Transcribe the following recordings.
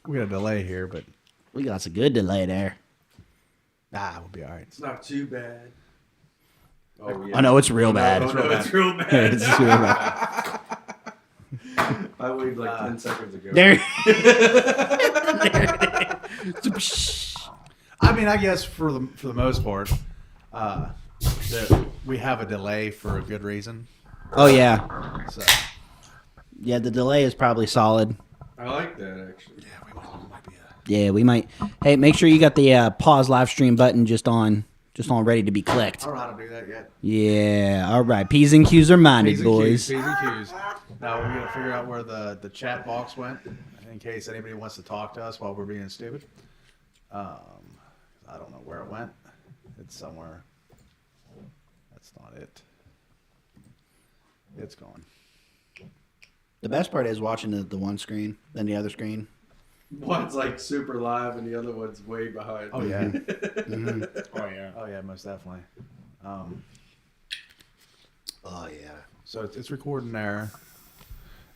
we got a delay here, but We got a good delay there. we'll be all right. It's not too bad. Oh, I know it's real bad. It's real bad. It's real bad. I waited like 10 seconds ago. There. I mean, I guess for the most part, that we have a delay for a good reason. Oh yeah. So Yeah, the delay is probably solid. I like that, actually. yeah, we might be. Yeah, we might. Hey, make sure you got the pause live stream button just on ready to be clicked. I don't know how to do that yet. Yeah. All right. P's and Q's are minded, P's and boys. Q's, P's and Q's. Now we're gonna figure out where the chat box went in case anybody wants to talk to us while we're being stupid. I don't know where it went. It's somewhere. That's not it. It's gone. The best part is watching the one screen, then the other screen. One's like super live and the other one's way behind. Oh yeah. Mm-hmm. Oh yeah. Oh yeah, most definitely. Oh yeah. So it's recording there,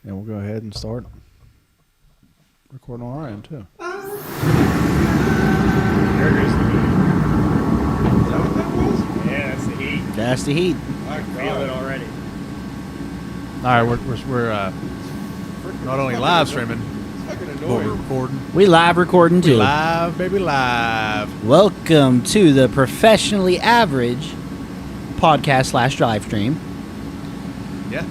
and we'll go ahead and start recording on our end too. There goes the heat. Is that what that was? Yeah, that's the heat. That's the heat. I can feel it already. All right, we're not only live streaming, It's fucking but we're annoying. recording. We live recording too. Live, baby, live. Welcome to the professionally average podcast / live stream. Yeah,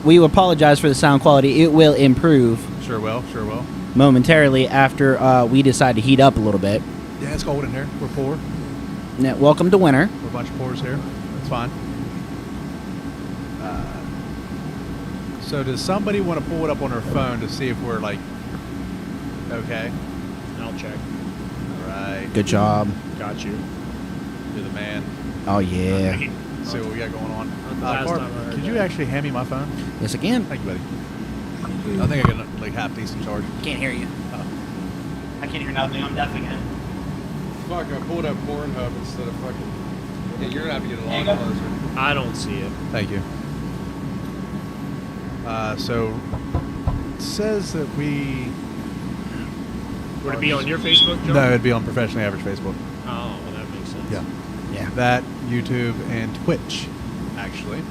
We apologize for the sound quality. It will improve sure will. momentarily after we decide to heat up a little bit. Yeah, it's cold in here. We're poor. Now, welcome to winter. We're a bunch of poors here. That's fine. So does somebody want to pull it up on their phone to see if we're like okay? I'll check. All right, Good job. Got you. you're the man. Oh yeah. See what we got going on. The last Clark, time I heard could that. you actually hand me my phone? Yes, again. Thank you, buddy. I think I got like half decent charge. Can't hear you. Oh. I can't hear nothing. I'm deaf again. Fuck, I pulled up Pornhub instead of fucking... Yeah, you're gonna have to get a lot closer. I don't see it. Thank you. So it says that we. Would it be on your Facebook, John? No, it'd be on Professionally Average Facebook. Oh, well, that makes sense. Yeah. Yeah. That, YouTube, and Twitch, actually.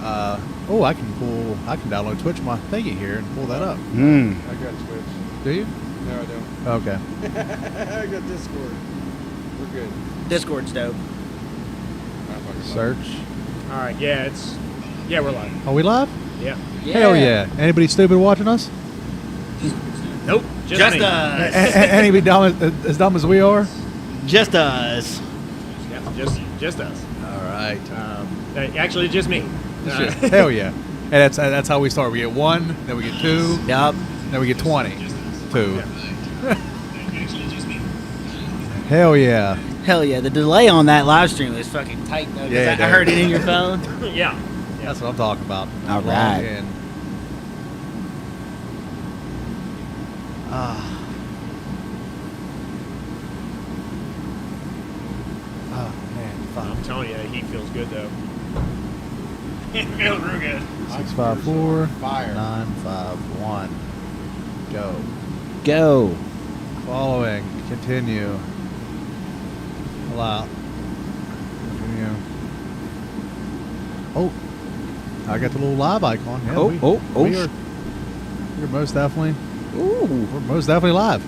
I can download Twitch on my thingy here and pull that up. Hmm. I got Twitch. Do you? No, I don't. Okay. I got Discord. We're good. Discord's dope. I fucking love Search. All right. Yeah, we're live. Are we live? Yeah. Hell yeah. Anybody stupid watching us? Nope. Just me. Anybody as dumb as we are? Just us. Yeah, just us. All right. Actually, just me. Hell yeah. And that's how we start. We get 1, then we get 2, Yup. then we get 20. 2. Hell yeah. Hell yeah. The delay on that live stream is fucking tight though. 'Cause Yeah, I dude. heard it in your phone. Yeah. That's what I'm talking about. All Log right. in. Oh, man. I'm Fuck. telling you, the heat feels good though. It feels real good. 654 Fire. 951. Go. Go. Following. Continue. Allow. Continue. Oh. I got the little live icon. Yeah, Oh. we're most definitely. Ooh. We're most definitely live.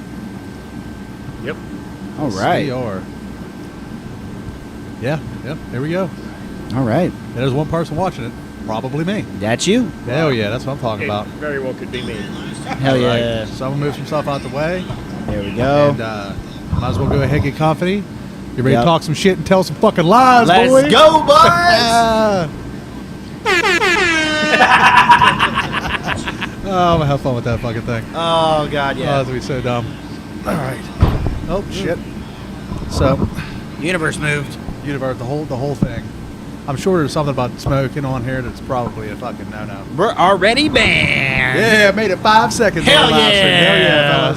Yep. All Yes, right. we are. Yeah. Yep. There we go. All right. There's one person watching it. Probably me. That's you. Hell yeah. That's what I'm talking It about. very well could be me. Hell All right, yeah. Someone move some stuff out the way. There we go. And might as well go ahead and get confident. You ready Yep. to talk some shit and tell some fucking lies, Let's boys? go, boys. Oh, I'm gonna have fun with that fucking thing. Oh God, Oh, yeah. that's gonna be so dumb. All right. Oh shit. So, Universe moved. universe, the whole thing. I'm sure there's something about smoking on here that's probably a fucking no-no. We're already banned. Yeah, made it 5 seconds. Hell on the live stream. Hell yeah. yeah,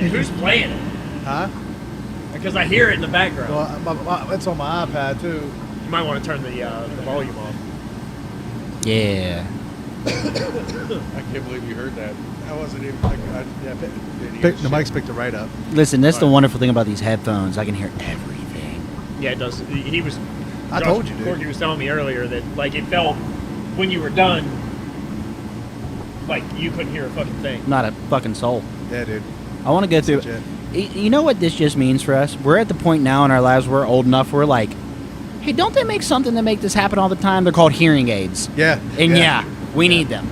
fellas. Who's playing it? Huh? Because I hear it in the background. Well, it's on my iPad too. You might want to turn the volume off. Yeah. I can't believe you heard that. I wasn't even. Didn't hear The shit. mic's picked it right up. Listen, that's the wonderful thing about these headphones. I can hear everything. Yeah, it does. He was. I told you, dude. Corky was telling me earlier that like it felt when you were done, like you couldn't hear a fucking thing. Not a fucking soul. Yeah, dude. I want to go through. Legit. You know what this just means for us? We're at the point now in our lives we're old enough. We're like, hey, don't they make something that make this happen all the time? They're called hearing aids. Yeah. And yeah, we need them.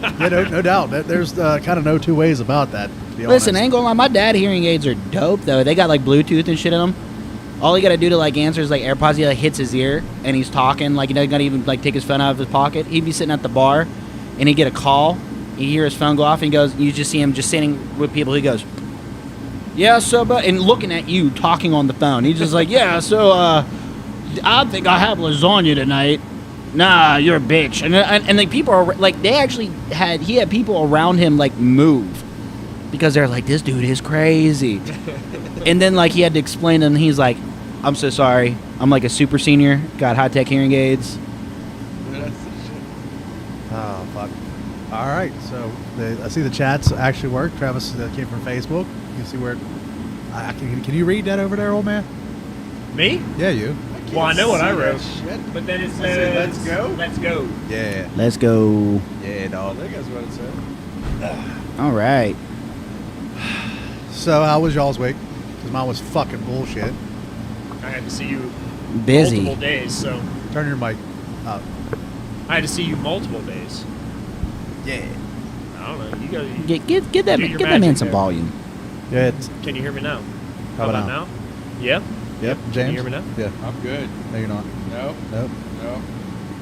Yeah, no doubt. There's kind of no two ways about that. To be Listen, I honest. ain't gonna lie, my dad hearing aids are dope though. They got like Bluetooth and shit in them. All he gotta do to like answer is like AirPods. He like hits his ear and he's talking. Like he doesn't gotta even like take his phone out of his pocket. He'd be sitting at the bar and he'd get a call. You hear his phone go off and he goes. You just see him just sitting with people. He goes, "Yeah, so but," and looking at you talking on the phone. He's just like, "Yeah, so I think I have lasagna tonight." Nah, you're a bitch. And like people are like he had people around him like move because they're like, this dude is crazy. And then like he had to explain to them. He's like, I'm so sorry. I'm like a super senior. Got high tech hearing aids. Oh fuck. All right, so I see the chats actually work. Travis came from Facebook. You can see where. Can you read that over there, old man? Me? Yeah, you. Well, I know what I See that wrote, shit. but then it said, says, "Let's go." Let's go. Yeah. Let's go. Yeah, I dog. think that's what it said. All right. So how was y'all's week? Because mine was fucking bullshit. I had to see you Busy. multiple days, so Turn your mic up. I had to see you multiple days. Yeah. I don't know. You got. Give that Do your give that man magic some there. volume. Yeah. It's, Can you hear me now? How about now? Yeah. yep. James. Can you hear me now? Yeah. I'm good. No, you're not. No. Nope. No.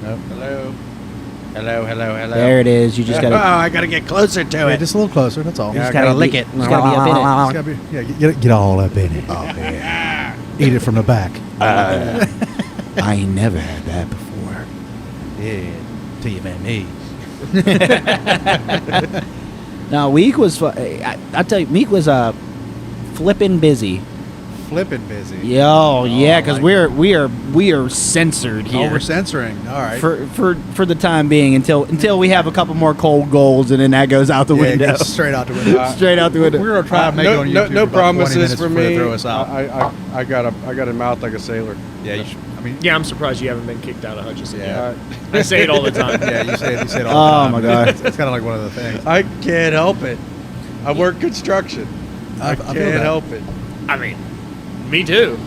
Nope. Hello. Hello. Hello. Hello. There it is. You just Oh, gotta I gotta get closer to Yeah, it. just a little closer. That's all. Yeah, just I gotta gotta lick be, it. Just gotta be up in it. Just gotta be, get all up in it. Oh man. Eat it from the back. I ain't never had that before. Yeah. Till you met me. No, week was. I tell you, week was flipping busy. Flipping busy. Yo, yeah, because like we are censored Oh, here we're censoring. All right. for the time being until we have a couple more cold goals and then that goes out the Yeah, it window. goes straight out the window. Straight out the window. We're gonna try to make it on YouTube. no for about 20 promises minutes for before they me. Throw us out. I got a mouth like a sailor. Yeah, you should, I mean, Yeah, I'm surprised you haven't been kicked out of Hutchinson. Yeah. I say it all the time. yeah, you say it all the time. Oh, my God. It's kind of like one of the things. I can't help it. I work construction. I feel can't that. help it. I mean, me too.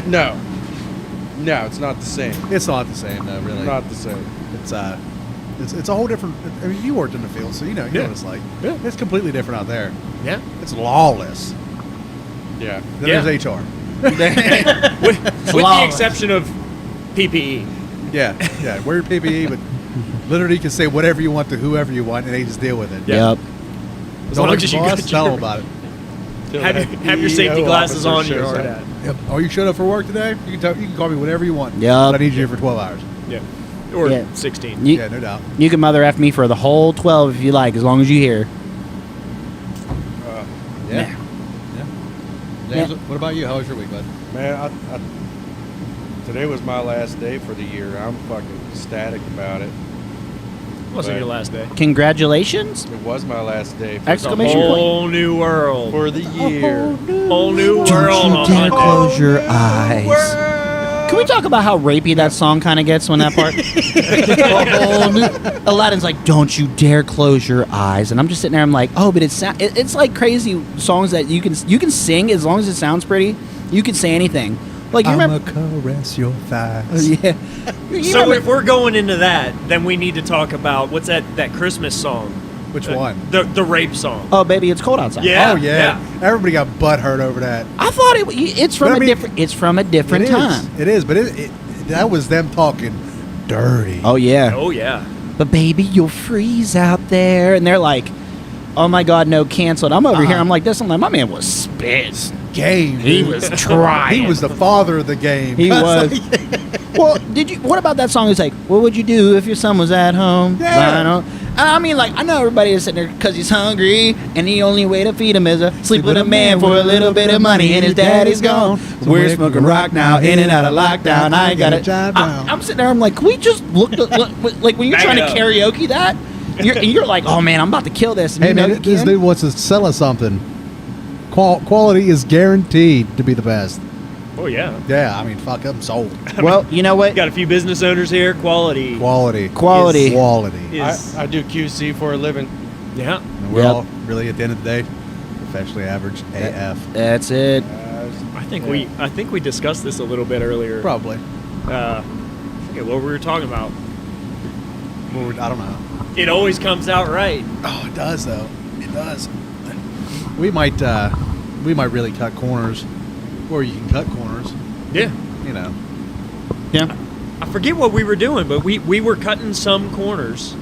No, it's not the same. It's not the same though, really. Not the same. It's a whole different. I mean, you worked in the field, so you know Yeah. what it's like. Yeah. It's completely different out there. Yeah. It's lawless. Yeah. Then Yeah. there's HR. With the Lawless. exception of PPE. Yeah, wear your PPE, but literally you can say whatever you want to whoever you want, and they just deal with it. Yeah. Yep. As Don't long look as at you the got boss, tell your- them about it. Have your safety glasses on. You're hard at. Yep. Oh, you showed up for work today? You can call me whatever you want. Yep. But I need you here for 12 hours. Yeah. Or Yeah. 16. You, Yeah, no doubt. you can mother F me for the whole 12 if you like, as long as you hear. Yeah. James, Yeah. what about you? How was your week, bud? Man, today was my last day for the year. I'm fucking ecstatic about it. Wasn't your last day. Congratulations. It was my last day for, Exclamation point. Whole new world. for the year. Whole new world. Don't you dare on Monday. close your eyes. Can we talk about how rapey that song kind of gets when that part? Aladdin's like, "Don't you dare close your eyes," and I'm just sitting there. I'm like, "Oh, but it's like crazy songs that you can sing as long as it sounds pretty. You can say anything. Like you I'ma remember? caress your thighs. Yeah. You So remember- if we're going into that, then we need to talk about what's that Christmas song? Which one? The rape song. oh baby, it's cold outside. Yeah. Oh yeah. Everybody got butt hurt over that. I thought it's from But I mean, It's from a different It is. time. It is, but that was them talking dirty. Oh yeah. Oh yeah. But baby, you'll freeze out there, and they're like, "Oh my God, no, canceled." I'm over here. I'm like this. I'm like, my man was spit. Game. He dude. was trying. He was the father of the game. He was. Well, what about that song? It's like, what would you do if your son was at home? Yeah. I don't. I mean, like, I know everybody is sitting there because he's hungry, and the only way to feed him is to sleep with a man for a little bit of money, and his daddy's gone. We're smoking rock now, in and out of lockdown. I ain't got it. I'm sitting there, I'm like, can we just look like when you're Bang trying it to up. karaoke that? You're like, oh man, I'm about to kill this. And Hey you know man, you this can. dude wants to sell us something. Quality is guaranteed to be the best. Oh yeah. Yeah, I mean, fuck, I'm sold. Well, you know what? Got a few business owners here. Quality. Quality. Quality. Quality. Is, I do QC for a living. yeah. And we're Yep. all really, at the end of the day, professionally average AF. That's it. I think we discussed this a little bit earlier. Probably. I forget what we were talking about. I don't know. It always comes out right. Oh, it does though. It does. We might really cut corners, or you can cut corners. Yeah. You know. Yeah. I forget what we were doing, but we were cutting some corners.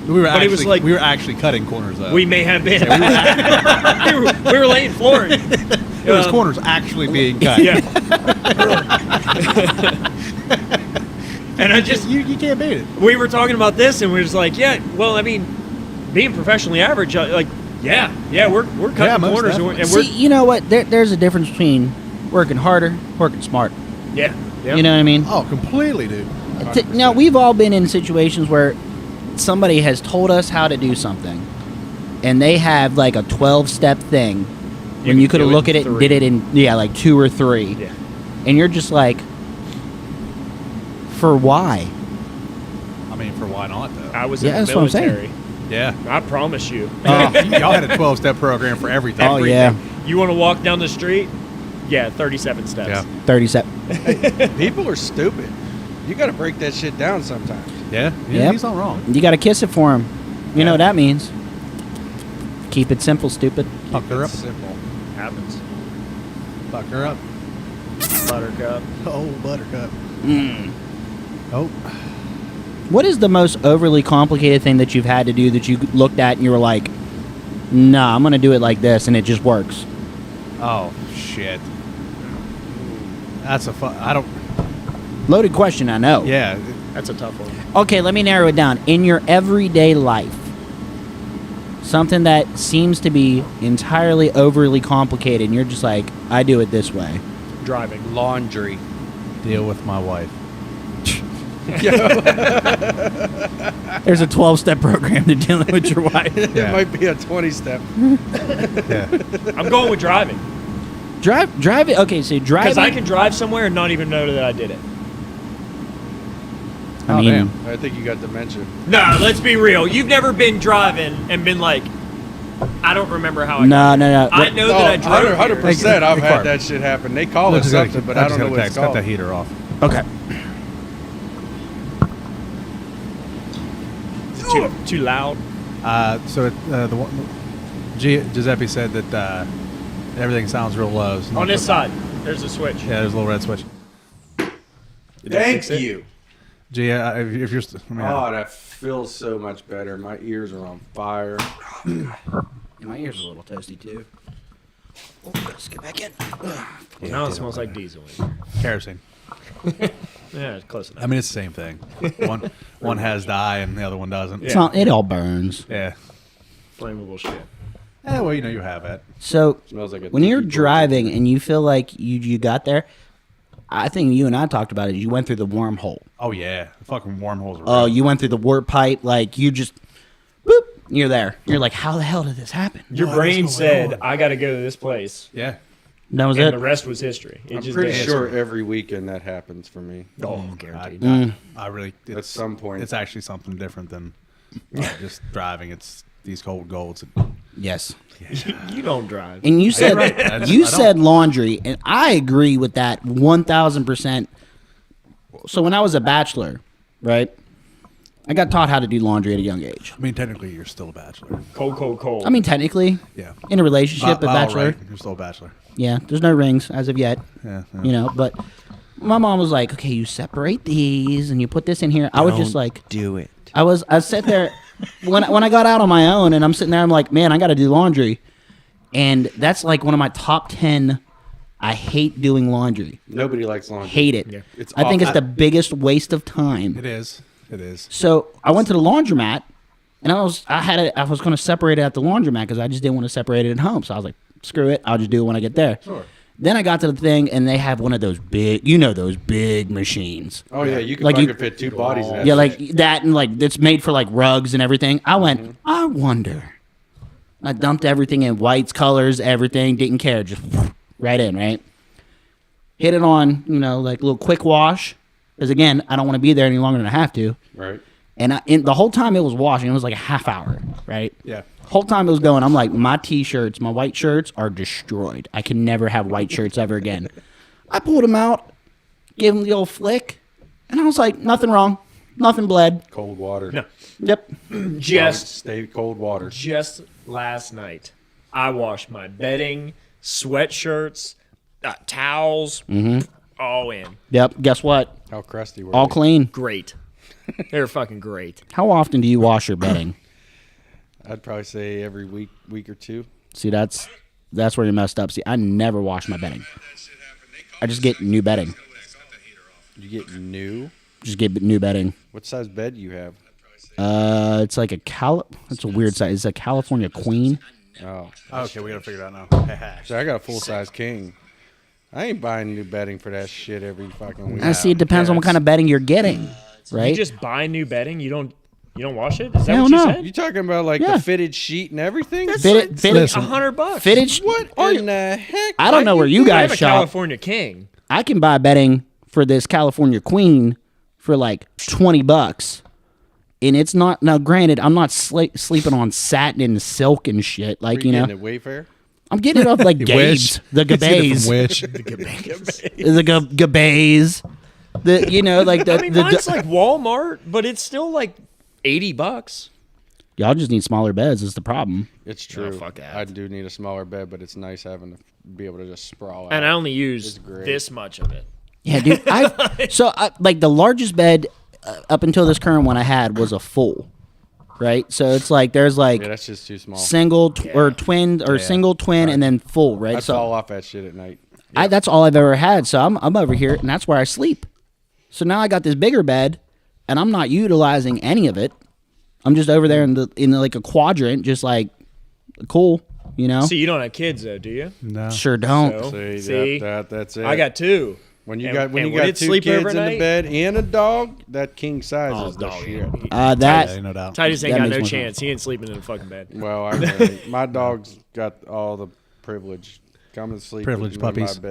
We were But it was like- we were actually cutting corners though. We may have been. we were laying flooring. There was corners actually being cut. Yeah. And I just you can't beat it. we were talking about this, and we were just like, yeah. Well, I mean, being professionally average, like, yeah, we're Yeah, cutting most corners, definitely. and we're See, you know what? There's a difference between working harder, working smart. yeah. You know what I mean? Oh, completely, dude. Now, we've all been in situations where somebody has told us how to do something, and they have like a 12-step thing, when you can could have do it looked at in it and 3. did it in, like 2 or 3. Yeah. And you're just like, for why? I mean, for why not though? I was Yeah, in the that's what I'm saying. military. Yeah. I promise you. Y'all had a 12-step program for everything. Oh, yeah. You want to walk down the street? Yeah, 37 steps. Yeah. 37. People are stupid. You got to break that shit down sometimes. Yeah. Yep. He's not wrong. You got to kiss it for him. You know what that means. Keep it simple, stupid. Fuck her up. It's simple. Happens. Fuck her up. Buttercup. Oh, buttercup. Mm. Oh. What is the most overly complicated thing that you've had to do that you looked at and you were like, nah, I'm going to do it like this, and it just works? Oh, shit. That's a fun. I don't. Loaded question, I know. Yeah. That's a tough one. Okay, let me narrow it down. In your everyday life, something that seems to be entirely overly complicated, and you're just like, I do it this way. Driving. Laundry. Deal with my wife. There's a 12-step program to dealing with your wife. Yeah. It might be a 20-step. Yeah. I'm going with driving. Drive it. Okay, so driving. Because I can drive somewhere and not even know that I did it. I Oh, mean, damn. I think you got dementia. No, let's be real. You've never been driving and been like, I don't remember how I no, no, no. I know that I drove 100%. I've Hey, had Clark. that shit happen. They call I it just got something, but I don't know what it's Cut called. the heater off. Okay. Too loud. The one, Giuseppe said that everything sounds real low. So On this side, there's a switch. Yeah, there's a little red switch. Did that Thank fix it? you. G, if you're, Oh, that feels so much better. My ears are on fire. My ears are a little toasty, too. Let's get back in. Now it smells like diesel. kerosene. Yeah, it's close enough. I mean, it's the same thing. One has dye and the other one doesn't. It's not, it all burns. Yeah. Flammable shit. Well, you know you have it. So, Smells like a when you're tiki torch. driving and you feel like you got there, I think you and I talked about it. You went through the wormhole. Oh yeah, the fucking wormholes. Are Oh, real. you went through the warp pipe. Like, you just, boop, you're there. You're like, how the hell did this happen? Your What brain is going said, on? I got to go to this place. Yeah. That was And it. the rest was history. It I'm just pretty did. sure every weekend that happens for me. Oh, guaranteed. I really. At some point. it's actually something different than just driving. It's these cold golds. Yes. You don't drive. And you said right. I you don't. said laundry, and I agree with that 1,000%. So when I was a bachelor, right, I got taught how to do laundry at a young age. I mean, technically, you're still a bachelor. Cold. I mean, technically, Yeah. in a relationship, a By all bachelor. right, you're still a bachelor. Yeah, there's no rings as of yet. Yeah. You know, but my mom was like, "Okay, you separate these and you put this in here." I was just like, do it. I sit there when I got out on my own, and I'm sitting there. I'm like, man, I got to do laundry, and that's like one of my top 10. I hate doing laundry. Nobody likes laundry. Hate it. Yeah. It's I think it's awful. the biggest waste of time. It is. It is. So I went to the laundromat, And I was going to separate it at the laundromat because I just didn't want to separate it at home. So I was like, screw it, I'll just do it when I get there. Sure. Then I got to the thing, and they have one of those big, those big machines. Oh yeah, you can Like fucking fit 2 bodies in that. Yeah, shit. like that, and like it's made for like rugs and everything. I went, I wonder. I dumped everything in whites, colors, everything. Didn't care, just right in, right. Hit it on, like a little quick wash, because again, I don't want to be there any longer than I have to. Right. And the whole time it was washing, it was like a half hour, right? Yeah. Whole time it was going, I'm like, my T-shirts, my white shirts are destroyed. I can never have white shirts ever again. I pulled them out, gave them the old flick, and I was like, nothing wrong. Nothing bled. Cold water. No. Yep. Just Stay cold water. Just last night, I washed my bedding, sweatshirts, towels, all in. Yep. Guess what? How crusty were All they? clean. Great. They're fucking great. How often do you wash your bedding? I'd probably say every week or 2. See, that's where you're messed up. See, I never wash my bedding. I just get new bedding. You get new. Just get new bedding. What size bed do you have? It's like it's a weird size. It's a California Queen. Oh, Okay, we gotta figure it out now. so I got a full size king. I ain't buying new bedding for that shit every fucking week. I see. It depends on what kind of bedding you're getting, right? You just buy new bedding. You don't wash it. Is that Hell what you no. said? You talking about like Yeah. the fitted sheet and everything? That's Fitted- like fitted- $100. Fitted. What in the heck? I don't know where you I have guys a shop. California King. I can buy bedding for this California Queen for like $20, and it's not. Now, granted, I'm not sleeping on satin and silk and shit. Like Were you getting it Wayfair? I'm getting it off like Gabe's, the Gabe's, Wish. the Gabe's, like the. I mean, mine's like Walmart, but it's still like $80. Y'all just need smaller beds. Is the problem? It's true. fuck that. I do need a smaller bed, but it's nice having to be able to just sprawl out. And I only use great. this much of it. Yeah, dude. Like the largest bed up until this current one I had was a full, right? So it's like there's like Yeah, that's just too small. single or twin or single twin and then full, right? I'd fall off that shit at night. That's all I've ever had. So I'm over here, and that's where I sleep. So now I got this bigger bed, and I'm not utilizing any of it. I'm just over there in the like a quadrant, just like cool, So you don't have kids though, do you? No. Sure don't. So, See, that's it. I got 2. when you and- got and when two it's sleepover kids in the night- bed and a dog, that king size is the dog, shit. That Yeah, no doubt. Titus ain't That got makes no more chance. He ain't sleeping in a fucking bed. Well, my dog's got all the privilege. Come and sleep Privileged with me in puppies. my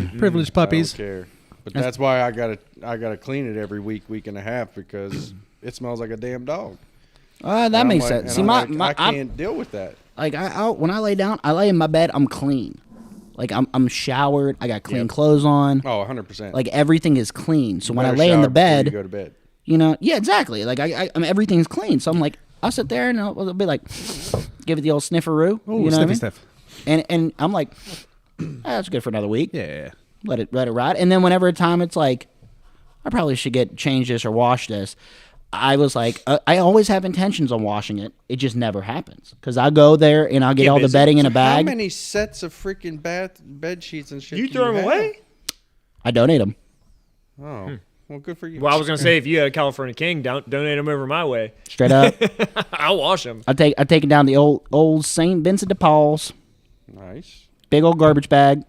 bed. Privileged puppies. I don't care. But that's why I gotta clean it every week and a half because it smells like a damn dog. that And makes I'm like- sense. and See, I'm my like, I can't deal with that. like when I lay down, I lay in my bed. I'm clean. Like I'm showered. I got clean clothes on. Oh, 100%. Like everything is clean. So when I Better lay in shower the before you bed, go to bed. yeah, exactly. Like I mean, everything's clean. So I'm like, I'll sit there and I'll be like, give it the old snifferoo. Oh, you know what I mean? sniff. And I'm like, that's good for another week. Yeah. Let it ride. And then whenever time it's like, I probably should change this or wash this. I was like, I always have intentions on washing it. It just never happens because I go there and I'll get all the busy. bedding in a How bag. many sets of freaking bed sheets and shit? You do throw them have? away? I donate them. Oh, well, good for you. Well, I was gonna say if you had a California King, donate them over my way. Straight up. I'll wash them. I take it down the old St. Vincent de Paul's. Nice. Big old garbage bag.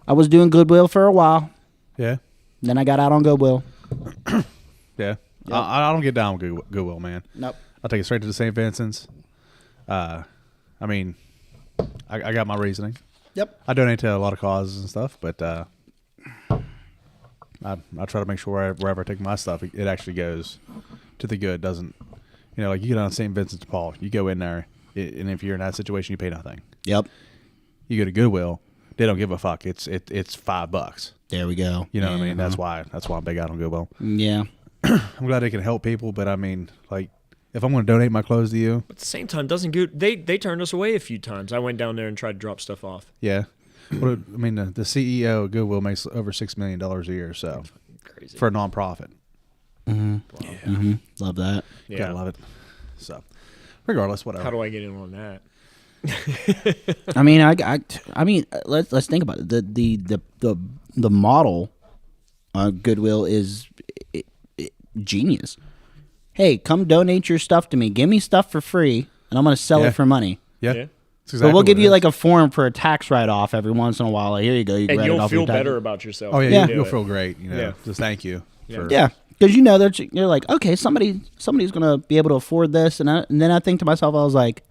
I was doing Goodwill for a while. Yeah. Then I got out on Goodwill. Yeah. I don't get down with Goodwill, man. Nope. I'll take it straight to the St. Vincent's. I mean, I got my reasoning. Yep. I donate to a lot of causes and stuff, but I try to make sure wherever I take my stuff, it actually goes to the good. Doesn't, like you get on St. Vincent de Paul, you go in there, and if you're in that situation, you pay nothing. Yep. You go to Goodwill, they don't give a fuck. It's $5. There we go. You know what I mean? That's why I'm big out on Goodwill. Yeah. I'm glad they can help people, but I mean, like, if I'm going to donate my clothes to you, At the same time, doesn't they turned us away a few times. I went down there and tried to drop stuff off. yeah. Well, I mean, the CEO of Goodwill makes over $6 million a year, so Crazy. for a nonprofit. Love that. Yeah. Gotta love it. So, regardless, whatever. How do I get in on that? I mean, let's think about it. The model Goodwill is genius. hey, come donate your stuff to me. Give me stuff for free, and I'm going to sell Yeah. it for money. Yeah. Yeah. That's exactly But we'll what give it you is. like a form for a tax write-off every once in a while. Like, here you go. You And write it you'll off feel your tax. better about yourself. Oh when yeah, you do you'll it. feel great. You know, Yeah. just thank you. For, Yeah, because you're like, okay, somebody's gonna be able to afford this, and then I think to myself, I was like,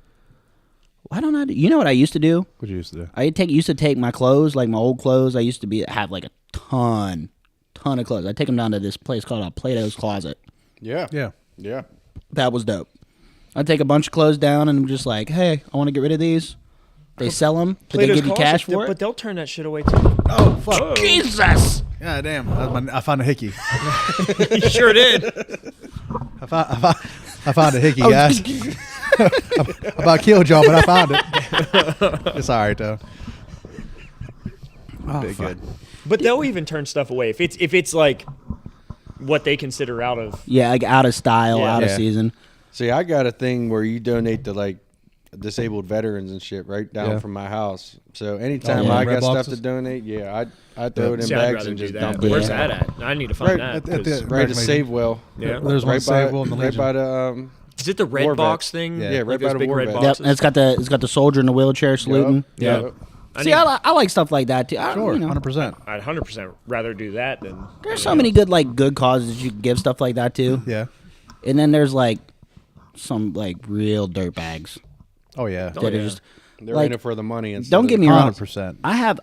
why don't I? You know what I used to do? What you used to do? I used to take my clothes, like my old clothes. I used to have like a ton of clothes. I take them down to this place called Plato's Closet. Yeah. Yeah. Yeah. That was dope. I take a bunch of clothes down, and I'm just like, hey, I want to get rid of these. They sell them. Did they Plato's give you Closet, cash for But it? they'll turn that shit away too. Oh fuck! Jesus! Yeah, damn. I found a hickey. You sure did. I found a hickey, guys. I about killed y'all, but I found it. It's all right though. Big good. But they'll even turn stuff away if it's like what they consider out of. Yeah, like out of style, Yeah. out of Yeah. season. See, I got a thing where you donate to like disabled veterans and shit right down Yeah. from my house. So anytime yeah. I Red got stuff boxes? to donate, I throw it in See, I'd bags rather and do just that. dump it. Where's Yeah. that at? I need to find Right that. at 'cause- the- Right American to Legion. Savewell. Yeah. There's one Right by, Savewell in the right Legion. by the Is it the red War box vets. thing? Yeah. Yeah, Like right those by the big war red vets. Yep, boxes. and it's got the soldier in the wheelchair saluting. Yeah. Yep. See, I like stuff like that too. Sure, You know, 100%. I'd 100% rather do that than. there's so many good causes you can give stuff like that to. Yeah. And then there's like some like real dirt bags Oh yeah. that yeah. are just. They're Like, in it for the money. And Don't get me wrong. 100%. I have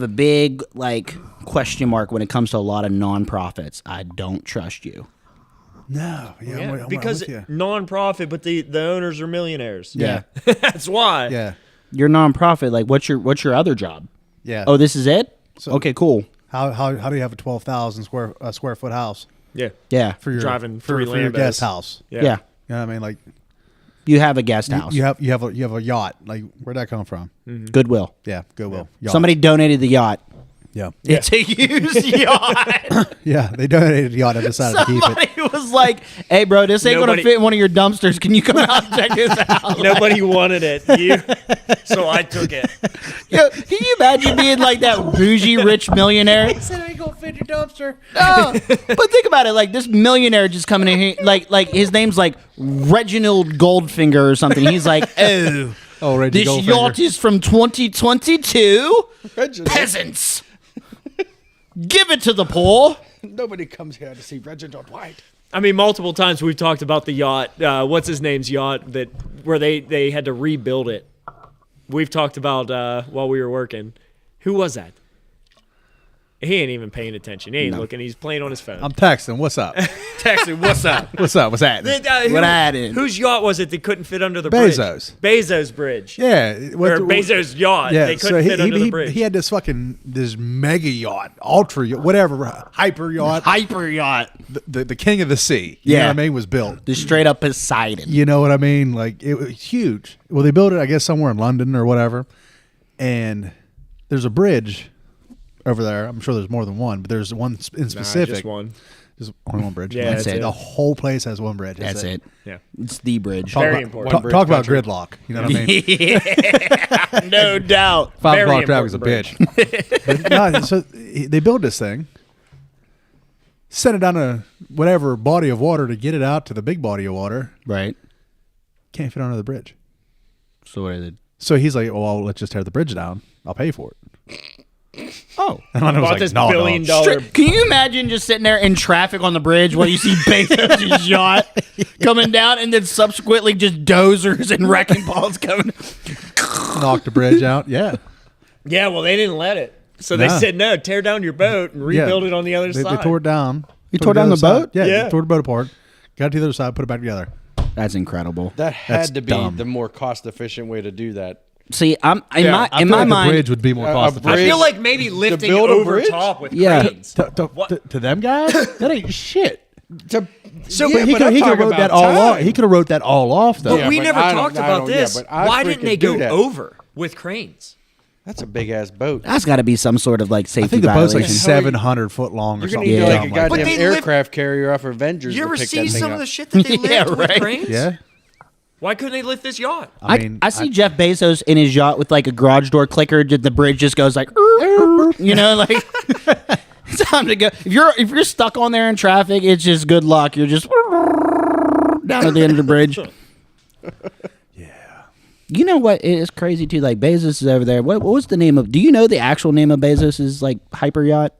a big like question mark when it comes to a lot of nonprofits. I don't trust you. No. Yeah. Yeah, I'm because with you. non-profit, but the owners are millionaires. Yeah. That's why. Yeah. You're nonprofit. Like, what's your other job? Yeah. Oh, this is it. So- Okay, cool. How do you have a 12,000 square foot house Yeah. Yeah, for your Driving for, three for your Lambos. guest house? yeah. You know what I mean? Like You have a guest house. you have a yacht. Like where'd that come from? Goodwill. Yeah, Goodwill. Yacht. Somebody donated the yacht. Yeah. It's a used yacht. Yeah, they donated the yacht and decided to keep it. Somebody was like, "Hey, bro, this ain't Nobody- gonna fit in one of your dumpsters. Can you come out and check this out?" Nobody wanted it. So I took it. Yo, can you imagine being like that bougie rich millionaire? said I ain't gonna fit your dumpster. No, but think about it. Like this millionaire just coming in here, like his name's like Reginald Goldfinger or something. He's like, "Oh, Oh, Reggie this Goldfinger. yacht is from 2022. Reginald. Peasants, give it to the poor." Nobody comes here to see Reginald White. I mean, multiple times we've talked about the yacht. What's his name's yacht where they had to rebuild it. We've talked about while we were working. Who was that? He ain't even paying attention. He ain't looking. He's playing on his phone. I'm texting. What's up? texting. What's up? What's up? What's that? What I had in. Whose yacht was it that couldn't fit under the Bezos. bridge? Bezos Bridge. Yeah. Or Bezos' yacht. Yeah, They couldn't fit under the bridge. he had this mega yacht, ultra yacht, whatever, hyper yacht. Hyper yacht. The king of the sea. You know Yeah. what I mean? Was built. The straight up Poseidon. You know what I mean? Like it was huge. Well, they built it, I guess, somewhere in London or whatever. And there's a bridge over there. I'm sure there's more than one, but there's one in specific. Just one. Just only one bridge. Yeah, that's it. The whole place has one bridge. That's it. Yeah. It's the bridge. Talk Very about, important. Talk, One talk bridge about country. gridlock. You know what I mean? No doubt. 5 Very o'clock traffic's a important bitch. But no, so they build this thing, send it down a whatever body of water to get it out to the big body of water. Right. Can't fit under the bridge. So what is it? So he's like, well, let's just tear the bridge down. I'll pay for it. Oh. And I was Bought like, this no, $1 billion no. Can you imagine just sitting there in traffic on the bridge while you see Bezos' yacht coming down and then subsequently just dozers and wrecking balls coming? Knock the bridge out. Yeah. Yeah, well, they didn't let it. So they Nah. said, no, tear down your boat and rebuild Yeah. it on the other They side. tore it down. You Put tore it down to the other boat? side. Yeah, Yeah. they tore the boat apart. Got it to the other side, put it back together. That's incredible. That That's had to be dumb. the more cost efficient way to do that. See, I'm in Yeah, my I in feel my like mind. the bridge would be more A cost I efficient. bridge- feel like maybe lifting build a over bridge? top with Yeah. cranes. To them guys, that ain't shit. So, Yeah, he but could I'm have talking wrote that about all off. time. He could have wrote that all off though. but Yeah, we but never I don't- talked I about don't- yeah, this. but I Why didn't they freaking go do that. over with cranes? That's a big ass boat. That's got to be some sort of like safety I think the boat's like violation. 700 foot long or You're gonna something. need Yeah. like a dumb goddamn But they lift- aircraft carrier off Avengers. You to ever pick see that thing some up. of the shit that they lift Yeah, with right. cranes? Yeah. Why couldn't they lift this yacht? I mean, I see Jeff Bezos in his yacht with like a garage door clicker. The bridge just goes like, you know, like It's time to go. If you're stuck on there in traffic, it's just good luck. You're just down at the end of the bridge. Yeah. You know what is crazy too? Like Bezos is over there. What was the name of? Do you know the actual name of Bezos' like hyper yacht?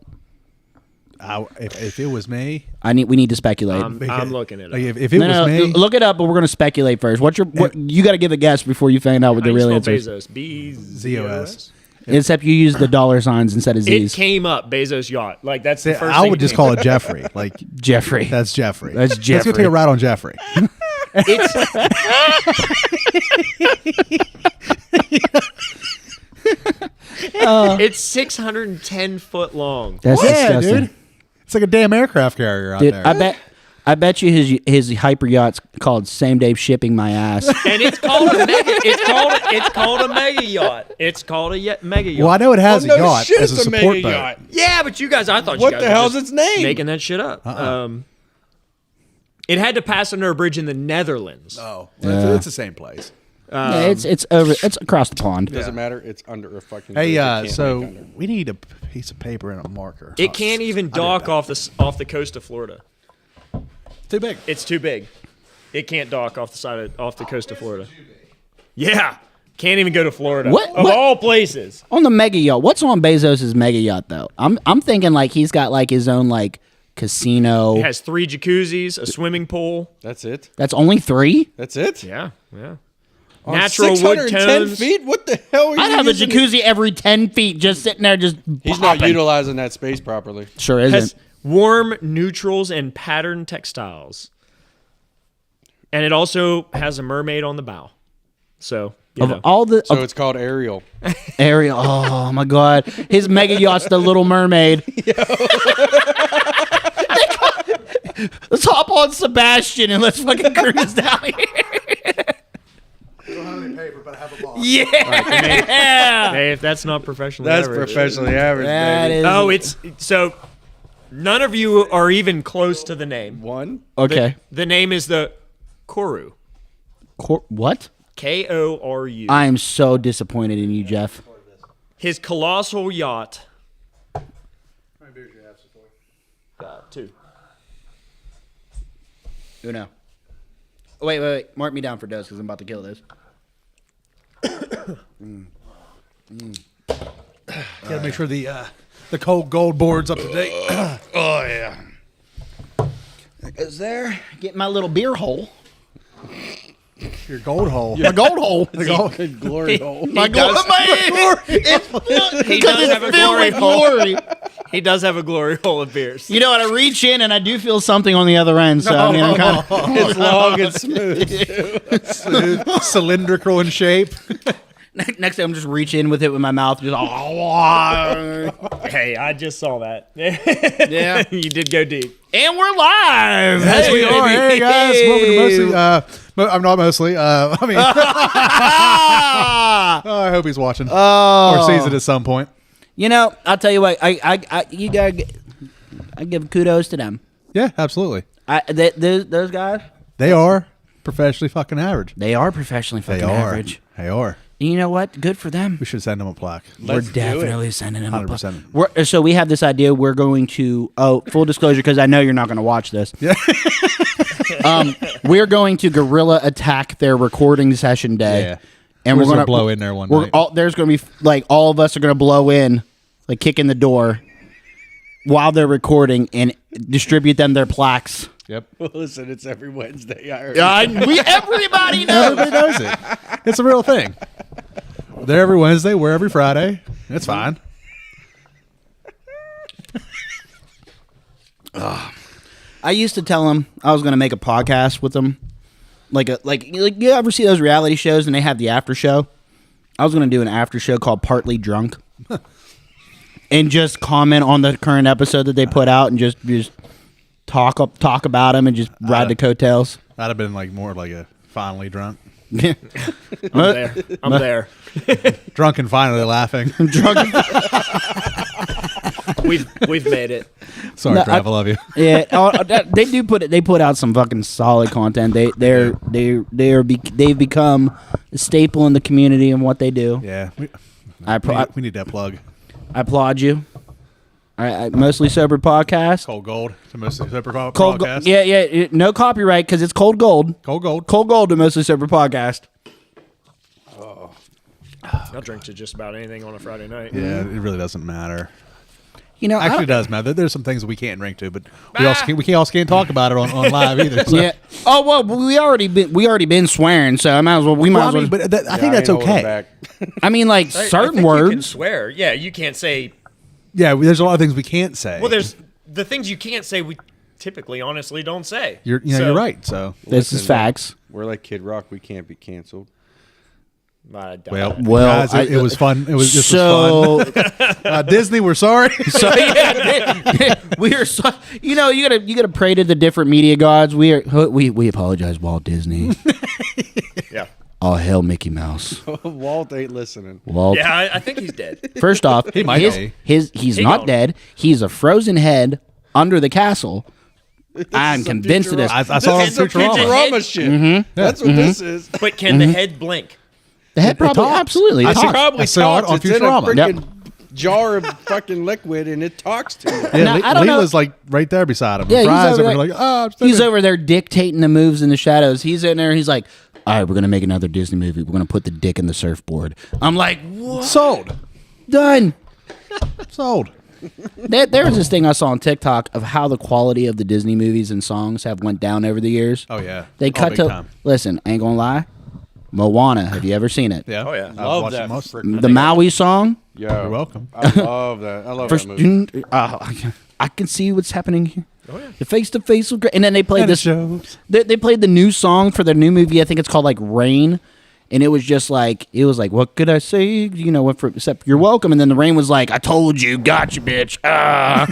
If it was me, We need to speculate. I'm looking at it. like, if it was me, look it up. But we're gonna speculate first. You got to give a guess before you find out what the real answer is. Bezos? ZOS. Except you use the dollar signs instead of It Z's. came up Bezos yacht. Like that's the first. I thing would that just came call up. it Jeffrey. Like Jeffrey. that's Jeffrey. That's Let's go Jeffrey. take a ride on Jeffrey. It's 610 foot long. That's disgusting. dude. It's like a damn aircraft carrier out Dude, there. I bet you his hyper yacht's called same day shipping my ass. And it's called a mega. It's called a mega yacht. It's called a mega yacht. Well, I know it has Well, a no yacht shit, as it's a a support mega boat. yacht. Yeah, but you guys, I thought What you guys the were hell's just its name? making that shit up. It had to pass under a bridge in the Netherlands. Oh, it's the same place. Yeah, it's across the pond. Doesn't matter. It's under a fucking. Hey, bridge. It can't so make under. we need a piece of paper and a marker. It can't even dock off the coast of Florida. Too big. It's too big. It can't dock off the coast of Florida. Yeah, can't even go to Florida. What- Of what- all places? On the mega yacht, what's on Bezos' mega yacht though? I'm thinking like he's got like his own like casino. It has 3 jacuzzis, a swimming pool. That's it. That's only 3. That's it. Yeah. On Natural wood 610 tones. feet. What the hell? Are you I'd have a using? jacuzzi every 10 feet just sitting there just. He's not popping. utilizing that space properly. Sure Has isn't. warm neutrals and patterned textiles. And it also has a mermaid on the bow. So, you know. Of all the So it's called Ariel. Ariel, oh my God, his mega yacht's the Little Mermaid. Let's hop on Sebastian and let's fucking cruise down here. I don't have any paper, but I have a box. Yeah. Hey, if that's not professional, That's professionally average, That baby. is Oh, it's so none of you are even close to the name. One. okay. The name is the Koru. What? Koru. I am so disappointed in you, Jeff. His colossal yacht. 2. Uno. Oh, wait. Mark me down for dose because I'm about to kill this. Gotta make sure the cold gold board's up to date. Oh yeah. Is there? Get my little beer hole. Your gold hole. My gold hole. The gold. Good glory hole. My gold. He does have a glory hole. glory. He does have a glory hole of beers. You know what? I reach in and I do feel something on the other end. So I mean, I'm kind of. It's long and smooth. Cylindrical in shape. Next time, I'm just reach in with it with my mouth. Just. Hey, I just saw that. Yeah. You did go deep. And we're live. Yes, Hey, we are. baby. Hey guys, welcome to mostly. I'm not mostly. I mean, I hope he's watching or sees it at some point. You know, I'll tell you what. I give kudos to them. Yeah, absolutely. Those guys. They are professionally fucking average. They are professionally They fucking are. average. They are. You know what? Good for them. We should send them a plaque. Let's We're do it. definitely sending them 100%. So we have this idea. We're going to. Oh, full disclosure, because I know you're not going to watch this. Yeah. We're going to guerrilla attack their recording session day. Yeah. And We're we're just gonna blow in there one we're night. there's going to be like all of us are going to blow in, like kick in the door, while they're recording and distribute them their plaques. Yep. Well, listen, it's every Wednesday. I heard. Everybody knows. Everybody knows it. It's a real thing. They're every Wednesday. We're every Friday. It's fine. I used to tell them I was going to make a podcast with them, like you ever see those reality shows and they have the after show? I was going to do an after show called Partly Drunk, and just comment on the current episode that they put out and just talk about them and just ride the coattails. That'd have been like more like a finally drunk. I'm there. Drunk and finally laughing. Drunk. We've made it. Sorry, No, Trav, I love you. Yeah, they do they put out some fucking solid content. They've become a staple in the community and what they do. Yeah. I We need that plug. applaud you. All right, Mostly Sober podcast. Cold Gold to Mostly Sober Cold podcast. Yeah. No copyright because it's Cold Gold. Cold Gold. Cold Gold to Mostly Sober podcast. I'll drink to just about anything on a Friday night. Yeah, it really doesn't matter. You know, Actually, it does matter. There's some things we can't drink to, but we also can't talk about it on live either. So. Yeah. Oh well, we already been swearing, so I might as well. I think that's okay. I mean, like I certain think words. you can swear. Yeah, you can't say. Yeah, there's a lot of things we can't say. Well, there's the things you can't say. We typically, honestly, don't say. You're right. So This is facts. We're like Kid Rock. We can't be canceled. I doubt well, it. guys, it was fun. It was so. fun. Disney, we're sorry. So yeah, we are. So, you gotta pray to the different media gods. We apologize, Walt Disney. Yeah. Oh hell, Mickey Mouse. Walt ain't listening. Walt. Yeah, I think he's dead. First off, He might be. he's He not gone. dead. He's a frozen head under the castle. I'm convinced of this. I saw it on This is a Futurama. Futurama. Shit. That's what this is. But can the head blink? The head probably talks. absolutely. I It see talks. Probably I saw it talks. on It's in a Futurama. freaking jar of fucking liquid, and it talks to you. Yeah, Now, I don't know- Leela's like right there beside him. Yeah, he's Fry's over over there. like, I'm He's stupid. over there dictating the moves in the shadows. He's in there. He's like, all right, we're gonna make another Disney movie. We're gonna put the dick in the surfboard. I'm like, what? Sold. Done. Sold. There was this thing I saw on TikTok of how the quality of the Disney movies and songs have went down over the years. Oh yeah. They cut big to time. listen. I ain't gonna lie. Moana. Have you ever seen it? Yeah. Oh, yeah. I've Love watched that it most. freaking The Maui song. Yo, You're welcome. I love that. I love First, that movie. I can see what's happening here. Oh, yeah. The face to face was great, and then they played And it this. shows. They played the new song for their new movie. I think it's called like Rain, and it was just like what could I say? You know, except you're welcome. And then the rain was like, I told you, gotcha, bitch. Ah.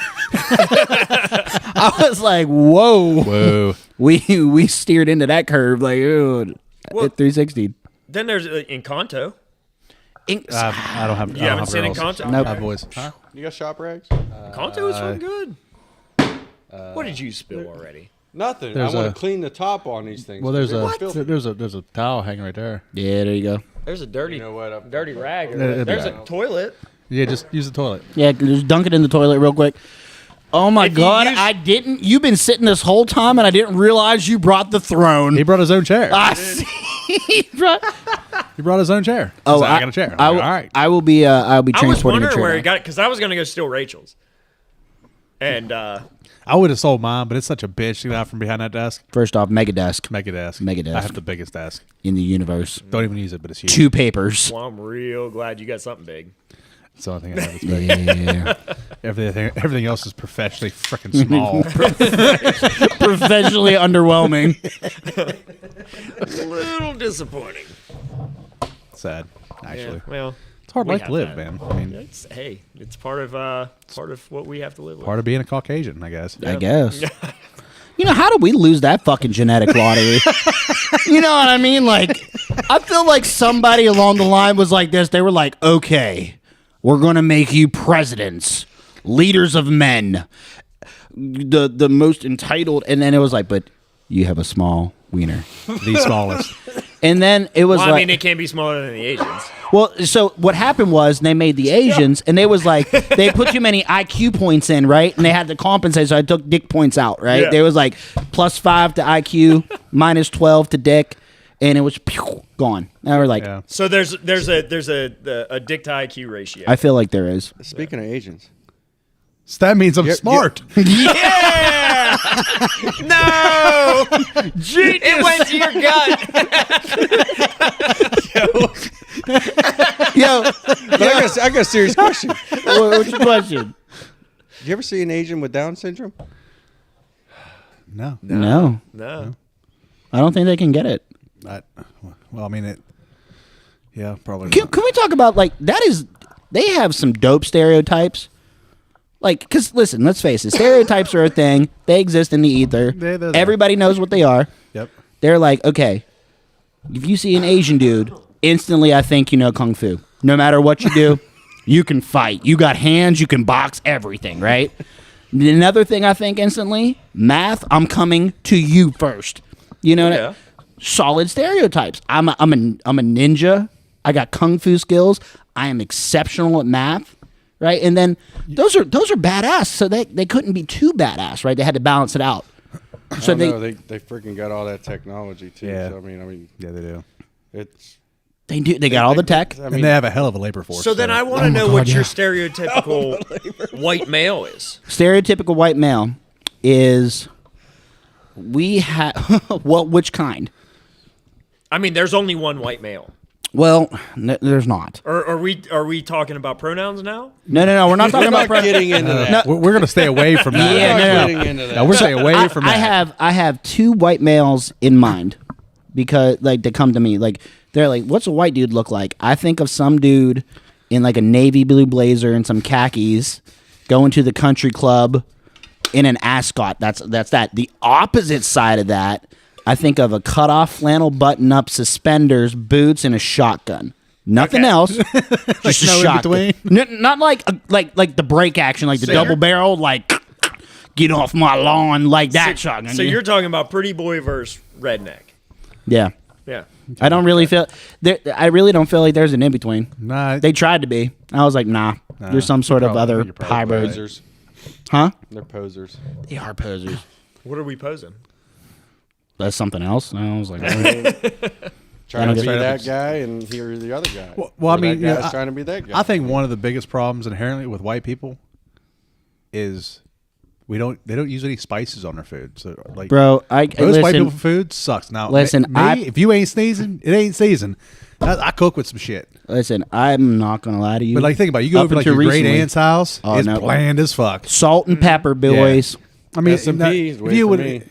I was like, whoa, Whoa. we steered into that curve like, ooh, Well- at 360. Then there's Encanto. I don't have. You haven't seen Encanto? Nope. My voice. Huh? You got shop rags? Encanto is fucking good. What did you spill already? Nothing. There's I want a- to clean the top on these things. Well, there's They're a filthy. there's a towel hanging right there. Yeah, there you go. There's a dirty, You know what? dirty rag. it'll be There's a alright. toilet. Yeah, just use the toilet. Yeah, just dunk it in the toilet real quick. Oh my If you God, use- I didn't. You've been sitting this whole time, and I didn't realize you brought the throne. He brought his own chair. I see. He brought- He brought his own chair. Oh, I got a chair. I I'm will, like, all right. I will be. I'll be I was transporting a wondering chair. where he now. got it because I was gonna go steal Rachel's. And I would have sold mine, but it's such a bitch to get out from behind that desk. First off, mega desk Mega desk. Mega desk. I have the biggest desk. in the universe. Don't even use it, but it's huge. 2 papers. well, I'm real glad you got something big. It's the only thing I have. That's big. Yeah. Everything else is professionally freaking small. Professionally underwhelming. A little disappointing. Sad, actually. Yeah, well, It's a hard we life to have live, that. man. I mean, it's part of what we have to live with. part of being a Caucasian, I guess. I guess. You know, how did we lose that fucking genetic lottery? You know what I mean? Like, I feel like somebody along the line was like this. They were like, okay, we're going to make you presidents, leaders of men, the most entitled. And then it was like, but you have a small wiener. The smallest. And then it was Well, like, I mean, it can't be smaller than the Asians. well, so what happened was they made the Asians, and they was like, they put too many IQ points in, right? And they had to compensate, so I took dick points out, right? Yeah. There was like +5 to IQ, -12 to dick, and it was pew, gone. Now we're like, Yeah. So there's a dick to IQ ratio. I feel like there is. Speaking of Asians, So that means I'm smart. Yeah! No! Genius. It went to your gut. Yo, but I got a serious question. what's your question? Did you ever see an Asian with Down syndrome? No. No, No. I don't think they can get it. Well, I mean it. Yeah, probably. Can Not. we talk about like that is? They have some dope stereotypes. Like, because listen, let's face it, stereotypes are a thing. They exist in the ether. They're there. Everybody knows what they are. Yep. They're like, okay, if you see an Asian dude, instantly I think you know Kung Fu. No matter what you do, you can fight. You got hands, you can box, everything, right? Another thing I think instantly, math, I'm coming to you first. You know, Yeah. solid stereotypes. I'm a ninja. I got Kung Fu skills. I am exceptional at math. right? And then those are badass, so they couldn't be too badass, right? They had to balance it out. So they freaking got all that technology too. Yeah. So, I mean, Yeah, they do. it's. they got all the tech. I And mean, they have a hell of a labor force. So then I want to know what your stereotypical white male is. Stereotypical white male is we have well, which kind? I mean, there's only one white male. Well, there's not. Or are we talking about pronouns now? No. We're not talking about getting into that. we're going to stay away from that. Yeah, We're not no. getting into that. No, we're staying away from that. I have two white males in mind because like they come to me like they're like, what's a white dude look like? I think of some dude in like a navy blue blazer and some khakis going to the country club in an ascot. That's that. The opposite side of that, I think of a cut-off flannel button-up suspenders, boots, and a shotgun. Nothing else. Just a no in shotgun. Not like the break action, like the double barrel, like get off my lawn, like that shotgun. So you're talking about pretty boy versus redneck. Yeah. Yeah. I don't really feel there. I really don't feel like there's an in between. Nah, They tried to be. I was like, nah. There's some sort of other you're probably hybrid. Posers. Huh? They're posers. They are posers. What are we posing? That's something else. I was like, Trying to be Straight that up. guy, and here the other guy. Well, Or I mean, that you guy's know, trying to be that guy. I think one of the biggest problems inherently with white people is they don't use any spices on their food. So like, bro, most white people listen. food sucks. Now, Listen, if you ain't sneezing, it ain't season. I cook with some shit. Listen, I'm not gonna lie to you. But like, think about it. You go Up over to like until your great recently- aunt's house. Oh, It's no. bland as fuck. Salt and pepper, boys. I mean, S&P, if wait you for would me.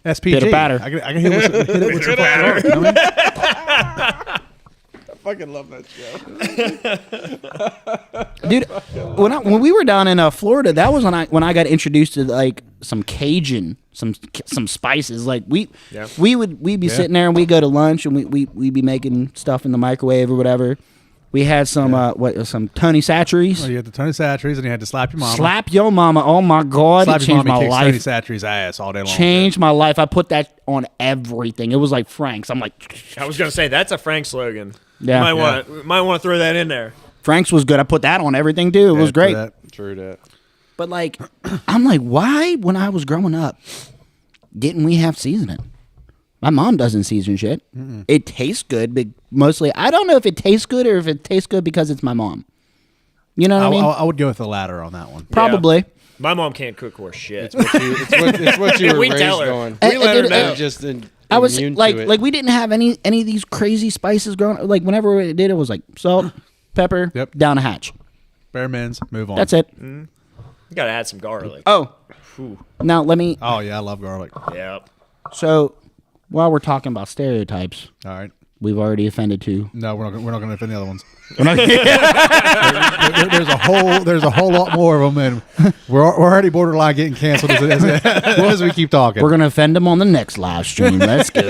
SPG, Pitter patter. I can hit it with some fucking, you know what I mean? I fucking love that show. Dude, when we were down in Florida, that was when I got introduced to like some Cajun, some spices. Like we'd be sitting there and we go to lunch and we'd be making stuff in the microwave or whatever. We had some some Tony Satcheries. Well, you had the Tony Satcheries and you had to slap your mama. Slap your mama! Oh my God, Slap it your changed mama. my Kicks life. Tony Satcheries' ass all day long. Changed my life. I put that on everything. It was like Frank's. I'm like, I was gonna say that's a Frank slogan. Yeah. Might want to throw that in there. Frank's was good. I put that on everything too. It was great. True that. But like, I'm like, why when I was growing up didn't we have seasoning? My mom doesn't season shit. It tastes good, but mostly I don't know if it tastes good or if it tastes good because it's my mom. You know what I mean? I would go with the latter on that one. Probably. My mom can't cook worth shit. It's what you were We raised tell her. on. We let her dude, know. Just I was immune like, to it. like we didn't have any of these crazy spices growing. Like whenever we did, it was like salt, pepper, Yep. down a hatch. Bare min's, move on. That's it. You gotta add some garlic. Oh, Ooh. now let me. Oh yeah, I love garlic. Yep. So while we're talking about stereotypes, All right. we've already offended two. No, we're not going to offend the other ones. We're not- There's a whole lot more of them, and we're already borderline getting canceled as we keep talking. We're gonna offend them on the next live stream. Let's go.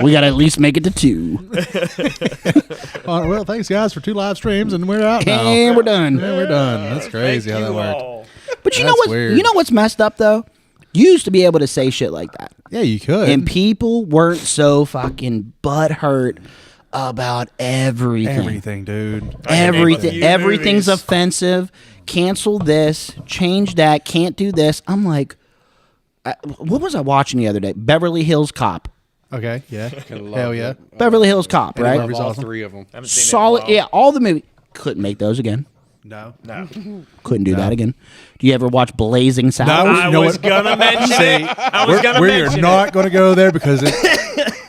We gotta at least make it to 2, Well, thanks guys for 2 live streams, and we're out now. and we're done. Yeah, we're done. That's crazy how Thank that you worked. all. But you know That's what? weird. You know what's messed up though? You used to be able to say shit like that, Yeah, you could. and people weren't so fucking butthurt about everything. Everything, dude. Everything. few Everything's movies. offensive. Cancel this. Change that. Can't do this. I'm like, what was I watching the other day? Beverly Hills Cop. Okay, yeah. Fucking Hell love yeah. it. Beverly Hills Cop, I right? love all awesome. 3 of them. Haven't seen Solid. it in a Yeah, all the movies. Couldn't make those again. No. while. No. Couldn't do that again. Do you ever watch Blazing Saddles? I You know was what? gonna mention it. I was gonna We're mention not going to go there because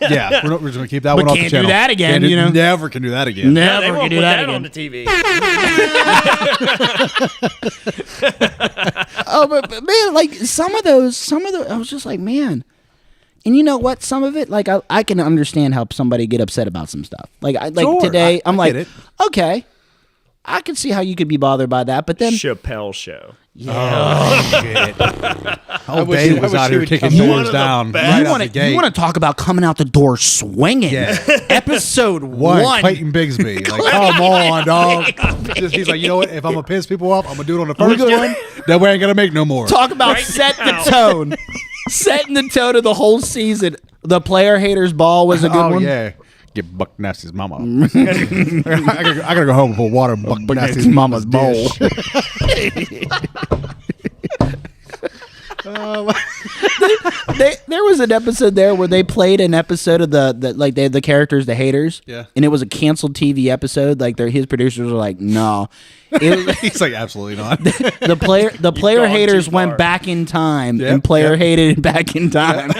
yeah, we're just going to keep that We one off the can't do channel. that again, Can't you know? Never can do that again. it. Never They can won't do put that on again. the TV. Oh, but man, like some of those, I was just like, man. And you know what? Some of it, like I can understand how somebody get upset about some stuff. Like Sure, today, I'm I like, get it. okay, I can see how you could be bothered by that. But then, Chappelle Show. Oh, shit. Old wish Dave you- was I wish out you here would kicking come- One doors of the down best. right you out want the gate. to talk about coming out the door swinging? Yeah. Episode One, one. Clayton Bigsby. Like, come on, dog. He's like, you know what? If I'm going to piss people off, I'm going to do it on the first one. Then we ain't going to make no more. Talk about Right set now. the tone. Setting the tone of the whole season. The player haters ball was a good Oh, one. yeah. Get Buck Nasty's mama. I gotta go home and put water in Buck Nasty's mama's bowl. There was an episode there where they played an episode of the characters, the haters. Yeah. And it was a canceled TV episode. Like his producers were like, no. He's like, absolutely not. The player gone haters too far. went back in time, Yep, and player yep. hated back in time.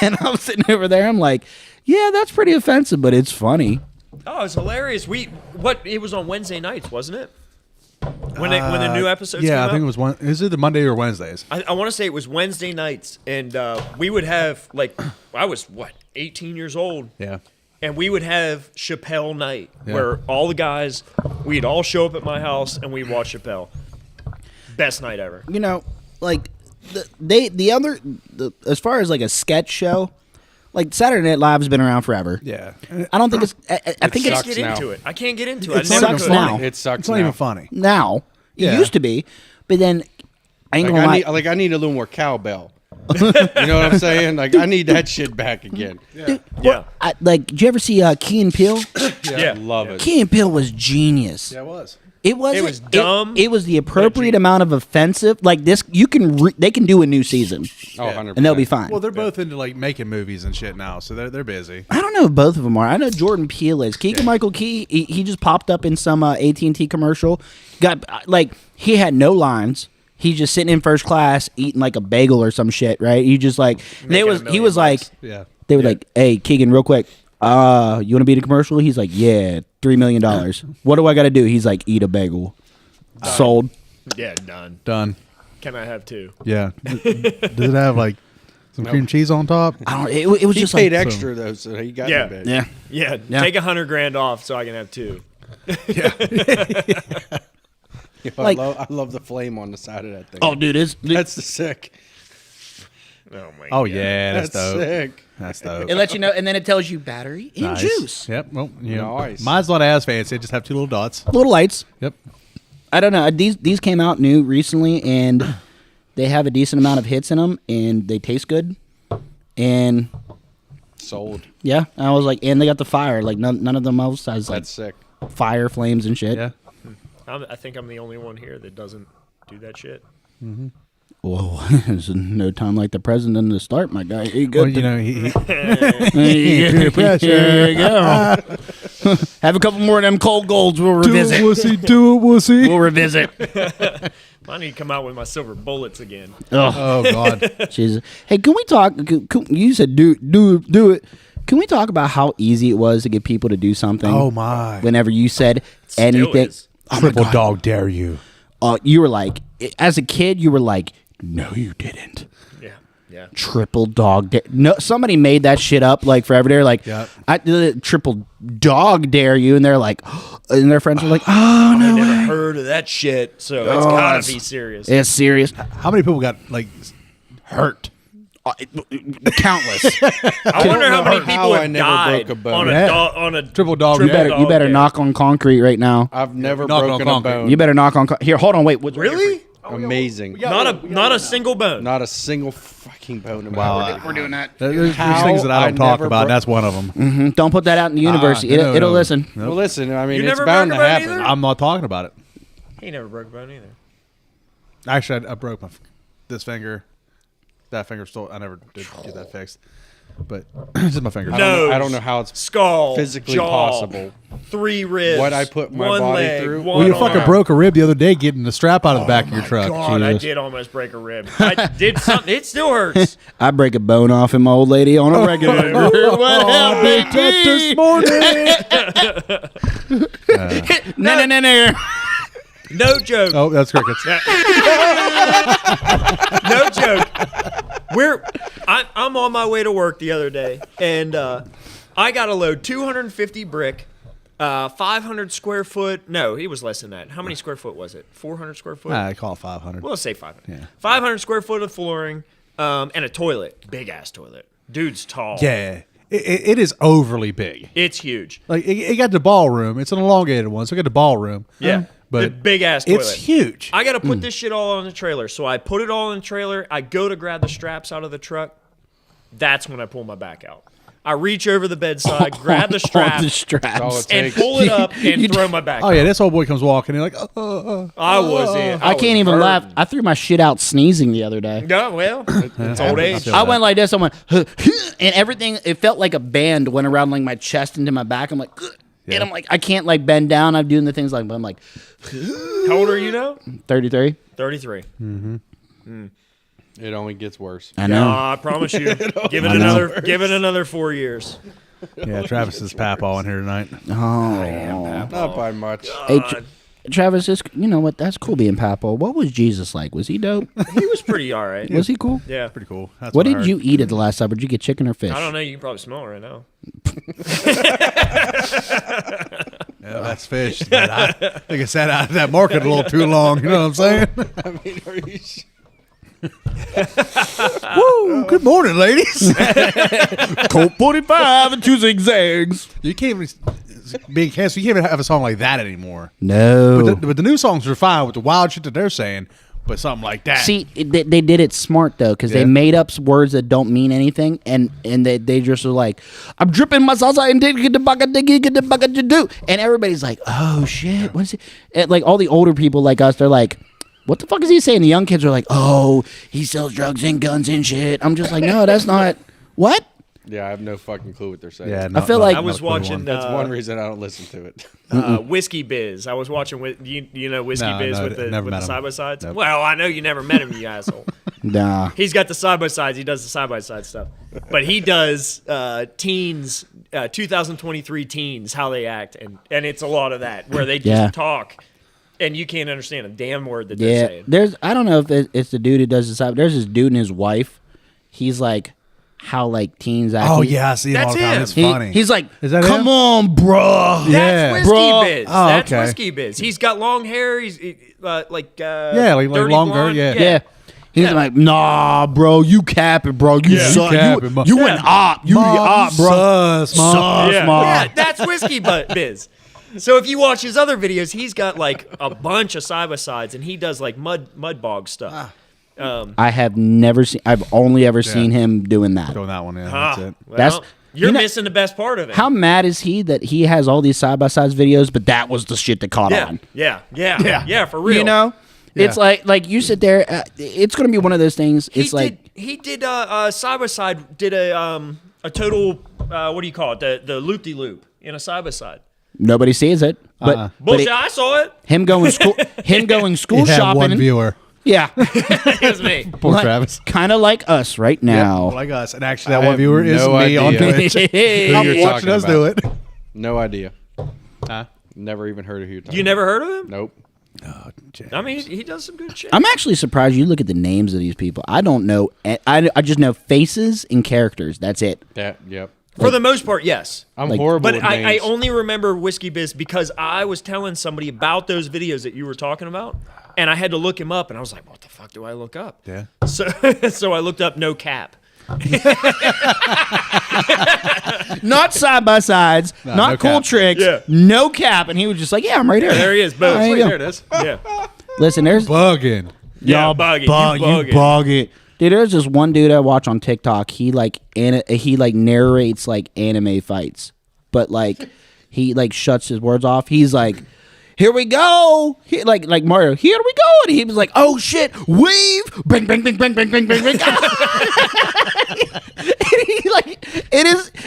And I'm sitting over there. I'm like, yeah, that's pretty offensive, but it's funny. Oh, it's hilarious. It was on Wednesday nights, wasn't it? When the new episodes came Yeah, I out? think it was one. Is it the Monday or Wednesdays? I want to say it was Wednesday nights, and we would have I was 18 years old, Yeah. and we would have Chappelle night Yeah. where all the guys we'd all show up at my house and we'd watch Chappelle. Best night ever. You know, like as far as like a sketch show, like Saturday Night Live has been around forever. Yeah. I don't think it's. I think I it's can't get now. into it. I can't get into it. It's I not never sucks could. now. It sucks It's not now. even funny. now. It Yeah. used to be, but then I ain't gonna lie. I need a little more cowbell. You know what I'm saying? Like I need that shit back again. Yeah. Did you ever see Key and Peele? Yeah. Love it. Key and Peele was genius. Yeah, it was. It was. It was dumb, It was the appropriate but amount of offensive. Like this, you can. They can do a new season, Oh, 100%. and they'll be fine. Well, they're both into like making movies and shit now, so they're busy. I don't know if both of them are. I know Jordan Peele is. Keegan Michael Key, he just popped up in some AT&T commercial. Got he had no lines. He's just sitting in first class eating like a bagel or some shit, right? He just like Making a he million was like bucks. Yeah. they were like, "Hey, Keegan, real quick, you want to be in a commercial?" He's like, "Yeah, $3 million. What do I got to do?" He's like, "Eat a bagel." Sold. Yeah, done. Done. Can I have two? Yeah. Does it have like some cream cheese on top? I don't. It was He just paid like extra though, so he got Yeah. the bag. yeah. Yeah, Yeah. take $100,000 off so I can have two. Like- I love the flame on the side of that thing. Oh, dude, That's the sick. Oh my Oh God. yeah, that's dope. sick. That's dope. it lets you know, and then it tells you battery and Nice. juice. Yep. Well, you know, Nice. mine's not as fancy. I just have two little dots. Little lights. Yep. I don't know. These came out new recently, and they have a decent amount of hits in them, and they taste good. And Sold. yeah, I was like, and they got the fire. Like none of them else has like That's sick. fire, flames, and shit. Yeah. I think I'm the only one here that doesn't do that shit. Whoa, there's no time like the president to start, my guy. You Well, good? you know, he Peer pressure. There you go. Have a couple more of them cold golds. We'll revisit. wussy, do it, wussy. We'll revisit. I need to come out with my silver bullets again. Oh, Oh God. Jesus. Hey, can we talk? You said do it. Can we talk about how easy it was to get people to do something? Oh my. Whenever you said Still anything, is. oh my Triple God. dog dare you. You were like, as a kid, you were like, no, you didn't. Yeah. Triple dog dare. No, somebody made that shit up like forever. They're like, Yep. I triple dog dare you, and they're like, and their friends are like, oh I no, never way. heard of that shit, so it's Oh, gotta it's- be serious. It's serious. How many people got like hurt? Countless. I wonder how many how people I have never died broke a bone. on a Yeah. on a Triple dog You dare. better, you better dare. knock on concrete right now. I've never Knock on broken a concrete. bone. You better knock on. Here, hold on, wait. Really? Amazing. Not a single bone. Not a single fucking bone in my Wow. life. We're doing that. There's How things that I I don't talk never about. bro- That's one of them. Don't put that out in the universe. no, It'll no. listen. Nope. Well, listen. I mean, You it's never bound broke to a bone happen. either? I'm not talking about it. He never broke a bone either. Actually, I broke this finger. That finger still. I never did get that fixed. But just my finger. No. I don't know how it's Skull, physically jaw, possible. 3 ribs. What I put my one body leg, through? One Well, you arm. fucking broke a rib the other day getting the strap out of the back of your truck. God, I Jesus. did almost break a rib. I did something. It still hurts. I break a bone off in my old lady on a regular. What happened this morning? No. No joke. Oh, that's crickets. No joke. I'm on my way to work the other day, and I got to load 250 brick, 500 square foot. No, it was less than that. How many square foot was it? 400 square foot? I call it 500. Well, let's say 500. Yeah. 500 square foot of flooring, and a toilet. Big ass toilet. Dude's tall. Yeah, it is overly big. It's huge. Like it got the ballroom. It's an elongated one, so it got the ballroom. Yeah. but the big ass toilet. it's huge. I got to put this shit all on the trailer. So I put it all in the trailer. I go to grab the straps out of the truck. That's when I pull my back out. I reach over the bedside, grab the strap, the straps. all it and takes. pull it up and throw my back. Oh yeah, this old boy comes walking. You're like, I was in. I can't even laugh. I threw my shit out sneezing the other day. No, well, it's old age. I went like this. I went, and everything. It felt like a band went around like my chest into my back. I'm like, and I'm like, I can't like bend down. I'm doing the things like, but I'm like, How old are you now? 33. 33. It only gets worse. I know. I promise you. Give it another 4 years. yeah. Travis is papaw in here tonight. Oh, Not by much. hey, Travis, you know what? That's cool being Papa. What was Jesus like? Was he dope? He was pretty all right. Was he cool? Yeah. Pretty cool. That's What I did heard. you eat at the last supper? Did you get chicken or fish? I don't know. You can probably smell it right now. Yeah, that's fish. But I think I sat out of that market a little too long. You know what I'm saying? I mean, are you Woo! Good morning, ladies. Colt 45 and 2 zigzags. You can't even being canceled. You can't even have a song like that anymore. No. But the new songs are fine with the wild shit that they're saying. But something like that. See, they did it smart though, because they Yeah. made up words that don't mean anything, and they just are like, I'm dripping my salsa and get the bucket to do, and everybody's like, oh shit, what is it? And like all the older people like us, they're like, what the fuck is he saying? The young kids are like, oh, he sells drugs and guns and shit. I'm just like, no, that's not what. Yeah, I have no fucking clue what they're saying. yeah, I feel like- I was watching That's one reason I don't listen to it. Whiskey Biz. I was watching with you know Whiskey No, Biz no, with the never met him. side by sides. Nope. Well, I know you never met him, you asshole. Nah. He's got the side by sides. He does the side by side stuff, but he does teens, 2023 teens, how they act, and it's a lot of that where they just Yeah. talk, and you can't understand a damn word that they're Yeah, saying. there's. I don't know if it's the dude who does the side. There's this dude and his wife. He's like, how like teens act. Oh He- yeah, I see him all That's the time. him. It's He- funny. He's like, Is that come him? on, bruh. Yeah. That's Whiskey Bruh. Biz. Oh, That's okay. Whiskey Biz. He's got long hair. He's like like dirty longer, blonde. yeah. Yeah. He's Yeah. like, nah, bro, you capping, bro. You Yeah. suck. You capping, Mom. You an op. You the op, bro. Sus, Mom. Sus, Mom. Yeah, that's Whiskey Biz. So if you watch his other videos, he's got like a bunch of side by sides, and he does like mud bog stuff. I have never seen. I've only ever seen him doing that. Doing that one, yeah. Ah, That's it. well, That's- you're you know- missing the best part of it. How mad is he that he has all these side by sides videos, but that was the shit that caught yeah, on? yeah, for real. You know, it's Yeah. like you sit there. It's gonna be one of those things. he It's like did side by side did a total what do you call it, the loop de loop in a side by side. nobody sees it, but Bullshit, I saw it. him going school You have shopping. one viewer. Yeah, It was me. Poor Travis. kind of like us right now. Like us. And actually, that I one have viewer is no me on idea. Twitch. Hey. I'm you're watching talking us about. do it. No idea. Huh? Never even heard of who you're talking You never heard of him? Nope. Oh, James. I mean, he does some good shit. I'm actually surprised you look at the names of these people. I don't know. I just know faces and characters. That's it. Yep. For the most part, yes. I'm Like- horrible But with I names. only remember Whiskey Biz because I was telling somebody about those videos that you were talking about, and I had to look him up, and I was like, what the fuck do I look up? Yeah. So I looked up No Cap. Not side by sides. Not no cool cap. tricks. Yeah. No cap. And he was just like, yeah, I'm right here. There he is. Boom. There you Wait, go. there it is. Yeah. Listen, there's Bugging. Yeah, bug it. bug, You bug it. bug it. Dude, there's this one dude I watch on TikTok. He like narrates like anime fights, but like he like shuts his words off. He's like, "Here we go," like Mario. Here we go, and he was like, "Oh shit, weave, bang, bang, bang, bang, bang, bang, bang, bang." And he like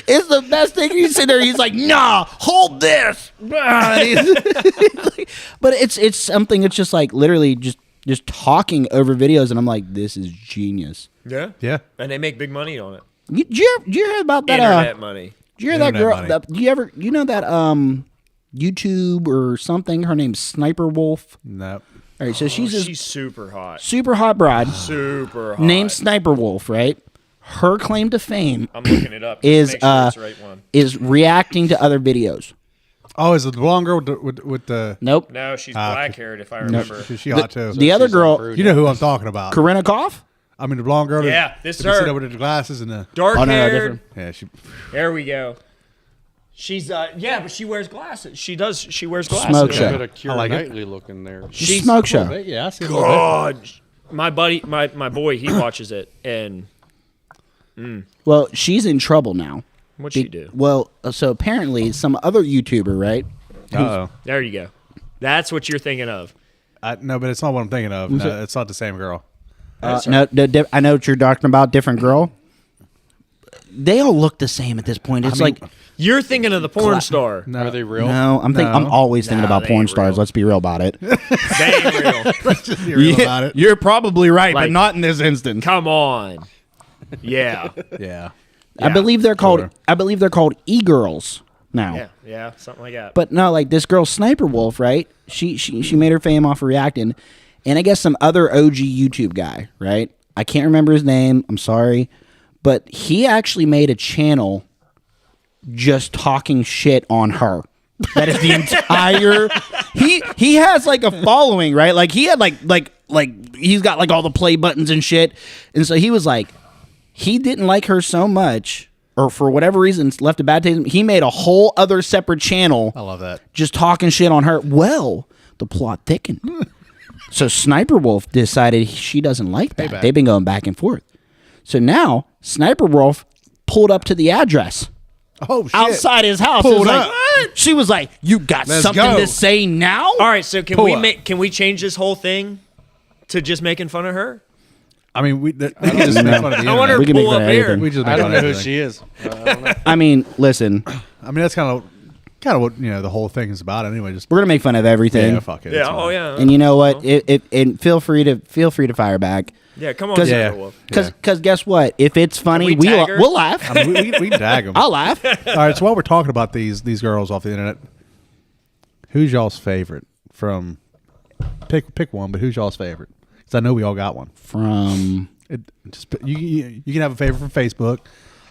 it's the best thing. He's sitting there. He's like, "Nah, hold this." And he's- but it's something. It's just like literally just talking over videos, and I'm like, this is genius. Yeah. Yeah. And they make big money on it. Did you hear about that? Internet money. Did you hear that Internet girl? money. You know that YouTube or something? Her name's Sniper Wolf. Nope. All right, so she's this She's super hot. super hot broad Super hot. named Sniper Wolf, right? Her claim to fame I'm looking it up. is Make sure it's the right one. is reacting to other videos. Oh, is it the blonde girl with the? Nope. No, she's black haired if I remember. She hot too. The other girl, You know who I'm talking about. Corinna Koff. I mean the blonde girl. Yeah, this you see her. that with the glasses and the. Dark Oh, no, haired. different. Yeah, she. There we go. She's yeah, but she wears glasses. She does. She wears glasses. Smoke A show. bit of Keira I like it. Knightley looking there. She's smoke show. Yeah, I see a little bit. God, my buddy, my boy, he watches it, and Well, she's in trouble now What'd she do? Well, so apparently some other YouTuber, right? Uh-oh. There you go. That's what you're thinking of. No, but it's not what I'm thinking of. No, it's not the same girl. No, I know what you're talking about. Different girl. They all look the same at this point. It's like You're thinking of the porn star. No. Are they real? no. I'm always thinking Nah, about they porn ain't stars. real. Let's be real about it. They ain't real. Let's just be real about it. You're probably right, Like- but not in this instance. Come on. Yeah. Yeah. I believe they're called. sure. I believe they're called e-girls now. Yeah. Something like that. But no, like this girl Sniper Wolf, right? She made her fame off of reacting, and I guess some other OG YouTube guy, right? I can't remember his name. I'm sorry, but he actually made a channel just talking shit on her. That is the entire. He has like a following, right? Like he had like he's got like all the play buttons and shit, and so he was like, he didn't like her so much, or for whatever reason left a bad taste. He made a whole other separate channel I love that. just talking shit on her. Well, the plot thickened. So Sniper Wolf decided she doesn't like that. Payback. They've been going back and forth. So now Sniper Wolf pulled up to the address Oh, shit. outside his house. Pulled It was up. like, what? She was like, "You got Let's something go. to say now?" All right, so can Pull we up. can we change this whole thing to just making fun of her? I mean, we just make fun of the I want her internet. We to can make pull fun up of here. anything. We just make I fun don't know of who everything. she is. I don't know. I mean, listen, I mean, that's kind of what the whole thing is about. Anyway, just we're gonna make fun of everything. yeah, fuck it. Yeah. it's Oh fine. yeah. And you know what? And feel free to fire back. Yeah. Come on, 'Cause- Sniper Yeah. Wolf. Because guess what? If it's funny, we tag her? we'll laugh. I mean, we can tag them. I'll laugh. All right. So while we're talking about these girls off the internet, who's y'all's favorite from? Pick one, but who's y'all's favorite? Because I know we all got one. From You can have a favorite from Facebook,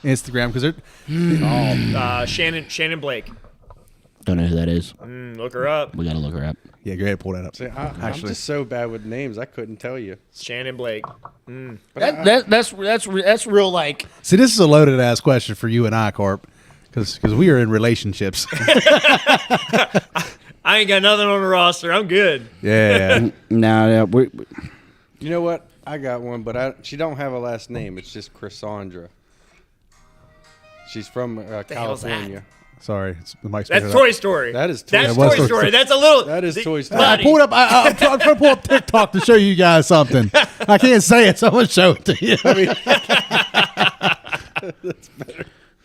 Instagram, because they're Shannon Blake. don't know who that is. Look her up. We gotta look her up. yeah. Go ahead, pull that up. See, I'm Actually, just so bad with names. I couldn't tell you. Shannon Blake. That's real. Like see, this is a loaded ass question for you and I, Corp, because we are in relationships. I ain't got nothing on the roster. I'm good. yeah. no, we You know what? I got one, but she don't have a last name. It's just Cassandra. She's from hell's that? California. Sorry, the mic's That's picking it Toy up. Story. That is Toy That's Story. Toy That was Story. That's a little. That is Toy Story. I buddy. pulled up. I'm trying to pull up TikTok to show you guys something. I can't say it, so I'm gonna show it to you.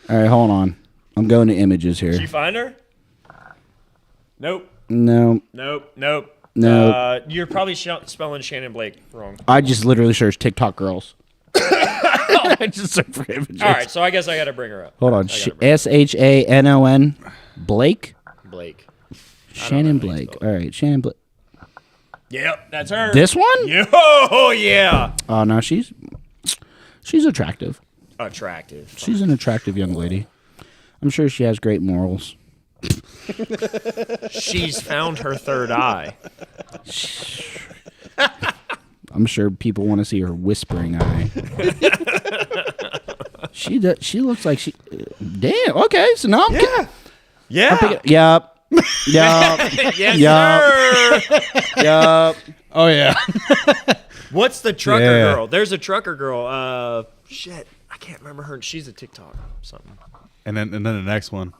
all right. Hold on. I'm going to images Did here. you find her? Nope. No, Nope. No. You're probably spelling Shannon Blake wrong. I just literally searched TikTok girls. I just searched for images. All right, so I guess I got to bring her up. Hold on. I gotta bring SHANON Blake. Blake. Shannon how you Blake. spell All right, Shannon Blake. Yep, that's her. This one? Oh yeah. Oh no, she's attractive. Attractive. She's an attractive young lady. I'm sure she has great morals. She's found her third eye. I'm sure people want to see her whispering eye. She looks like she. Damn. Okay. So now I'm. Yeah. Yup. Yup. Yes, Yup. sir. Yup. Oh yeah. What's the trucker Yeah. girl? There's a trucker girl. Shit. I can't remember her. She's a TikTok something. And then the next one.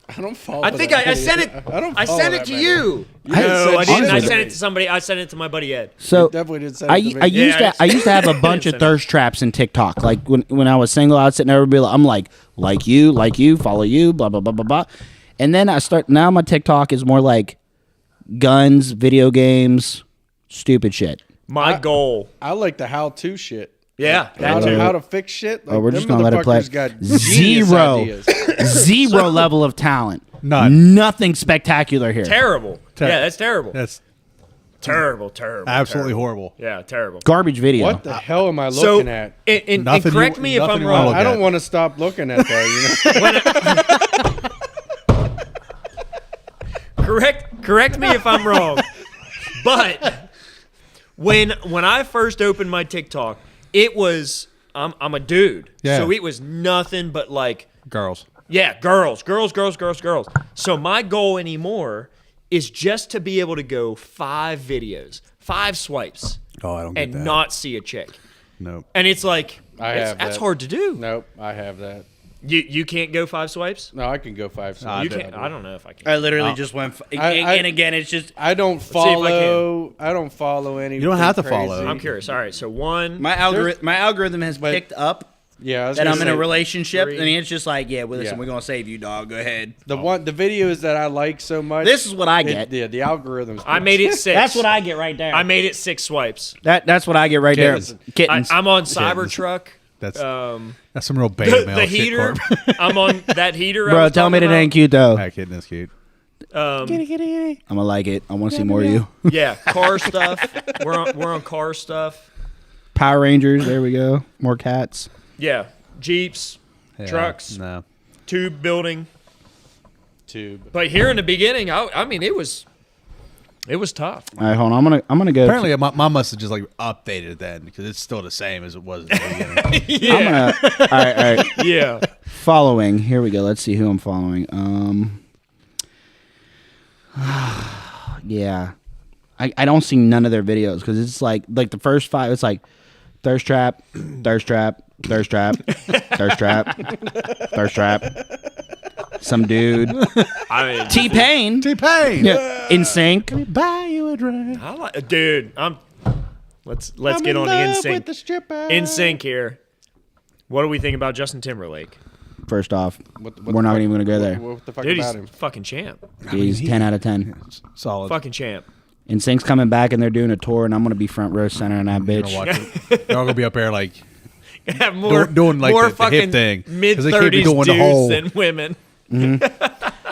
I don't follow. I think that I sent it. many. I don't. I follow sent that it to many. you. You didn't No, send I didn't. I honestly- sent it to somebody. I sent it to my buddy Ed. So Definitely did send I it to me. I used Yeah, to I used to have a bunch of thirst traps in TikTok. Like when I was single, I'd sit there and be like, I'm like you, follow you, blah blah blah blah blah. And then now my TikTok is more like guns, video games, stupid shit. My goal. I like the how-to shit. Yeah, How that too. to fix shit. Like, Oh, we're them just gonna let it play. motherfuckers got genius Zero, ideas. zero level of talent. None. Nothing spectacular here. Terrible. Yeah, that's terrible. That's Terrible. absolutely terrible. horrible. Yeah, terrible. Garbage video. What the hell am I So, looking at? and Nothing correct you- me if nothing I'm you wanna wrong. look I don't at. want to stop looking at that. Correct me if I'm wrong. But when I first opened my TikTok, it was I'm a dude. Yeah. So it was nothing but like Girls. yeah, girls. So my goal anymore is just to be able to go 5 videos, 5 swipes, Oh, I don't get and that. not see a chick. Nope. And it's like I that's have that. hard to do. Nope, I have that. You can't go 5 swipes. No, I can go 5. So You can't. I don't know if I can. I literally just went. And again, it's just I don't see if I follow. I don't follow any. You don't have to follow. I'm curious. All right, so 1. my algorithm has picked up Yeah, I was that gonna I'm in a say, relationship, 3. and it's just like, yeah, well, listen, Yeah. we're gonna save you, dog. Go ahead. the videos that I like so much. This is what I get. Yeah, the algorithms. I made it 6. That's what I get right there. I made it 6 swipes. That's what I get right there. Kittens. Kittens. I'm on Cybertruck. That's Um, that's some real beta mail the shit, heater. Corp. I'm on that heater. I Bro, was tell me talking that ain't cute though. That kitten is cute. about. I'm gonna like it. I want to see more of you. Yeah, car stuff. We're on car stuff. Power Rangers. There we go. More cats. Yeah, Jeeps, Yeah, trucks, No. tube building. tube. But here in the beginning, I mean, it was tough. All right, hold on. I'm gonna go. Apparently, my must have just like updated it then because it's still the same as it was at the beginning. I'm gonna. All right. Yeah. Following. Here we go. Let's see who I'm following. Yeah. I don't see none of their videos because it's like the first 5. It's like thirst trap, thirst trap, thirst trap, thirst trap, thirst trap. Some dude. I mean, T-Pain. T-Pain. Yeah. In sync. Buy you a drink. I like, dude. Let's get on the NSYNC. NSYNC here. What do we think about Justin Timberlake? First off, What we're not even gonna go there. What the fuck Dude, about he's him? fucking champ. He's 10 out of 10. Solid. Fucking champ. And Sync's coming back and they're doing a tour and I'm gonna be front row center in that You're bitch. gonna watch it. They're all gonna be up there like Have more doing like more the fucking hip thing. 'Cause they can't be mid-30s doing the dudes whole- than women. I'm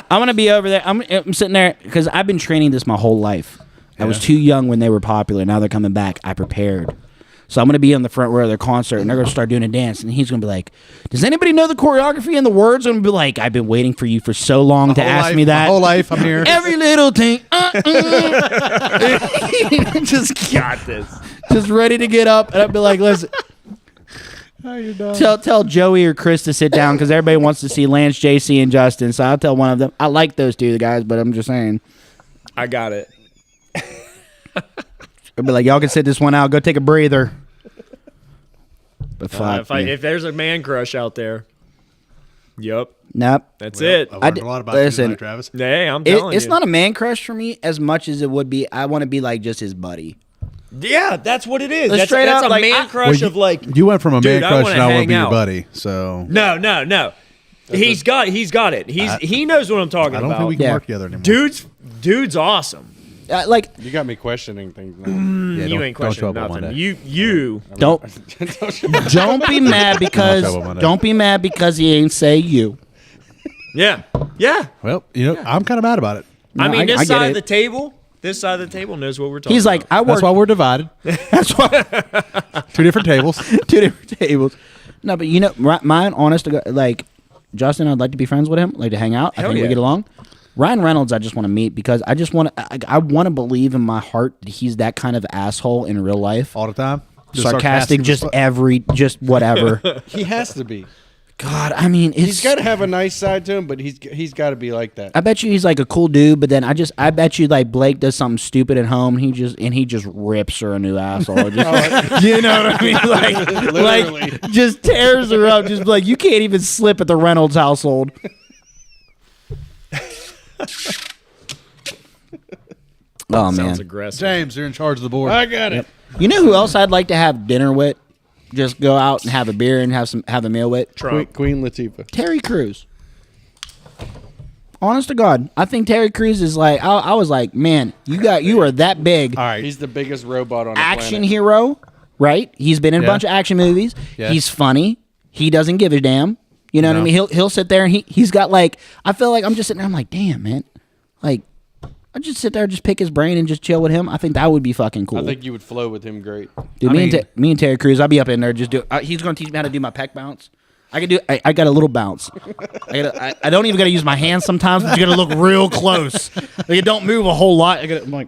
gonna be over there. I'm sitting there because I've been training this my whole life. I was Yeah. too young when they were popular. Now they're coming back. I prepared. So I'm gonna be on the front row of their concert, and they're gonna start doing a dance, and he's gonna be like, "Does anybody know the choreography and the words?" I'm gonna be like, "I've been waiting for you for so long to Whole ask life- me that. My whole life, I'm here. Every little thing, Got this. just ready to get up." And I'd be like, "Listen, tell Joey or Chris to sit down because everybody wants to see Lance, JC, and Justin. So I'll tell one of them. I like those two guys, but I'm just saying." I got it. I'd be like, "Y'all can sit this one out. Go take a breather." But fuck, If there's a man crush out there, yep, nope. that's Well, it. I've learned a lot about you listen, tonight, Travis. Hey, I'm telling It's you. not a man crush for me as much as it would be. I want to be like just his buddy. Yeah, that's what it is. Let's That's straight that's up, a like, man crush Well, of like. You went from a Dude, man I crush wanna and I want to hang be your out. buddy. So No. He's got it. He knows what I'm talking I don't about. think we can Yeah. work together anymore. Dude's awesome. Like, You got me questioning things now. Yeah, You don't- ain't don't show questioning up on nothing. Monday. You. don't be mad because show up on that. don't be mad because he ain't say you. Yeah. Well, I'm kind of mad about it. I mean, I this get side it. of the table. This side of the table knows what we're talking. He's like, about. I work. That's why we're divided. That's why 2 different tables. 2 different tables. No, but mine, honest to God, like Justin, I'd like to be friends with him, like to hang out. I Hell think yeah. we get along. Ryan Reynolds, I just want to meet because I just want to. I want to believe in my heart that he's that kind of asshole in real life. All the time. Sarcastic, just whatever. He has to be. God, I mean, He's got to have a nice side to him, but he's got to be like that. I bet you he's like a cool dude, but then I bet you like Blake does something stupid at home. He just rips her a new asshole. Just, you know what I mean? Literally. Like just tears her up. Just like you can't even slip at the Reynolds household. Oh man, Sounds aggressive. James, you're in charge of the board. I got it. you know who else I'd like to have dinner with? Just go out and have a beer and have a meal with Trump. Queen Latifah. Terry Crews. Honest to God, I think Terry Crews is like. I was like, man, you are that big. All right. He's the biggest robot on the Action planet. hero, right? He's been in a Yeah. bunch of action movies. Yeah. He's funny. He doesn't give a damn. You know what I No. mean? He'll sit there and he's got like. I feel like I'm just sitting there. I'm like, damn, man. Like, I just sit there, just pick his brain, and just chill with him. I think that would be fucking cool. I think you would flow with him great. Dude, I me mean- and Terry Crews, I'll be up in there just do. He's gonna teach me how to do my pec bounce. I can do. I got a little bounce. I don't even got to use my hands sometimes, but you got to look real close. Like, it don't move a whole lot. I'm like,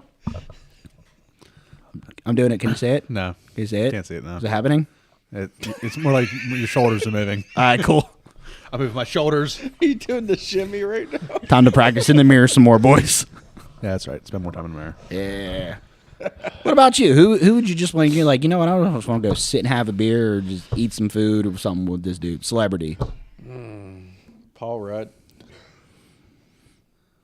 I'm doing it. Can you say it? No. Can you say it? Can't say it, no. Is it happening? It's more like your shoulders are moving. All right, cool. I move my shoulders. Are you doing the shimmy right now? Time to practice in the mirror some more, boys. Yeah, that's right. Spend more time in the mirror. Yeah. What about you? Who would you just want? You're like, you know what? I just want to go sit and have a beer or just eat some food or something with this dude. Celebrity. Paul Rudd.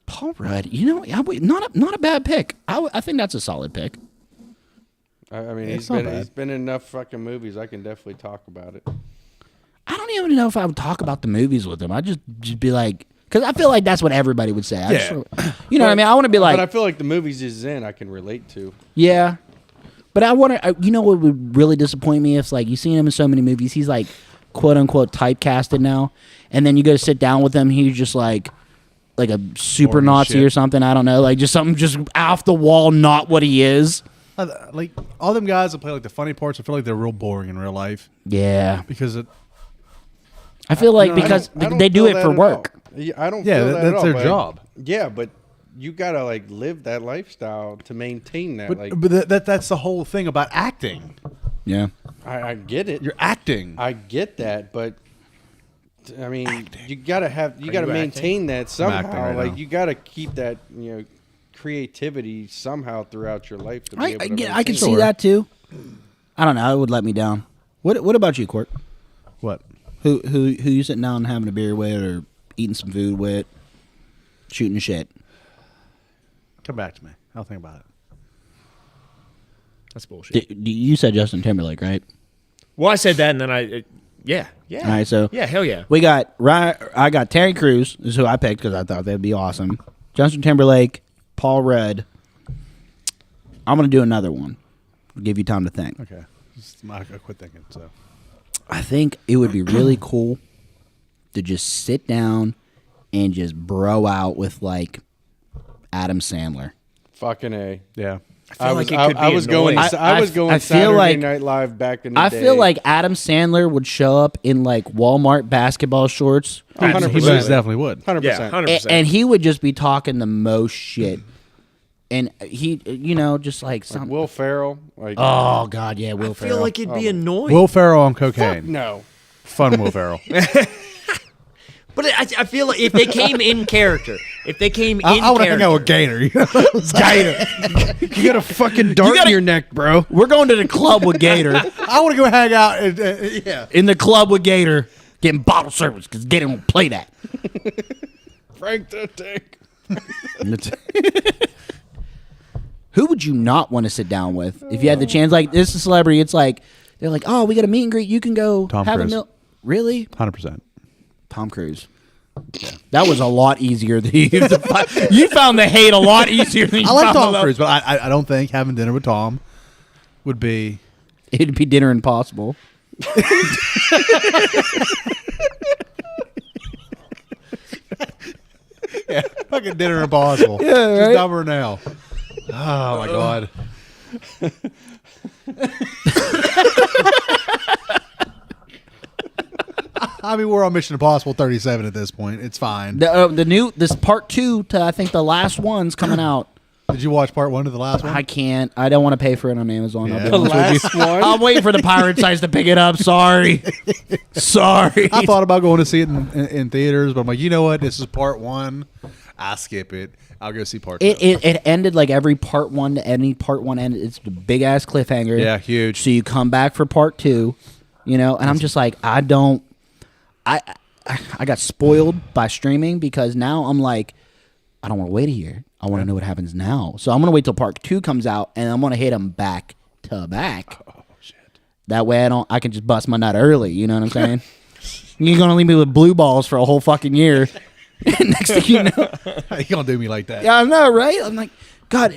Paul Rudd. You know, not a bad pick. I think that's a solid pick. I mean, It's not bad. he's been in enough fucking movies. I can definitely talk about it. I don't even know if I would talk about the movies with him. I'd just be like, because I feel like that's what everybody would say. You know what I mean? I want to be like, But I feel like the movies he's in, I can relate to. yeah. But I want to, you know what would really disappoint me if, like, you've seen him in so many movies, he's like, quote unquote, typecasted now. And then you go to sit down with him, he's just like a super Boring Nazi shit. or something. I don't know. Like, just something just off the wall, not what he is. Like all them guys that play like the funny parts, I feel like they're real boring in real life Yeah. because I feel like No, because I don't they do feel it for that at work. all. Yeah, I don't Yeah, feel that at that's all, their but- job. Yeah, but you gotta like live that lifestyle to maintain that. but that's the whole thing about acting. Yeah. I get it. You're acting. I get that, but I mean, you gotta you maintain that acting somehow. right Like now. you gotta keep that creativity somehow throughout your life. To be able to I maintain can it. see that too. I don't know. It would let me down. What about you, Court? What? Who you sitting down and having a beer with, or eating some food with, shooting shit? Come back to me. I'll think about it. That's bullshit. You said Justin Timberlake, right? Well, I said that, and then yeah. All right, so Yeah, hell yeah. we got I got Terry Crews is who I picked because I thought that'd be awesome. Justin Timberlake, Paul Rudd. I'm gonna do another one. Give you time to think. Okay. I quit thinking. So I think it would be really cool to just sit down and just bro out with like Adam Sandler. Fucking A. yeah. I feel like it could be I was going. annoying. I was going I feel Saturday like- Night Live back in the I day. feel like Adam Sandler would show up in like Walmart basketball shorts, 100%. He most definitely would. 100%. Yeah, 100%. and he would just be talking the most shit. And he, just like Like some. Will Ferrell. Like, Oh God, yeah, Will I Ferrell. feel like it'd be annoying. Will Ferrell on cocaine. no. Fun Will Ferrell. But I feel like if they came in character, I want to hang out with Gator. Gator. You got a fucking dart in your neck, bro. We're going to the club with Gator. I want to go hang out. Yeah. In the club with Gator, getting bottle service because Gator don't play that. Frank the Tank. Who would you not want to sit down with if you had the chance? Like, this is a celebrity. It's like, they're like, oh, we got a meet and greet. You can go Tom have Cruise. a meal. Really? 100%. Tom Cruise. Yeah. That was a lot easier than you. You found the hate a lot easier than you I like found Tom the love. Cruise, but I don't think having dinner with Tom would be. It'd be dinner impossible. Yeah, fucking dinner impossible. Yeah, right? Just dumber now. Oh my god. I mean, we're on Mission Impossible 37 at this point. It's fine. This part 2 to I think the last one's coming out. Did you watch part 1 of the last one? I can't. I don't want to pay for it on Amazon. I'll be Yeah. The honest with you. last one. I'm waiting for the pirate size to pick it up. Sorry. Sorry. I thought about going to see it in theaters, but I'm like, you know what? This is part 1. I'll skip it. I'll go see part 2. It ended like every part 1 to any part 1 ended. It's a big ass cliffhanger. Yeah, huge. So you come back for part 2, and I'm just like, I got spoiled by streaming because now I'm like, I don't want to wait a year. I want to know what happens now. So I'm going to wait till part 2 comes out and I'm going to hit them back to back. Oh shit. That way I can just bust my nut early. You know what I'm saying? You're going to leave me with blue balls for a whole fucking year. Next thing you know. You gonna do me like that? Yeah, I know, right? I'm like, God,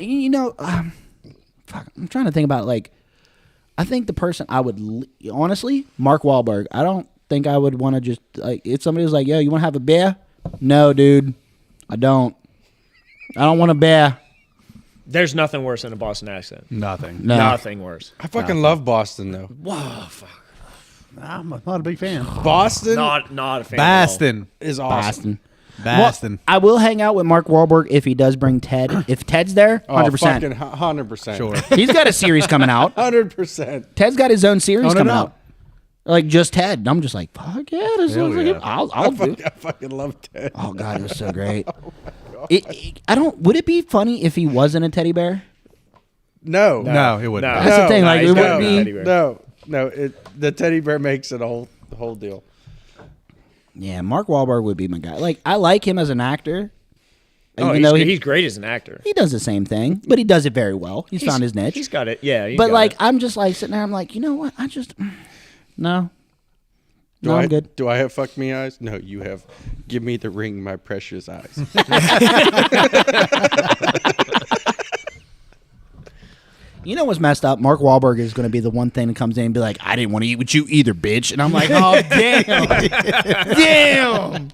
fuck. I'm trying to think about like, I think the person I would honestly, Mark Wahlberg. I don't think I would want to just like if somebody was like, yo, you want to have a beer? No, dude, I don't. I don't want a beer. There's nothing worse than a Boston accent. Nothing. No. Nothing worse. I fucking love Boston though. Whoa, fuck. I'm not a big fan. Boston Not a fan. at all. Baston. is awesome. Boston. Baston. Well, I will hang out with Mark Wahlberg if he does bring Ted. If Ted's there, 100%. Fucking 100%. Sure. He's got a series coming out. 100%. Ted's got his own series no coming doubt. out. Like just Ted. And I'm just like, fuck yeah, this Hell looks like yeah. it. I'll do it. I fucking love Ted. Oh God, it was so great. I don't. Would it be funny if he wasn't a teddy bear? No. No, it wouldn't. No. That's the thing, like, he's it got would no be- teddy bear. No. The teddy bear makes it the whole deal. Yeah, Mark Wahlberg would be my guy. Like, I like him as an actor. Oh, Even though he's great as an actor. he does the same thing, but he does it very well. He's found his niche. He's got it. Yeah. But like, I'm just like sitting there. I'm like, you know what? I just no. I'm good. Do I have fuck me eyes? No, you have give me the ring, my precious eyes. You know what's messed up? Mark Wahlberg is going to be the one thing that comes in and be like, I didn't want to eat with you either, bitch. And I'm like, oh, damn. Damn.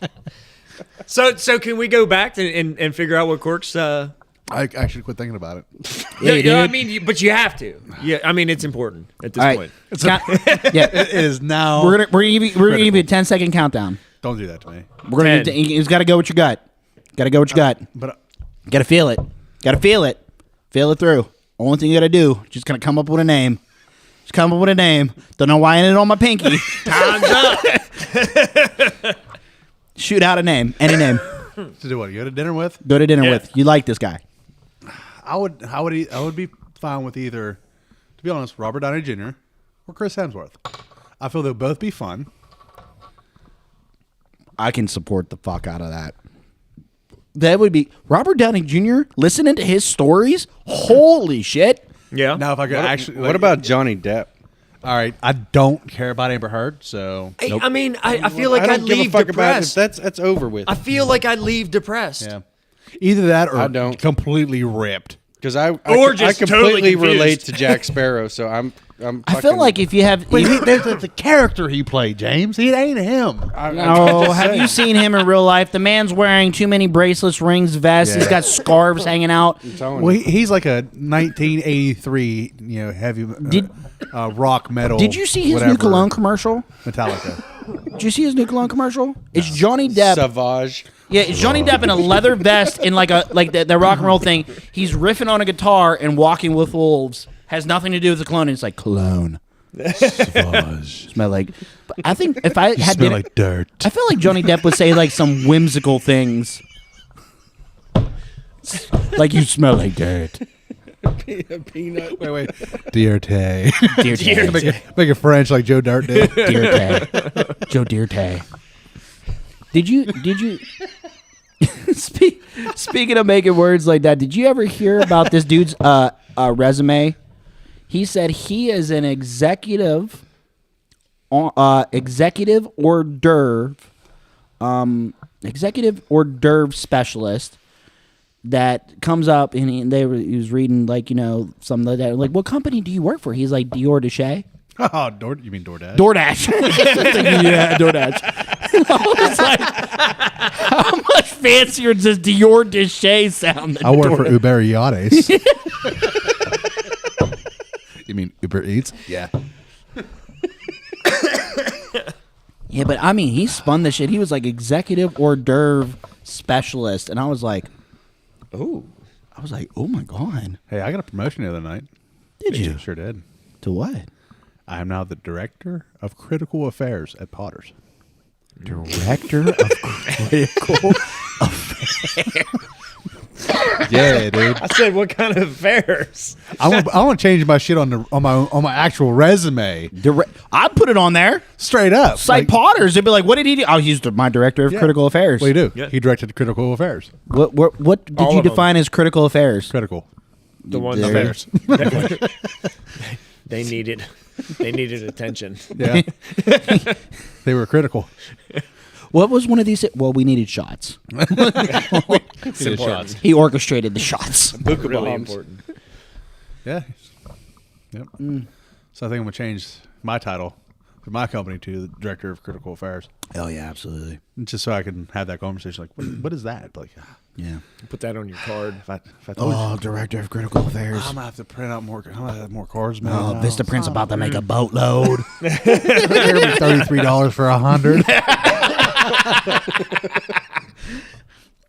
So can we go back and figure out what Quirk's? I actually quit thinking about it. Yeah, I mean, but you have to. Yeah, I mean, it's important at this All right. point. Yeah. It is now. We're gonna give you a 10-second countdown. Don't do that to me. We're gonna. 10. You got to go with your gut. Got to go with your gut. But Got to feel it. Got to feel it. Feel it through. Only thing you got to do, just gonna come up with a name. Just come up with a name. Don't know why I ended on my pinky. Time's up. Shoot out a name. Any name. to do what? You go to dinner with? Go to dinner Yeah. with. You like this guy. I would be fine with either, to be honest, Robert Downey Jr. or Chris Hemsworth. I feel they'll both be fun. I can support the fuck out of that. That would be Robert Downey Jr. Listening to his stories. Holy shit! Yeah. Now, if I could actually, What about Johnny Depp? All right, I don't care about Amber Heard, so Hey, nope. I mean, I feel like I I'd don't give a leave fuck depressed. about it. That's over with. I feel like I'd leave depressed. Yeah, either that or I don't. completely ripped. Because I Or just totally completely confused. relate to Jack Sparrow, so I'm I feel like if you have. There's the character he played, James. It ain't him. No, have you seen him in real life? The man's wearing too many bracelets, rings, vests. He's Yeah. got scarves hanging out. Well, he's like a 1983, heavy rock metal. Did you see his whatever, new cologne commercial? Metallica. Did you see his new cologne commercial? It's Johnny Depp. Savage. Yeah, it's Johnny Depp in a leather vest in like the rock and roll thing. He's riffing on a guitar and walking with wolves. Has nothing to do with the cologne. It's like cologne. Smell like. But I think if I had Smell dinner, like dirt. I feel like Johnny Depp would say like some whimsical things. Like you smell like dirt. Peanut. Wait. Dirte. Dirte. Make it French like Joe Dirt did. Dirte. Joe Dirte. Did you speaking of making words like that, did you ever hear about this dude's resume? He said he is an executive hors d'oeuvre specialist that comes up and he was reading some of that, like, what company do you work for? He's like, Dior de Chez. Oh, you mean DoorDash? DoorDash. Yeah, DoorDash. I was like, how much fancier does Dior de Chez sound than I work for DoorDash? Uber Yates. You mean Uber Eats? Yeah. Yeah, but I mean, he spun the shit. He was like executive hors d'oeuvre specialist, and I was like, oh my god. Hey, I got a promotion the other night. Did you? Sure did. To what? I am now the director of critical affairs at Potter's. Director of critical affairs. Yeah, dude. I said, what kind of affairs? I want to change my shit on my actual resume. I put it on there. Straight up. It's like Potter's. They'd be like, "What did he do?" Oh, he's my director of critical affairs. What do you do? Yeah. He directed critical affairs. What did All you of them. define as critical affairs? Critical The one There. affairs. they needed attention. Yeah. They were critical. What was one of these? Well, we needed shots. It's important. He orchestrated the shots. Really important. Yeah. Yep. So I think I'm gonna change my title for my company to the director of critical affairs, Oh yeah, absolutely. just so I can have that conversation. Like, what is that? Like, Yeah. Put that on your card. if I told you, Director of critical affairs. I'm gonna have to print out more. I'm gonna have more cards, man. Oh, Vista Print's about to make a boatload. $33 for 100.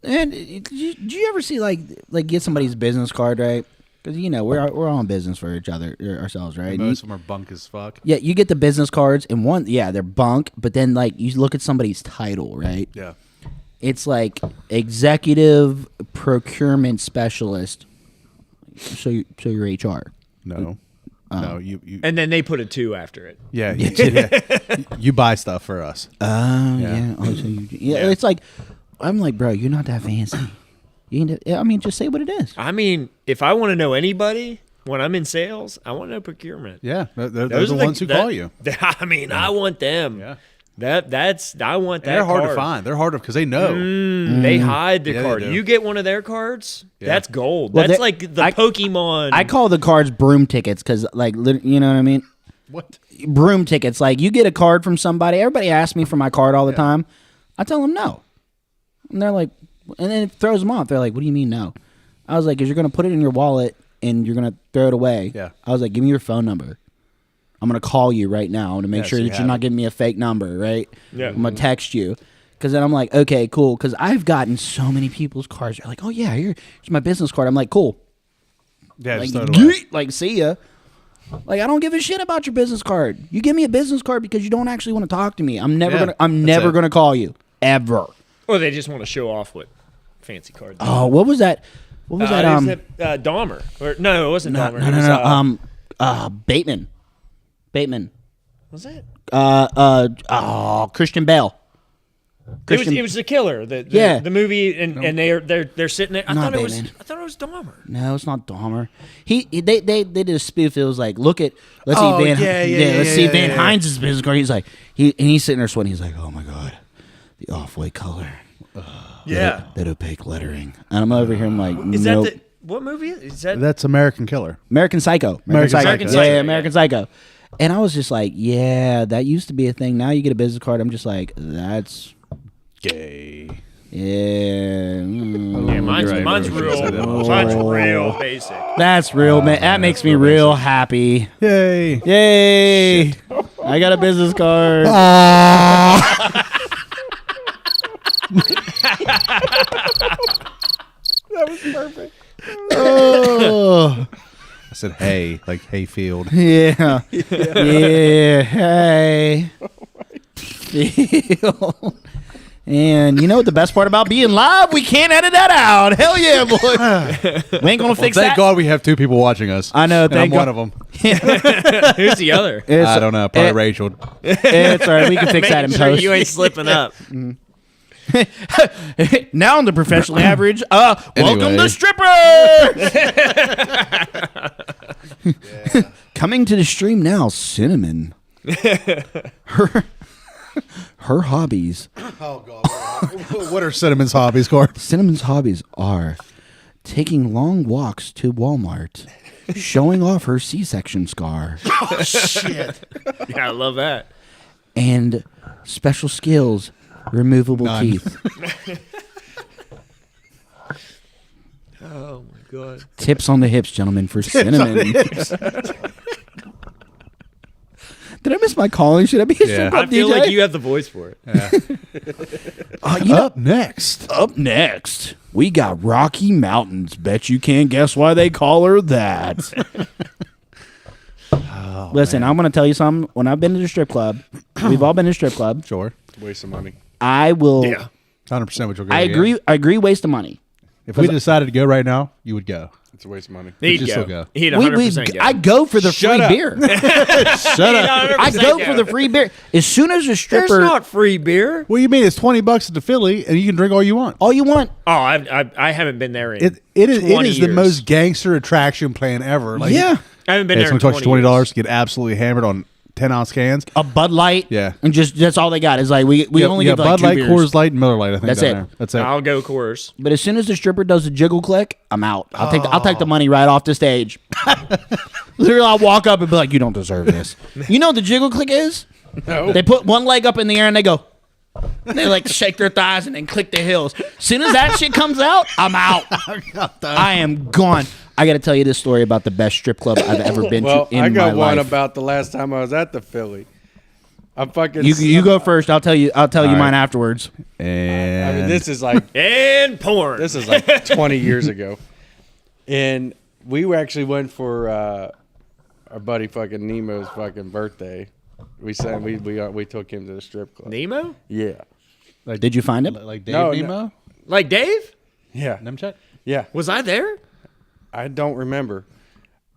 And did you ever see like get somebody's business card, right? Because we're all in business for each other ourselves, right? Most of them are bunk as fuck. Yeah, you get the business cards, and they're bunk. But then like you look at somebody's title, right? Yeah. It's like executive procurement specialist. So you're HR. No. No, you And then they put a 2 after it. yeah, you buy stuff for us. Oh yeah. Oh, so it's like I'm like, bro, you're not that fancy. I mean, just say what it is. I mean, if I want to know anybody when I'm in sales, I want to know procurement. Yeah, those are the ones who call you. I mean, I want them. Yeah. I want that. They're hard to card. find. They're hard to because they know. They hide the Yeah, they card. do. You get one of their cards, that's gold. Well, That's like the Pokemon. I call the cards broom tickets because, like, you know what I mean? What? Broom tickets. Like, you get a card from somebody. Everybody asks me for my card all the time. I tell them no. And they're like, and then it throws them off. They're like, what do you mean no? I was like, because you're going to put it in your wallet and you're going to throw it away. Yeah. I was like, give me your phone number. I'm going to call you right now to make Yeah, sure so you that you're have not it. giving me a fake number, right? Yeah. I'm going to text you. Because then I'm like, okay, cool. Because I've gotten so many people's cards. They're like, oh, yeah, here's my business card. I'm like, cool. Yeah, Like, just throw it away. like, see ya. Like, I don't give a shit about your business card. You give me a business card because you don't actually want to talk to me. I'm never Yeah, that's it. gonna call you ever. or they just want to show off what fancy cards. Oh, what was that? What was that? Dahmer. Or no, it wasn't No, Dahmer. no, It no, was, no. Bateman. was it? Christian Bale. It was the killer. The movie, and they're sitting there. I Not thought Batman. it was Dahmer. No, it's not Dahmer. They did a spoof. It was like, let's Oh, see Van. yeah, let's see yeah, Van yeah. Hines' business card. He's like, he's sitting there sweating. He's like, oh my god, the off-white color, Yeah. that opaque lettering. And I'm over here. I'm like, Is nope. that what movie is that? That's American Killer. American Psycho. American Psycho. American Yeah, Psycho, yeah, yeah. American Psycho. And I was just like, yeah, that used to be a thing. Now you get a business card. I'm just like, that's Gay. yeah. Yeah, mine's Right, mine's right, real. right. Mine's real basic. That's real, man. That makes me real happy. Yay. Yay! I got a business card. Oh, I said, hey, like hayfield. yeah. Yeah. Hey. Field. And you know what the best part about being live? We can't edit that out. Hell yeah, boy. We ain't gonna fix Thank that. God we have two people watching us. I know, And thank I'm one God. of them. Who's the other? I don't know. Probably it- Rachel. It's all right. We can fix that in Make sure post. you ain't slipping up. Now on the professionally average, welcome Anyway. to strippers. Coming to the stream now, Cinnamon. Her hobbies. Oh, God. What are Cinnamon's hobbies, Corp? Cinnamon's hobbies are taking long walks to Walmart, showing off her C-section scar, Yeah, I love that. and special skills, removable None. teeth. Oh my god. Tips on the hips, gentlemen, for Cinnamon. Did I miss my calling? Should I be a Yeah. strip I club feel DJ? like you have the voice for it. Up next. Up next, we got Rocky Mountains. Bet you can't guess why they call her that. Listen, I'm going to tell you something. When I've been to the strip club, we've all been to the strip club. Sure. Waste of money. I will. Yeah. 100% what you'll go I again. agree. I agree. Waste of money. If we decided to go right now, you would go. It's a waste of money. He'd just go. still go. He'd We, 100% go. I go for the Shut free up. beer. Shut up. I go for the free beer. As soon as a There's stripper, not free beer. What do you mean? It's $20 at the Philly, and you can drink all you want. all you want. Oh, I haven't been there in It is 20 the years. most gangster attraction plan ever. Like, Yeah. I haven't been Hey, there in someone talks 20 $20, years. get absolutely hammered on 10-ounce cans. A Bud Light. Yeah. And just that's all they got. Is like we only yeah, get like Bud two Light, beers. Coors Light, and Miller Light. I think That's down it. there. That's it. I'll go Coors. But as soon as the stripper does the jiggle click, I'm out. I'll take the money right off the stage. Literally, I'll walk up and be like, "You don't deserve this." You know what the jiggle click is? No. They put one leg up in the air and they go. They like shake their thighs and then click the heels. As soon as that shit comes out, I'm out. I am gone. I got to tell you this story about the best strip club I've ever been Well, to in I got my one life. about the last time I was at the Philly. I'm fucking. You go first. I'll tell you right. mine afterwards. And I mean, this is like And porn. this is like 20 years ago, and we actually went for our buddy fucking Nemo's fucking birthday. We said we took him to the strip club. Nemo? Yeah, Did you find him? like Dave No, Nemo? Like Dave? yeah, Nemchek? Was I there? I don't remember.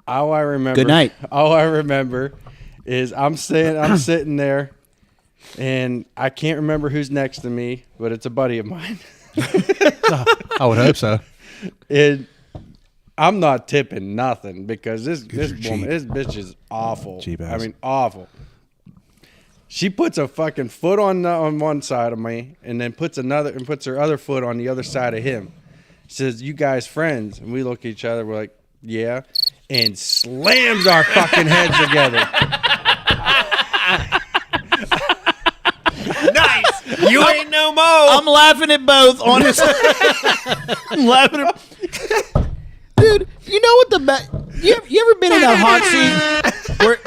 All I remember. Good night. All I remember is I'm sitting there, and I can't remember who's next to me, but it's a buddy of mine. I would hope so. And I'm not tipping nothing because this you're woman, cheap. this bitch is awful. Cheap I ass. mean, awful. She puts a fucking foot on one side of me, and then puts her other foot on the other side of him. Says, "You guys friends?" And we look at each other. We're like, "Yeah," and slams our fucking heads together. Nice. You ain't no more. I'm laughing at both, honestly. I'm laughing at... Dude, you know what the best... You ever been in a hot scene where...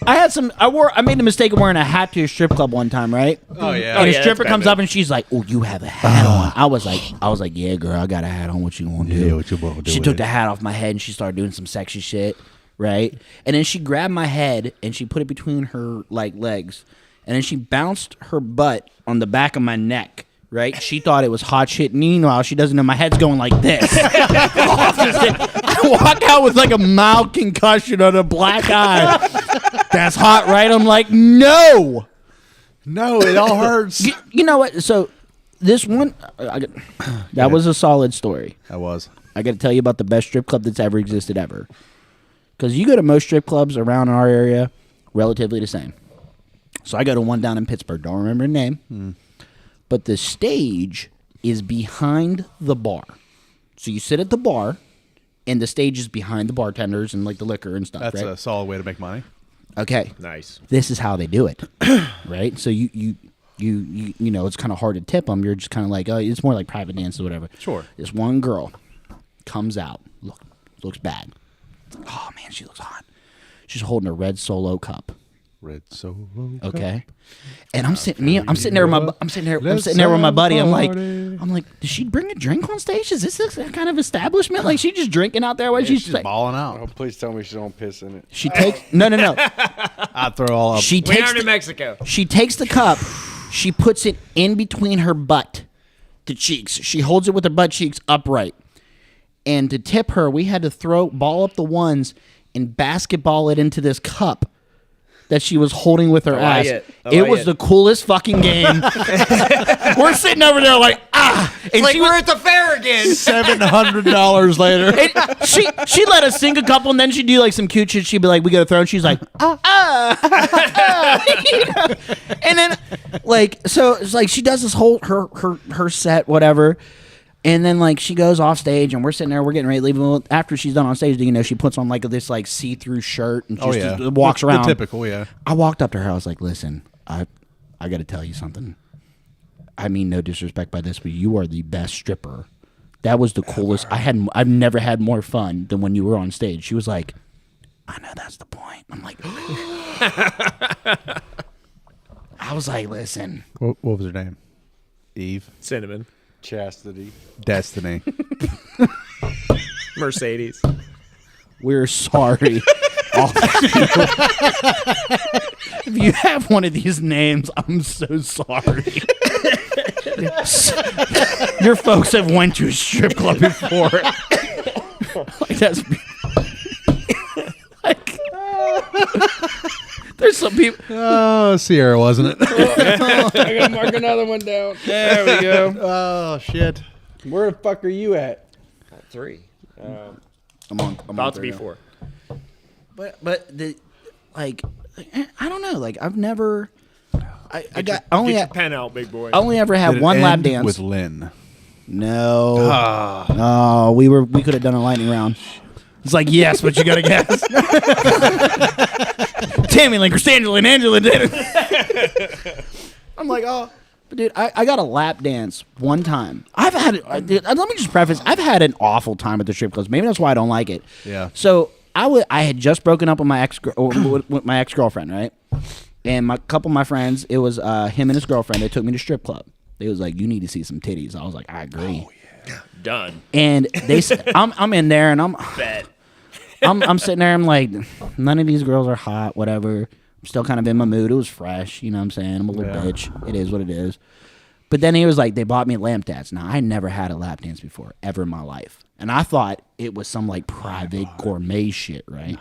I made the mistake of wearing a hat to a strip club one time, right? Oh, yeah. And a yeah, stripper that's comes bad, up and she's like, "Oh, you have a hat on." I was like, "Yeah, girl, I got a hat on. What you want to do?" Yeah, what you want to do She with took it? the hat off my head and she started doing some sexy shit, right? And then she grabbed my head and she put it between her legs, and then she bounced her butt on the back of my neck. Right? She thought it was hot shit. Meanwhile, she doesn't know my head's going like this. I walk out with like a mild concussion on a black eye. That's hot, right? I'm like, no. No, it all hurts. You know what? So this one, that was a solid story. That was. I got to tell you about the best strip club that's ever existed ever. Because you go to most strip clubs around our area, relatively the same. So I go to one down in Pittsburgh. Don't remember the name. But the stage is behind the bar. So you sit at the bar, and the stage is behind the bartenders and like the liquor and stuff, That's right? a solid way to make money. Okay. Nice. This is how they do it, right? So you know, it's kind of hard to tip them. You're just kind of like, oh, it's more like private dances or whatever. Sure. This one girl comes out, looks bad. It's like, oh man, she looks hot. She's holding a red Solo cup. Red Solo. Okay. And I'm sitting there with my buddy. I'm like, does she bring a drink on stage? Is this that kind of establishment? Like she just drinking out there while she's She's like, balling Oh, out. please tell me she don't piss in it. she takes no. I'd throw all up. She We takes are in Mexico. She takes the cup, she puts it in between her butt to cheeks. She holds it with her butt cheeks upright. And to tip her, we had to ball up the ones and basketball it into this cup that she was holding with her I ass. like it. It was the coolest fucking game. We're sitting over there like, ah. And Like she we're was, at the fair again. $700 later. and she let us sing a couple, and then she'd do like some cute shit. She'd be like, "We got to throw," and she's like, You know? And then like, so it's like she does this whole her set, whatever. And then like she goes off stage, and we're sitting there, we're getting ready to leave. Well, after she's done on stage, you know, she puts on like this like see-through shirt and just walks around. The typical, yeah. I walked up to her. I was like, "Listen, I got to tell you something. I mean, no disrespect by this, but you are the best stripper. That was the coolest. I've never had more fun than when you were on stage." She was like, "I know that's the point." I'm like, I was like, "Listen." What was her name? Eve. Cinnamon. Chastity. Destiny. Mercedes. We're sorry. All these people. If you have one of these names, I'm so sorry. Your folks have went to a strip club before. Like that's like, there's some people. Oh, Sierra, wasn't it? I gotta mark another one down. There we go. Oh, shit. Where the fuck are you at? 3. I'm About to be 4. But the like, I don't know. Like I've never. I Get only your pen out, big boy. I only ever Did had it one lap end dance. with Lynn. No. No, we could have done a lightning round. It's like, yes, but you gotta guess. Tammy Lynn, Christangela, and Angela did it. I'm like, oh, but dude, I got a lap dance one time. I've had let me just preface, I've had an awful time at the strip clubs. Maybe that's why I don't like it. Yeah. So I had just broken up with my ex-girlfriend, right? And couple of my friends, it was him and his girlfriend. They took me to strip club. They was like, "You need to see some titties." I was like, "I agree." Done. And they said, I'm in there, and Bet. I'm sitting there. I'm like, none of these girls are hot. Whatever. I'm still kind of in my mood. It was fresh. You know what I'm saying? I'm a little bitch. It is what it is. But then he was like, they bought me a lap dance. Now, I never had a lap dance before, ever in my life. And I thought it was some like private gourmet shit, right?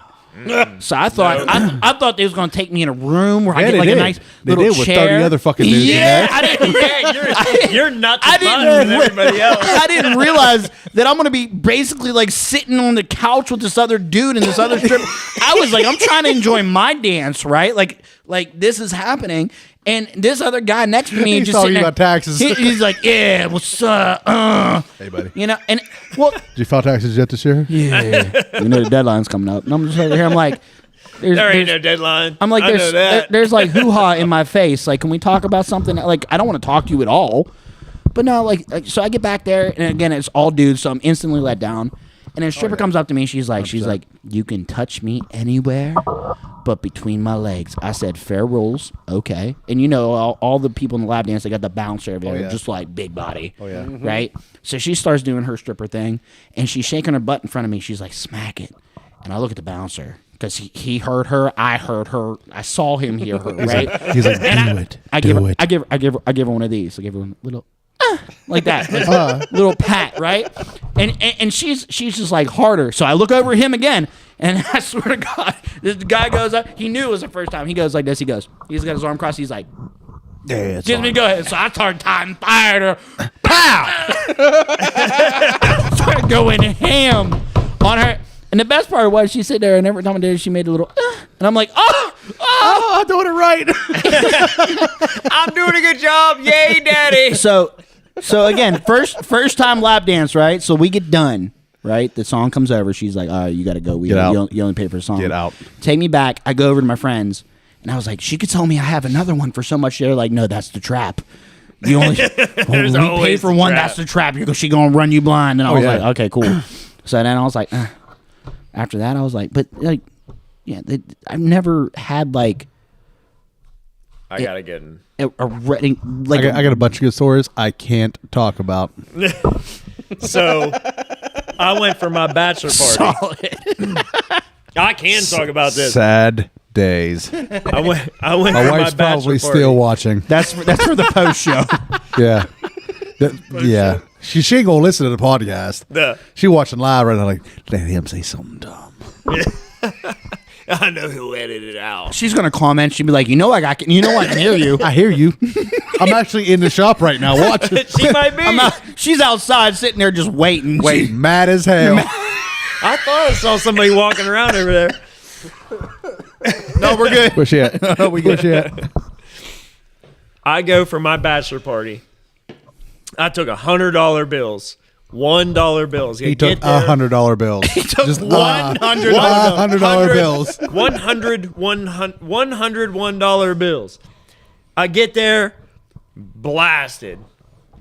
So I thought I thought they was gonna take me in a room where I get like a nice little did with chair. 30 other fucking dudes in Yeah, there. I didn't. You're not I the than didn't. everybody else. I didn't realize that I'm gonna be basically like sitting on the couch with this other dude and this other strip. I was like, I'm trying to enjoy my dance, right? Like this is happening, and this other guy next to me He's just talking sitting there, about taxes. He's like, yeah, what's up? Hey, buddy. You know, and well, Did you file taxes yet this year? yeah, you know the deadline's coming up, and I'm just over here. I'm like, There ain't no deadline. I'm like, I know that. there's like hoo-ha in my face. Like, can we talk about something? Like, I don't want to talk to you at all. But no, like, so I get back there, and again, it's all dudes, so I'm instantly let down. And then a stripper comes up to me, and she's like, you can touch me anywhere but between my legs. I said, fair rules, okay. And you know, all the people in the lap dance, they got the bouncer over there, just like big body. Oh, yeah. Right? So she starts doing her stripper thing, and she's shaking her butt in front of me. She's like, smack it. And I look at the bouncer. Because he heard her, I heard her, I saw him hear her, right? He's like, do it. I give her one of these. I give her a little like that, like, little pat, right? And she's just like harder. So I look over at him again, and I swear to God, this guy goes up. He knew it was the first time. He goes like this. He's got his arm crossed. He's like, Yeah, it's gives me fine. go ahead. So I started tying fire to pow. Started going ham on her. And the best part was she sit there, and every time I did it, she made a little, and I'm like, Oh, I'm doing it right. I'm doing a good job. Yay, daddy. So again, first time lap dance, right? So we get done, right? The song comes over. She's like, all right, you got to go. Get out. You only pay for a song. Get out. Take me back. I go over to my friends, and I was like, she could tell me I have another one for so much. They're like, no, that's the trap. You only when we pay always for the one. trap. That's the trap. She gonna run you blind. And I was yeah. like, okay, cool. So then I was like, after that, I was like, but like, yeah, I've never had like I gotta get in. a ready like I got a bunch of good stories I can't talk about. So I went for my bachelor party. solid. I can talk about this. Sad days. I went My for my wife's bachelor probably party. still watching. That's for the post show. Yeah. Yeah. She ain't gonna listen to the podcast. The- She watching live right now like, let him say something dumb. I know who edited it out. She's gonna comment. She'd be like, you know, I can hear you. I hear you. I'm actually in the shop right now watching. She might be. She's outside sitting there just waiting. Wait, mad as hell. I thought I saw somebody walking around over there. No, we're good. Where's she at? Where's she at? I go for my bachelor party. I took $100 bills. $1 bills. You He took get there, $100 bills. He took just $100 $100 bills. $101 bills. I get there, blasted.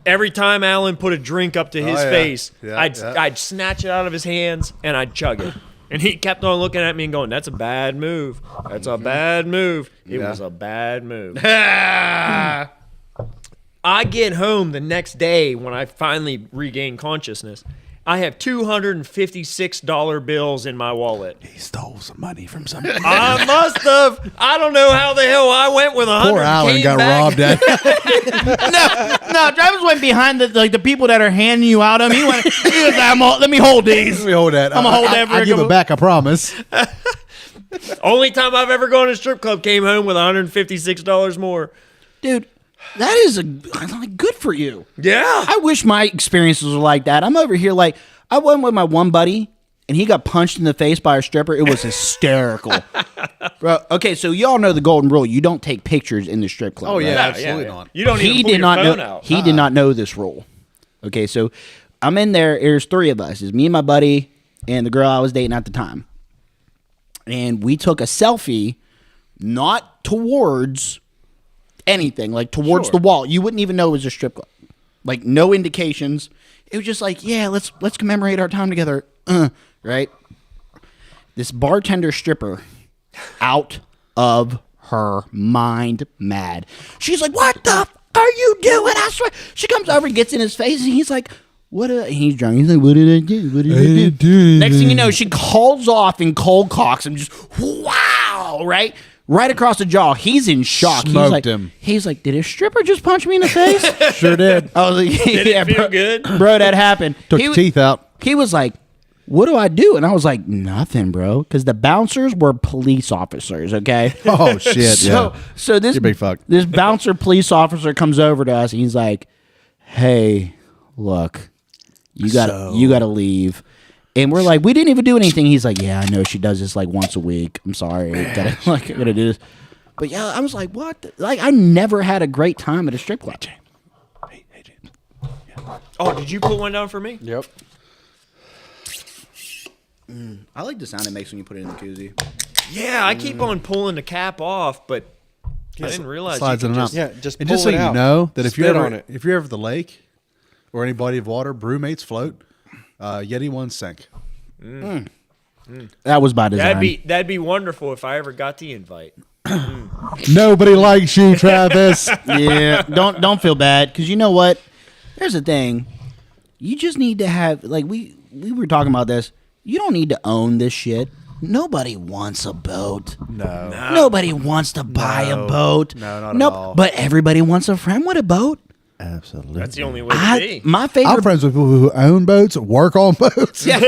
Every time Alan put a drink up to his yeah. face, Yeah, I'd snatch it out of his hands and I'd chug it. And he kept on looking at me and going, that's a bad move. That's a bad move. It was a bad move. I get home the next day when I finally regain consciousness. I have $256 bills in my wallet. He stole some money from somebody. I must have. I don't know how the hell I went with 100. Poor Alan came got back. robbed at. No, Travis went behind the people that are handing you out. He was like, let me hold these. Let me hold that. I'm gonna hold that for I a give couple- it back, I promise. Only time I've ever gone to a strip club, came home with $156 more. Dude, that is like good for you. Yeah. I wish my experiences were like that. I'm over here like, I went with my one buddy, and he got punched in the face by a stripper. It was hysterical. Bro, okay, so y'all know the golden rule. You don't take pictures in the strip club. Oh, yeah, right? absolutely not. You don't even He pull did your not phone know. out. He did not know this rule. Okay, so I'm in there. There's three of us. It's me and my buddy and the girl I was dating at the time. And we took a selfie, not towards anything, like towards the wall. You wouldn't even know it was a strip club. Like no indications. It was just like, yeah, let's commemorate our time together. Right? This bartender stripper out of her mind mad. She's like, what the f are you doing? I swear. She comes over and gets in his face, and he's like, what? And he's drunk. He's like, what did I do? What did I do? Next thing you know, she calls off and cold cocks him. Just wow, right? right across the jaw. He's in shock. Smoked him. He's like, did a stripper just punch me in the face? Sure did. I was like, Did yeah, it feel bro, good? bro, that happened. Took He the wa- teeth out. He was like, what do I do? And I was like, nothing, bro. Because the bouncers were police officers, okay? Oh shit! Yeah. So this You're a big fuck. This bouncer police officer comes over to us and he's like, hey, look, you gotta leave. And we're like, we didn't even do anything. He's like, yeah, I know she does this like once a week. I'm sorry. I gotta do this. But yeah, I was like, what? Like, I never had a great time at a strip club. Hey, James. Oh, did you put one down for me? Yep. I like the sound it makes when you put it in the koozie. Yeah, I keep on pulling the cap off, but I didn't realize Slides you in could and out. just. Yeah, just And pull just so it you out. know that if you're Spit ever on it. if you're ever at the lake or any body of water, brewmates float. Yeti ones sink. That was by design. That'd be wonderful if I ever got the invite. Nobody likes you, Travis. Yeah, don't feel bad because you know what? Here's the thing: you just need to have like we were talking about this. You don't need to own this shit. Nobody wants a boat. No. Nobody wants to buy a No. boat. No, not at all. But everybody wants a friend with a boat. Absolutely. That's the only way to be. My I'm favorite. friends with people who own boats, work on boats. Yeah.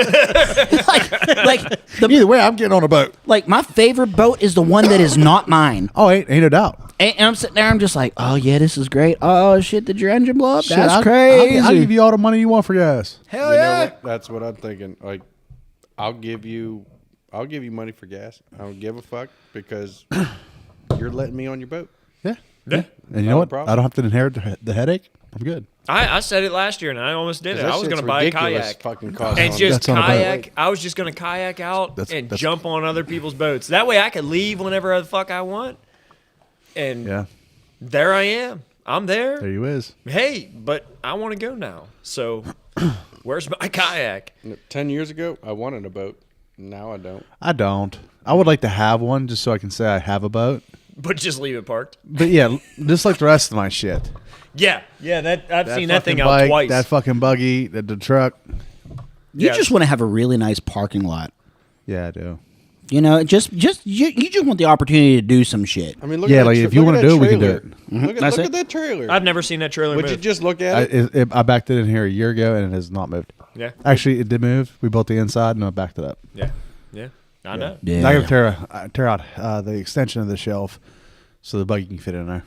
Either way, I'm getting on a boat. Like my favorite boat is the one that is not mine. Oh, ain't no doubt. And I'm sitting there, I'm just like, oh yeah, this is great. Oh shit, did your engine blow up? Shit, That's I'll crazy. I'll give you all the money you want for gas. Hell You know yeah. what? That's what I'm thinking. Like, I'll give you money for gas. I don't give a fuck because you're letting me on your boat. Yeah. Yeah. And you Not know a what? problem. I don't have to inherit the headache. I'm good. I said it last year and I almost did it. 'Cause that I was shit's going to buy a ridiculous kayak fucking cost and on- just That's on a boat. kayak. I was just going to kayak out That's- and that's- jump on other people's boats. That way I could leave whenever the fuck I want. And Yeah. there I am. I'm there. There you is. Hey, but I want to go now. So where's my kayak? 10 years ago, I wanted a boat. Now I don't. I don't. I would like to have one just so I can say I have a boat. But just leave it parked. But yeah, just like the rest of my shit. Yeah, that I've seen that thing fucking out bike, twice. That fucking buggy, the truck. You Yeah. just want to have a really nice parking lot. Yeah, I do. You know, you just want the opportunity to do some shit. I mean, look Yeah, at that like, if you look wanna at that do it, we can do trailer. it. Look, That's look it. at that trailer. I've never seen that trailer Would move. you just look at I backed it in here a year ago and it has not moved. Yeah, Actually, it did move. We built the inside and I backed it up. yeah. I know. Yeah. And I gotta tear out the extension of the shelf so the buggy can fit in there.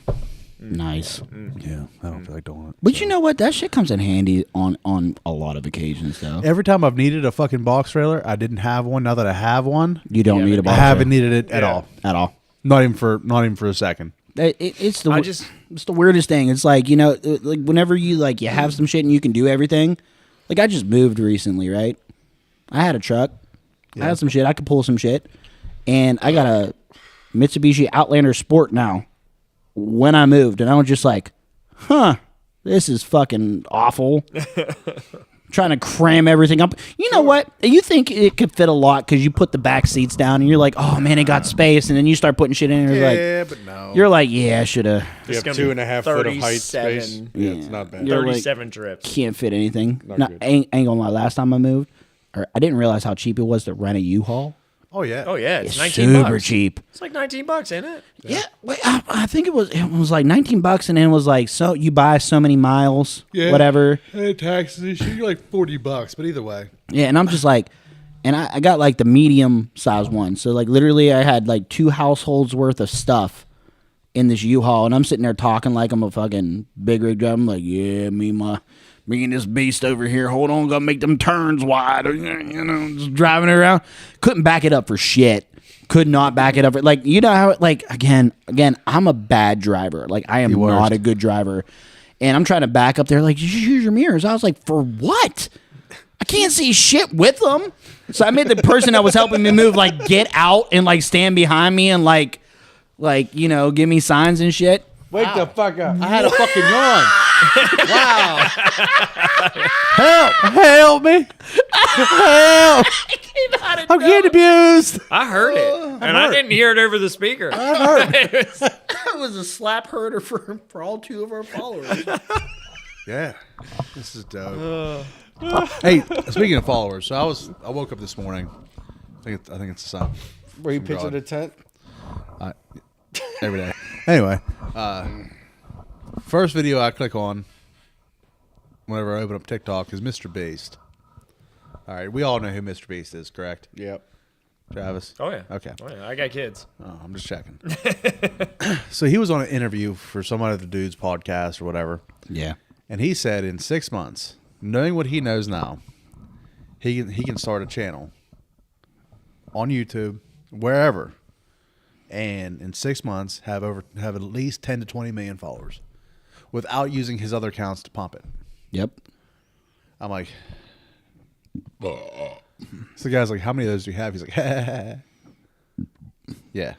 Nice. Yeah, I don't feel like doing it. But you know what? That shit comes in handy on a lot of occasions, though. Every time I've needed a fucking box trailer, I didn't have one. Now that I have one, You don't need a I box haven't trailer needed it at Yeah. all. at all. Not even for a second. It's the I just- it's the weirdest thing. It's like, you know, like whenever you like you have some shit and you can do everything. Like I just moved recently, right? I had a truck. I had some shit. I could pull some shit, and I got a Mitsubishi Outlander Sport now. When I moved, and I was just like, huh, this is fucking awful. Trying to cram everything up. You know what? You think it could fit a lot because you put the back seats down and you're like, oh man, it got space. And then you start putting shit in and you're like, but no. you're like, yeah, I should have. You have gonna be 2.5 foot of height 37. space. Yeah, it's not bad. You're like- 37 trips. Can't fit anything. Not No, good. ain't gonna lie. Last time I moved, or I didn't realize how cheap it was to rent a U-Haul. Oh yeah. Oh yeah, it's It's 19 super bucks. cheap. It's like 19 bucks, ain't it? Yeah, wait, I think it was like $19, and then it was like so you buy so many miles, whatever. Hey, taxes and shit, you're like $40, but either way. Yeah, and I'm just like, and I got like the medium size one. So like literally, I had like 2 households worth of stuff in this U-Haul, and I'm sitting there talking like I'm a fucking big rig driver. I'm like, yeah, me and this beast over here. Hold on, gotta make them turns wide. You know, just driving it around. Couldn't back it up for shit. Could not back it up. Like, you know how, like, again, I'm a bad driver. Like, I am worst. not a good driver. And I'm trying to back up there, like, you should use your mirrors. I was like, for what? I can't see shit with them. So I made the person that was helping me move, like, get out and, like, stand behind me and, like, you know, give me signs and shit. Wake the fuck up. I had a fucking yawn. Wow. Help me. Help. I'm getting abused. I heard it, and I didn't hear it over the speaker. It was a slap herder for all 2 of our followers. Yeah. This is dope. Hey, speaking of followers, so I woke up this morning. I think it's the sun. Were you From pitching God. a tent? Every day. Anyway, first video I click on whenever I open up TikTok is Mr. Beast. All right, we all know who Mr. Beast is, correct? Yep. Travis? Oh yeah. Okay. Oh yeah. I got kids. Oh, I'm just checking. So he was on an interview for some other dude's podcast or whatever, Yeah. and he said in 6 months, knowing what he knows now, he can start a channel on YouTube, wherever, and in 6 months have at least 10 to 20 million followers, without using his other accounts to pump it. Yep. I'm like, so the guy's like, how many of those do you have? He's like, yeah.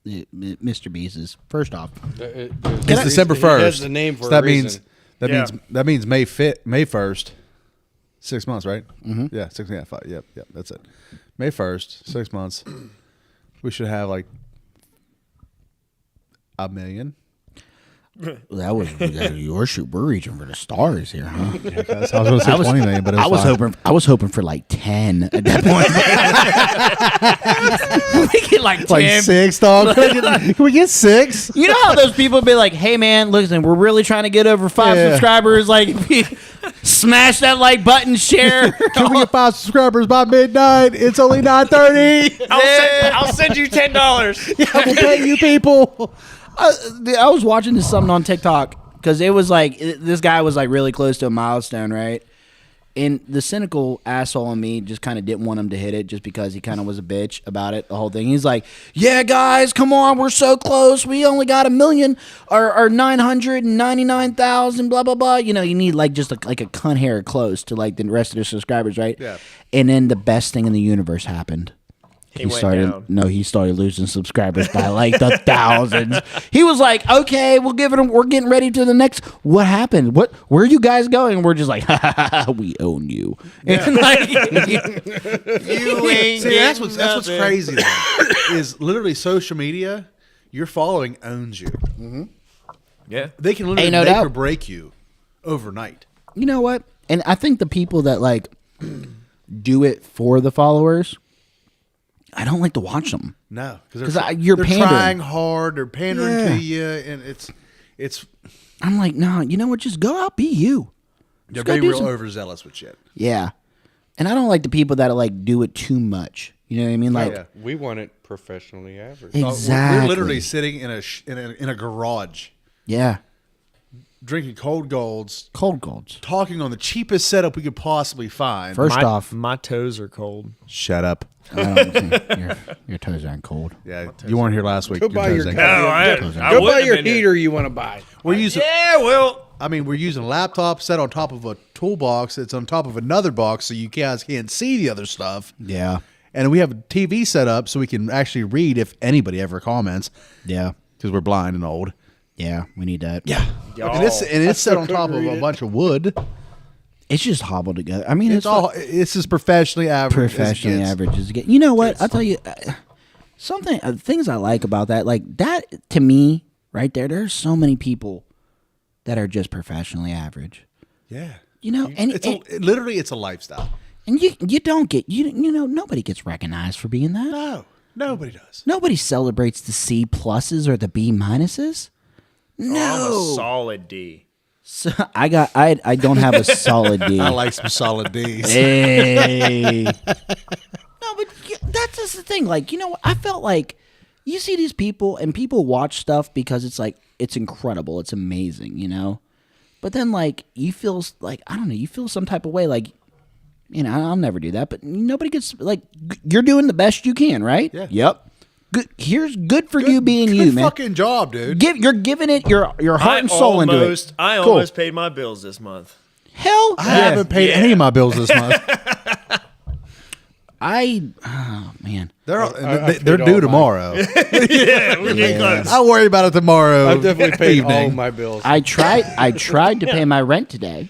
Mr. Beast is first off. It's December 1st. He has the name for so a that reason. that means May 1st. 6 months, right? Mm-hmm. Yeah, 6. Yeah, 5. Yep. That's it. May 1st, 6 months. We should have like 1 million. That was your shoot. We're reaching for the stars here, huh? I was going to say 20 million, but it was fine. I was hoping for like 10 at that point. We get like 10. Like 6, dog. Can we get 6? You know how those people be like, "Hey man, listen, we're really trying to get over 5 Yeah. subscribers. Like, smash that like button, share." Can we get 5 subscribers by midnight? It's only 9:30. I'll send you $10. Yeah, we'll pay you people. I was watching this something on TikTok because it was like this guy was like really close to a milestone, right? And the cynical asshole in me just kind of didn't want him to hit it just because he kind of was a bitch about it, the whole thing. He's like, "Yeah, guys, come on, we're so close. We only got 1 million or 999,000, blah blah blah." You know, you need like just like a cunt hair close to like the rest of the subscribers, right? Yeah. And then the best thing in the universe happened. He went down. He started losing subscribers by like the thousands. He was like, "Okay, we're getting ready to the next." What happened? Where are you guys going? And we're just like, "We own you." And like, you ain't See, that's what's nothing. crazy though, is literally social media. Your following owns you. Yeah. They can literally Ain't no make doubt. or break you overnight. You know what? And I think the people that like do it for the followers, I don't like to watch them. No, because you're they're pandering. trying hard. They're pandering Yeah. to you, and it's I'm like, no, you know what? Just go out, be you. they're Just go very do real some- overzealous with shit. Yeah, and I don't like the people that like do it too much. You know what I mean? Like, yeah. We want it professionally average. exactly. We're literally sitting in a garage, Yeah, drinking cold golds, cold golds. talking on the cheapest setup we could possibly find. First off, my toes are cold. Shut up. I don't think your toes aren't cold. Yeah, you weren't here last week. Go buy toes your ain't goddamn- cold. Go buy your heater you want to buy. We're using. Yeah, well, I mean, we're using a laptop set on top of a toolbox. It's on top of another box, so you guys can't see the other stuff. Yeah, And we have a TV set up so we can actually read if anybody ever comments, yeah, because we're blind and old. yeah. We need that. Yeah, and it's set on top of a bunch of wood. It's just hobbled together. I mean, It's all. It's as professionally average. professionally as it gets. average as it gets. You know what? I'll tell you something. Things I like about that, like that to me, right there. There's so many people that are just professionally average. Yeah, You know, and literally it's a lifestyle. and you don't get you know nobody gets recognized for being that. No, nobody does. Nobody celebrates the C pluses or the B minuses. No, I'm a solid D. So I don't have a solid D. I like some solid D's. Hey. No, but that's just the thing. Like, you know what? I felt like you see these people and people watch stuff because it's like, it's incredible. It's amazing, you know? But then, like, you feel like, I don't know, you feel some type of way. Like, you know, I'll never do that. But nobody gets, like, you're doing the best you can, right? Yeah. Yep. Good. Here's good for you being Good you, man. fucking job, dude. You're giving it your heart and soul into it. I Cool. almost paid my bills this month. Hell, I haven't paid any of my bills this month. oh man. They're paid they're all due mine. tomorrow. Yeah, we're getting close. I'll worry about it tomorrow. I've definitely paid all evening. my bills. I tried to pay my rent today.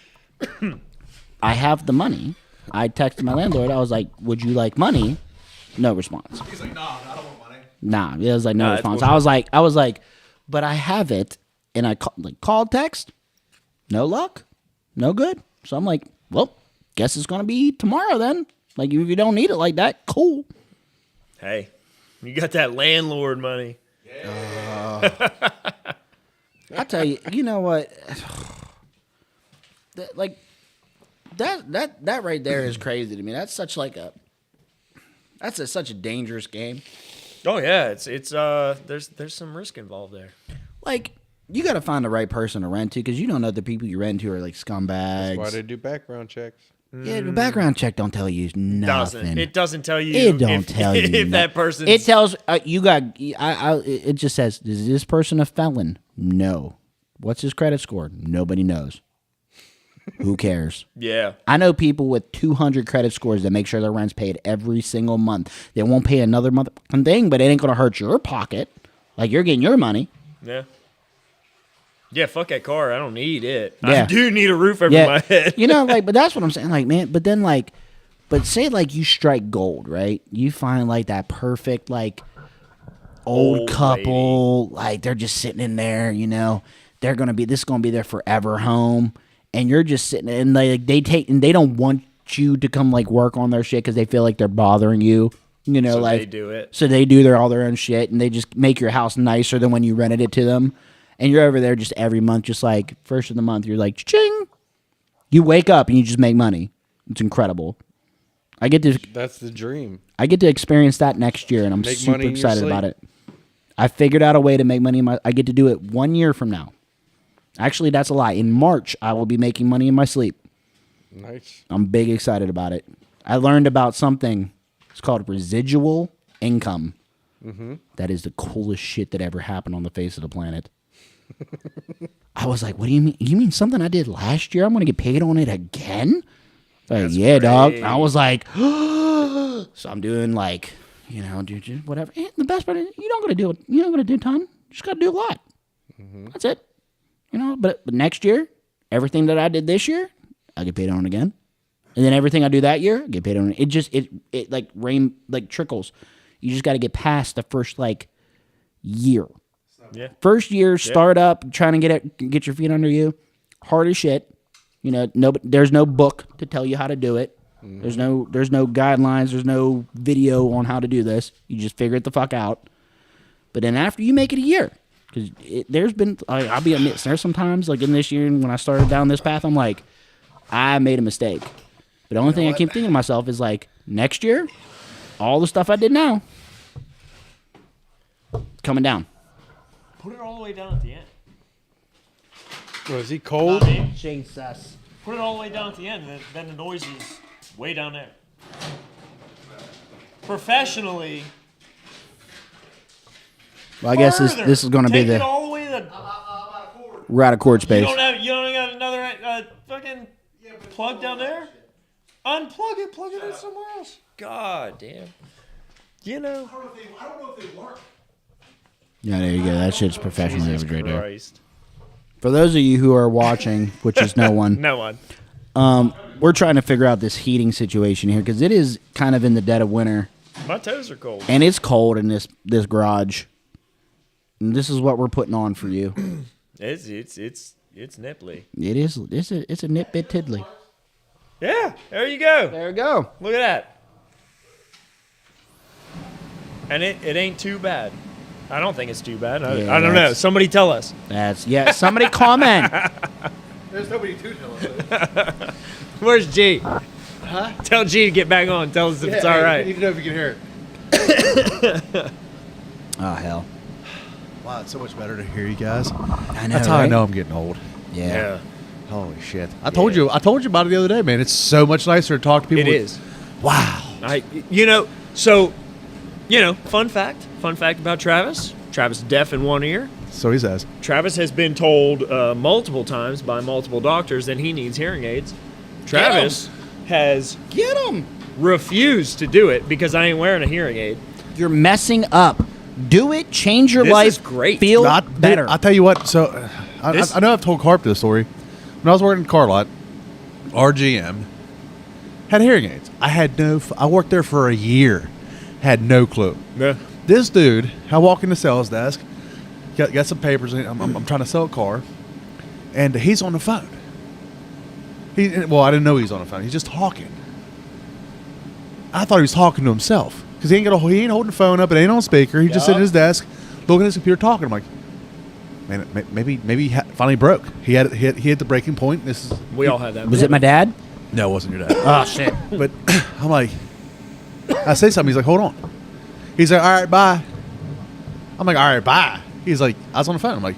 I have the money. I texted my landlord. I was like, "Would you like money?" No response. He's like, nah, I don't want money. Nah, it was like no Nah, it's response. bullshit. I was like, but I have it, and I called, text, no luck, no good. So I'm like, well, guess it's gonna be tomorrow then. Like if you don't need it like that, cool. Hey, you got that landlord money. I tell you, you know what? That right there is crazy to me. That's such like a such a dangerous game. Oh yeah, it's there's some risk involved there. Like, you got to find the right person to rent to, because you don't know the people you rent to are like scumbags. That's why they do background checks. Yeah, the background check don't tell you nothing. It doesn't tell you. It don't tell you if that person. It tells you got. It just says, is this person a felon? No. What's his credit score? Nobody knows. Who cares? Yeah. I know people with 200 credit scores that make sure their rent's paid every single month. They won't pay another motherfucking thing, but it ain't gonna hurt your pocket. Like, you're getting your money. Yeah. Yeah, fuck that car. I don't need it. Yeah. I do need a roof over my head. You know, like, but that's what I'm saying. Like, man, but then, like, but say, like, you strike gold, right? You find, like, that perfect, like, old couple. Like, they're just sitting in there, you know. This is going to be their forever home. And you're just sitting, and they don't want you to come, like, work on their shit because they feel like they're bothering you. You know, So like, they do it. So they do all their own shit, and they just make your house nicer than when you rented it to them. And you're over there just every month, just like first of the month, you're like, ching. You wake up and you just make money. It's incredible. That's the dream. I get to experience that next year, and I'm Make super money in your excited sleep. about it. I figured out a way to make money I get to do it 1 year from now. Actually, that's a lie. In March, I will be making money in my sleep. Nice. I'm big excited about it. I learned about something. It's called residual income. Mm-hmm. That is the coolest shit that ever happened on the face of the planet. I was like, what do you mean? You mean something I did last year? I'm going to get paid on it again? Like, yeah, dog. And I was like, so I'm doing like, you know, dude, whatever. And the best part is, you don't got to do it. You don't got to do a ton. You just got to do a lot. Mm-hmm. That's it. You know, but next year, everything that I did this year, I get paid on again. And then everything I do that year, I get paid on it. It like trickles. You just got to get past the first like year. Yeah. First year, start up, trying to get your feet under you. Hard as shit. You know, there's no book to tell you how to do it. Mm-hmm. There's no guidelines. There's no video on how to do this. You just figure it the fuck out. But then after you make it a year, because there's been, I'll be honest, there's sometimes like in this year when I started down this path, I'm like, I made a mistake. But the only thing I keep thinking to myself is like, next year, all the stuff I did now, coming down. Put it all the way down at the end. Was he cold? Jesus. Put it all the way down at the end, and then the noise is way down there. Professionally. Well, I guess this is going to be Take it the. all the way to We're out of cord space. You don't got another fucking plug down there? Unplug it, plug it in somewhere else. God damn. You know. I don't know if they work. Yeah, there you go. That shit's professional. Jesus Right there. Christ. For those of you who are watching, which is no one, No one. we're trying to figure out this heating situation here because it is kind of in the dead of winter, My toes are cold. and it's cold in this garage. And this is what we're putting on for you. It's nipply. It is. It's a nip bit tiddly. Yeah, there you go. There we go. Look at that. And it ain't too bad. I don't think it's too bad. I don't know. Somebody tell us. Somebody comment. There's nobody to tell us. Where's G? Huh? Tell G to get back on. Tell us if it's all You right. need to know if you can hear it. Oh hell. Wow, it's so much better to hear you guys. I know. That's how I right? know I'm getting old. Yeah. Holy shit! I told you about it the other day, man. It's so much nicer to talk to people. It is. Wow. Fun fact about Travis. Travis is deaf in one ear. So he says. Travis has been told multiple times by multiple doctors that he needs hearing aids. Travis has Get him. refused to do it because I ain't wearing a hearing aid. You're messing up. Do it. Change your This life. is great. Feel Dude, better. I'll tell you what. So I know I've told Carp this story. When I was working in the car lot, our GM had hearing aids. I worked there for a year. Had no clue. Yeah. This dude, I walk in the sales desk, got some papers. I'm trying to sell a car, and he's on the phone. I didn't know he was on the phone. He's just talking. I thought he was talking to himself because he ain't holding the phone up. It ain't on speaker. He just sitting at his desk, looking at his computer talking. I'm like, man, maybe he finally broke. He had the breaking point. This is We all had that. Was it my dad? no, it wasn't your dad. Oh shit! But I'm like, I say something. He's like, hold on. He's like, all right, bye. I'm like, all right, bye. He's like, I was on the phone. I'm like,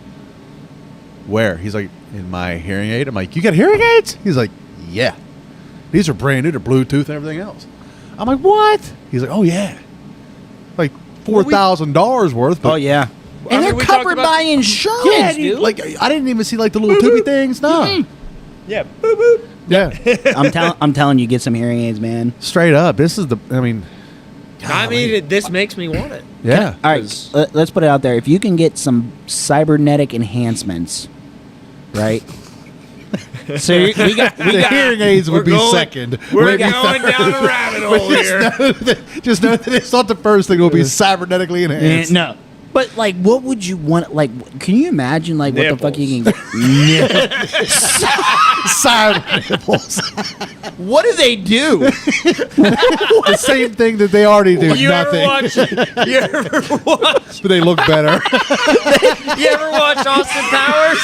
where? He's like, in my hearing aid. I'm like, you got hearing aids? He's like, yeah. These are brand new. They're Bluetooth and everything else. I'm like, what? He's like, oh yeah, like $4,000 worth. But Oh yeah. I And mean, they're we talked covered about- by insurance, yeah, dude. like I didn't even see like the little tubey things. No. Yeah. Boop, boop. Yeah. I'm telling you, get some hearing aids, man. Straight up. This is the. I mean. I mean, this makes me want it. Yeah. All right, let's put it out there. If you can get some cybernetic enhancements, right? So we got The hearing aids would be second. We're Maybe going third. down a rabbit hole here. Just know that it's not the first thing. It will be cybernetically enhanced. no. But like, what would you want? Like, can you imagine like what the fuck you can get? Cyber nipples. What do they do? The same thing that they already do. You ever nothing. watch? You ever watch? But they look better. You ever watch Austin Powers?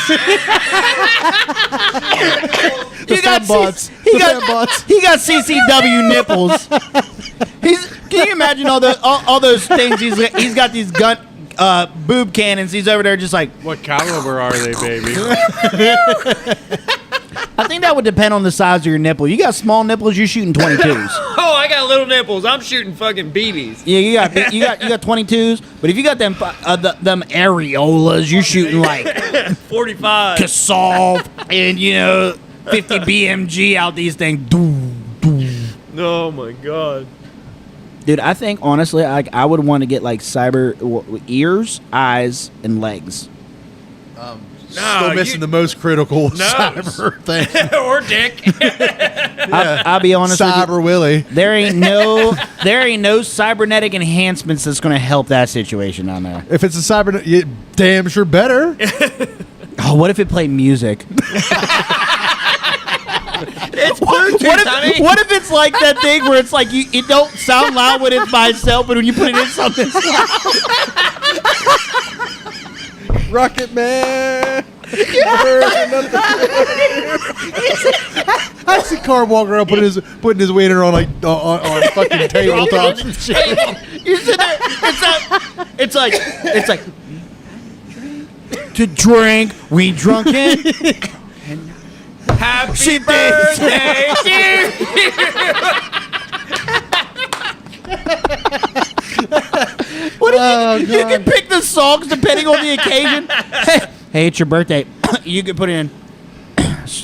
The fembots. The fembots. He got CCW nipples. Can you imagine all those things? He's got these boob cannons. He's over there just like. What caliber are they, baby? I think that would depend on the size of your nipple. You got small nipples, you're shooting 22s. Oh, I got little nipples. I'm shooting fucking BBs. Yeah, you got 22s. But if you got them areolas, you're shooting like 45. Kassolf and 50 BMG out these things. Oh my god. Dude, I think honestly, I would want to get like ears, eyes, and legs. Still missing the most critical cyber thing. Or dick. I'll be honest with you. Cyber Willie. There ain't no cybernetic enhancements that's going to help that situation down there. If it's a cyber, you damn sure better. Oh, what if it played music? It's Bluetooth, honey. What if it's like that thing where it's like it don't sound loud when it's by itself, but when you put it in something, it's loud. Rocket Man. I see Carl walking around putting his wiener on on fucking tabletops and shit. You sit there. It's like to drink. We drunken. Happy birthday to What if you can pick the songs depending on the occasion. Hey, it's your birthday. You can put it in.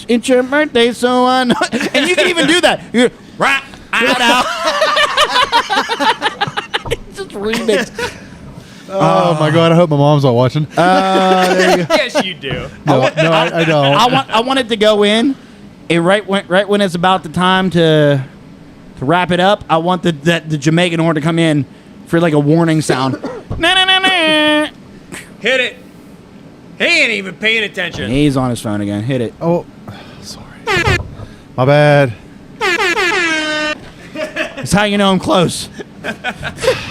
It's your birthday, so I know. And you can even do that. You right out. Just remix. Oh my god! I hope my mom's not watching. There you go. Yes, you do. No, I don't. I want it to go in, and right when it's about the time to wrap it up, I want the Jamaican horn to come in for like a warning sound. Na na na na. Hit it. He ain't even paying attention. He's on his phone again. Hit it. Oh, sorry. My bad. That's how you know I'm close.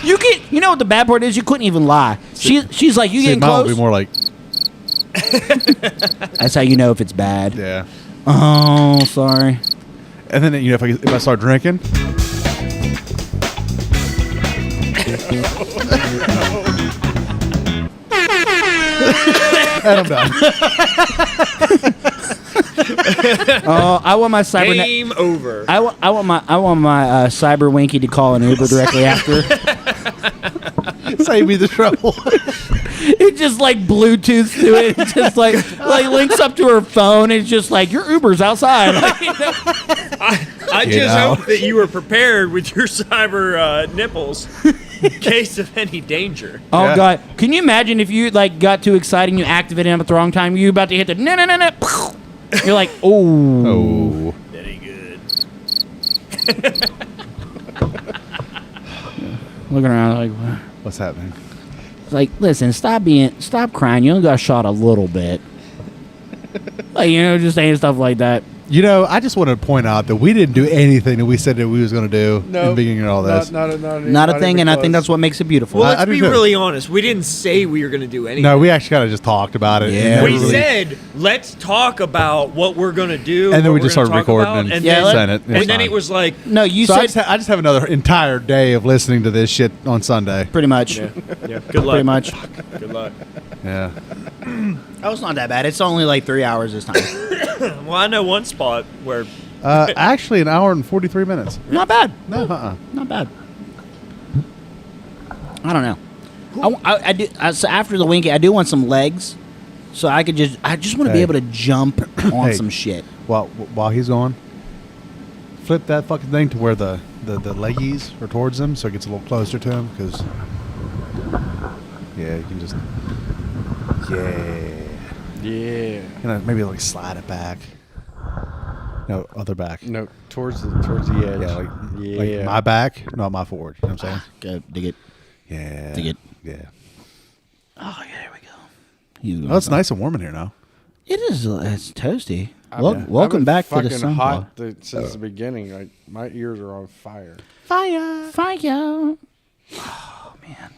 You know what the bad part is? You couldn't even lie. She's like, you getting Mine would close? be more like, That's how you know if it's bad. yeah. Oh, sorry. And then if I start drinking, and I'm done. Oh, I want my Game over. I want my cyber winky to call an Uber directly after. Save me the trouble. It just like Bluetooth to it. It just like links up to her phone. It's just like your Uber's outside. I just hope that you were prepared with your cyber nipples in case of any danger. Oh Yeah. god, can you imagine if you like got too excited and you activated them at the wrong time? You about to hit the no. You're like, oh. Oh. That ain't good. Looking around like, what? What's happening? It's like, listen, stop crying. You only got shot a little bit. Like, just saying stuff like that. You know, I just want to point out that we didn't do anything that we said that we was going to do in the beginning of all this. Not a thing, and I think that's what makes it beautiful. Well, I let's do be too. really honest. We didn't say we were going to do anything. No, we actually kind of just talked about it. Yeah. We really- said, let's talk about what we're going to do. And then what we just we're started gonna talk recording about, and Yeah, sent it. and then it was like, no, you So said I just have another entire day of listening to this shit on Sunday. pretty much. yeah, good luck. Pretty much. Good luck. Yeah. Oh, it's not that bad. It's only like 3 hours this time. Well, I know one spot where Actually, an hour and 43 minutes. Not bad. No, Not bad. I don't know. I do. So after the winky, I do want some legs, so I just want to be Hey. able to jump on Hey. some shit. While he's gone, flip that fucking thing to where the leggies are towards him, so it gets a little closer to him. Because yeah, you can just Yeah. maybe like slide it back. No, other back. No, towards the edge. Yeah, like yeah. my back, not my forward. You know what I'm saying? Go dig it. Yeah. Dig it. Yeah. Oh yeah, there we go. You- Oh, it's nice and warm in here now. It is. It's toasty. I've Welcome been back to the fucking sun. hot since the beginning. Like my ears are on fire. Fire. Oh man.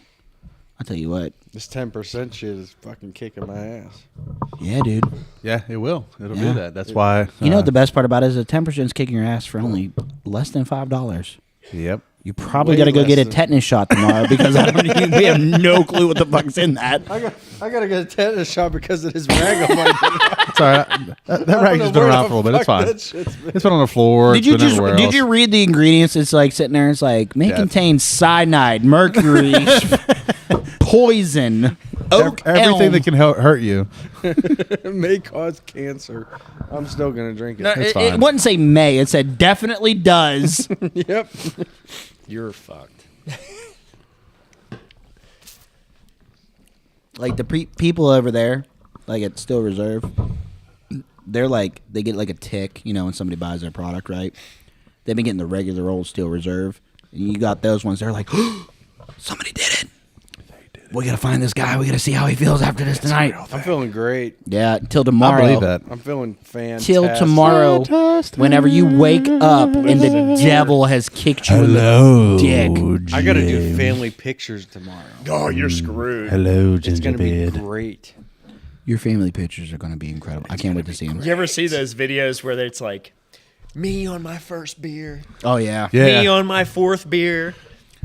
I'll tell you what. This 10% shit is fucking kicking my ass. Yeah, dude. Yeah, it will. It'll Yeah. do that. That's why. You know what the best part about it is the 10% is kicking your ass for only less than $5. Yep. You probably Way got to go less get a than- tetanus shot tomorrow because we have no clue what the fuck's in that. I gotta get a tetanus shot because of this rag on my dick. It's all right. That rag's just been around for a little bit. It's fine. It's been on the floor. Did you It's been everywhere did else. you read the ingredients? It's like sitting there. It's like may Yeah. contain cyanide, mercury, poison, oak, Everything elm. that can hurt you. It may cause cancer. I'm still gonna drink it. No, It's it fine. wouldn't say may. It said definitely does. Yep. You're fucked. Like the people over there, like at Steel Reserve, they're like they get like a tick, you know, when somebody buys their product, right? They've been getting the regular old Steel Reserve, and you got those ones. They're like, somebody did it. We gotta find this guy. We gotta see how he feels after this tonight. I'm feeling great. Yeah, till tomorrow. I believe that. I'm feeling fantastic. Till tomorrow, whenever you wake up and the devil has kicked you in the dick. I gotta do family pictures tomorrow. oh, you're screwed. Hello, It's gonna be great. Your family pictures are gonna be incredible. I can't wait to see them. You ever see those videos where it's like, me on my first beer, Oh yeah, me Yeah. on my fourth beer,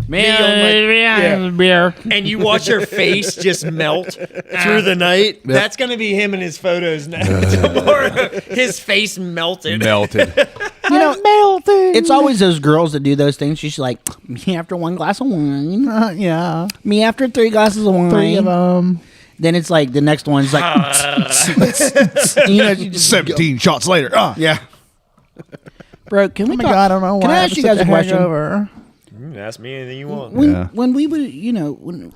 man, beer. and you watch your face just melt through the night? That's going to be him in his photos now. Tomorrow, his face melted. Melted. You know, it's always those girls that do those things. She's like, me after one glass of wine. Yeah. Me after 3 glasses of wine. 3 of them. Then it's like the next one's like, you know, she just 17 shots later. yeah. Bro, can we? Oh my God, I don't know Can why I I ask you have guys a such a question? hangover. Ask me anything you want. Yeah. When we would, you know, when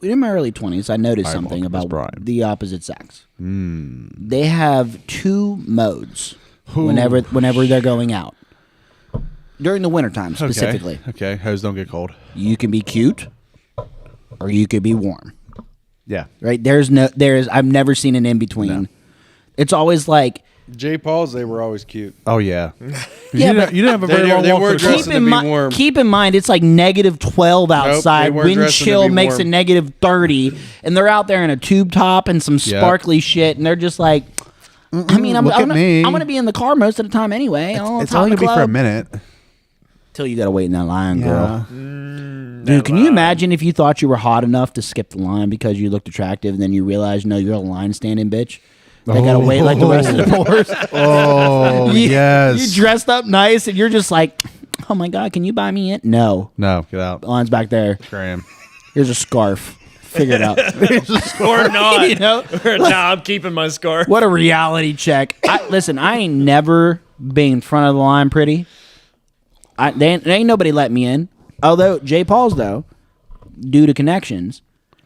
in my early 20s, I noticed Fireball, something that's about Brian. the opposite sex. They have 2 modes whenever they're going out. During the wintertime, specifically. Okay. Hose don't get cold. You can be cute or you could be warm. Yeah. Right? I've never seen an in between. No. It's always like, J. Paul's, they were always cute. Oh yeah. Yeah, you but- didn't have a very They- long they walk were to the dressed car. to be warm. Keep in mind, it's like -12 outside. they weren't Wind dressed to chill be makes warm. it -30, and they're out there in a tube top and some Yeah. sparkly shit, and they're just like, I mean, I'm Look at me. gonna be in the car most of the time anyway. It's only gonna be for a minute. Till you gotta wait in that line, girl. Yeah. Dude, can you imagine if you thought you were hot enough to skip the line because you looked attractive, and then you realize, no, you're a line standing bitch. They gotta wait like the rest of the doors. Oh yes. You dressed up nice, and you're just like, oh my god, can you buy me in? No, No, get out. line's back there. Graham. Here's a scarf. Figure it out. Or not. You know? Nah, I'm keeping my scar. What a reality check. Listen, I ain't never been in front of the line pretty. There ain't nobody let me in. Although, J. Paul's, though, due to connections,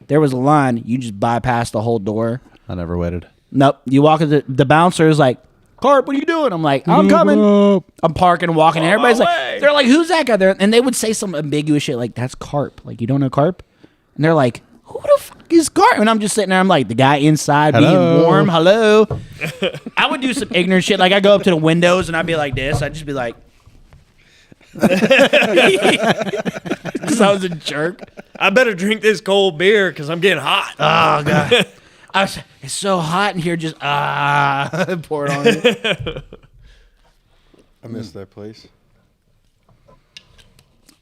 there was a line. You just bypassed the whole door. I never waited. Nope. You walk in, the bouncer is like, Carp, what are you doing? I'm like, I'm coming. I'm parking and walking. And everybody's my like, way. they're like, who's that guy there? And they would say some ambiguous shit like, that's Carp. Like, you don't know Carp? And they're like, who the fuck? is Cartman? And I'm just sitting there. I'm like, the guy inside being Hello. warm. Hello. I would do some ignorant shit. Like, I go up to the windows and I'd be like this. I'd just be like, because I was a jerk. I better drink this cold beer because I'm getting hot. Oh, God. It's so hot in here. Just, pour it on me. I miss that place.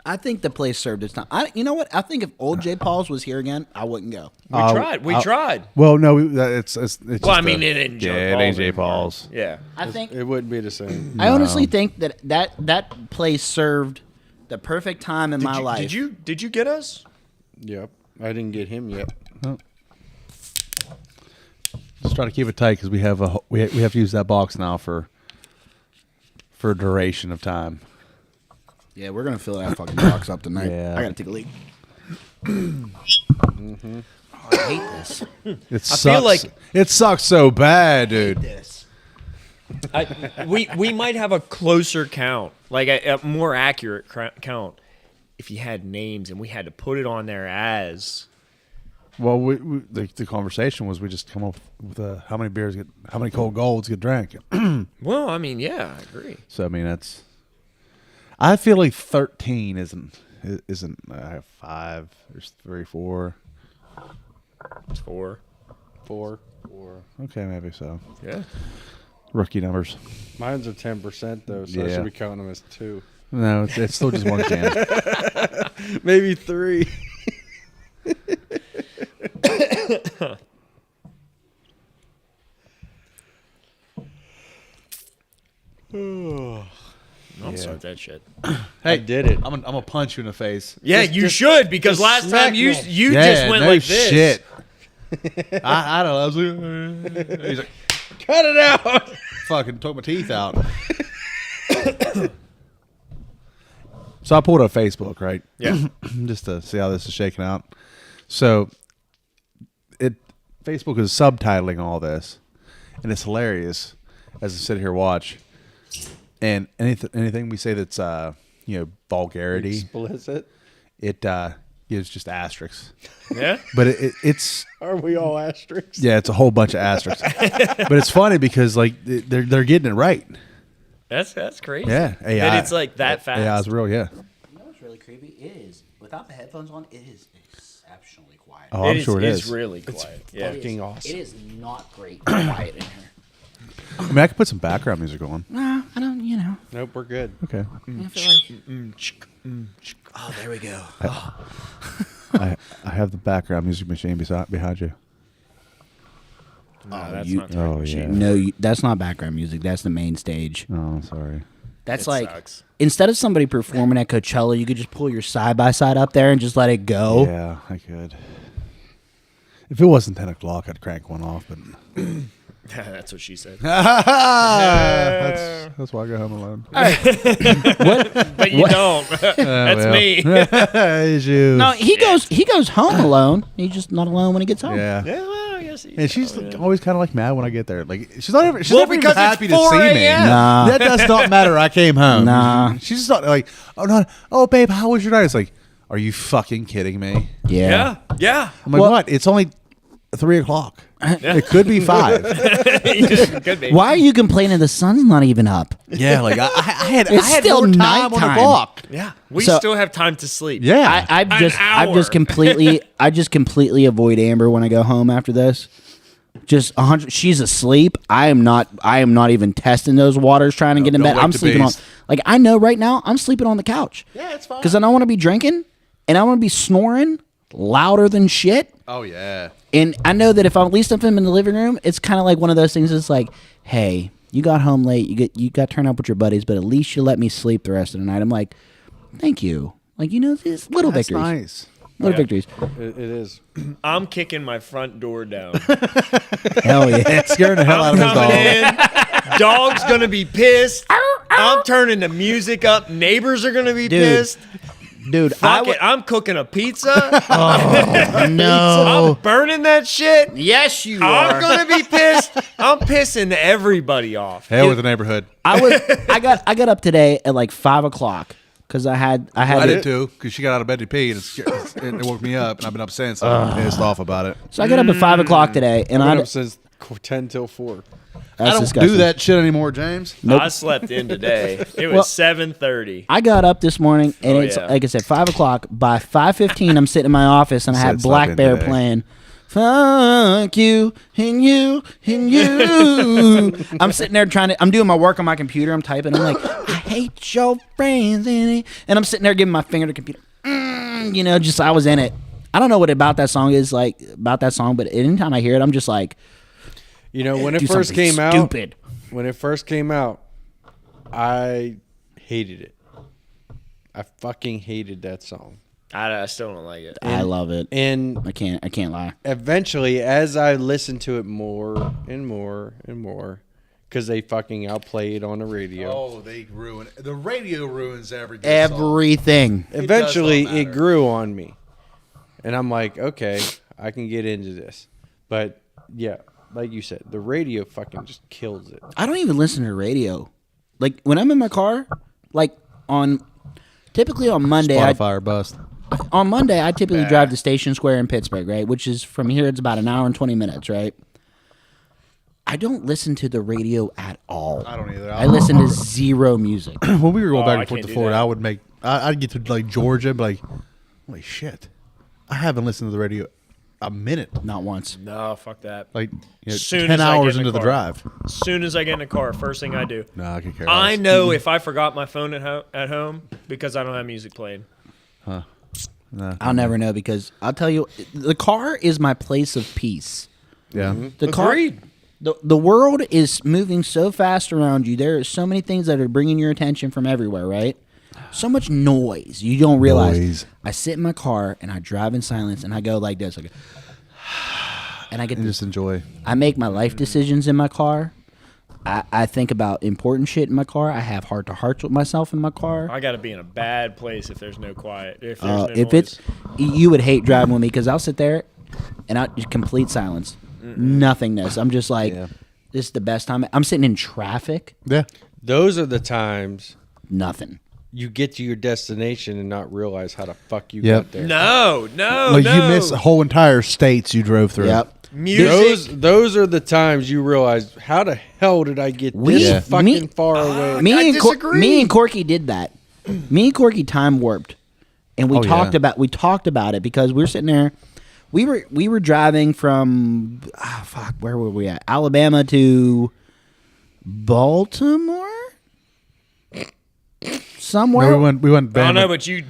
I think the place served its time. You know what? I think if old J. Paul's was here again, I wouldn't go. We tried. Well, no, it's Well, I mean, it ain't J. it Paul's ain't J. anymore. Paul's. Yeah. I think It wouldn't be the same. I honestly think that place served the perfect time in my life. Did you get us? Yep. I didn't get him yet. Just try to keep it tight because we have to use that box now for a duration of time. Yeah, we're gonna fill that fucking box up tonight. Yeah. I gotta take a leak. Oh, I hate this. It sucks. feel like- it sucks so bad, dude. This. We might have a closer count, like a more accurate count, if you had names and we had to put it on there as. Well, the conversation was we just come up with how many cold golds get drank. Well, I mean, yeah, I agree. So I mean I feel like 13 isn't. I have 5. There's 3, 4. It's 4. 4. Okay, maybe so. Yeah. Rookie numbers. Mine's are 10% though, so I Yeah. should be counting them as 2. No, it's still just one can. Maybe 3. I'll start that shit. Hey, I did it. I'm gonna punch you in the face. Yeah, you should, because last smack time you me. just went no like this. shit. I don't know. I was like, he's like, Cut it out. fucking took my teeth out. So I pulled up Facebook, right? Yeah. Just to see how this is shaking out. So Facebook is subtitling all this, and it's hilarious as I sit here watch. And anything we say that's vulgarity, Explicit. it gives just asterisks. Yeah. But it's Are we all asterisks? yeah, it's a whole bunch of asterisks. But it's funny because like they're getting it right. That's crazy. Yeah, AI. That it's like that fast. Yeah, it's real. Yeah. You know what's really creepy? It is without the headphones on. It is exceptionally quiet. Oh, I'm sure it It's is. really quiet. Yeah. Fucking awesome. It is not great quiet in here. I mean, I could put some background music on. No, I don't. You know. Nope, we're good. Okay. I feel like. Oh, there we go. I have the background music machine behind you. No, that's you- not the Oh, right yeah. machine. No, that's not background music. That's the main stage. Oh, sorry. That's It like sucks. instead of somebody performing at Coachella, you could just pull your side by side up there and just let it go. Yeah, I could. If it wasn't 10 o'clock, I'd crank one off. But That's what she said. that's why I go home alone. But you don't. That's me. It's you. No, he goes home alone. He's just not alone when he gets home. Yeah. Yeah, well, I guess. And she's always kind of like mad when I get there. Like she's not ever. She's Well, never even because it's happy to 4 see me. a.m.. Nah. That does not matter. I came home. Nah. She's just not like, oh no, oh babe, how was your night? It's like, are you fucking kidding me? Yeah. Yeah. I'm like, Well- what? It's only 3 o'clock. It could be 5. Could be. Why are you complaining? The sun's not even up. Yeah, like I had It's still more time on the nighttime. clock. Yeah. We So- still have time to sleep. Yeah, I've An just hour. completely avoid Amber when I go home after this. Just 100. She's asleep. I am not even testing those waters trying to get in don't bed. wake I'm the sleeping beast. on. Like I know right now I'm sleeping on the couch. Yeah, it's fine. Because I don't want to be drinking, and I want to be snoring louder than shit. Oh yeah. And I know that if I'm in the living room, it's kind of like one of those things. It's like, hey, you got home late, you got turned up with your buddies, but at least you let me sleep the rest of the night. I'm like, thank you. Like these little That's victories, nice. little Yeah. victories. It is. I'm kicking my front door down. Hell yeah. Scaring the hell out I'm of his coming dog. in. Dog's gonna be pissed. I'm turning the music up. Neighbors are gonna be Dude, pissed. Dude, Fuck it. I'm cooking a pizza. no. I'm burning that shit. Yes, you I'm gonna be pissed. I'm pissing everybody off. Hell with the neighborhood. I got up today at like 5 o'clock because I had I it. did too, because she got out of bed to pee, and it woke me up, and I've been up since. I'm pissed off about it. So I got up at 5 o'clock today, and I've been I up since 10 till 4. that's I don't disgusting. do that shit anymore, James. I slept in today. It was 7:30. I got up this morning, and Oh, it's yeah. like I said, 5 o'clock. By 5:15, I'm sitting in my office, and I Said had slept Black in Bear today. playing. Fuck you and you and you. I'm sitting there I'm doing my work on my computer. I'm typing. I'm like, I hate your friends, and I'm sitting there giving my finger to the computer. Just I was in it. I don't know what about that song is like about that song, but anytime I hear it, I'm just like, You know, when do it first something came stupid. out, I hated it. I fucking hated that song. I still don't like it. I love it. And I can't lie. eventually, as I listened to it more and more and more, because they fucking outplay it on the radio. Oh, they ruin it. The radio ruins every good Everything. Eventually, does not it matter. grew on me, and I'm like, okay, I can get into this. But yeah, like you said, the radio fucking just kills it. I don't even listen to the radio. Like when I'm in my car, like typically on Monday, Spotify or bust. I typically drive to Station Square in Pittsburgh, right? Which is from here, it's about an hour and 20 minutes, right? I don't listen to the radio at all. I don't either. I listen to zero music. When we were going Oh, back I and forth can't to do Florida, that. I'd get to like Georgia, and be like, holy shit, I haven't listened to the radio a minute. Not once. No, fuck that. Like Soon 10 as I get hours in into the the car. drive. As soon as I get in the car, first thing I do. No, I can care I less. know if I forgot my phone at home because I don't have music playing. No. I'll never know because I'll tell you, the car is my place of peace. Yeah. The car, Agreed. the world is moving so fast around you. There are so many things that are bringing your attention from everywhere, right? So much noise. You don't realize. Noise. I sit in my car and I drive in silence and I go like this. I go, and I get And this. just enjoy. I make my life decisions in my car. I think about important shit in my car. I have heart to hearts with myself in my car. I got to be in a bad place if there's no quiet. If there's no If noise. you would hate driving with me because I'll sit there and I just complete silence, nothingness. I'm just like, Yeah. this is the best time. I'm sitting in traffic, Yeah. Those are the times nothing. you get to your destination and not realize how the fuck you Yep. got there. No, Like you miss whole entire states you drove through. Yep. music. Those are the times you realize how the hell did I get this Yeah. fucking far away? Me and disagree. me and Corky did that. Me and Corky time warped, and we Oh, talked yeah. about it because we were sitting there. We were driving from where were we at? Alabama to Baltimore, somewhere. No, we went. I don't know, Bama. but you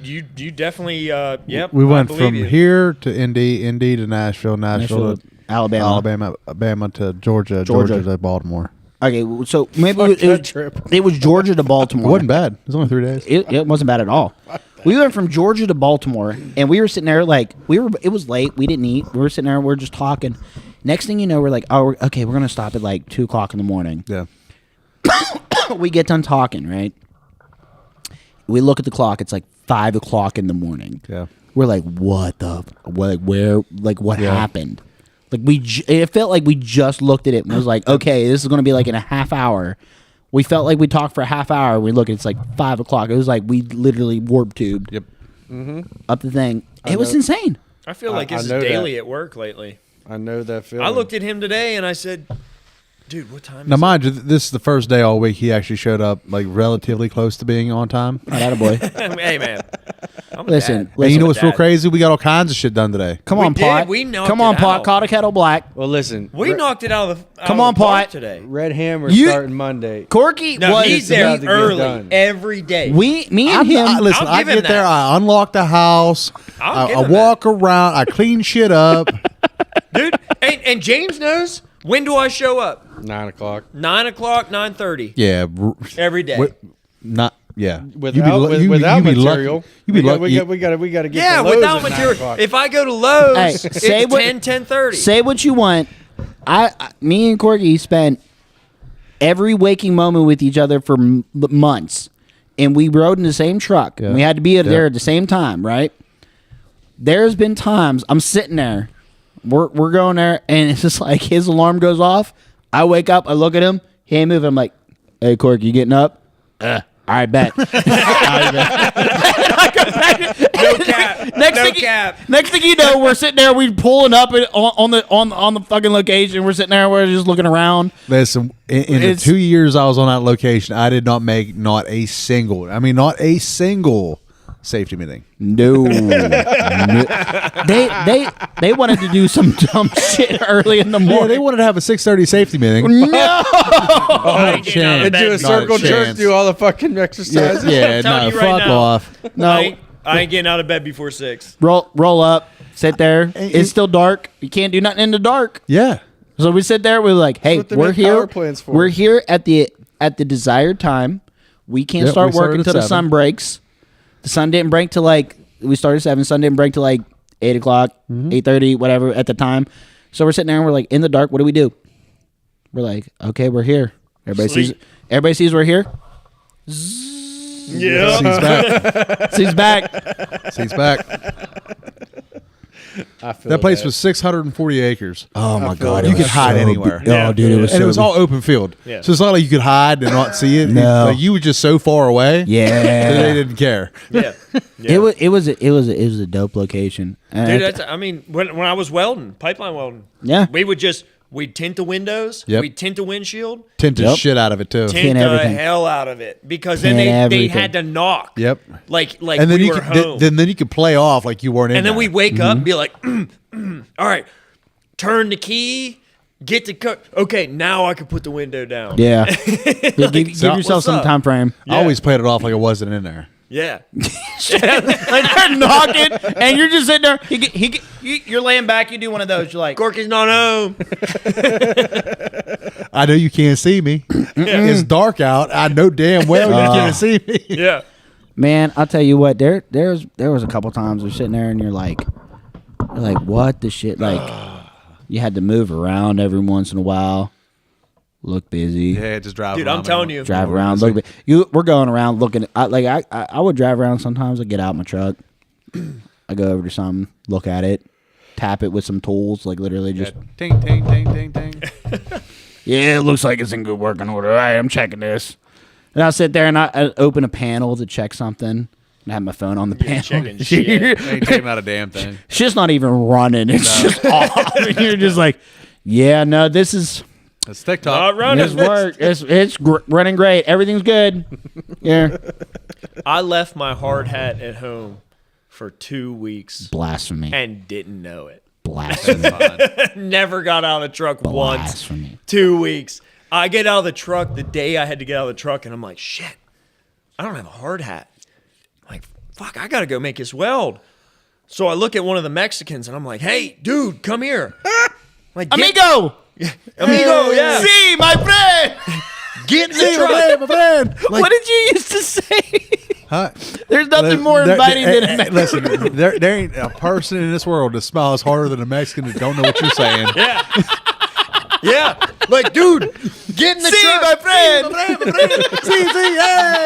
definitely. Yep. We I went believe from you. here to Indy to Nashville to Alabama. Alabama to Georgia, Georgia. Georgia to Baltimore. Okay, so maybe Fuck it that was, trip. it was Georgia to It Baltimore. wasn't bad. It was only 3 days. It wasn't bad at all. We went from Georgia to Baltimore, and we were sitting there like it was late. We didn't eat. We were sitting there. We're just talking. Next thing you know, we're like, we're gonna stop at like 2:00 in the morning. Yeah. We get done talking, right? We look at the clock. It's like 5:00 in the morning. Yeah. We're like, what what Yeah. happened? Like it felt like we just looked at it and was like, okay, this is gonna be like in a half hour. We felt like we talked for a half hour. We look, it's like 5:00. It was like we literally warp tubed Yep. up the thing. It was insane. I feel like I this is know daily that. at work lately. I know that feeling. I looked at him today and I said, "Dude, what time Now, is mind you, this is the first day all week he actually showed up like relatively close to being on time. Oh, that a boy. it?" Hey, man. I'm a Listen, dad. And you know what's real Dad. crazy? We got all kinds of shit done today. Come We on, did. pot. We knocked Come on, it pot. out. Caught a kettle black. Well, listen. We knocked it out of the Come out on, of the park Pot. today. Red Hammer You- starting Monday. Corky No, was. he's about there to get early done. every day. Me and him. Listen, I'll I give him get there, that. I unlock the house, I'll give I him walk around, I clean shit up. Dude, and James knows when do I show up? 9 o'clock. 9 o'clock, 9:30 Yeah. every day. Not, yeah. Without you be material. Lucky. You be lucky. We got to get Yeah, to Lowe's without at 9 material. o'clock. If I go to Lowe's, Hey, it's say what- 10:30. Say what you want. Me and Corky spent every waking moment with each other for months, and we rode in the same truck. Yeah. We had to be there Yeah. at the same time, right? There's been times I'm sitting there, we're going there, and it's just like his alarm goes off. I wake up, I look at him, he ain't moving. I'm like, "Hey, Corky, you getting up?" All right, bet. I go back. No cap. Next thing you know, we're sitting there. We pulling up on the fucking location. We're sitting there. We're just looking around. Listen, in the 2 years I was on that location, I did not make not a single safety meeting. No. They wanted to do some dumb shit early in the Yeah, morning. they wanted to have a 6:30 safety meeting. No. I ain't getting out of And bed. do a Not a circle jerk, chance. do all the fucking exercises. Yeah, telling no, you right fuck now. off. No. I ain't getting out of bed before 6. Roll up. Sit there. It's still dark. You can't do nothing in the dark. Yeah. So we sit there. We're like, hey, what they we're make here. power plants for. We're here at the desired time. We can't Yep, start we started working at till the 7. sun breaks. The sun didn't break till we started at 7. Sun didn't break till 8 o'clock, 8:30, whatever at the time. So we're sitting there and we're like in the dark. What do? We're like, okay, we're here. Everybody sees we're here. Yeah. Sees back. Sees back. Sees back. I feel That place was 640 acres. Oh my god! You could hide anywhere. Oh, dude, it was And so it was all open field. Yeah. So it's not like you could hide and not see it. No. Like you were just so far away. that Yeah. They didn't care. Yeah. It was a dope location. Dude, I mean, when I was welding, pipeline welding, Yeah. we'd tint the windows, Yep. we'd tint the windshield, Tinted Yep. shit out of it too. tint the everything. hell out of it, because then Tint they everything. had to knock. Yep. Like And then we you were could home. then you could play off like you weren't in And then there. we wake up and be like, all right, turn the key, get the cut. Okay, now I can put the window down. Yeah. give yourself what's some up? time frame. I always played it off like it wasn't in there. Yeah. Like they're knocking, and you're just sitting there. You're laying back. You do one of those. You're like, Gorky's not home. I know you can't see me. It's dark out. I know damn well you can't see me. Yeah. man, I'll tell you what. There was a couple times you're sitting there and you're like, what the shit? Like, you had to move around every once in a while. Look busy. Yeah, just drive. Dude, I'm telling you. Drive around. Look. We're going around looking. I would drive around sometimes. I get out my truck. I go over to something, look at it, tap it with some tools, like literally just. Ting, ting, ting, ting, ting. Yeah, it looks like it's in good working order. All right, I'm checking this. And I'll sit there and I open a panel to check something. And I have my phone on the panel. checking shit. Ain't taking out a damn thing. It's just not even running. It's just off. And you're just like, yeah, no, this is. It's TikTok. Not running. This work. It's running great. Everything's good. Yeah. I left my hard hat at home for 2 weeks Blasphemy. and didn't know it. Blasphemy. Never got out of the truck once. Blasphemy. 2 weeks. I get out of the truck the day I had to get out of the truck, and I'm like, shit, I don't have a hard hat. I'm like, fuck, I got to go make this weld. So I look at one of the Mexicans, and I'm like, hey, dude, come here. Like, Amigo! Amigo, yeah. See, my friend! Get in the truck. My friend. Like, What did you used to say? huh? There's nothing more There- inviting there- than a Mexican. Listen, there ain't a person in this world that smiles harder than a Mexican that don't know what you're saying. Yeah. Yeah. Like, dude, get in the See, truck. my friend!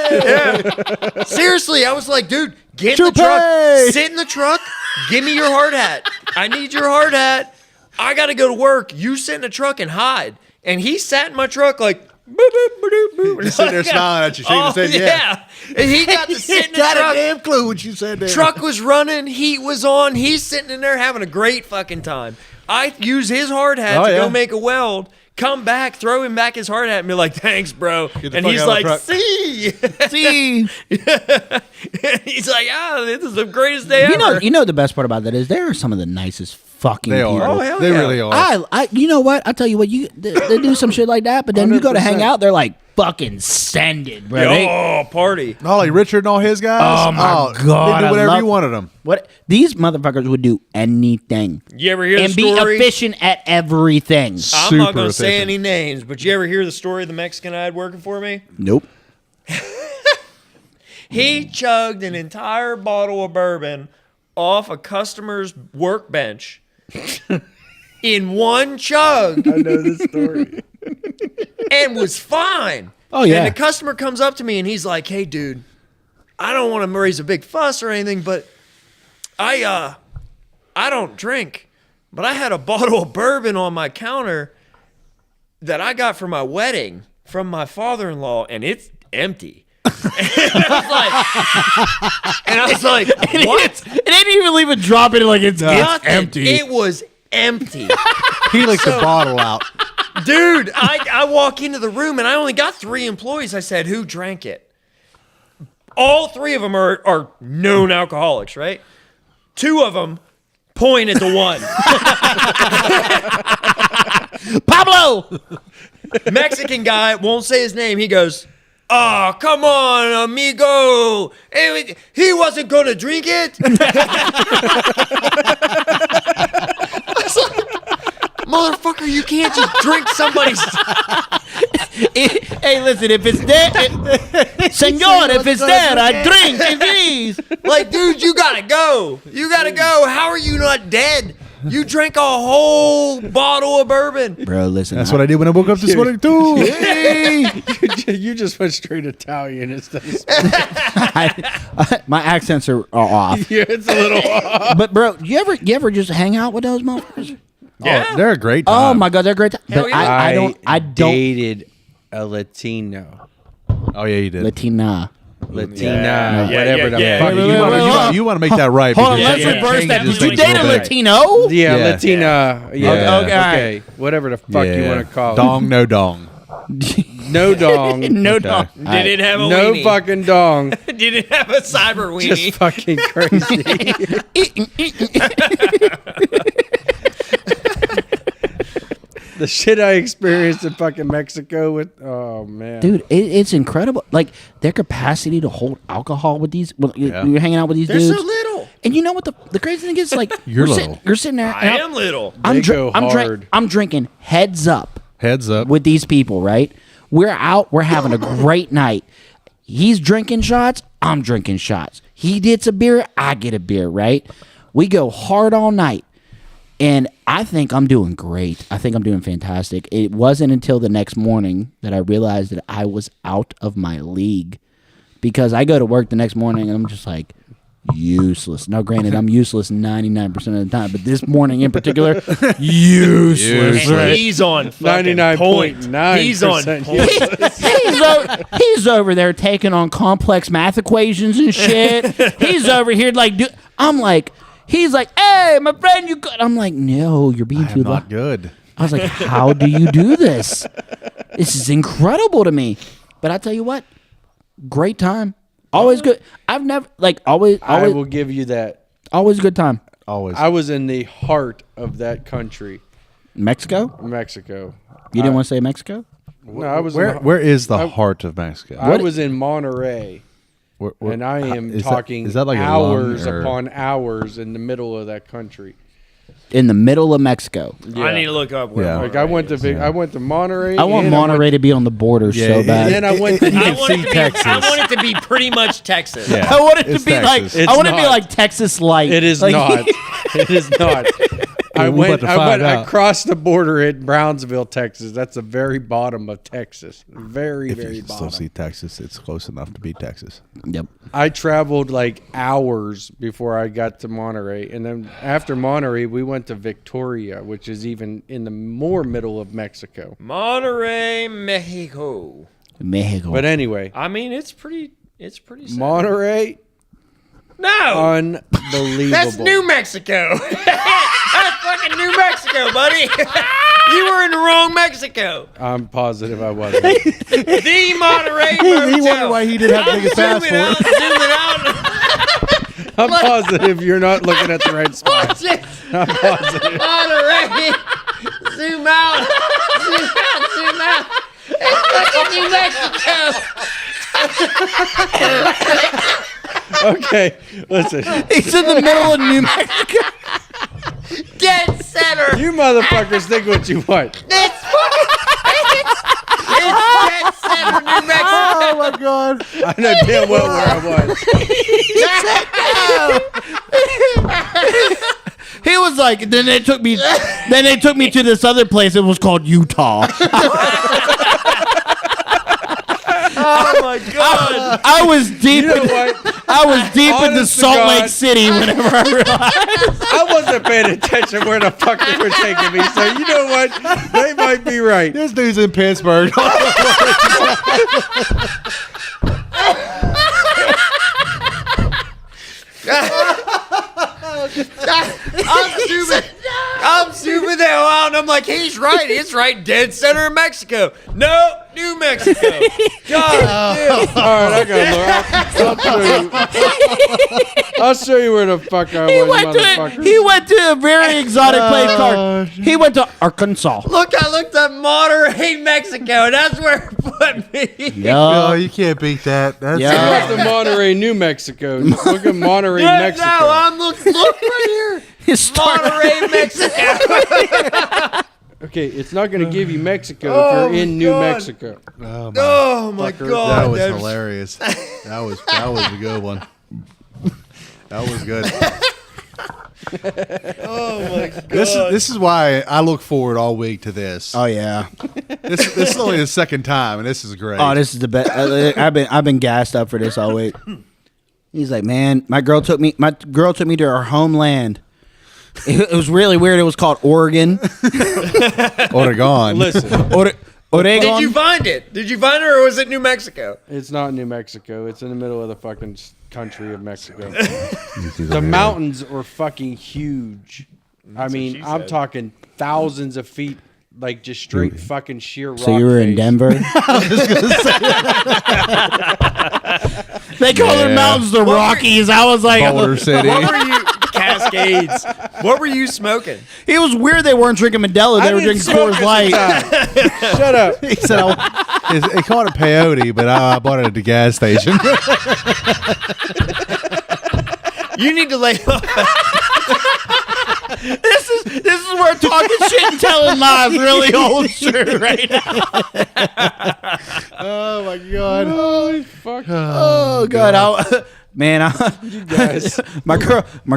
Yeah. Seriously, I was like, dude, get in the truck. Sit in the truck. Give me your hard hat. I need your hard hat. I got to go to work. You sit in the truck and hide. And he sat in my truck like, boop, boop, boop, boop. Just sitting there smiling at you, shaking his head, yeah. And he got to sit in the Got a truck. damn clue what you said there. Truck was running. Heat was on. He's sitting in there having a great fucking time. I use his hard hat to yeah. go make a weld. Come back, throw him back his hard hat, and be like, "Thanks, bro." the And fuck he's out of like, the truck. "See, See, he's like, this is the greatest day ever." you know the best part about that is they are some of the nicest fucking They people. are. Oh, hell they yeah. really are. You know what? I tell you what, they do some shit like that, but then you go to hang 100%. out, they're like fucking send it, bro. They- Oh, party! Not like Richard and all his guys. Oh, my God, They I do whatever love- you wanted them. what these motherfuckers would do anything You ever hear the and be story? efficient at everything. I'm not Super going to say efficient. any names, but you ever hear the story of the Mexican I had working for me? Nope. He chugged an entire bottle of bourbon off a customer's workbench in one chug. I know this story. And was fine. Oh, yeah. And the customer comes up to me and he's like, "Hey, dude, I don't want to raise a big fuss or anything, but I don't drink, but I had a bottle of bourbon on my counter that I got for my wedding from my father-in-law, and it's empty." And I was like, what? It didn't even leave a drop in it like it's Nothing. empty. It was empty. He licked the bottle out. Dude, I walk into the room and I only got 3 employees. I said, who drank it? All 3 of them are known alcoholics, right? 2 of them point at the one. Pablo! Mexican guy, won't say his name. He goes, oh, come on, amigo. He wasn't going to drink it. Motherfucker, you can't just drink somebody's. Hey, listen, if it's there, senor, if it's there, I drink, please. Like, dude, you gotta go. You gotta go. How are you not dead? You drank a whole bottle of bourbon. Bro, listen. That's what I did when I woke up this morning too. You just went straight Italian instead of Spanish. My accents are off. Yeah, it's a little off. But bro, you ever just hang out with those motherfuckers? Yeah. Oh, they're a great Oh time. my god, they're great. Hell But yeah. I don't dated a Latino. Oh yeah, you did. Latina. Latina, Yeah, whatever yeah, the yeah. fuck. Wait, you wait, wanna wait, do. wait. You want to make that right. Hold on, because let's you reverse change that. it Did just you a date a little bit. Latino? Yeah, Yeah. Latina. Yeah, Okay, okay. Whatever the fuck you want to call Dong, no dong. it. No dong. No, Okay. no. Did it have a No weenie? fucking dong. Did it have a cyber weenie? Just fucking crazy. The shit I experienced in fucking Mexico with, oh man, Dude, it's incredible. Like their capacity to hold alcohol with these. When you're hanging out with these They're dudes. so little. And you know what the crazy thing is? Like You're we're little. You're sitting there. I and am little. They go I'm hard. I'm drinking heads up Heads up. with these people, right? We're out. We're having a great night. He's drinking shots. I'm drinking shots. He gets a beer. I get a beer, right? We go hard all night. And I think I'm doing great. I think I'm doing fantastic. It wasn't until the next morning that I realized that I was out of my league. Because I go to work the next morning and I'm just like, useless. Now, granted, I'm useless 99% of the time, but this morning in particular, useless. And right? he's on fucking point. 99.9%. He's on point. He's over there taking on complex math equations and shit. He's over here like, I'm like, he's like, hey, my friend, you good? I'm like, no, you're being I too am loud. not good. I was like, how do you do this? This is incredible to me. But I tell you what, great time. Always good. I've never always I will give you that. always good time. Always. I was in the heart of that country, Mexico? Mexico. You didn't want to say Mexico? No, I was. Where is the I- heart of Mexico? I was in Monterrey, Where- and I am is that- talking is that like a hours lung or- upon hours in the middle of that country. In the middle of Mexico. I need to look up where. Yeah. Like I went to Monterey. I want and Monterey to be on the border so yeah, bad. And then I went to. I want, it to be, Texas. I want it to be pretty much Texas. Yeah. I want it to It's be Texas. like It's I want it to be not. like Texas light. It is Like- not. It is not. I We're about to find I out. crossed the border at Brownsville, Texas. That's the very bottom of Texas. Very, If very you can bottom. still see Texas, it's close enough to be Texas. Yep. I traveled like hours before I got to Monterey. And then after Monterey, we went to Victoria, which is even in the more middle of Mexico. Monterrey, Mexico. Mexico. But anyway, I mean, it's pretty. Sad. Monterey, No, unbelievable. that's New Mexico. That's fucking New Mexico, buddy. You were in the wrong Mexico. I'm positive I wasn't. The Monterey He Motel. wondered why he didn't have to take a I'm zooming out, passport. zooming out. I'm positive you're not looking at the right spot. Watch it. I'm positive. Monterey. Zoom out. Zoom out. Zoom out. It's fucking New Mexico. Okay, listen. It's in the middle of New Mexico. Dead center. You motherfuckers think what you want. It's dead center, New Mexico. Oh my god! I know damn well where I was. He was like, then they took me to this other place. It was called Utah. Oh my god. I was deep. You know in, what? I was deep into Honest to Salt God. Lake City whenever I realized. I wasn't paying attention where the fuck they were taking me. So you know what? They might be right. This dude's in Pittsburgh. I'm zooming the hell out, and I'm like, he's right. He's right, dead center of Mexico. No, New Mexico. God damn. All right, I gotta look. I'll show you where the fuck I was, motherfucker. He went to a very exotic place called. He went to Arkansas. Look, I looked up Monterrey, Mexico. That's where it put me. No, you can't beat that. That's Yeah. Look at Monterrey, New Mexico. Look at Monterrey, Mexico. No, I'm look right here. Monterrey, Mexico. Okay, it's not going to give you Mexico if you're in New Mexico. Oh my Fucker. God, that was that's- hilarious. That was a good one. That was good. Oh my God. This is why I look forward all week to this. Oh yeah. This is only the second time, and this is great. Oh, this is the best. I've been gassed up for this all week. He's like, man, my girl took me to her homeland. It was really weird. It was called Oregon. Oregon. Listen, Oregon. Did you find it? Did you find it, or was it New Mexico? it's not New Mexico. It's in the middle of the fucking country of Mexico. The mountains are fucking huge. I mean, she I'm said. talking thousands of feet, like just straight fucking sheer rock. So you were in face. Denver? They call their mountains the Rockies. I was like, Boulder City. What were you? Cascades. What were you smoking? it was weird. They weren't drinking Modelo. They I were didn't drinking smoke Coors Light. at the time. Shut up. He said, they called it peyote, but I bought it at the gas station. You need to lay off. This is where Talkin Shit and Tellin Lies really holds true right now. Oh my god. Holy fuck. Oh god, You guys. my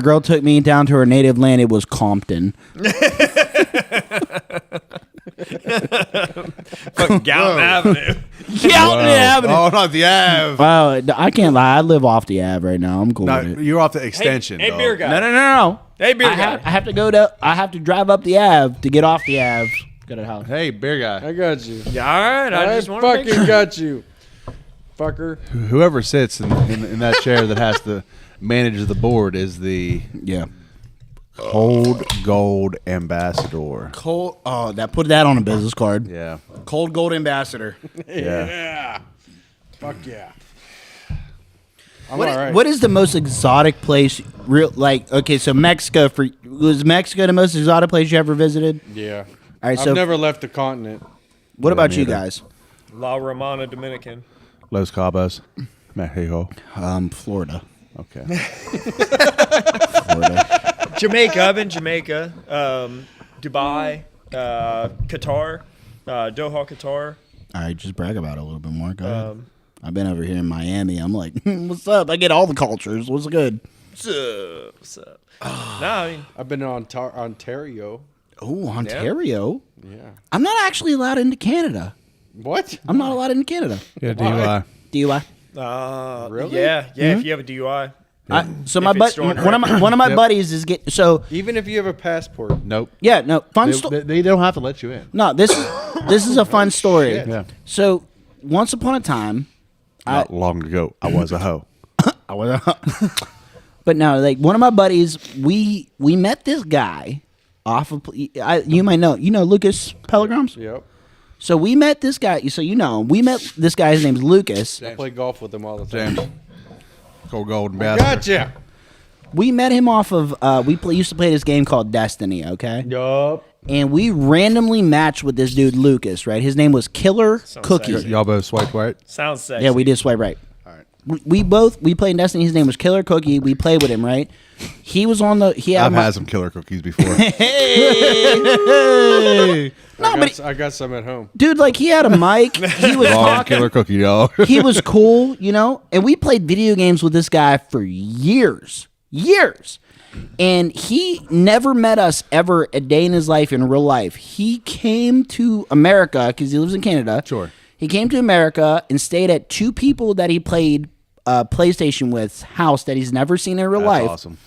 girl took me down to her native land. It was Compton. Fucking Gallup Avenue. Galton Avenue. Oh, not the Ave. Wow, I can't lie. I live off the Ave right now. I'm cool No, with it. you're off the extension. Hey, dog. beer guy. No. Hey, beer I guy. have to go to. I have to drive up the Ave to get off the Ave. Go to the house. Hey, beer guy. I got you. Yeah, all right. I I just want to make fucking sure. got you. Fucker. Whoever sits in that chair that has to manage the board is the Yeah. Cold Gold Ambassador. Cold. Oh, put that on a business card. Yeah. Cold Gold Ambassador. Yeah. Fuck yeah. I'm all right. What is the most exotic place? Okay, so Mexico. Was Mexico the most exotic place you ever visited? Yeah. All right, I've so never left the continent. what about you neither. guys? La Romana Dominican. Los Cabos. Mexico. Florida. Okay. Florida. Jamaica. I've been Jamaica. Dubai. Qatar. Doha, Qatar. All right, just brag about it a little bit more. Go ahead. I've been over here in Miami. I'm like, what's up? I get all the cultures. What's good? What's up? No, I mean, I've been in Ontario. Oh, Ontario. Yeah. I'm not actually allowed into Canada. What? I'm not allowed into Canada. Yeah, DUI. DUI. Really? yeah. If you have a DUI. So my If it's buddy, stored one of my Yep. buddies is so Even if you have a passport. Nope. yeah, no fun story. They don't have to let you in. No, this is a fun story. Yeah. So once upon a time, Not long ago, I was a hoe. I was, but no, like one of my buddies, we met this guy off of you might know Lucas Pellegrims. Yep. So we met this guy. So we met this guy. His name's Lucas. I play golf with him all the time. James. Cold Gold Ambassador. Gotcha. We met him off of used to play this game called Destiny. Okay. Yup. And we randomly matched with this dude Lucas. Right. His name was Killer Cookie. sexy. Y'all both swiped right? Sounds sexy. Yeah, we did swipe right. All right. We played in Destiny. His name was Killer Cookie. We played with him, right? He was on the. He had I've my- had some killer cookies before. I got some at home. dude, like he had a mic. He was Wrong talking. killer cookie, y'all. He was cool, and we played video games with this guy for years. And he never met us ever a day in his life in real life. He came to America because he lives in Canada. Sure. He came to America and stayed at two people that he played PlayStation with's house that he's never seen in real That's life. awesome.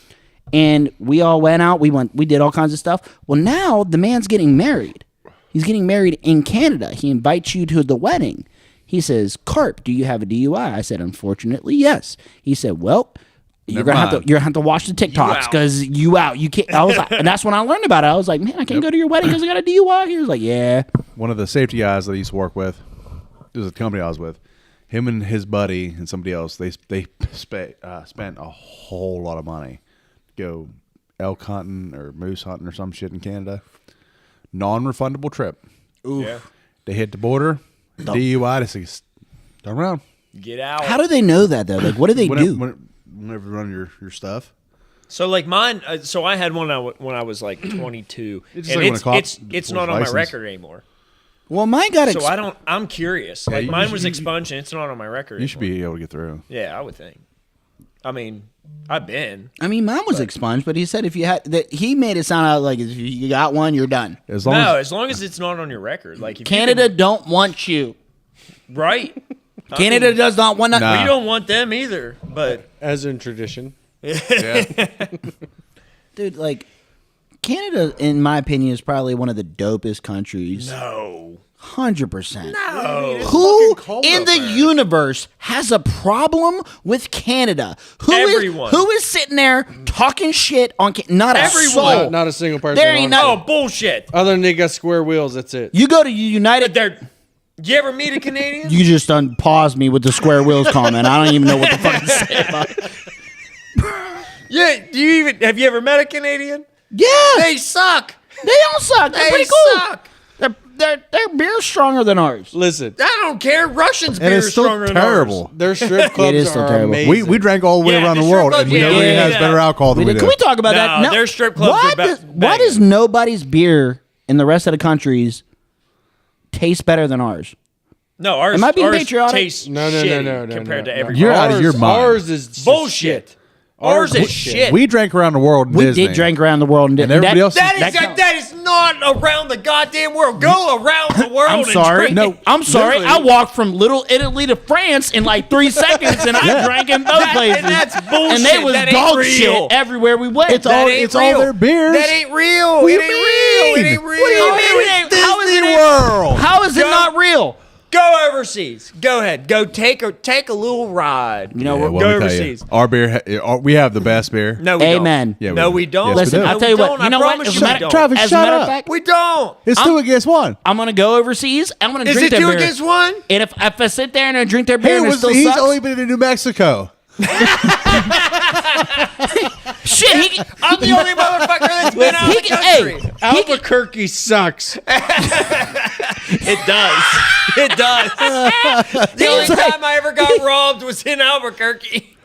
And we all went out. We did all kinds of stuff. Well, now the man's getting married. He's getting married in Canada. He invites you to the wedding. He says, Carp, do you have a DUI? I said, unfortunately, yes. He said, well, You're Never gonna mind. have to watch the TikToks out. because you out. You can't. I was like, and that's when I learned about it. I was like, man, I can't go to your wedding because I got a DUI. He was like, yeah. One of the safety guys that I used to work with, it was a company I was with. Him and his buddy and somebody else, they spent a whole lot of money to go elk hunting or moose hunting or some shit in Canada. Non-refundable trip. Yeah. They hit the border, DUI. They say, turn around. Get out. How do they know that though? Like, what do they do? Whenever you run your stuff. So like mine, so I had one when I was like 22, It's and like when a cop it's pulls not on my license. record anymore. Well, mine got So I'm curious. Like you mine should- was expunged, and it's not on my record. You should anymore. be able to get through. Yeah, I would think. I mean, I've been. I mean, mine was expunged, but he said if you had that, he made it sound out like if you got one, you're done. As long No, as as long as it's not on your record. Like if Canada don't want you. right? Canada does not want. Nah. We don't want them either. But As in tradition. Dude, like Canada, in my opinion, is probably one of the dopest countries. no, 100%. no. Who cold in up the there. universe has a problem with Canada? Everyone. Who is sitting there talking shit on not a Everyone. soul? Not a single person. There ain't on no- it. Oh bullshit! Other than they got square wheels, that's it. You go to United. They're. You ever meet a Canadian? You just paused me with the square wheels comment. I don't even know what the fuck to say about it. Yeah. Do you even have you ever met a Canadian? Yeah, They suck. they don't suck. They're They pretty cool. suck. Their beer's stronger than ours. Listen, I don't care. Russians and beer it's is still stronger than terrible. ours. their strip clubs is still are terrible. amazing. We drank all the way Yeah, around the the strip world, clubs, and yeah, nobody yeah, has yeah. better alcohol than we do. Can we talk about that? No, their strip clubs why are does, why banging. does nobody's beer in the rest of the countries taste better than ours? No, ours. Am I being ours patriotic? tastes No, shitty compared to everybody. You're out of your mind. Ours is just Bullshit. shit. Ours is Ours is shit. We drank around the world in We Disney. did drink around the world and, And everybody else- That is not around the goddamn world. Go around the world. I'm and sorry. drink No, it. I'm sorry. literally- I walked from Little Italy to France in like 3 seconds, and I drank in both places. And that's bullshit. And they was That ain't dog real. shit everywhere we went. It's all- ain't it's all real. their beers. That ain't real. What It do ain't you real. It mean? ain't real. What do you mean it ain't- how is it ain't- World. How is it Go- not real? Go overseas. Go ahead. Go take a little ride. You know, Yeah, we're, well, go let me tell you, overseas. Our beer, we have the best beer. No, we Amen. don't. Yeah, we no, do. we don't. Yes, listen, we do. I'll tell you what. don't. You know I what? promise As a you matter, don't. Travis, as a shut matter of up. fact, We don't. It's 2 against 1. I'm gonna go overseas. I'm gonna Is drink it their 2 beer. against 1? And if I sit there and I drink their beer, and it still He's sucks. only been in New Mexico. Shit, he, I'm the only motherfucker that's been out of the country. hey, Albuquerque sucks. It does. It does. The only time I ever got robbed was in Albuquerque.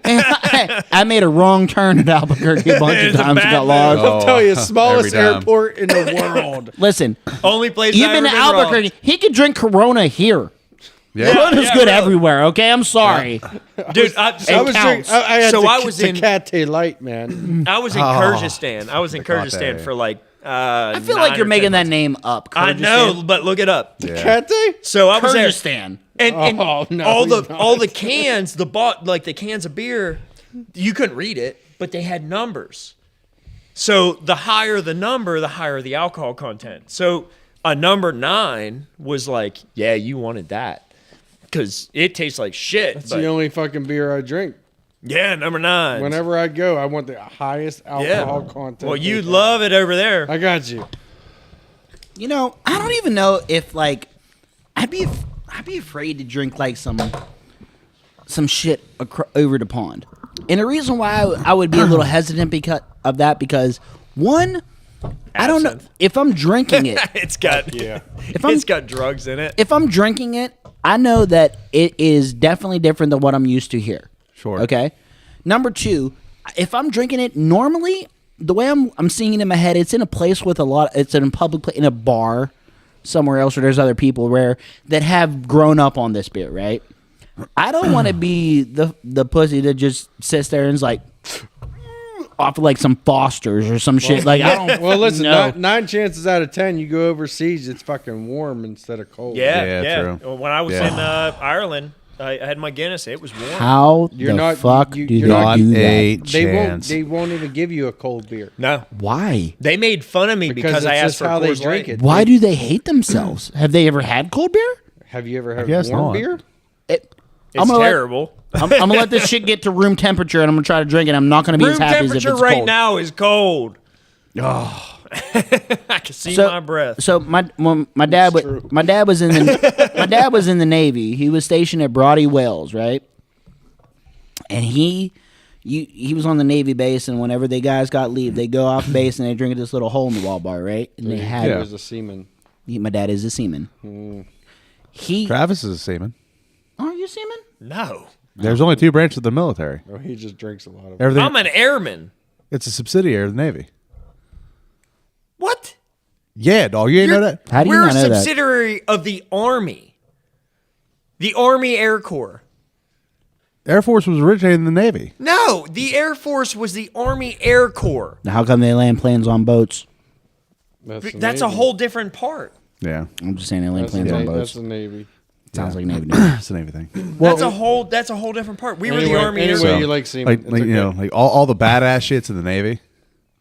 I made a wrong turn at Albuquerque a bunch of It's a times and bad got lost. I'll tell you, smallest every time. airport in the world. Listen, Only place I've even ever in been Albuquerque, he could drink Corona here. Yeah. Corona's yeah, good really. everywhere. Okay, I'm sorry. robbed. Dude, I was counts. I had So to, I was in- Tecate Light, man. I was in Kyrgyzstan. I was in Tecate. Kyrgyzstan for like. I feel like you're making that name up. I know, but look it up. Tecate? So I was there, Kyrgyzstan. and Oh, no, all he's the cans, the cans of beer, you couldn't read it, but they had numbers. So the higher the number, the higher the alcohol content. So a number 9 was like, yeah, you wanted that because it tastes like shit. It's but- the only fucking beer I drink. yeah, number 9. Whenever I go, I want the highest alcohol content. Well, they you'd have. love it over there. I got you. You know, I don't even know if like I'd be afraid to drink like some shit over the pond. And the reason why I would be a little hesitant because one, I don't know Absinthe. if I'm drinking it. It's got If I'm it's got drugs in it. if I'm drinking it, I know that it is definitely different than what I'm used to here. Sure. Okay. Number 2, if I'm drinking it normally, the way I'm seeing it in my head, it's in a place with it's in a public place, in a bar somewhere else where there's other people that have grown up on this beer, right? I don't want to be the pussy that just sits there and is like off of like some Foster's or some shit. Like I don't. Well, listen, know. nine chances out of 10, you go overseas, it's fucking warm instead of cold. Yeah, Yeah, true. Well, when I was Yeah. in Ireland, I had my Guinness. It was warm. How You're the not- fuck you- do you're they not do a that? chance. They won't even give you a cold beer. No, Why? they made fun of me because I it's asked just for how they Coors drink Light. it. Why do they hate themselves? Have they ever had cold beer? Have you ever had guess warm not. beer? It's terrible. I'm gonna let this shit get to room temperature, and I'm gonna try to drink it. I'm not gonna be as Room happy as if temperature it's right cold. now is cold. Oh, I can see my breath. So my dad was in the Navy. He was stationed at Brodie, Wales, right? And he was on the Navy base, and whenever the guys got leave, they go off base and they drink at this little hole in the wall bar, right? And they had He was a seaman. my dad is a seaman. Travis is a seaman. Are you a seaman? No. There's only 2 branches of the military. Oh, he just drinks a lot of. Everything. I'm an airman. It's a subsidiary of the Navy. What? Yeah, dog. You ain't know that? How do you We're not a know that? subsidiary of the Army. The Army Air Corps. Air Force was originated in the Navy. No, the Air Force was the Army Air Corps. How come they land planes on boats? That's a whole different part. Yeah, I'm just saying they land planes on That's boats. the Navy. Sounds like Navy. it's a Navy thing. That's a whole different part. We were the Army Air Anyway, Corps. you like seaman. Like you know, like all the badass shits in the Navy.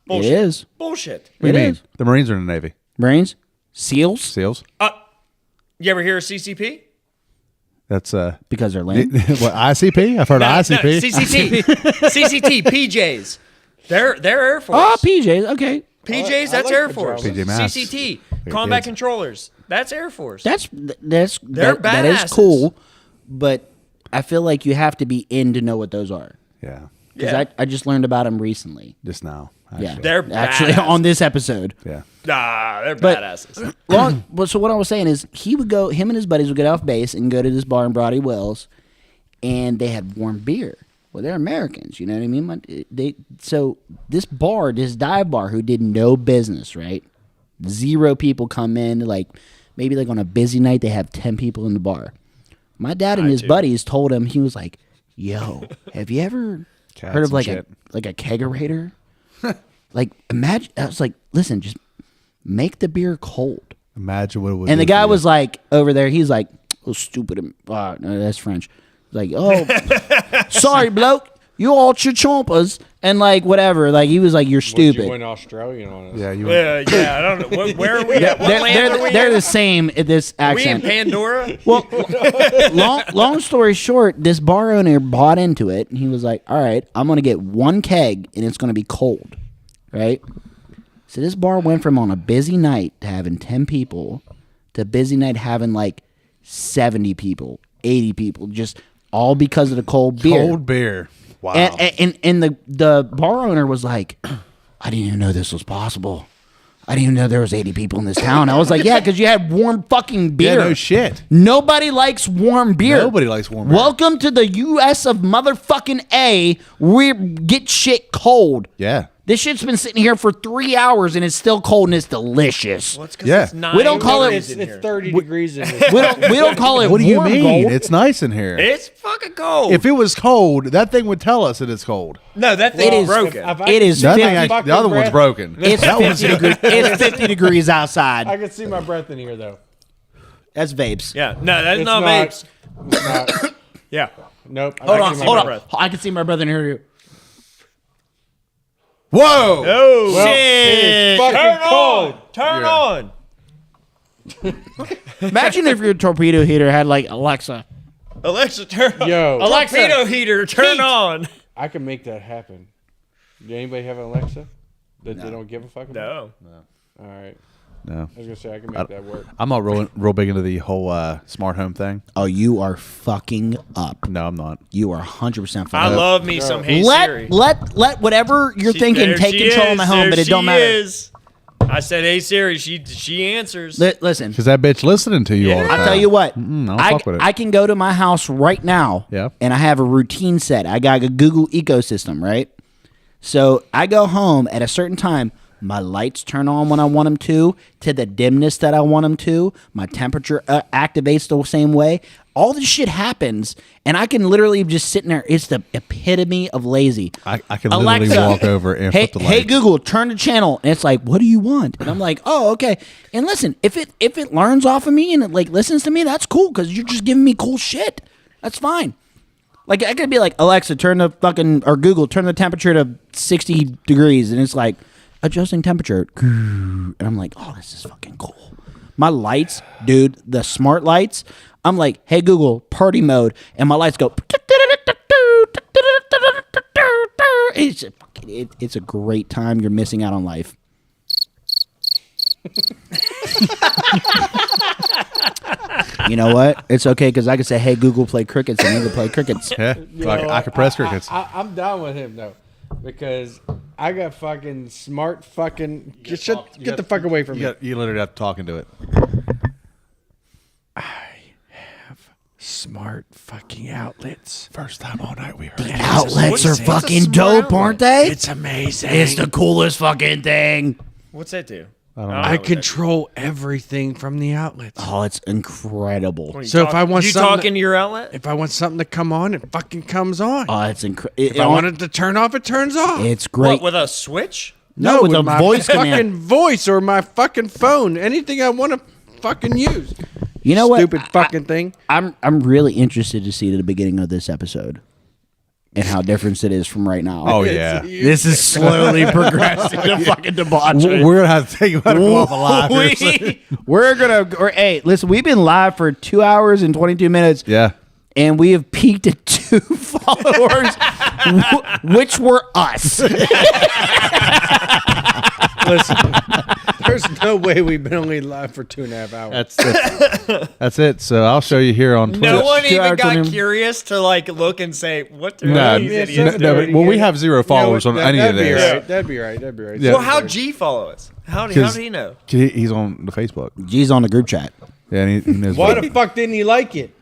Bullshit. It is. Bullshit. What do you It mean? is. The Marines are in the Navy. Marines, SEALs, SEAls. You ever hear of CCP? That's because they're lame. what ICP? I've heard of ICP. CCT. CCT. PJs. They're Air Force. Oh, PJs. Okay, PJs, I that's like Air pajamas. Force. PJ Masks. CCT. Your Combat kids. controllers. That's Air Force. that is badasses. cool, but I feel like you have to be in to know what those are. Yeah, Because Yeah. I just learned about them recently. just now. Yeah, Actually. They're actually badass. on this episode. Yeah. Nah, they're But- badasses. Well, so what I was saying is him and his buddies would get off base and go to this bar in Brodie, Wells, and they had warm beer. Well, they're Americans, you know what I mean? So this dive bar who did no business, right? 0 people come in, like maybe like on a busy night they have 10 people in the bar. My dad and his buddies told him, he was like, "Yo, have you ever Cats heard of and like shit. a kegerator? Like imagine." I was like, "Listen, just make the beer cold." Imagine what it would. And the do for guy you. was like over there. He's like, "Oh, stupid." No, that's French. Like, "Oh, sorry, bloke. You all chompers." And like, whatever. Like, he was like, "You're You stupid." went Australian on us. Yeah, you. Yeah, I don't know. Where are we at? What land are we They're in? the same in this Are we in accent. Pandora? Well, long story short, this bar owner bought into it, and he was like, "All right, I'm gonna get 1 keg, and it's gonna be cold, right?" So this bar went from on a busy night to having 10 people to busy night having like 70 people, 80 people, just all because of the cold beer. Cold beer. Wow. And the bar owner was like, "I didn't even know this was possible. I didn't even know there was 80 people in this town." I was like, "Yeah, because you had warm fucking beer." yeah, no shit. Nobody likes warm beer. Nobody likes warm beer. Welcome to the U.S. of motherfucking A. We get shit cold. Yeah. This shit's been sitting here for 3 hours and it's still cold and it's delicious. Well, it's 'cause Yeah. it's 9 We don't call it- degrees in It's here. 30 degrees in this. We don't call it What do you warm mean? gold. It's nice in here. It's fucking cold. If it was cold, that thing would tell us that it's cold. no, that thing It is is- broken. It is That 50, thing, the other one's broken. it's 50 degrees. It's 50 degrees outside. I can see my breath in here though. That's vapes. Yeah, no, that's It's not not. vapes. It's not. Yeah. Nope. Hold I on, can see my hold on. breath. I can see my brother in here. Whoa! Oh, Well, shit. it is fucking Turn cold. on. Turn Yeah. on. Imagine if your torpedo heater had like Alexa. Alexa, turn on. Yo. Alexa, Torpedo heater, turn heat. on. I can make that happen. Do anybody have an Alexa that they don't give a fuck about? No. All right. No. I was gonna say I can make that work. I'm not real big into the whole smart home thing. Oh, you are fucking up. No, I'm not. You are 100% fucking I up. love me some Hey Siri. Let whatever you're thinking There take she control of is. my home, There but it don't she matter. is. I said, "Hey Siri." She answers. Listen, Because that bitch listening to you all the Yeah. time. I'll tell you what. I don't fuck with it. I can go to my house right now. Yeah. And I have a routine set. I got a Google ecosystem, right? So I go home at a certain time. My lights turn on when I want them to the dimness that I want them to. My temperature activates the same way. All this shit happens, and I can literally just sit in there. It's the epitome of lazy. I can literally walk over and hey, flip the hey lights. Google, turn the channel, and it's like, what do you want? And I'm like, oh, okay. And listen, if it learns off of me and it like listens to me, that's cool because you're just giving me cool shit. That's fine. Like I could be like, Alexa, turn the fucking or Google, turn the temperature to 60 degrees, and it's like adjusting temperature, and I'm like, oh, this is fucking cool. My lights, dude, the smart lights. I'm like, hey Google, party mode, and my lights go. It's a great time. You're missing out on life. You know what? It's okay because I can say, hey Google, play crickets, and you can play crickets. Yeah, I could press crickets. I'm down with him though, because I got fucking smart fucking. Get the fuck away from me. You literally have to talk into it. Smart fucking outlets. First time all night we heard. The outlets are fucking dope, aren't they? It's amazing. It's the coolest fucking thing. What's that do? I control everything from the outlets. Oh, it's incredible. So if I want you something, talking to your outlet? if I want something to come on, it fucking comes on. Oh, it's incredible. If I want it to turn off, it turns off. It's great. What, with a switch? No, with a my voice fucking command. voice or my fucking phone, anything I want to fucking use. You know what? Stupid fucking thing. I'm really interested to see the beginning of this episode and how different it is from right now. Oh yeah, This is slowly progressing to fucking debauchery. we're gonna have to take him off alive. here soon. Hey, listen, we've been live for 2 hours and 22 minutes. Yeah. And we have peaked at 2 followers, which were us. Listen, there's no way we've been only live for 2.5 hours. That's it. So I'll show you here on Twitch. No one 2 even hours, got 20 curious to like look and say, what do No, these Yeah, idiots no, do? but- well, we have 0 followers on any of that'd be this. right. That'd be right. That'd be right. Yeah. Well, how'd G follow us? How did he know? He's on the Facebook. G's on the group chat. Yeah, and he knows. Why the fuck didn't he like it?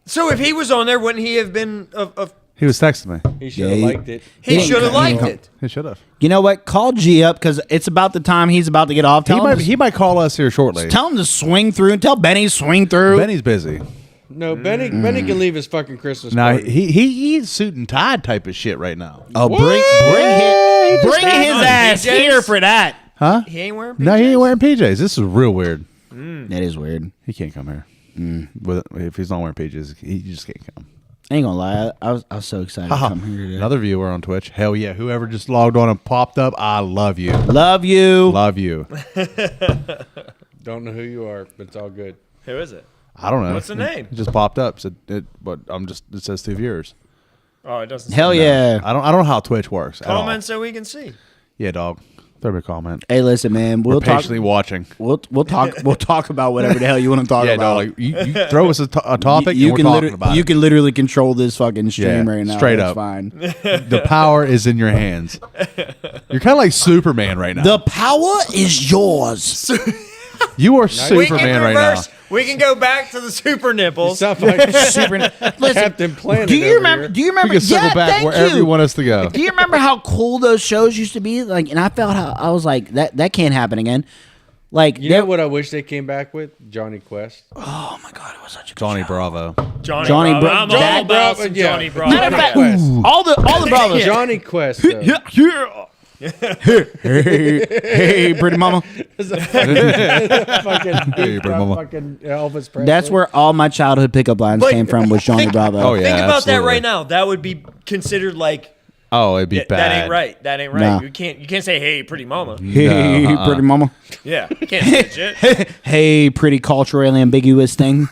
So if he was on there, wouldn't he have been of He was texting me. He should have Yeah, liked it. he should have liked it. He should have. You know what? Call G up because it's about the time he's about to get off. He might call us here shortly. Tell him to swing through and tell Benny to swing through. Benny's busy. No, Benny can leave his fucking Christmas Now party. he's suit and tie type of shit right now. Oh, bring his ass DJs? here for that. Huh? He ain't wearing No, he PJs? ain't wearing PJs. This is real weird. That is weird. He can't come here. If he's not wearing PJs, he just can't come. I ain't gonna lie. I was so excited to come here today. Another viewer on Twitch. Hell yeah. Whoever just logged on and popped up, I love you. Love you. Love you. Don't know who you are, but it's all good. Who is it? I don't know. What's the name? It just popped up. But it says 2 viewers. Oh, it doesn't. Hell yeah. I don't know how Twitch works. at all. Comment so we can see. Yeah, dog. Throw me a comment. Hey, listen, man. We're We'll talk. patiently watching. We'll talk about whatever the hell you want to talk Yeah, about. dog. Like, you throw us a topic You and we're can talking about you it. can literally control this fucking stream Yeah, right now. straight That's up. fine. The power is in your hands. You're kind of like Superman right now. The power is yours. You are We Superman can right now. reverse. We can go back to the super nipples. Stuff like Super. Listen, Captain Planet. do you over remember? here. Do you We remember? can circle back thank wherever you want us to go. Do you remember how cool those shows used to be? Like, and I felt how I was like that can't happen again. Like, You know what I wish they came back with? Johnny Quest. oh my god, it was such a good Johnny show. Bravo. Johnny Bravo. Bra- I'm Johnny all about Bravo, some yeah. Johnny Bravo. Matter of fact, Quest. all the Bravos. Johnny Quest. Though. Hey, pretty mama. fucking Hey, bro, mama. fucking Elvis Presley. That's where all my childhood pickup lines But came from. Was Johnny think- Bravo? Oh, yeah. Think about that absolutely. right now. That would be considered like Oh, it'd be bad. that ain't right. That ain't right. Nah. You can't say hey pretty mama. Hey, No, pretty mama. Yeah, you can't say that shit. Hey, pretty culturally ambiguous thing.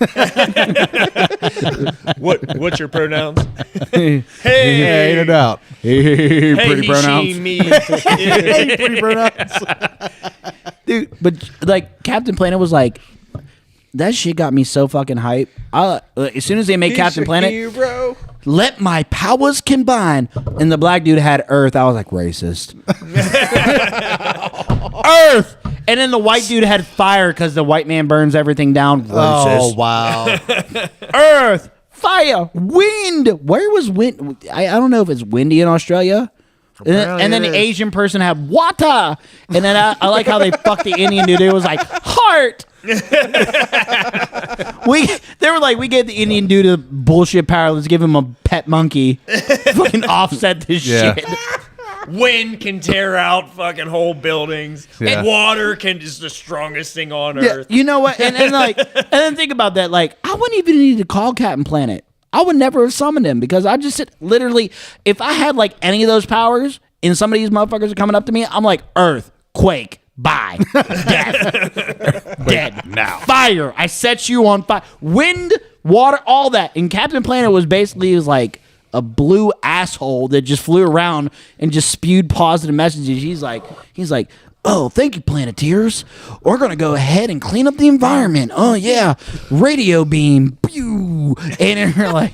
What's your pronouns? hey, Yeah, ain't a doubt. hey, pretty he, pronouns. she, me. Pretty pronouns. Dude, but like Captain Planet was like, that shit got me so fucking hype. As soon as they made He's Captain a Planet, hero. let my powers combine, and the black dude had Earth. I was like, racist. Earth, and then the white dude had fire because the white man burns everything down. Oh, Racist. wow. Earth, fire, wind. Where was wind? I don't know if it's windy in Australia. And then the Asian person had water. And then I like how they fucked the Indian dude. It was like heart. They were like, we gave the Indian dude a bullshit power. Let's give him a pet monkey. Fucking offset this Yeah. shit. Wind can tear out fucking whole buildings. Yeah. And water can is the strongest thing on Yeah, earth. you know what? And then think about that. Like, I wouldn't even need to call Captain Planet. I would never have summoned him because I just literally, if I had like any of those powers and some of these motherfuckers are coming up to me, I'm like, Earth, quake, Bye. Death. Dead. Now. Fire. I set you on fire. Wind, water, all that. And Captain Planet was basically like a blue asshole that just flew around and just spewed positive messages. He's like, oh, thank you, Planeteers. We're going to go ahead and clean up the environment. Oh, yeah. Radio beam. Pew. And you're like,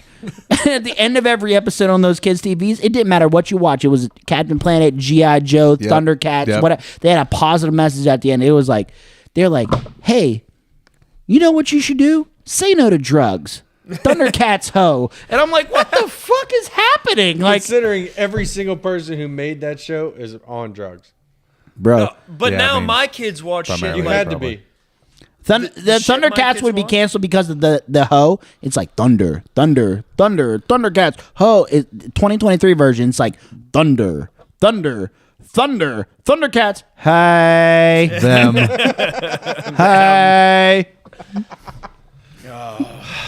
at the end of every episode on those kids' TVs, it didn't matter what you watch. It was Captain Planet, G.I. Joe, Thundercats, whatever. They had a positive message at the end. It was like, they're like, hey, you know what you should do? Say no to drugs. Thundercats ho. And I'm like, what the fuck is happening? Like, Considering every single person who made that show is on drugs. bro. But Yeah, now I mean, my kids watch shit. primarily. You Like, had to probably. be. The shit my Thundercats kids would be watch? canceled because of the ho. It's like thunder, Thundercats ho. 2023 version. It's like thunder, Thundercats. Hey, Them. hey.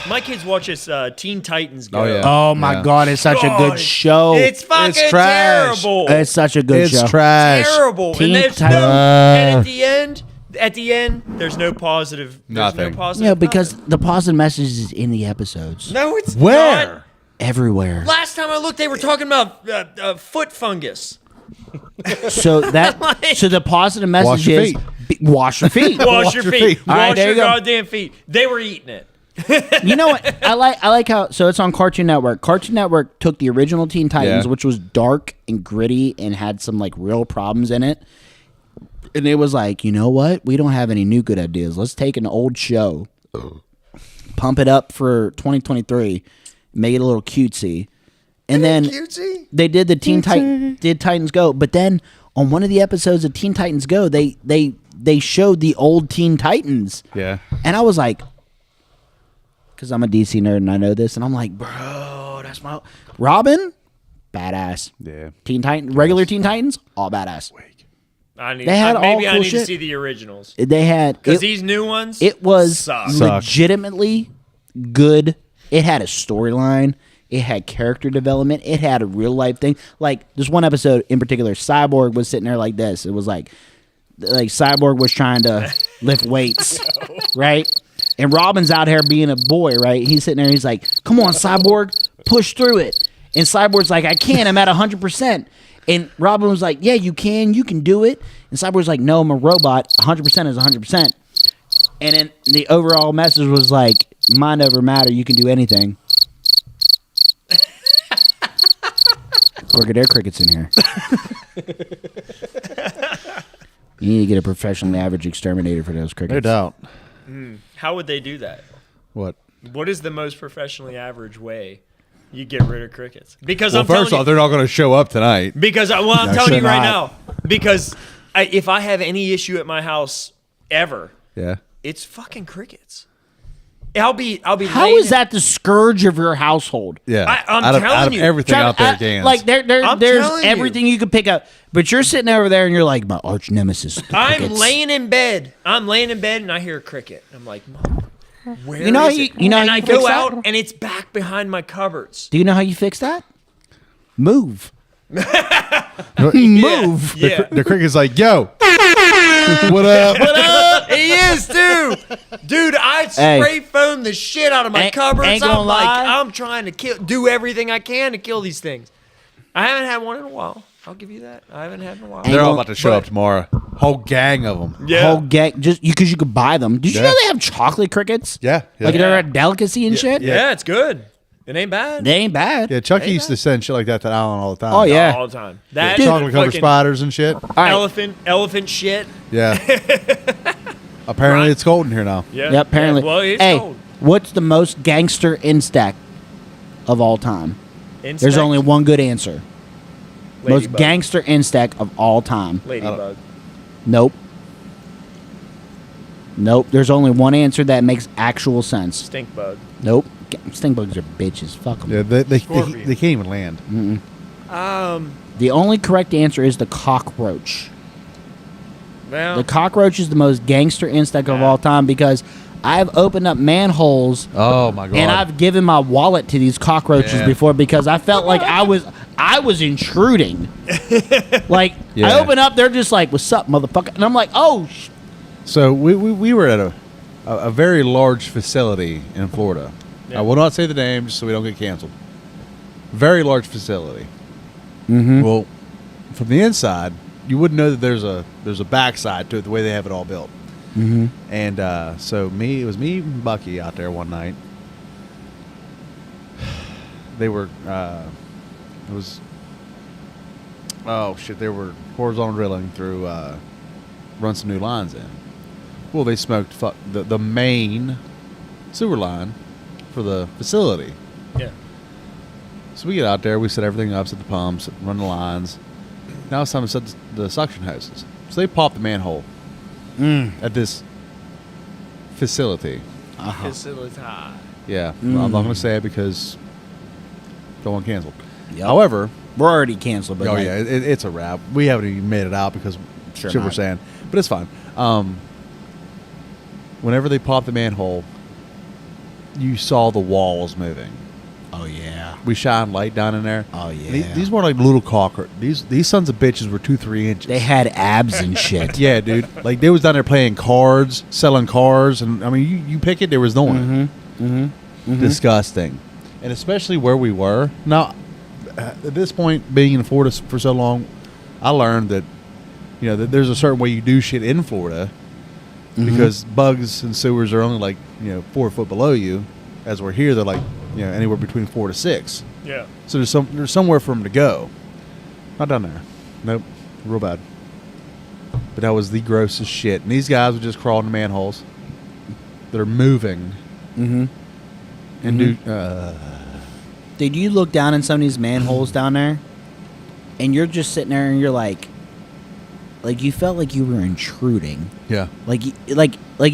my kids watch this Teen Titans Go. Oh, yeah. Oh my God, it's such a God, good show. It's fucking trash. terrible. It's such a good It's show. trash. Terrible. Teen And there's Titans. and at the end, there's no positive. There's Nothing. No positive. Yeah, because nothing. the positive message is in the episodes. No, it's Where? not. Everywhere. Last time I looked, they were talking about foot fungus. So the positive message Wash your is feet. Wash your feet. Wash your feet. All right, Wash there your you go. goddamn feet. They were eating it. You know what? I like how it's on Cartoon Network. Cartoon Network took the original Teen Titans, Yeah. which was dark and gritty and had some like real problems in it. And it was like, you know what? We don't have any new good ideas. Let's take an old show, pump it up for 2023, make it a little cutesy. And then they did the Titans Go. But then on one of the episodes of Teen Titans Go, they showed the old Teen Titans. Yeah. And I was like, because I'm a DC nerd and I know this, and I'm like, bro, that's my Robin, badass. Yeah. Regular Teen Titans, all badass. They had maybe all I cool need shit. to see the originals They had because it, these new ones. it was suck. legitimately good. It had a storyline. It had character development. It had a real life thing. Like this one episode in particular, Cyborg was sitting there like this. It was like Cyborg was trying to lift weights, right? And Robin's out here being a boy, right? He's sitting there. He's like, "Come on, Cyborg, push through it." And Cyborg's like, "I can't. I'm at 100%." And Robin was like, "Yeah, you can. You can do it." And Cyborg's like, "No, I'm a robot. 100% is 100%." And then the overall message was like, "Mind over matter. You can do anything." Look at their crickets in here. You need to get a professionally average exterminator for those crickets. No doubt. How would they do that? What? What is the most professionally average way you get rid of crickets? Because Well, I'm telling first off, you, they're not going to show up tonight. because I'm No, telling you should right not. now. Because if I have any issue at my house ever, Yeah. it's fucking crickets. I'll be. How laying is that the scourge of your household? Yeah. I'm out of telling you. everything out there, Travis, Gans. like I'm there's telling you. everything you could pick up, but you're sitting over there and you're like, my arch nemesis. the I'm crickets." laying in bed. and I hear a cricket. I'm like, Mom, where You know is how it? you know and how I you fix go that? out and it's back behind my cupboards. Do you know how you fix that? Move. Move. Yeah. The cricket's like, yo. What up? He is too, dude. I Hey. spray foam the shit out of my Ain't cupboards. gonna I'm like, lie. I'm trying to do everything I can to kill these things. I haven't had one in a while. I'll give you that. I haven't had in a while. They're all gonna- about to show up tomorrow. Whole gang of them. Yeah. Whole gang, just because you could buy them. Did you Yeah. know they have chocolate crickets? Yeah. Like Yeah. they're a delicacy and shit. Yeah, it's good. It ain't bad. They ain't bad. Yeah, Chucky used to send shit like that to Alan all the time. Oh yeah. All the time. That Chocolate covered fucking spiders and shit. All right. elephant shit. Yeah. Apparently it's cold in here now. Yeah. Yeah, apparently. Yeah, well, it's hey, cold. what's the most gangster insect of all time? There's Insect? only one good answer. Most Ladybug. gangster insect of all time. Ladybug. Nope. Nope. There's only one answer that makes actual sense. Stink bug. Nope. Stink bugs are bitches. Fuck them. Yeah, they Scorpion. can't even land. The only correct answer is the cockroach. Well, The cockroach is the most gangster insect of Yeah. all time because I've opened up manholes Oh my god. and I've given my wallet to these cockroaches Yeah. before because I felt like I I was intruding. Like, Yeah. I open up, they're just like, "What's up, motherfucker?" And I'm like, "Oh, So we were at a very large facility in Florida. Yeah. I will not say the name just so we don't get canceled. Very large facility. Mm-hmm. Well, from the inside, you wouldn't know that there's a backside to it the way they have it all built. Mm-hmm. And so it was me and Bucky out there one night. They were they were horizontal drilling through run some new lines in. Well, they smoked the main sewer line for the facility. Yeah. So we get out there, we set everything up, set the pumps, run the lines. Now it's time to set the suction hoses. So they pop the manhole at this facility. Facility. Yeah, well, I'm not going to say it because don't want canceled. Yep. However, we're already canceled." But oh like, yeah, it's a wrap. We haven't even made it out because Sure shit we're not. saying, but it's fine. Whenever they pop the manhole, you saw the walls moving. oh yeah, We shined light down in there. oh And yeah. these weren't like little cockroach. These sons of bitches were 2-3 inches. They had abs and shit. Yeah, dude. Like they was down there playing cards, selling cars, and I mean, you pick it, there was no one. Disgusting, and especially where we were. Now, at this point, being in Florida for so long, I learned that that there's a certain way you do shit in Florida because bugs and sewers are only like 4 foot below you, as we're here they're like anywhere between 4 to 6. Yeah. So there's somewhere for them to go. Not down there. Nope. Real bad. But that was the grossest shit. And these guys would just crawl into manholes that are moving. Mm-hmm. And Did you look down in some of these manholes down there, and you're just sitting there and you're like you felt like you were intruding. yeah. Like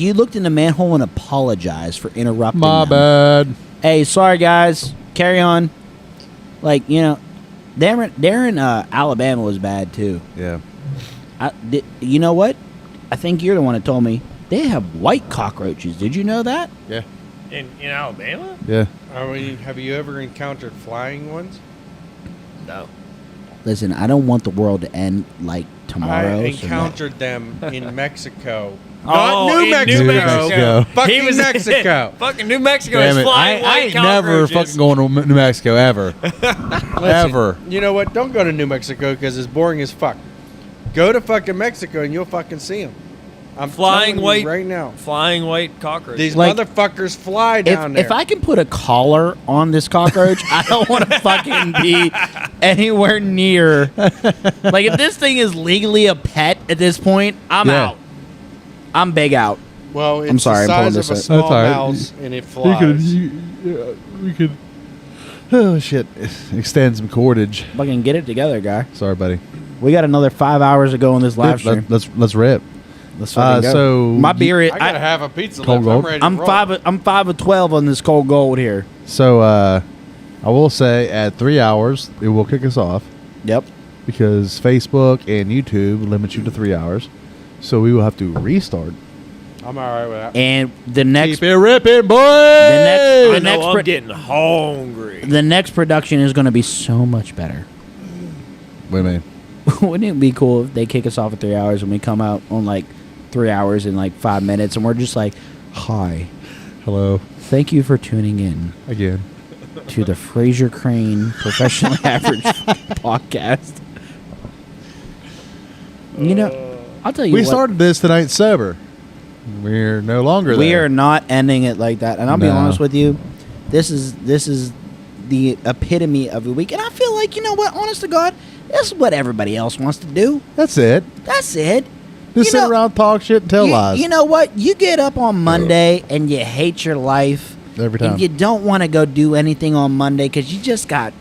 you looked in the manhole and apologized for interrupting My them. bad. Hey, sorry guys, carry on. Like there in Alabama was bad too. Yeah. You know what? I think you're the one that told me they have white cockroaches. Did you know that? Yeah. In Alabama? Yeah. I mean, have you ever encountered flying ones? No. Listen, I don't want the world to end like tomorrow. I so encountered them in Mexico. Oh, Not New in Mexico. New Mexico. Fucking He was Mexico. Fucking New Mexico Damn is it. flying I white ain't never cockroaches. fucking going to New Mexico ever. Ever. You know what? Don't go to New Mexico because it's boring as fuck. Go to fucking Mexico and you'll fucking see them. I'm Flying telling you white right now. Flying white cockroaches. These Like, motherfuckers fly down there. If I can put a collar on this cockroach, I don't want to fucking be anywhere near. Like, if this thing is legally a pet at this point, I'm Yeah. out. I'm big out. well, it's I'm sorry, I'm the pulling size of a this small That's all right. mouse and it flies. We could. Oh shit! Extend some cordage. Fucking get it together, guy. Sorry, buddy. We got another 5 hours to go on this live stream. Let's rip. Let's fucking go. So My beer is. I gotta have a pizza Cold left. I'm gold? ready to I'm roll. I'm 5 of 12 on this cold gold here. So I will say at 3 hours it will kick us off Yep. because Facebook and YouTube limit you to 3 hours. So we will have to restart. I'm all right with that. And the next Keep it ripping, boy. the I next know I'm pro- getting hungry. the next production is going to be so much better. Wait a minute. Wouldn't it be cool if they kick us off at 3 hours and we come out on like 3 hours and like 5 minutes and we're just like, hi, Hello thank you for tuning in again. to the Fraser Crane Professional Average Podcast. I'll tell you We what, started this tonight sober. We're no longer we there. are not ending it like that. And I'll be No. honest with you, this is the epitome of a week. And I feel like, you know what, honest to God, this is what everybody else wants to do. That's it. That's it. Just You sit know- around, talk shit, and tell lies. You know what? You get up on Monday and you hate your life. Every time. And you don't want to go do anything on Monday because you just got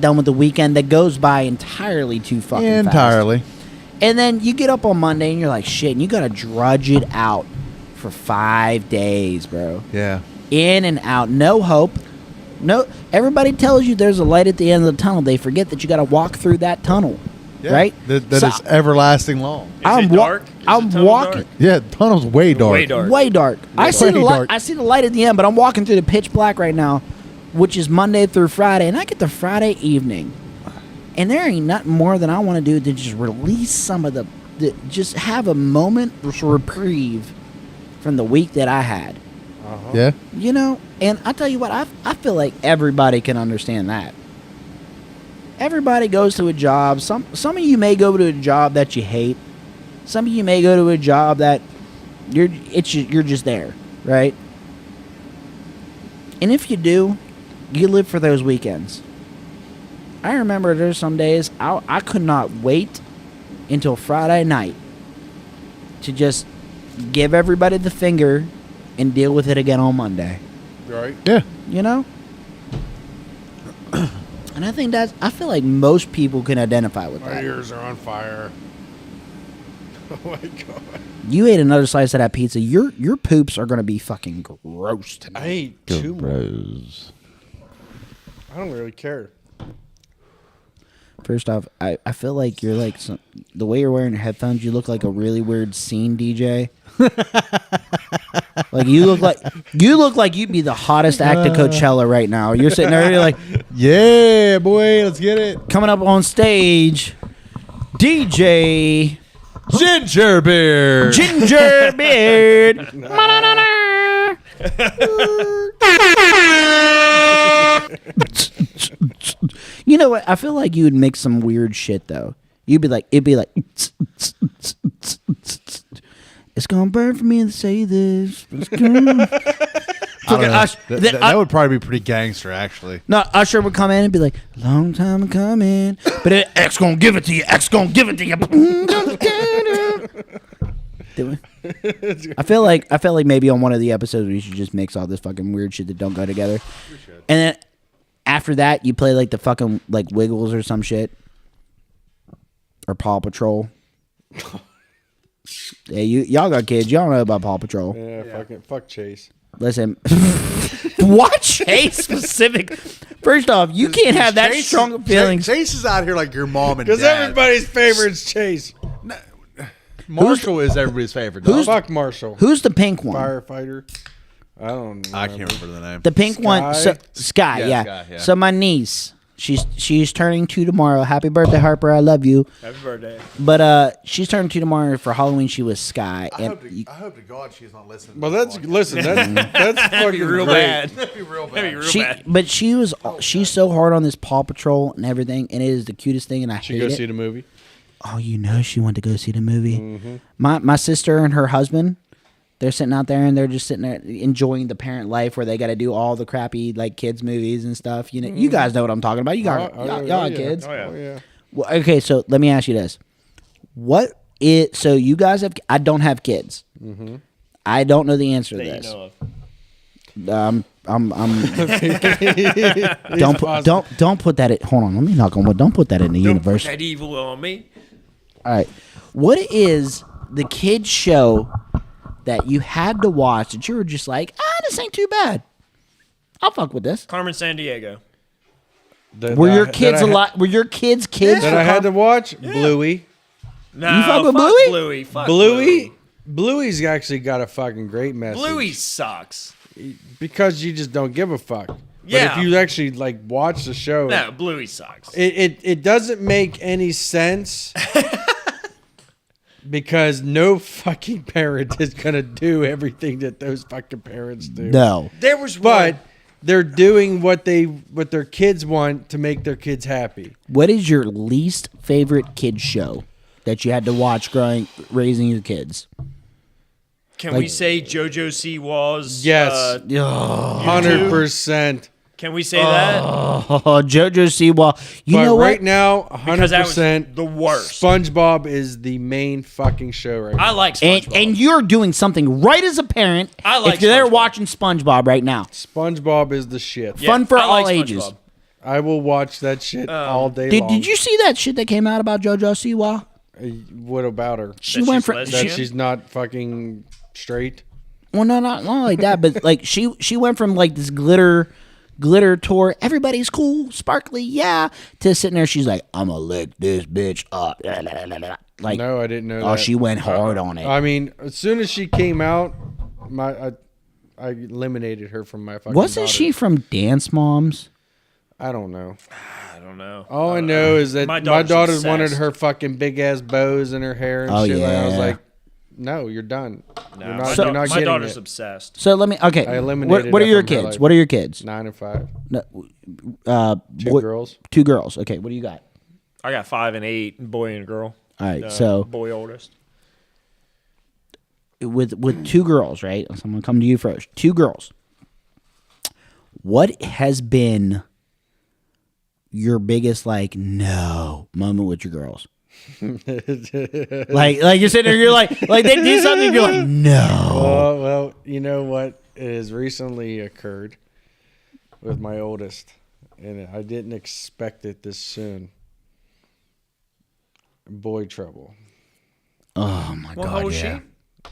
done with the weekend that goes by entirely too fucking fast. Entirely. And then you get up on Monday and you're like, shit, and you got to drudge it out for 5 days, bro. Yeah. In and out. No hope. No. Everybody tells you there's a light at the end of the tunnel. They forget that you got to walk through that tunnel. Yeah. Right? That So- is everlasting long. Is it dark? Is the I'm tunnel walking. dark? Yeah, the tunnel's way dark. Way dark. Way dark. I see the Way light. dark. I see the light at the end, but I'm walking through the pitch black right now, which is Monday through Friday, and I get to Friday evening, And there ain't nothing more than I want to do than just release some of just have a moment of reprieve from the week that I had. Yeah. You know, and I tell you what, I feel like everybody can understand that. Everybody goes to a job. Some of you may go to a job that you hate. Some of you may go to a job that you're just there, right? And if you do, you live for those weekends. I remember there's some days I could not wait until Friday night to just give everybody the finger and deal with it again on Monday. Right? Yeah. You know? And I feel like most people can identify with My that. ears are on fire. Oh my god. You ate another slice of that pizza. Your poops are gonna be fucking gross tonight. I ate 2 more. Bros. I don't really care. First off, I feel like you're like the way you're wearing your headphones. You look like a really weird scene DJ. Like you look like you'd be the hottest act at Coachella right now. You're sitting there, you're like, Yeah, boy, let's get it. coming up on stage, DJ Ginger beer. Ginger Beard. You know what? I feel like you would mix some weird shit though. It'd be like, it's gonna burn for me to say this. It's gonna... I don't know. Ush- that would probably be pretty gangster, actually. No, Usher would come in and be like, long time coming, but X gonna give it to you. X gonna give it to you. I feel like maybe on one of the episodes we should just mix all this fucking weird shit that don't go together. And then after that, you play like the fucking like Wiggles or some shit, or Paw Patrol. Yeah, y'all got kids. Y'all know about Paw Patrol. Yeah, fuck Chase. Listen, what Chase specific? First off, you can't have that strong of feelings. Chase is out here like your mom and Because dad. everybody's favorite's Chase. Marshall is everybody's favorite. Dog. Fuck Marshall. Who's the pink one? Firefighter. I don't know. I can't remember the name. The pink one, Sky? Sky. Yeah, Yeah. Sky, yeah. So my niece, she's turning 2 tomorrow. Happy birthday, Harper. I love you. Happy birthday. But she's turning 2 tomorrow. For Halloween, she was Sky. I And hope to God she's not listening. Well, that's that's fucking real great. bad. That'd be real bad. but she's so hard on this Paw Patrol and everything, and it is the cutest thing, and I Should hate go it. see the movie. Oh, you know she went to go see the movie. My sister and her husband, they're sitting out there and they're just sitting there enjoying the parent life where they got to do all the crappy like kids movies and stuff. You know, you guys know what I'm talking about. You got y'all got kids. Oh yeah. Well, okay, so let me ask you this: so you guys have? I don't have kids. I don't know the answer to That this. you know of. Don't put that. Hold on, let me knock on wood. Don't put that in the Don't put universe. that evil on me. All right. What is the kids show that you had to watch that you were just like, this ain't too bad. I'll fuck with this. Carmen San Diego. Were your kids a lot? Were your kids kids? That for I had to watch? Bluey. No, You fuck with fuck Bluey? Bluey. Fuck Bluey? Bluey's actually got a fucking great message. Bluey sucks. Because you just don't give a fuck. Yeah. But if you actually like watch the show, No, Bluey sucks. it doesn't make any sense. Because no fucking parent is gonna do everything that those fucking parents do. No. There was But one. they're doing what their kids want to make their kids happy. What is your least favorite kids show that you had to watch raising your kids? Can like- we say JoJo Siwa's? Yes. 100%. Can we say that? Oh, JoJo Siwa. You But know right what? now, Because that was 100% the worst. SpongeBob is the main fucking show right I now. like SpongeBob. And you're doing something right as a parent. I like if you're there SpongeBob. watching SpongeBob right now. SpongeBob is the shit. Yeah, Fun for I like all ages. SpongeBob. I will watch that shit all day long. Did you see that shit that came out about JoJo Siwa? What about her? She That went she's from lesbian? That she's not fucking straight? well, no, not like that, but like she went from like this glitter tour, everybody's cool, sparkly, yeah, to sitting there. She's like, I'm gonna lick this bitch up. Like, No, I didn't know oh, that. she went hard on it. I mean, as soon as she came out, I eliminated her from my fucking Wasn't daughter. she from Dance Moms? I don't know. I don't know. All I know is that my my daughter's daughter wanted obsessed. her fucking big ass bows in her hair and Oh, shit. I was yeah. like, no, you're done. No, You're my, not, da- you're not my getting daughter's it. obsessed. So let me. Okay. I eliminated What are it your from her kids? life. What are your kids? 9 and 5. No, 2 girls. 2 girls. Okay. What do you got? I got 5 and 8, boy and girl. All right. So boy oldest. with 2 girls, right? So I'm gonna come to you first. 2 girls. What has been your biggest no moment with your girls? like you're sitting there, you're like they do something, you're like no. Oh, well, you know what has recently occurred with my oldest, and I didn't expect it this soon. Boy trouble. Oh my Well, god. how old is yeah.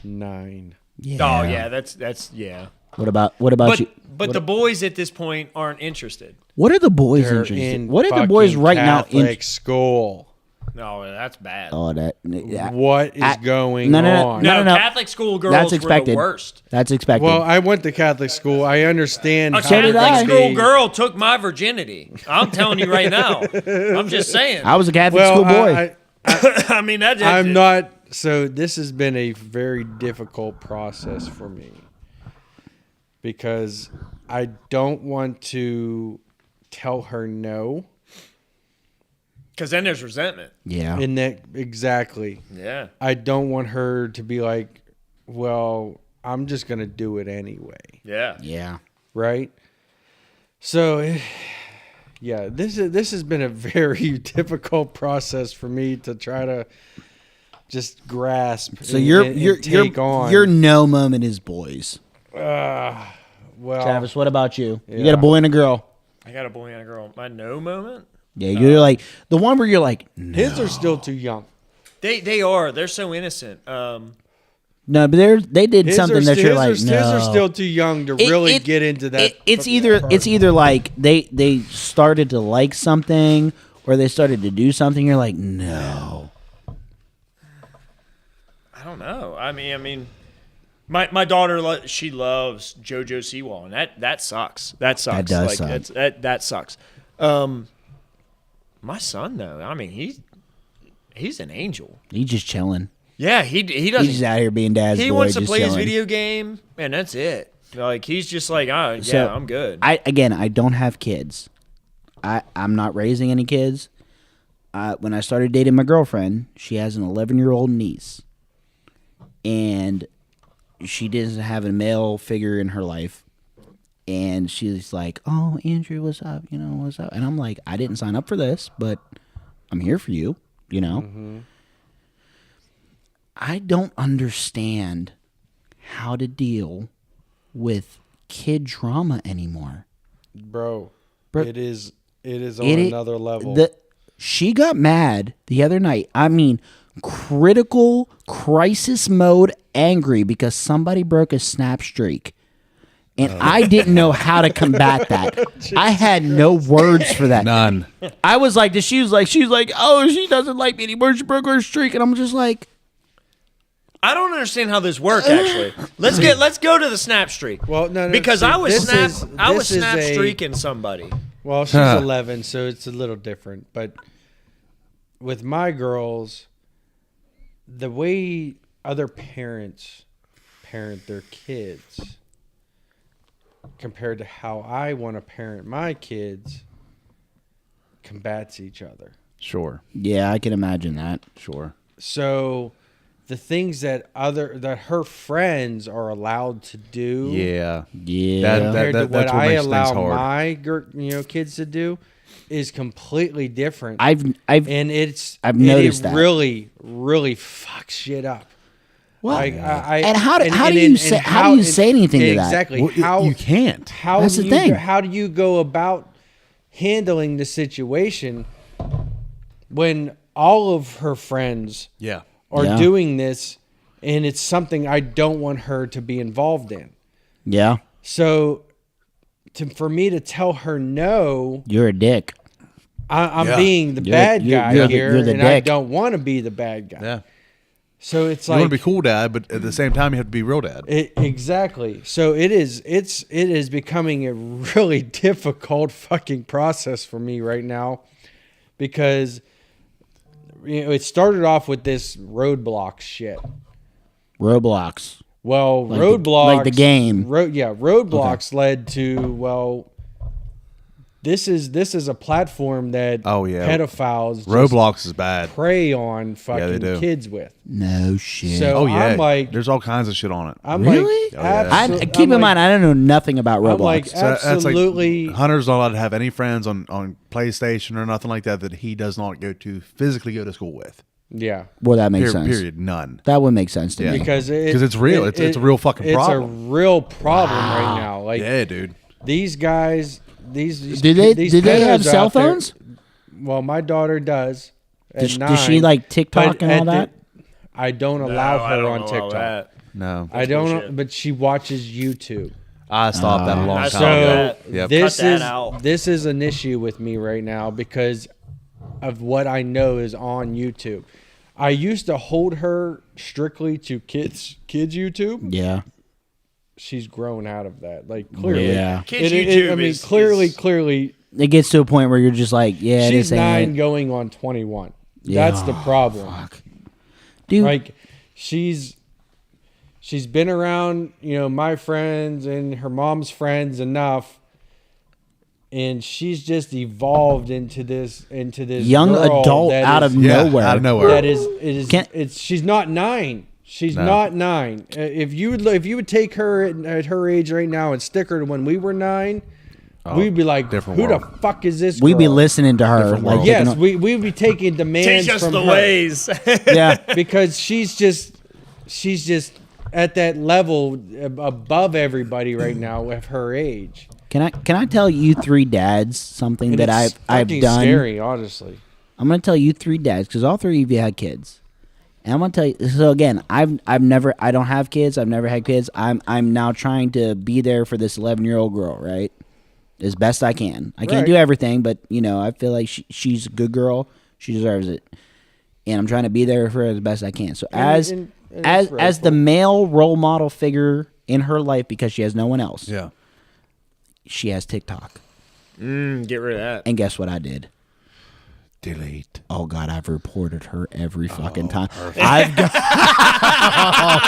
she? 9. Yeah. Oh yeah, that's yeah. What about But you? but the boys at this point aren't interested. What are the boys They're interested? in What are the boys fucking right now Catholic school. No, that's bad. Oh, that. Yeah. What is going no, on? no. Catholic school girls That's were expected. the worst. That's expected. Well, I went to Catholic school. I understand. A how did I. Catholic they- school girl took my virginity. I'm telling you right now. I'm just saying. I was a Catholic Well, school boy. I mean, I'm not. So this has been a very difficult process for me because I don't want to tell her no. Because then there's resentment. Yeah. And that exactly. Yeah. I don't want her to be like, well, I'm just gonna do it anyway, Yeah. Yeah. right? So, yeah, this has been a very difficult process for me to try to just grasp. So and your take on. your no moment is boys. Well, Travis, what about you? You Yeah. got a boy and a girl. I got a boy and a girl. My no moment? Yeah, you're like the one where you're like, no, his are still too young. They are. They're so innocent. but they did His something are, that his you're are- like, his no. are still too young to really get into that. It's fucking either part. it's either like they started to like something or they started to do something. You're like, no. I don't know. I mean, my daughter, she loves JoJo Siwa, and that sucks. That sucks. That does like, suck. That sucks. My son though, I mean, he's an angel. He's just chilling. Yeah, he doesn't. He's just out here being dad's boy. He wants to just play his chilling. video game, and that's it. Like he's just like, oh So, yeah, I'm good. I don't have kids. I'm not raising any kids. When I started dating my girlfriend, she has an 11-year-old niece, and she doesn't have a male figure in her life. And she's like, "Oh, Andrew, what's up? You know, what's up?" And I'm like, "I didn't sign up for this, but I'm here for you. You know." Mm-hmm. I don't understand how to deal with kid drama anymore. Bro, Bro, it is on It- another level. She got mad the other night. I mean, critical crisis mode angry because somebody broke a snap streak. And I didn't know how to combat that. I had no words for that. None. I was like, she was like, oh, she doesn't like me anymore. She broke her streak. And I'm just like, I don't understand how this works. Actually, let's go to the snap streak. Well, no, because see, I was this snap is a- streaking somebody. Well, she's 11, so it's a little different. But with my girls, the way other parents parent their kids compared to how I want to parent my kids combats each other. Sure. yeah, I can imagine that. Sure. So the things that her friends are allowed to do Yeah. Yeah. compared to what that's what I makes things allow hard. my kids to do is completely different. I've and I've noticed that. really fucks shit up. Well, Like, and how do you say anything to that? exactly? Well, how you can't. How That's do the you thing. How do you go about handling the situation when all of her friends Yeah. are Yeah. doing this, and it's something I don't want her to be involved in? Yeah, So, for me to tell her no, you're a dick. I'm Yeah. being the You're- bad you're- guy you're the- here, you're the and I dick. don't want to be the bad guy. Yeah. So it's You like want to be cool dad, but at the same time, you have to be real dad. exactly. So it is becoming a really difficult fucking process for me right now, because it started off with this Roadblocks shit. Roblox. Well, Like Roadblocks, like the game. Roadblocks led to This is a platform that pedophiles just Roblox is bad. prey on they fucking do. kids with. No shit. So Oh yeah, I'm like, there's all kinds of shit on it. I'm Really? like, I keep in mind, I don't know nothing about Roblox. I'm like, So that's absolutely. like Hunter's not allowed to have any friends on PlayStation or nothing like that he does not physically go to school with. Yeah, well, that makes sense. Period. None. That would make sense to me. because it's real. It's a real fucking problem. It's a real problem right now. Like Yeah, dude. these guys, these Do they pedos have cell out there- phones? Well, my daughter does. At Does she 9, like TikTok but and all at that? I don't allow No, I her don't on allow TikTok. that. No. I don't, bullshit. but she watches YouTube. I stopped that a long I time saw ago. that. Yep. This Cut that is out. this is an issue with me right now because of what I know is on YouTube. I used to hold her strictly to kids YouTube. Yeah. She's grown out of that. Like clearly, Yeah. Kids YouTube I mean, is- clearly, It gets to a point where you're just like, yeah, she's this 9 ain't it. going on 21. Yeah. That's the problem. Dude, Like she's been around, my friends and her mom's friends enough, and she's just evolved into this young girl adult that out is- of nowhere. Out of nowhere. That is Can't- it's she's not 9. She's No. not 9. If you would take her at her age right now and stick her to when we were 9, we'd be like, different who world. the fuck is this? We'd be girl? listening to her. Different Like, world. Yes, taking we would be taking demands Teach us from the her. ways. yeah. Because she's just at that level above everybody right now of her age. Can I tell you three dads something And that it's I've fucking done? scary, honestly. I'm gonna tell you three dads because all three of you had kids, and I'm gonna tell you. So again, I don't have kids. I've never had kids. I'm now trying to be there for this 11-year-old girl, right? As best I can. I can't Right. do everything, but I feel like she's a good girl. She deserves it, and I'm trying to be there for her as best I can. So And that's as the male role model figure in her life, because she has no one else. Yeah. She has TikTok, Get rid of that. and guess what I did? Delete. Oh God, I've reported her every fucking time. I've got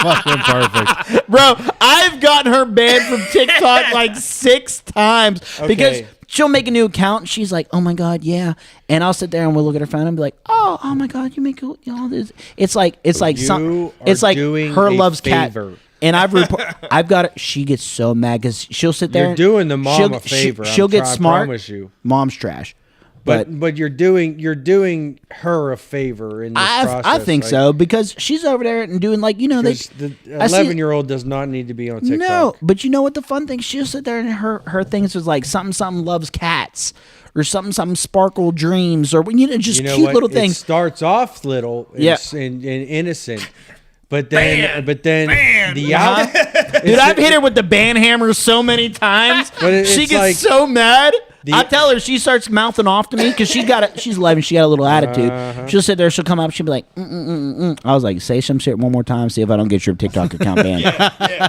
Fucking perfect. Bro, I've gotten her banned from TikTok like 6 times because Okay. she'll make a new account and she's like, "Oh my God, yeah," and I'll sit there and we'll look at her phone and be like, "Oh my God, you make all this." It's like You it's are like doing her a loves favor. cat. And I've got it. She gets so mad because she'll sit there. You're and doing the mom she'll- a favor. She'll get I smart. promise you. Mom's trash. But But you're doing her a favor in this process. I think like, so because she's over there and doing like they 11-year-old does not need to be on TikTok. No, but you know what the fun thing? She'll sit there and her things was like something loves cats or something sparkle dreams or just You know cute what? little It things. starts off little and, Yeah. and innocent, but then the out. Dude, I've hit her with the band hammer so many times. But She it's gets like- so mad. I tell her, she starts mouthing off to me because she's 11. She got a little attitude. She'll sit there. She'll come up. She'll be like, I was like, say some shit one more time. See if I don't get your TikTok account banned.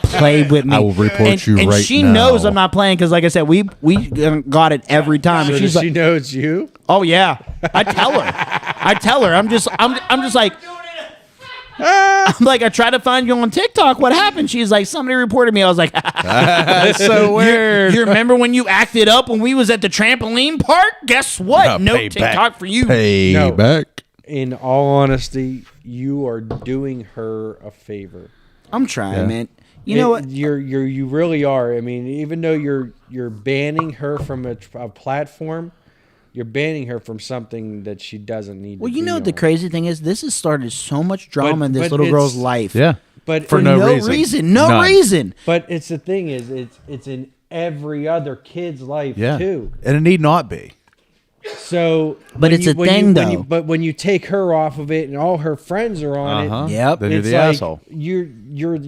Play with me. I will report you and right she now. knows I'm not playing because, like I said, we got it every time. So And does she's she like, know it's you? oh yeah. I tell her. I'm just like. I'm like, I tried to find you on TikTok. What happened? She's like, somebody reported me. I was like, That's so weird. you remember when you acted up when we was at the trampoline park? Guess what? No Payback. TikTok for you. Payback. In all honesty, you are doing her a favor. I'm trying, Yeah. man. You know what? You really are. I mean, even though you're banning her from a platform, you're banning her from something that she doesn't need. Well, to you be know what the on. crazy thing is? This has started so much drama in this but little it's- girl's life. Yeah. But For no reason. No None. reason. But it's the thing is, it's in every other kid's life Yeah. too. And it need not be. So, But when it's a when thing, when though. but when you take her off of it and all her friends are on Uh-huh. it, Yep. Then you're it's the like asshole. You're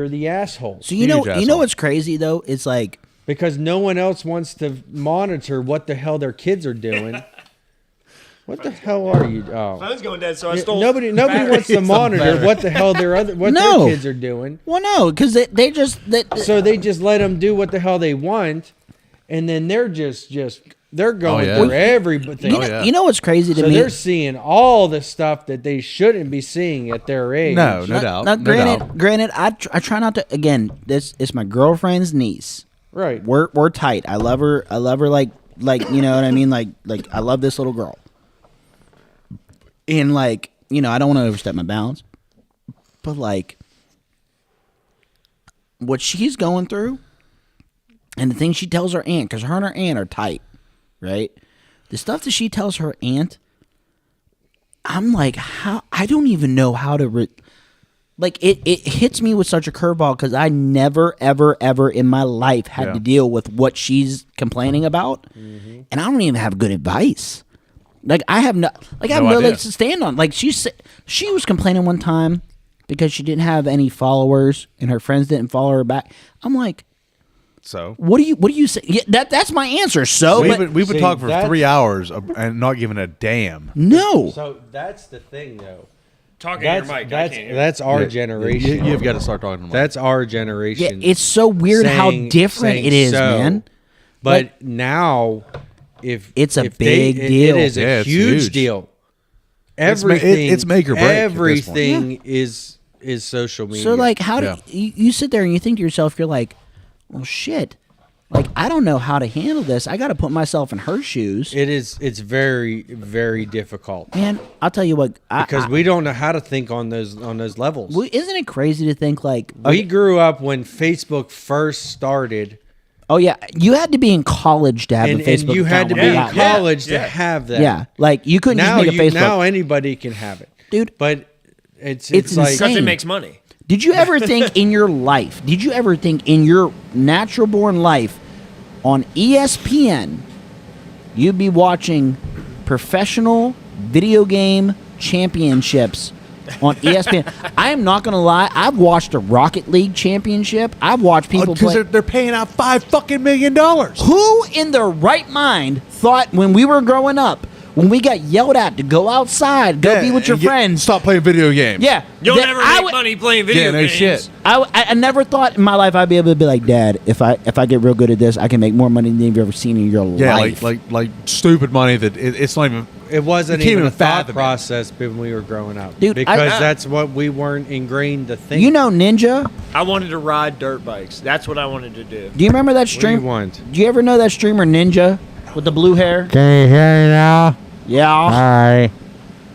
the asshole. So you know Huge asshole. what's crazy though? It's like Because no one else wants to monitor what the hell their kids are doing. What the hell are you? Oh. Phone's going dead, so I stole. Nobody wants to monitor what the hell their kids are doing. Well, no, because they just So they just let them do what the hell they want, and then they're just they're going yeah. through everything. you know what's crazy to So me? they're seeing all the stuff that they shouldn't be seeing at their age. No doubt. Now, No doubt. granted, I try not to. Again, this is my girlfriend's niece. Right. We're tight. I love her. Like you know what I mean. Like I love this little girl. And like I don't want to overstep my bounds, but like what she's going through, and the things she tells her aunt, because her and her aunt are tight, right? The stuff that she tells her aunt, I'm like, how? I don't even know how to. Like it hits me with such a curveball because I never, ever, ever in my life had to deal with what she's complaining about, and I don't even have good advice. Like I have no legs to stand on. Like she was complaining one time because she didn't have any followers and her friends didn't follow her back. I'm like, So what do you say? Yeah, that's my answer. So we've been See, talking for that's- 3 hours and not giving a damn. no. So that's the thing, though. Talking That's to your mic. I can't hear. that's our Yeah, generation. You've got to start talking to them. That's our Yeah, generation. it's so weird how different saying it is, so. man. But Like, now, it's a if big it deal. is a Yeah, it's huge huge. deal. It's Everything. it's make or break at this point. Everything is social media. So like, how Yeah. do you sit there and you think to yourself, you're like, well, shit. Like I don't know how to handle this. I got to put myself in her shoes. it's very, very difficult Man, I'll tell you what. because we don't know how to think on those levels. Isn't it crazy to think like? We grew up when Facebook first started, Oh yeah, you had to be in college to have and, a Facebook and you had to account be when in it got out. college to have that. Yeah, like you couldn't Now just make a Facebook. now anybody can have it, Dude, But it's It's like insane. Because it makes money. did you ever think in your life? Did you ever think in your natural born life on ESPN you'd be watching professional video game championships on ESPN? I am not gonna lie. I've watched a Rocket League championship. I've watched people Because play. they're paying out $5 million. Who in their right mind thought when we were growing up, when we got yelled at to go outside, go be with your friends? Stop playing video games. Yeah, You'll that never I make would- money playing video Yeah, no games. shit. I never thought in my life I'd be able to be like, Dad, if I get real good at this, I can make more money than you've ever seen in your Yeah, life. like stupid money that it's not even. it wasn't You can't even a even thought fathom it. process when we were growing up, Dude, because that's what we weren't ingrained to think. you know Ninja? I wanted to ride dirt bikes. That's what I wanted to do. Do you remember that what do you stream? want? Do you ever know that streamer Ninja with the blue hair? Can you hear me now? Yeah. Hi.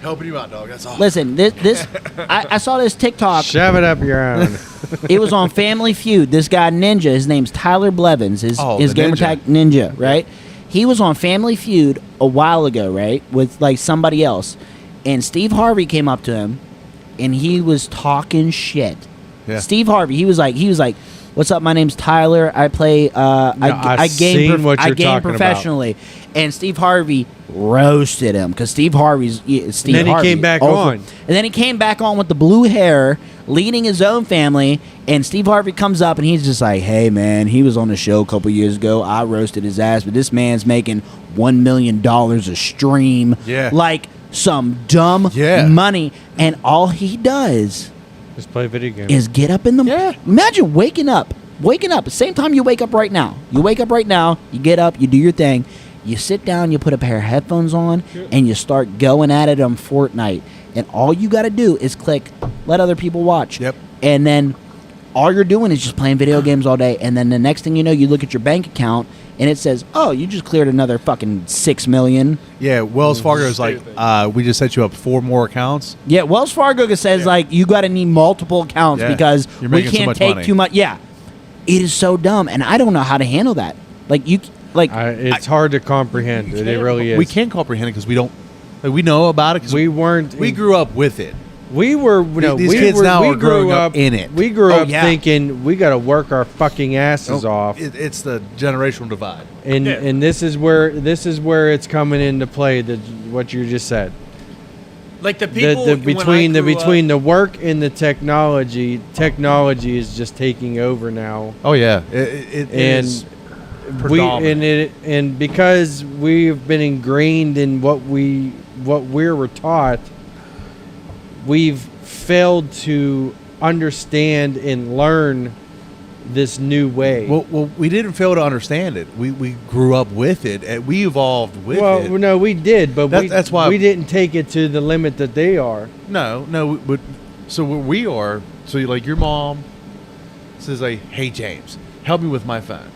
Helping you out, dog. That's all. Listen, this I saw this TikTok. Shove it up your own. It was on Family Feud. This guy Ninja, his name's Tyler Blevins. His the gamer Ninja. tag Ninja, right? He was on Family Feud a while ago, right, with like somebody else, and Steve Harvey came up to him, and he was talking shit. Yeah. Steve Harvey, he was like, "What's up? My name's Tyler. I play. I game. seen what I you're game talking about. professionally." And Steve Harvey roasted him because Steve Harvey's Steve. then he Harvey, came back also- on. and then he came back on with the blue hair, leading his own family. And Steve Harvey comes up and he's just like, "Hey man, he was on the show a couple years ago. I roasted his ass, but this man's making $1 million a stream. Yeah. Like some dumb Yeah. money." And all he does Just play video games. is get up in the Imagine waking up same time you wake up right now. You wake up right now, you get up, you do your thing, you sit down, you put a pair of headphones on, and you start going at it on Fortnite. And all you got to do is click let other people watch. Yep. And then all you're doing is just playing video games all day. And then the next thing you know, you look at your bank account and it says, "Oh, you just cleared another fucking $6 million." Yeah, Wells Fargo is like, we just set you up 4 more accounts. Yeah, Wells Fargo says like you got to need multiple accounts Yeah. because You're we making so can't much take money. too much. Yeah, it is so dumb, and I don't know how to handle that. Like It's hard to comprehend. It really is. We can't comprehend it because we don't. Like, we know about it because We weren't. we grew up with it. We were. No, These we kids were, now we are grew growing up in it. We grew Oh, up yeah. thinking we got to work our fucking asses off, It's the generational divide. and Yeah. and this is where it's coming into play. What you just said. Like the people Between the work and the technology is just taking over now. Oh yeah, it And is we predominant. and because we've been ingrained in what we what we were taught, we've failed to understand and learn this new way. Well, we didn't fail to understand it. We grew up with it, and we evolved with it. Well, no, we did, but That's why we didn't take it to the limit that they are. No, but so where we are, so like your mom says like, "Hey James, help me with my phone."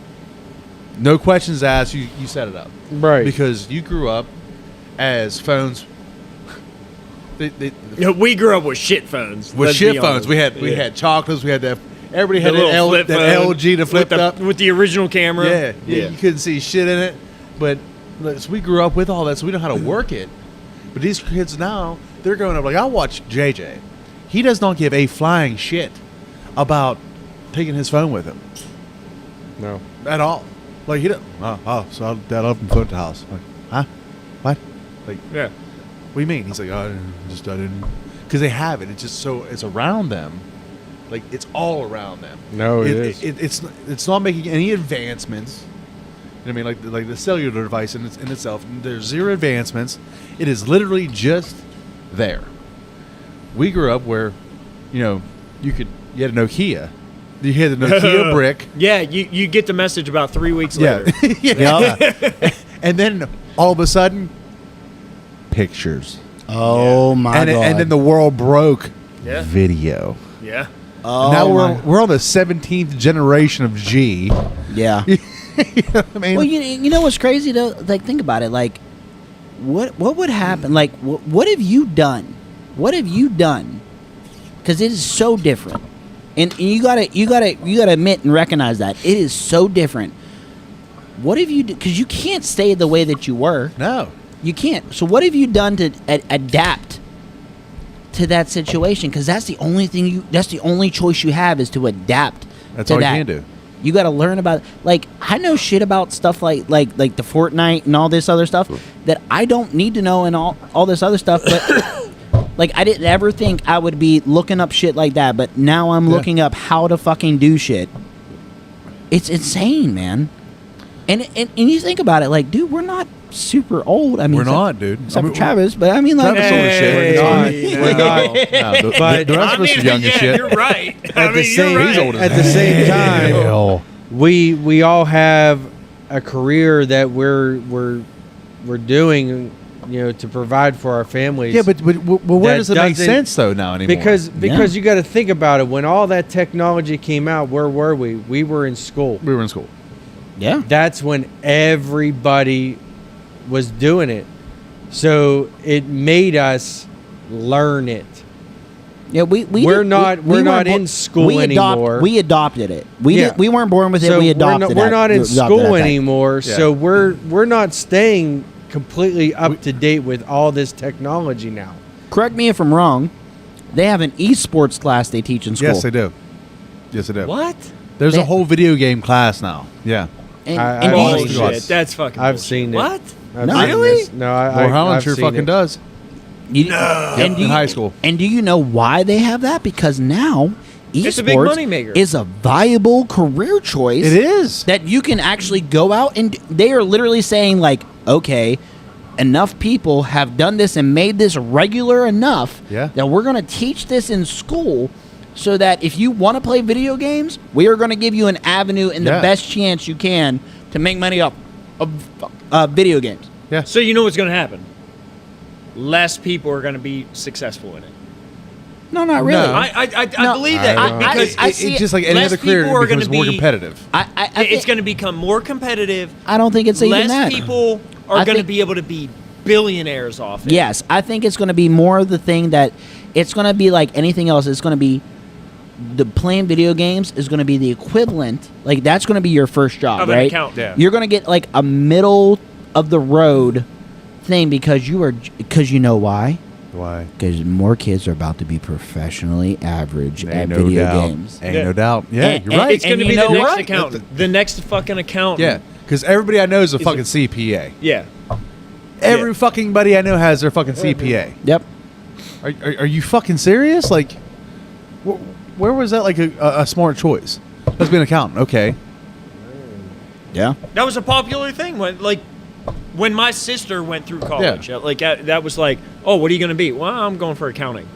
No questions asked. You set it up, Right. Because you grew up as phones. We grew up with shit phones. With let's shit be phones, honest. we had chocolates. We had that. Everybody The had little that flip phone LG to flip with up. with the original camera. Yeah, you couldn't see shit in it. But so we grew up with all that, so we know how to work it. But these kids now, they're growing up like I watch JJ. He does not give a flying shit about taking his phone with him No. at all. Like he don't. So I'll left my phone at the house. Like, huh? What? Like, Yeah. what do you mean? He's like, I didn't. Because they have it. It's just so it's around them. Like it's all around them. No, it is. It's not making any advancements. You know what I mean? Like the cellular device in itself, there's zero advancements. It is literally just there. We grew up where, you had a Nokia. You had the Nokia brick. Yeah, you get the message about 3 weeks later. Yeah. And then all of a sudden, pictures. Oh my god! And then the world broke. Yeah. Video. Yeah. Oh, Now my- we're on the 17th generation of G. yeah. You know what I mean? Well, you know what's crazy though? Like, think about it. Like, what would happen? Like, what have you done? What have you done? Because it is so different, and you gotta admit and recognize that it is so different. What have you? Because you can't stay the way that you were. No. You can't. So what have you done to adapt to that situation? Because that's the only thing that's the only choice you have is to adapt. That's to all that. you can do. You got to learn about, like, I know shit about stuff like the Fortnite and all this other stuff that I don't need to know and all this other stuff. But like, I didn't ever think I would be looking up shit like that. But now I'm looking up how to fucking do shit. It's insane, man. And you think about it, like, dude, we're not super old. I mean, We're not, dude. Except for Travis, but I mean, like, Travis old as shit. We're not. No, But- the rest of us are young as shit. You're right. At the same He's old as at the same time, hell. we all have a career that we're doing, to provide for our families. Yeah, but where That does it make doesn't- sense though now anymore? because you got to think about it. When all that technology came out, where were we? We were in school. we were in school. yeah. That's when everybody was doing it. So it made us learn it. Yeah, We're not weren't in school anymore. We adopted it. Yeah. We weren't born with it. So We adopted it. we're not in school anymore. Yeah. So we're not staying completely up to date with all this technology now. Correct me if I'm wrong. They have an esports class they teach in school. Yes, they do. Yes, they do. What? There's They- a whole video game class now. Yeah. And, I- and I- you- Bullshit. Bullshit. That's fucking I've bullshit. seen it. What? I've No. seen Really? this. No, Well, Howland I've sure seen fucking it. does. and do In you- high school. And do you know why they have that? Because now It's a big esports moneymaker. is a viable career choice. It is. That you can actually go out and they are literally saying, like, okay, enough people have done this and made this regular enough Yeah. that we're going to teach this in school so that if you want to play video games, we are going to give you an avenue and the Yeah. best chance you can to make money off of video games. Yeah. So you know what's going to happen? Less people are going to be successful in it. No, not really. No. I No, believe that I- because I It's see it- just like any less other career, people are it becomes gonna more be- competitive. I it's think- going to become more competitive. I don't think it's even Less that. people are I going to think- be able to be billionaires off it. Yes, I think it's going to be more of the thing that it's going to be like anything else. It's going to be the playing video games is going to be the equivalent. Like that's going to be your first job, Of an right? accountant. Yeah. You're going to get like a middle of the road thing because you know why? Why? Because more kids are about to be professionally average at video games. Ain't Yeah. no doubt. Yeah, And- you're right. It's going to And be you the know next what? accountant. The next fucking accountant. Yeah, because everybody I know is a Is fucking it- CPA. Yeah. Every Yeah. fucking buddy I know has their fucking CPA. Yep. Are you fucking serious? Like, where was that like a smart choice? Let's be an accountant. Okay. Yeah. That was a popular thing when, like, when my sister went through college, like that was like, oh, what are you going to be? Well, I'm going for accounting.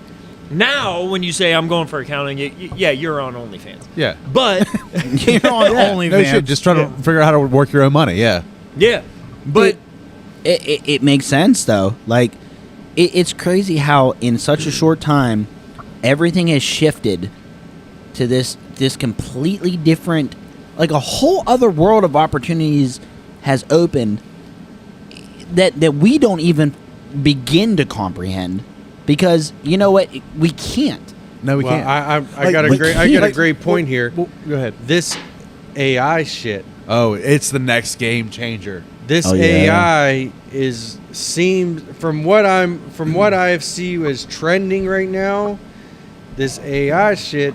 Now, when you say I'm going for accounting, yeah, you're on OnlyFans. Yeah. But You're on OnlyFans. No shit. Just try to figure out how to work your own money. Yeah. yeah, But it makes sense though. Like it's crazy how in such a short time everything has shifted to this completely different, like a whole other world of opportunities has opened that we don't even begin to comprehend, because you know what, we can't. No, we Well, can't. I got a great point here. Well, go ahead. This AI shit. Oh, it's the next game changer. This Oh, yeah. AI seems from what I see as trending right now. This AI shit.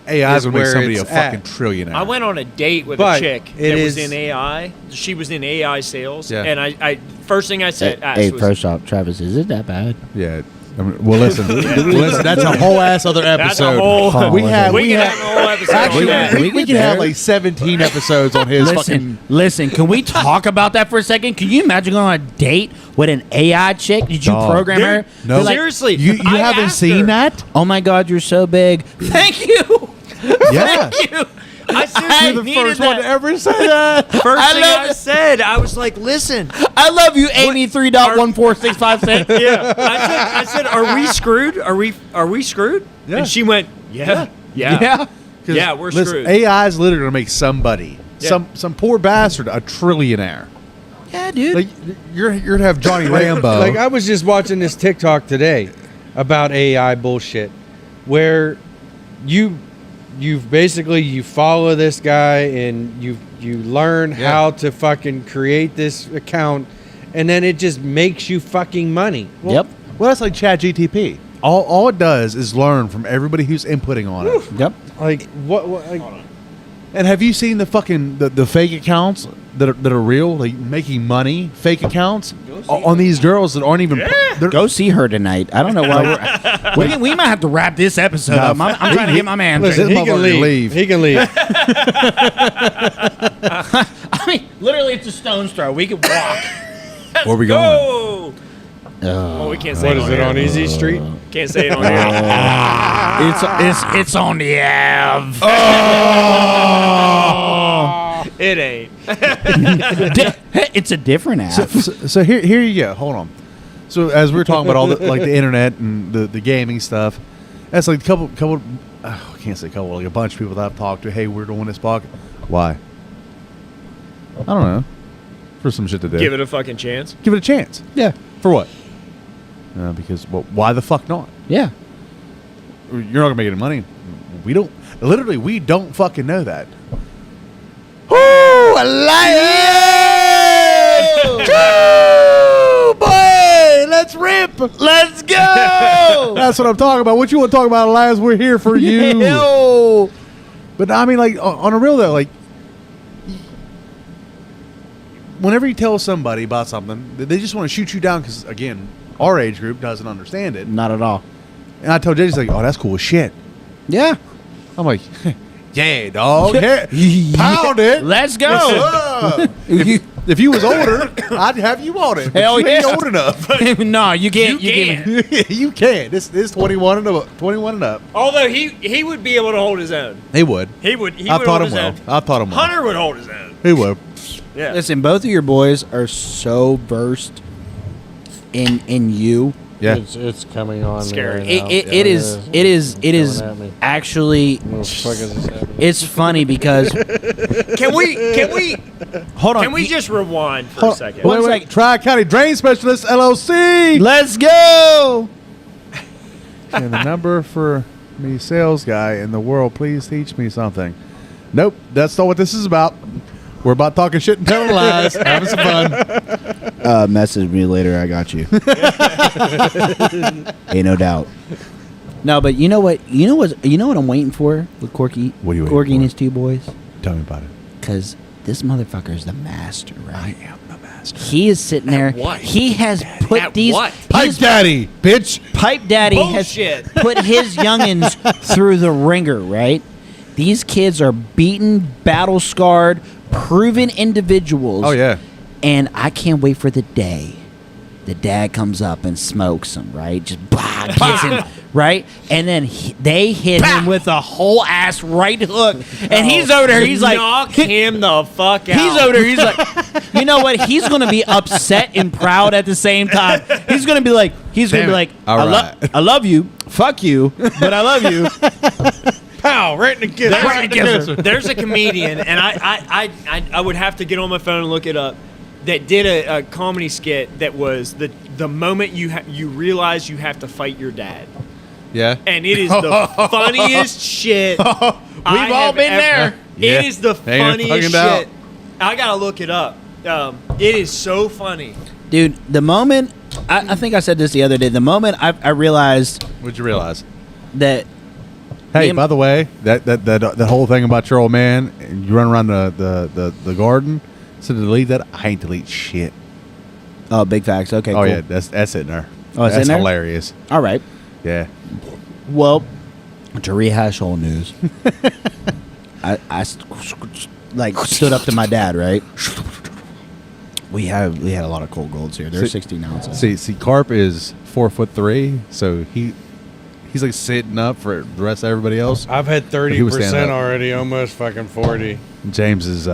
AI is is gonna make where somebody a it's fucking at. trillionaire. I went on a date with But a chick it that was is- in AI. She was in AI sales, Yeah. and I first thing I said, Hey, was, first off, Travis, is it that bad? Yeah. I mean, well, listen. Listen, that's a whole ass other that's episode. a whole. We we have- can have a whole episode. Actually, on that. we we get can have there. like 17 episodes on his fucking. Listen, can we talk about that for a second? Can you imagine going on a date with an AI chick? Did you Dog. program her? Dude, No. Be like, seriously, You I haven't asked seen her- that? oh my God, you're so big. Thank you. Yeah. Thank you. I seriously You're the needed first that. one to ever say that. First I thing love I it. said, I was like, listen. I love you, Amy 3.14656. Yeah. I said, are we screwed? Are we screwed? Yeah. And she went, yeah. Yeah. Yeah, we're Listen, screwed. AI is literally gonna make somebody, Yeah. some poor bastard, a trillionaire. Yeah, dude. Like you're gonna have Johnny Rambo. Like I was just watching this TikTok today about AI bullshit, where you basically you follow this guy and you learn Yeah. how to fucking create this account, and then it just makes you fucking money. Yep. Well, that's like ChatGTP. All it does is learn from everybody who's inputting on it. Yep. Like what like, And have you seen the fucking the fake accounts that are real, like making money, fake accounts on these girls that aren't even. they're- Go see her tonight. I don't know why we might have to wrap this episode up. I'm trying to get my man. listen, This he can motherfucker leave. leave. He can leave. I mean, literally, it's a stone's throw. We could walk. Where we going? Go. Oh, we can't say What it is on it air. on Easy Street? Can't say it on air. It's on the Ave. It ain't. It's a different app. So here you go. Hold on. So as we were talking about all the like the internet and the gaming stuff, that's like a couple. I can't say couple, like a bunch of people that I've talked to. Hey, we're doing this podcast. Why? I don't know. For some shit to do. Give it a fucking chance. Give it a chance. Yeah. For what? Because well, why the fuck not? Yeah. You're not gonna make any money. We don't. Literally, we don't fucking know that. Ooh, I like it! Woo, boy, let's rip. Let's go. That's what I'm talking about. What you want to talk about, Elias? We're here for you. Yo. But I mean, like on a real though, like whenever you tell somebody about something, they just want to shoot you down because again, our age group doesn't understand it. Not at all. And I told Jay, he's like, "Oh, that's cool as shit." Yeah. I'm like, "Yeah, dog, yeah, pound it, Let's go. If you was older, I'd have you on it. But Hell you ain't yeah. old enough. No, you can't. You can't. You can. This 21 and up. 21 and up. Although he would be able to hold his own. He would. He I would thought hold him his well. own. I thought him well. Hunter would hold his own. He would. Yeah. Listen, both of your boys are so versed in you. Yeah. It's coming on. Scary. Me right now. It is Coming at me. actually. What the fuck is this happening? It's funny because Can we hold on. can we just rewind for a second? One Wait, second. Tri-County Drain Specialist LLC. Let's go. And the number for me sales guy in the world, please teach me something. Nope, that's not what this is about. We're about talking shit and telling lies, having some fun. Message me later. I got you. Ain't no doubt. No, but you know what? You know what I'm waiting for with Corky. What are you waiting Corky and for? his two boys. Tell me about it. Because this motherfucker is the master, right? I am the master. He is sitting there. what? He has put At these. what? Pipe he's- daddy, bitch. Pipe Daddy Bullshit. has put his youngins through the ringer, right? These kids are beaten, battle scarred, proven individuals. Oh yeah. And I can't wait for the day the dad comes up and smokes him, right? Just bah, gets him, right? And then they hit him with a whole ass right hook. And he's over there, he's like, knock him the fuck out. he's over there, he's like, you know what? He's going to be upset and proud at the same time. He's going to be like, All right. I love you, fuck you, but I love you. Pow! Right in the kisser. There's a comedian, and I would have to get on my phone and look it up, that did a comedy skit that was the moment you realize you have to fight your dad. Yeah. And it is the funniest shit. We've all been there. Yeah. It is the Hanging funniest fucking shit. doubt. I gotta look it up. It is so funny. Dude, the moment, I think I said this the other day, the moment I realized What'd you realize? that, Hey, Me- by the way, that whole thing about your old man, and you run around the garden. So to delete that, I ain't delete shit. oh, big facts, okay, Oh cool. yeah, that's in there. Oh, it's that's in there? hilarious. All right. Yeah. Well, to rehash old news, I stood up to my dad, right? We had a lot of cold golds here. They're 16 ounces. See, Carp is 4'3", so he's like sitting up for the rest of everybody else. I've had He was standing 30% up. already, almost fucking 40. James is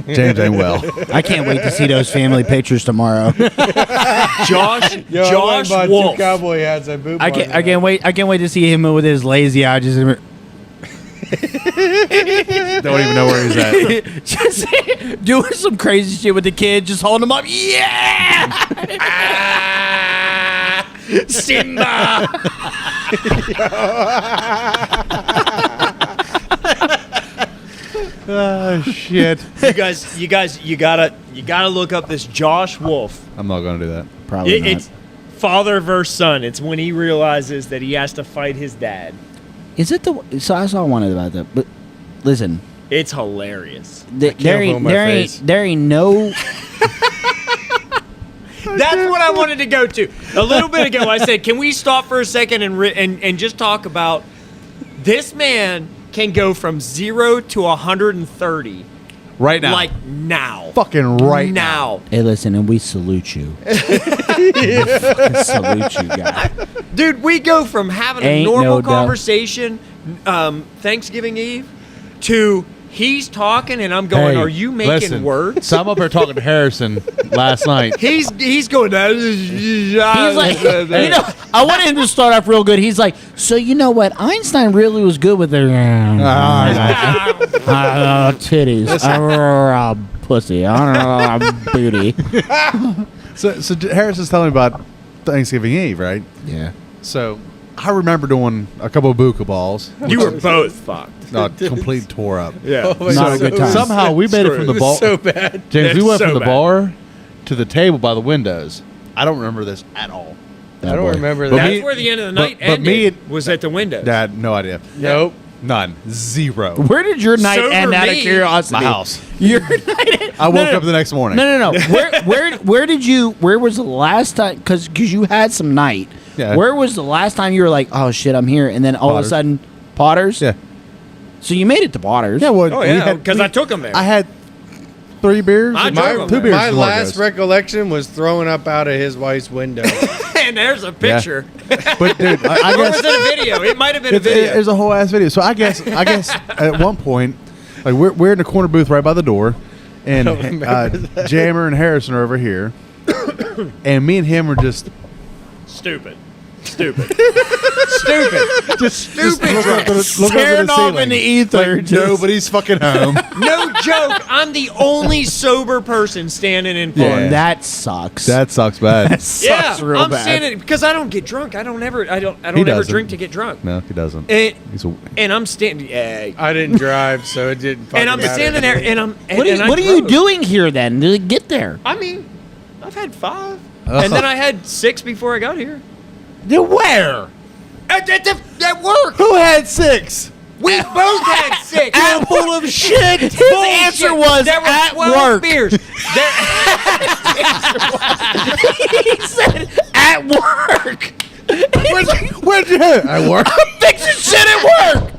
James ain't well. I can't wait to see those family pictures tomorrow. Josh Yo, I went and bought Wolf. 2 cowboy hats at Boot I can't wait. I can't wait to see him with his lazy eye. Just Don't even know where he's at. just doing some crazy shit with the kid, just holding him up. Yeah, Simba. Oh shit! You gotta look up this Josh Wolf. I'm not gonna do that. Probably not. It's father versus son. It's when he realizes that he has to fight his dad. Is it the? So I saw one about that, but listen, It's hilarious. there feel my face. ain't no. That's what I wanted to go to. A little bit ago, I said, "Can we stop for a second and just talk about this man can go from 0 to 130 Right now, like now, fucking right now." Hey, listen, and we salute you. We fucking salute you, guy. Dude, we go from having a Ain't normal no doubt. conversation, Thanksgiving Eve, to he's talking and I'm going, Hey, "Are you making listen, words?" So I'm up here talking to Harrison last night. He's going. He's like, you know, I wanted him to start off real good. He's like, so you know what? Einstein really was good with their titties, pussy, booty. So Harrison's telling me about Thanksgiving Eve, right? Yeah. So I remember doing a couple of buka balls. You were both fucked. No, complete tore up. Yeah. Not a good time. Somehow we made it from the bar. So bad. James, we It's went so from the bad. bar to the table by the windows. I don't remember this at all. I don't remember But that. That's me- where the end of the but- night but ended. me- was at the window. Dad, no idea. Nope. None. Zero. Where did your night Sober end out of me. curiosity? My house. Your night end. I woke up the next morning. No. Where did you? Where was the last time? Because you had some night. Yeah. Where was the last time you were like, oh shit, I'm here, and then all of a Potters. sudden, Potters. Yeah. So you made it to Potters. Yeah. Well, Oh we yeah, had- because I took him there. I had 3 beers. I and drove My, them 2 beers. my and last Largos. recollection was throwing up out of his wife's window. and there's a picture. But dude, I Or was guess it a video? It might have been a video. There's a whole ass video. So I guess at one point, like we're in the corner booth right by the door, and Jammer and Harrison are over here, and me and him are just Stupid. Just stupid. look up to the Staring off ceiling. in the ether. Like, nobody's fucking home. No joke. I'm the only sober person standing in front. Yeah. That sucks. That sucks bad. Yeah, real I'm bad. standing because I don't get drunk. I don't ever doesn't. drink to get drunk. No, he doesn't. And, He's a, and I'm standing. Yeah. I didn't drive, so it didn't fucking And I'm matter. standing there, and I'm. And, What and I are you drove. doing here then? To get there? I mean, I've had 5, and then I had 6 before I got here. Where? At work, who had 6? we both had 6. At full of shit. His Bullshit. answer was there were at 12 work. beers. He said at work. Where'd you have? I work. I'm fixing shit at work.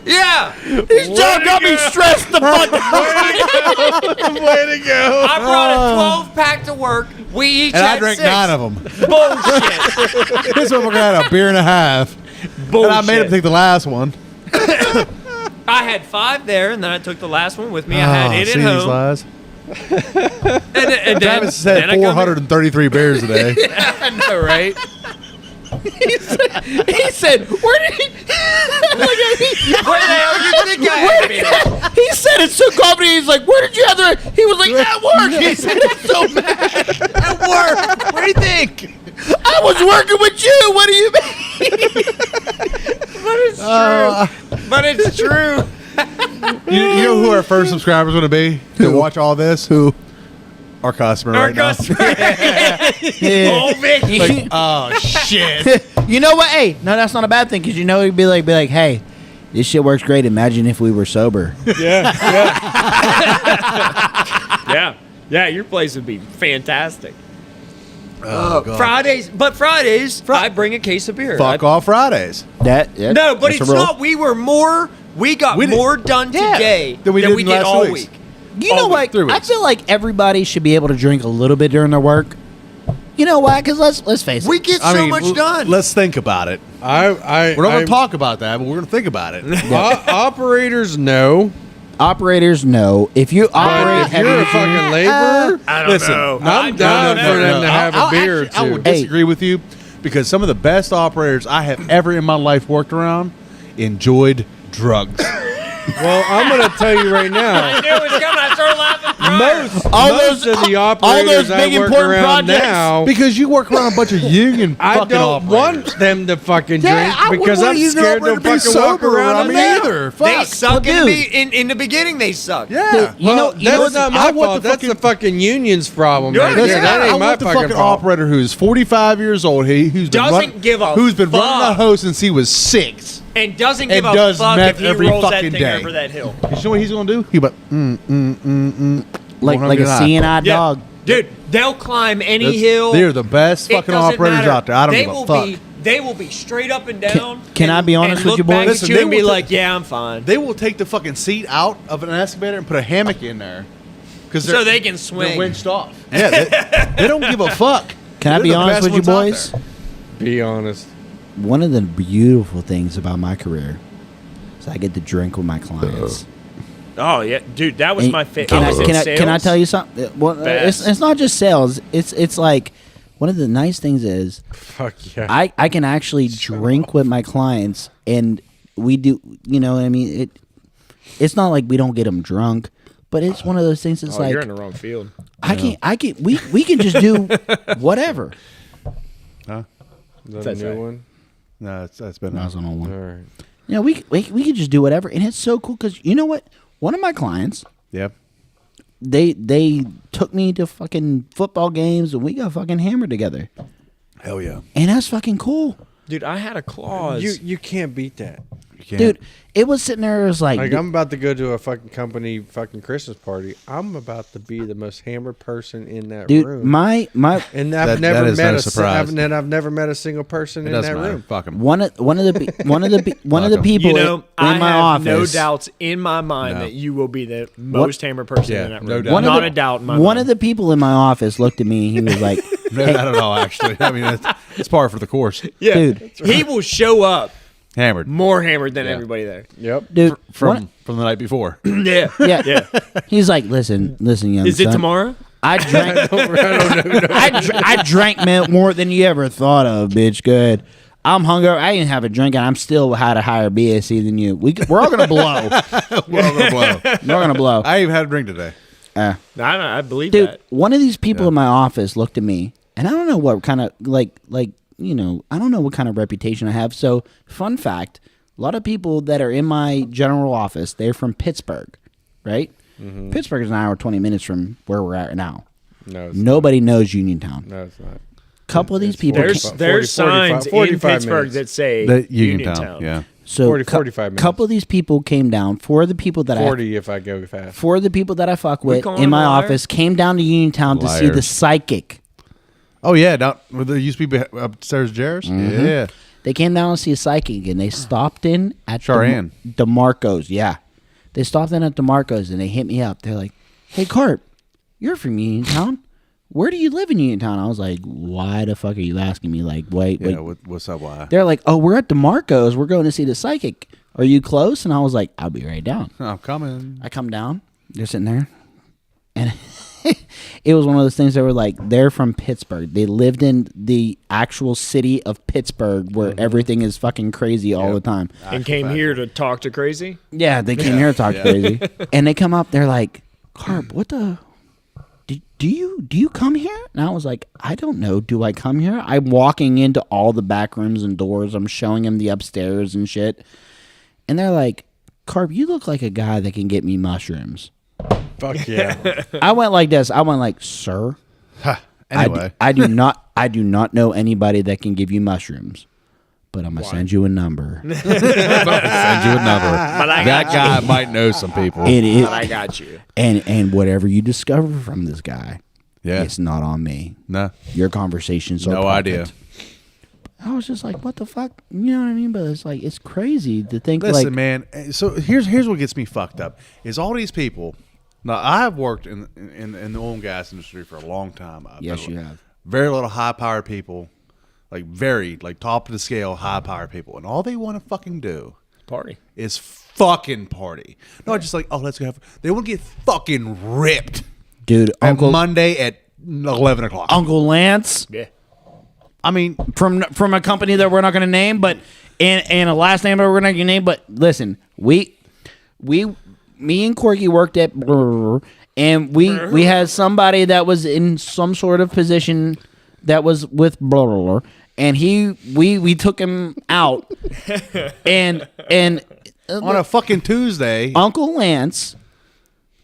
Yeah. This job got me stressed the fuck out. Way to go. I brought a 12-pack to work. We each And had I drank 6. 9 of them. Bullshit. This motherfucker had a beer and a half. Bullshit. And I made him take the last one. I had 5 there, and then I took the last one with me. I had it see at these home. lies. And then, Travis said then I come in- 433 beers a day. I know, right? He said, where did he? Where the hell do you think I had been? He said it so confident. He's like, where did you have the? He was like, at work. He said it so mad. At work. What do you think? I was working with you. What do you mean? But it's true. But it's true. You know who our first subscribers going to be to watch all this? Who? Our customer Our right now. customer. Oh, Vic. Oh, shit. You know what? Hey, no, that's not a bad thing because you know he'd be like, hey, this shit works great. Imagine if we were sober. Yeah, your place would be fantastic. Oh, God. Fridays, I bring a case of beer. Fuck off Fridays. No, but it's not. We got We did- more done today Than we did last all week. week. You know what? 3 I weeks. feel like everybody should be able to drink a little bit during their work. You know why? Because let's face it. We get much done. Let's think about it. We're We're not going to talk about that, but we're going to think about it. Operators know. Operators know if you operate But if you're a heavy fucking laborer, I don't Listen, know. I'm down for them to have a beer or I two. would disagree with you because some of the best operators I have ever in my life worked around enjoyed drugs. Well, I'm going to tell you right I now. knew it was coming. I started laughing. crying. Most of the operators I big work important around projects. now, Because you work around a bunch of union I fucking don't operators. want them to fucking Yeah, I drink wouldn't because want I'm a union scared operator they'll to be fucking walk sober around around them me now. either. They Fuck. suck Well, in the beginning. They suck. Yeah. Well, that's not my I want fault. the That's the fucking union's problem. You're Right right. there. That I ain't my want the fucking fucking fault. operator who's 45 years old. Who's been Doesn't give a who's been running fuck. the host since he was 6. And doesn't And give a does fuck meth if he every rolls that fucking thing day. over that hill. You know what he's gonna do? He went like a 109. seeing-eye dog. Dude, they'll climb any That's- hill. They're the best It fucking doesn't operators matter. out there. I don't They give a will fuck. They will be straight up and down. Can I be honest and with you, look back boys? at Listen, you they and be will like, yeah, I'm fine. They will take the fucking seat out of an excavator and put a hammock in there, because So they can swing. They're winched off. Yeah, they don't give a fuck. Can I They're be the honest best with you, ones out boys? there. Be honest. One of the beautiful things about my career is I get to drink with my clients. Oh yeah, dude, that was And my favorite. Can I tell you something? Well, Best. it's not just sales. It's like one of the nice things is Fuck yeah. I can actually drink with my clients, and we do. You know, what I mean, it's not like we don't get them drunk, but it's one of those things. It's Oh, like you're in the wrong field. we can just do whatever. Is that That's a new right. one? No, that's been. That was an old All one. right. You know, we can just do whatever, and it's so cool because you know what? One of my clients, Yep. they took me to fucking football games, and we got fucking hammered together, Hell yeah. and that's fucking cool, Dude, I had a clause. You can't beat that. You can't. dude. It was sitting there, it was like, Like I'm about to go to a fucking company fucking Christmas party. I'm about to be the most hammered person in that dude, room. my and That- I've never that is met no a surprise. I've never met a single person It in doesn't that matter. room. Fuck 'em. one of the people you know, in I my have office. no doubts in my mind No. that you will be the most hammered person Yeah, in that no room. doubt. One of Not the- a doubt in my One mind. of the people in my office looked at me. He was like, No, not at all. Actually, I mean, it's par for the course. yeah, dude. he will show up Hammered more hammered than Yeah. everybody there. Yep. dude, from the night before. Yeah, yeah, yeah. He's like, listen, young Is it son, tomorrow? I drank. I drank more than you ever thought of, bitch. Good. I'm hungover. I didn't have a drink, and I'm still had a higher BSC than you. We're all gonna blow. We're all gonna blow. We're gonna blow. I even had a drink today. I believe Dude, that. one of these people in my office looked at me, and I don't know what kind of like I don't know what kind of reputation I have. So, fun fact: a lot of people that are in my general office, they're from Pittsburgh, right? Mm-hmm. Pittsburgh is an hour 20 minutes from where we're at now. No, it's Nobody knows Uniontown. No, it's not. Couple of these people. There's- came- There's 45 signs in 45 Pittsburgh minutes. that say The Uniontown. Yeah. so 45 minutes. couple of these people came down. Four of the people that 40 if I go fast. four of the people that I fuck We with calling in him my a liar? office came down to Uniontown to see the Liars. psychic. Oh yeah, down where there used to be upstairs, Jerry's. Yeah. They came down to see a psychic, and they stopped in at Sharon. DeMarco's. Yeah, they stopped in at DeMarco's, and they hit me up. They're like, "Hey, Carp, you're from Uniontown. Where do you live in Uniontown?" I was like, "Why the fuck are you asking me? Like, wait." What's up? Why? They're like, "Oh, we're at DeMarco's. We're going to see the psychic. Are you close?" And I was like, "I'll be right down." I'm coming. I come down. They're sitting there, and it was one of those things that were like, they're from Pittsburgh. They lived in the actual city of Pittsburgh, where everything is fucking crazy all the time. And came here to talk to crazy. Yeah, they came here to talk crazy, and they come up. They're like, "Carp, what the? Do you come here?" And I was like, "I don't know. Do I come here?" I'm walking into all the back rooms and doors. I'm showing them the upstairs and shit, and they're like, "Carp, you look like a guy that can get me mushrooms." Fuck yeah. I went like this. I went like, "Sir, Anyway, I do not know anybody that can give you mushrooms, but I'm gonna send you a number." send you a number. That guy might know some people. And I got you. and whatever you discover from this guy, Yeah. it's not on me. No. Your conversations are No private. idea. I was just like, what the fuck? You know what I mean? But it's like, it's crazy to think Listen, like, man. So here's what gets me fucked up is all these people. Now I've worked in the oil and gas industry for a long time. I've yes, been you have. very little high powered people, like very like top of the scale high powered people, and all they want to fucking do Party. is fucking party. Not just like, oh, let's go have. They want to get fucking ripped, Dude, at Monday at 11 o'clock. Uncle Lance Yeah. I mean, from a company that we're not going to name, but and a last name that we're not going to name. But listen, me and Corky worked at, and we had somebody that was in some sort of position that was with, and we took him out, and on a fucking Tuesday, Uncle Lance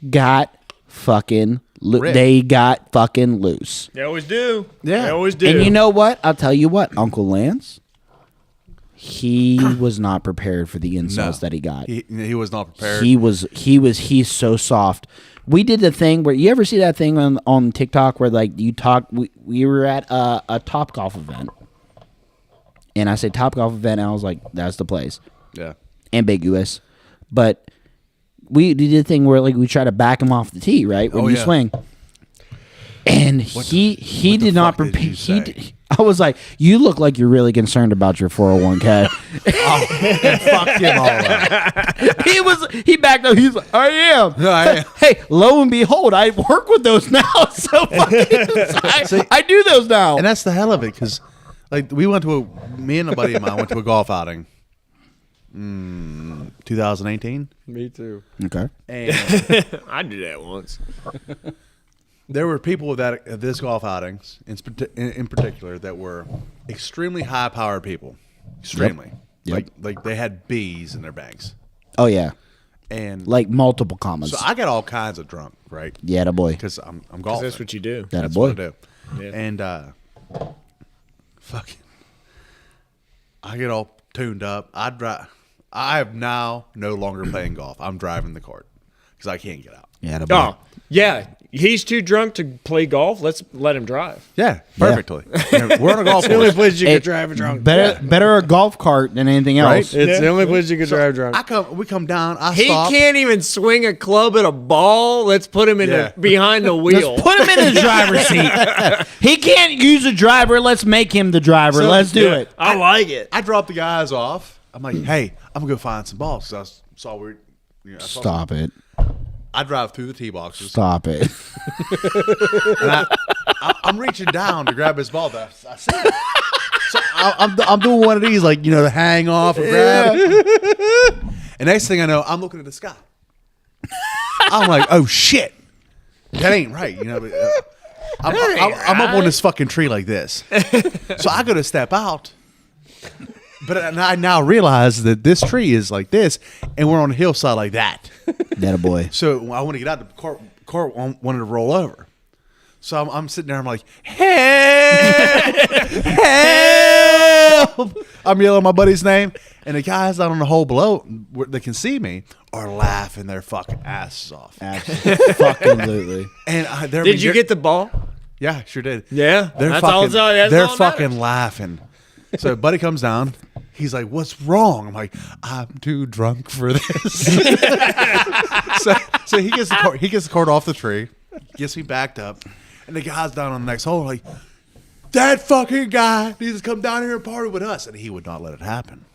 got fucking. Ripped. They got fucking loose. They always do. Yeah. They always do. And you know what? I'll tell you what, Uncle Lance, he was not prepared for the insults that he got. he was not prepared. He's so soft. We did the thing where, you ever see that thing on TikTok where like you talk, we were at a Top Golf event, and I said Top Golf event, and I was like, that's the place. Yeah. Ambiguous. But we did a thing where like we try to back him off the tee, right? When you swing. And he did not fuck did prepare. you say? I was like, you look like you're really concerned about your 401k. Fuck him all up. He backed up. He's like, I am. I am. Hey, lo and behold, I work with those now. So I do those now. And that's the hell of it, because like me and a buddy of mine went to a golf outing. 2018. Me too. Okay. And I did that once. there were people at this golf outings in particular that were extremely high powered people. Extremely. Yep. Like they had bees in their banks. Oh yeah, And like multiple commas. so I got all kinds of drunk, right? Yeah, the boy. Because I'm golfing. That's what you do. That a That's boy. what I do. Yeah. And fucking, I get all tuned up. I am now no longer playing golf. I'm driving the cart because I can't get out. Yeah, the boy. Oh, yeah. He's too drunk to play golf. Let's let him drive. Yeah, perfectly. Yeah, we're on a golf It's the only course. place you Hey, could drive drunk. Better a golf cart than anything else. Right? It's the only place you could drive drunk. We come down. I He stop. can't even swing a club at a ball. Let's put him in Yeah. behind the wheel. Let's put him in the driver's seat. He can't use a driver. Let's make him the driver. So, Let's do Yeah, it. I like it. I drop the guys off. I'm like, hey, I'm gonna go find some balls. 'Cause I saw we. I saw Stop it. I drive through the tee boxes. Stop it. And I'm reaching down to grab his ball. But I see it. So I'm doing one of these, like, the hang off and grab. And next thing I know, I'm looking at the sky. I'm like, oh shit, that ain't right. But, I'm up on this fucking tree like this. So I go to step out, but I now realize that this tree is like this, and we're on a hillside like that. That a boy. So I want to get out. The car wanted to roll over. So I'm sitting there. I'm like, help, help! I'm yelling my buddy's name, and the guys out on the hole below that can see me are laughing their fucking asses off. Absolutely. And Did you get the ball? Yeah, sure did. Yeah, They're that's fucking, all. That's they're all that fucking matters. laughing. So Buddy comes down. He's like, "What's wrong?" I'm like, "I'm too drunk for this." so he gets the cart off the tree, gets me backed up, and the guy's down on the next hole like, "That fucking guy needs to come down here and party with us," and he would not let it happen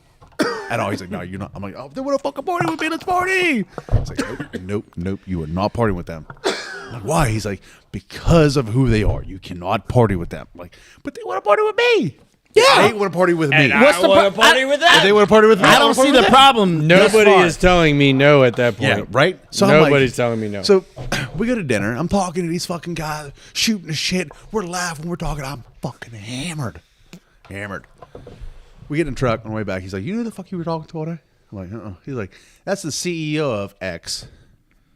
at all. He's like, "No, you're not." I'm like, "Oh, they want to fucking party with me. Let's party." He's like, nope, you are not partying with them. I'm like, why? He's like, because of who they are. You cannot party with them. I'm like, but they want to party with me. Yeah, they want to party with me. What's the want to party with that? They want to party with me. I don't see the problem. Nobody thus is telling me no at that point. Yeah, right. So I'm Nobody's like, telling me no. So we go to dinner. I'm talking to these fucking guys, shooting the shit. We're laughing. We're talking. I'm fucking hammered. We get in the truck on the way back. He's like, "You know who the fuck you were talking to all day?" I'm like, "Uh-uh." He's like, "That's the CEO of X,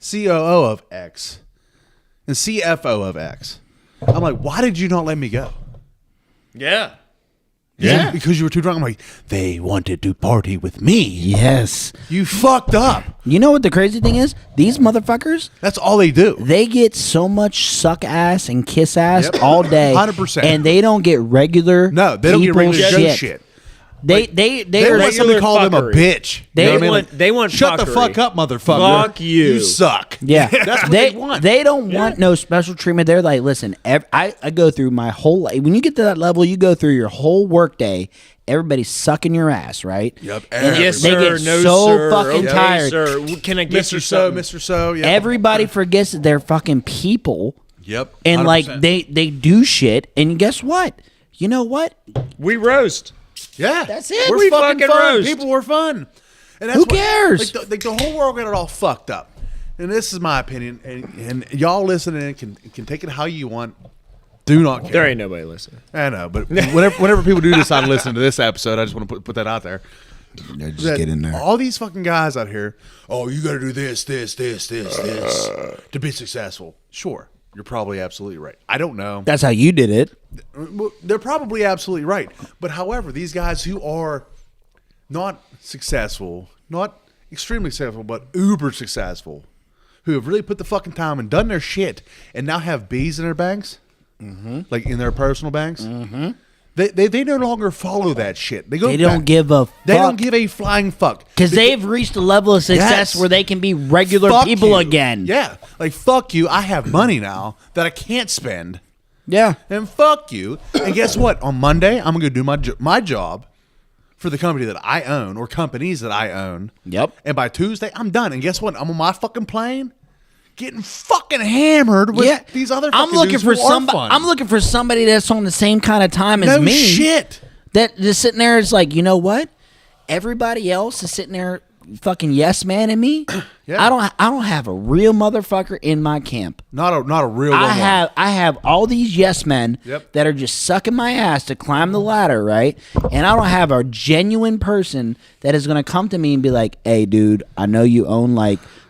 COO of X, and CFO of X." I'm like, "Why did you not let me go?" Yeah. Yeah, because you were too drunk. I'm like, "They wanted to party with me." Yes. You fucked up. You know what the crazy thing is? These motherfuckers, That's all they do. they get so much suck ass and kiss ass Yep. all day. 100%. And they don't get regular No, they don't get people regular shit. shit. They They are want somebody to call them a fuckery. bitch. They You know what I mean? want- they want shut the fuckery. fuck up, motherfucker. Fuck you. You suck. Yeah, That's what they want. They don't want no special treatment. They're like, listen, I go through my whole life. When you get to that level, you go through your whole work day. Everybody's sucking your ass, right? Yep. And Yes, they sir. get No, so sir. fucking Okay, tired. sir. Can I get you Mr. So, something? Mr. So. Yeah. Everybody forgets that they're fucking people, Yep. and 100%. like they do shit. And guess what? You know what? We roast. Yeah, That's it. We're We fucking fucking fun. roast. People were fun. And that's Who what- cares? Like the whole world got it all fucked up. And this is my opinion. And y'all listening can take it how you want. Do not care. There ain't nobody listening. I know, but whenever people do decide to listen to this episode, I just want to put that out there. Just get in there. All these fucking guys out here, oh, you got to do this to be successful. Sure, you're probably absolutely right. I don't know. That's how you did it. Well, they're probably absolutely right. But however, these guys who are not successful, not extremely successful, but uber successful, who have really put the fucking time and done their shit and now have bees in their banks, like in their personal banks, they no longer follow that shit. They go. They don't back. give a fuck. They don't give a flying fuck. Because they've reached a level of success Yes. where they can be regular Fuck people you. again. Yeah, like fuck you. I have money now that I can't spend. Yeah. And fuck you. And guess what? On Monday, I'm going to do my job for the company that I own or companies that I own. Yep. And by Tuesday, I'm done. And guess what? I'm on my fucking plane getting fucking hammered with these other fucking I'm looking dudes for who are somebody. fun. I'm looking for somebody that's on the same kind of time as No me. shit. That just sitting there is like, you know what? Everybody else is sitting there fucking yes man and me. Yeah. I don't have a real motherfucker in my camp. Not a real one. I have all these yes men Yep. that are just sucking my ass to climb the ladder, right? And I don't have a genuine person that is going to come to me and be like, "Hey, dude, I know you own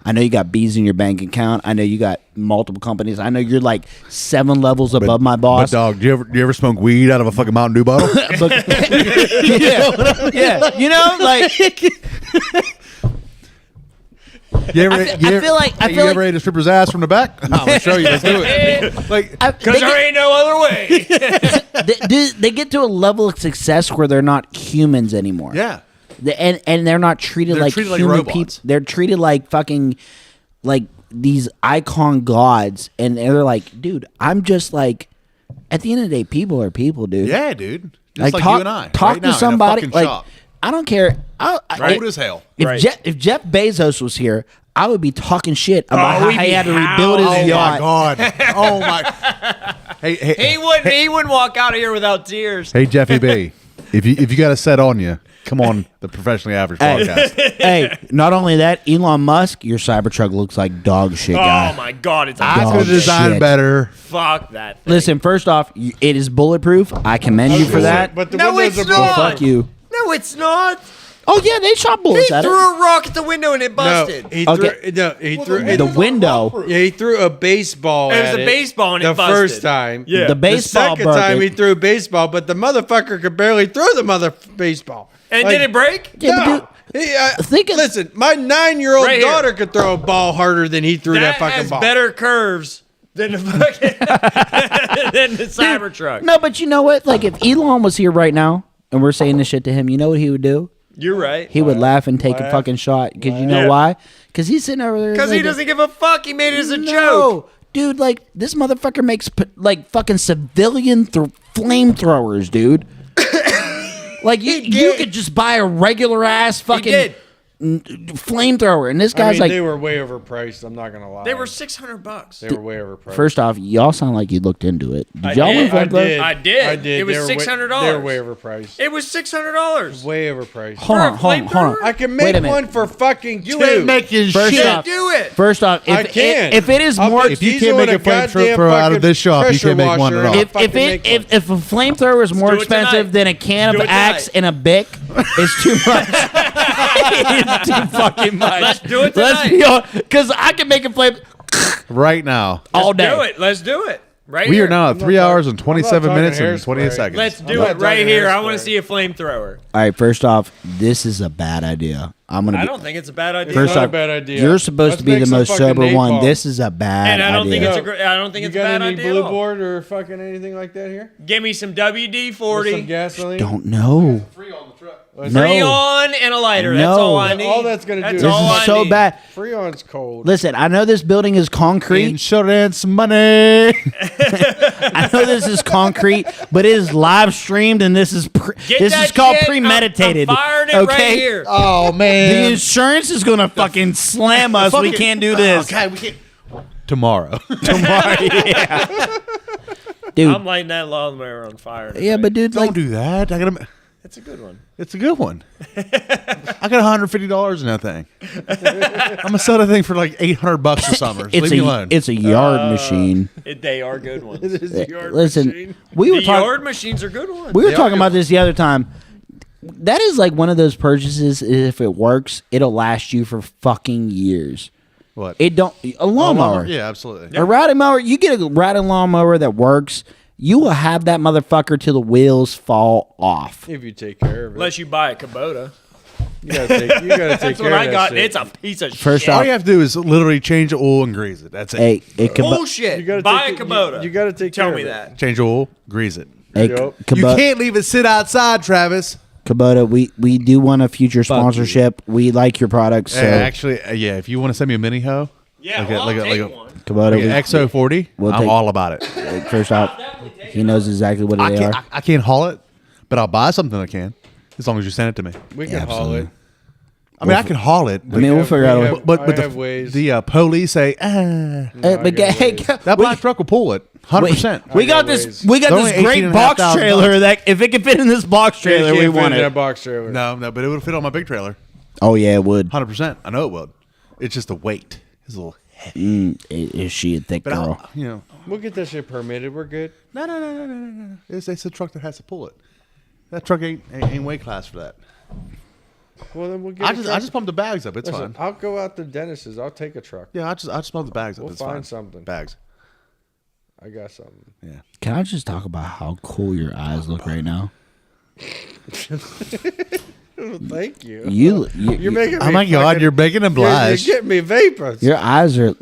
I know you got bees in your bank account. I know you got multiple companies. I know you're like 7 levels above my boss." But dog, do you ever smoke weed out of a fucking Mountain Dew bottle? But- yeah, you know, like You ever, I feel like you ever ate a stripper's ass from the back? I'm gonna show you. Let's do it. Like, Because there ain't no other way. they get to a level of success where they're not humans anymore. yeah. And they're not treated They're like treated like human robots. people. They're treated like fucking like these icon gods, and they're like, dude, I'm just like. At the end of the day, people are people, dude. Yeah, dude. Just like talk, you and I. Talk right to now in a somebody. fucking Like, shop. I don't care. Old as hell. If, Right. if Jeff Bezos was here, I would be talking shit about how we'd he be had to rebuild his Oh yacht. my god. Oh my. Hey, He wouldn't walk out of here without tears. hey, Jeffy B. If you got a set on you, come on the Professionally Average podcast. Hey, not only that, Elon Musk, your Cybertruck looks like dog shit, guy. Oh my god, it's a I Dog could design shit. better. fuck that thing. Listen, first off, it is bulletproof. I commend you for that. But the No, windows it's are broken. not. Fuck you. No, it's not. Oh yeah, they shot He bullets at threw it. a rock at the window and it No, busted. he Okay. threw The window. Yeah, he threw a baseball. It was at a baseball and it the busted. first time. Yeah. The baseball The second broke time it. he threw a baseball, but the motherfucker could barely throw the mother baseball. And Like, did it break? Yeah, No. Think of- Listen, my 9-year-old Right here. daughter could throw a ball harder than he threw that That fucking has ball. better curves than the fucking than the Cybertruck. No, but you know what? Like, if Elon was here right now, and we're saying this shit to him, you know what he would do? You're right. He would laugh and take a Laugh. fucking shot. Because you know Yeah. why? Because he's sitting over there. Because he like, doesn't give a fuck. He made it as a no, joke. dude. Like this motherfucker makes like fucking civilian flamethrowers, dude. Like you could just buy a regular ass fucking did. flamethrower, and this I guy's mean, like. they were way overpriced. I'm not gonna lie. They were $600. They were way overpriced. First off, y'all sound like you looked into it. Did y'all did. win flamethrowers? I did. I did. It was They were way- $600. They were way overpriced. It was $600. Way overpriced. Hold on, hold on, hold on. I can Wait a make minute. one for fucking You two. ain't making First shit. off, Do it. First off, I can. if it is I'll more, put If you diesel can't in make a goddamn flamethrower out of fucking this shop, you pressure can't make one washer at and all. I'll if fucking it make one. if a flamethrower is more do it expensive tonight. than a can Do of it Axe tonight. and a Bic, it's too much. It's too fucking much. Let's do it Let's tonight. be honest, because I can make a flame Right now. all day. Do it. Let's do it. Right We here. are now at 3 hours and 27 talking minutes and hairspray. 28 seconds. Let's I'm do not it right talking here. I hairspray. want to see a flamethrower. All right, first off, this is a bad idea. I'm gonna. I Be, don't think it's a bad idea. First not a off, bad idea. you're supposed Let's to be make the some most fucking sober one. napalm. This is a bad and I don't idea. think it's a great. I don't think You it's a got bad any idea. blue at all. board or fucking anything like that here? Give me some With some WD-40, gasoline? Don't know. Let's- No. Freon, and a lighter. That's No. all I need. All that's gonna do That's is- all This I is so need. bad. Freon's cold. Listen, I know this building is concrete. Insurance money. I know this is concrete, but it is live streamed, and this is Get this that is called shit. premeditated. I'm firing it okay? right here. Oh, The man. insurance is gonna fucking slam us. We Fucking- can't do this. Okay, we can't. Tomorrow. Tomorrow, yeah. Dude, I'm lighting that lawnmower on fire. yeah, but dude, Don't like, do that. It's a good one. It's a good one. I got $150 in that thing. I'm gonna sell that thing for like $800 for summer. Just it's leave me alone. a yard machine. They are good ones. It is a yard Listen, machine. we were The talking. yard machines are good ones. We were They are talking good about this the other time. That is like one of those purchases. If it works, it'll last you for fucking years. What? It don't a lawnmower. Yeah, absolutely. A riding mower. You get a riding lawnmower that works. You will have that motherfucker till the wheels fall off. If you take care of it. Unless you buy a Kubota. You gotta take That's care what of I that got. shit. It's a piece of First shit. off- All you have to do is literally change the oil and grease it. That's it. Hey, it could. Bullshit. You gotta Buy a take it- Kubota. you gotta take Tell care me of it. that. Change the oil, grease it. Hey, Yup. You can't leave it sit outside, Travis. Kubota, we do want a future sponsorship. We like your products. So Actually, yeah. If you want to send me a mini hoe, Yeah, Like a- well, like a- I'll like take a- one. Kubota, like an XO40, we'll I'm take- all about it. first off, he knows exactly what I they can't, are. I can't haul it, but I'll buy something I can, as long as you send it to me. We can Yeah, haul absolutely. it. I mean, I can haul it, I but, mean, we'll figure out a way. but I have ways. the police say, But got hey, ways. that black truck will pull it, 100%. we got got this. ways. We got They're this only great 18,500 box trailer that if it can fit in this box trailer, we Can't fit want in it. that box trailer. No, but it would fit on my big trailer, Oh yeah, it would. 100%. I know it would. It's just the weight is a little heavy. Is she a thick But girl? We'll get that shit permitted. We're good. No. It's a truck that has to pull it. That truck ain't weight class for that. Well, then we'll get. I a just truck. pump the bags up. It's Listen, fine. I'll go out to Dennis's. I'll take a truck. Yeah, I just pump the bags up. We'll It's find fine. something. Bags. I got something. Yeah. Can I just talk about how cool your eyes look right now? Thank you. You're making me. Oh my God, fucking- you're making him You're blush. getting me vapors. your eyes are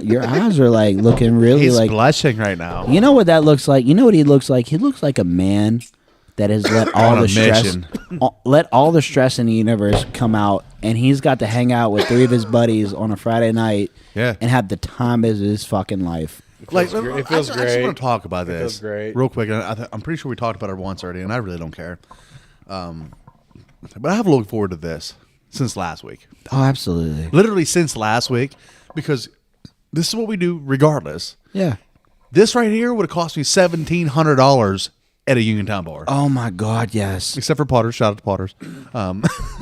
like looking really He's like. blushing right now. You know what that looks like? You know what he looks like? He looks like a man that has let all On a the stress, mission. let all the stress in the universe come out, and he's got to hang out with 3 of his buddies on a Friday night, Yeah. and have the time of his fucking life. Like, feels gr- it I feels just want great. to talk about this feels great. real quick. And I'm pretty sure we talked about it once already, and I really don't care. But I have looked forward to this since last week. Oh, absolutely. Literally since last week, because this is what we do regardless. Yeah. This right here would have cost me $1,700 at a Uniontown bar. Oh my God, yes. Except for Potters. Shout out to Potters.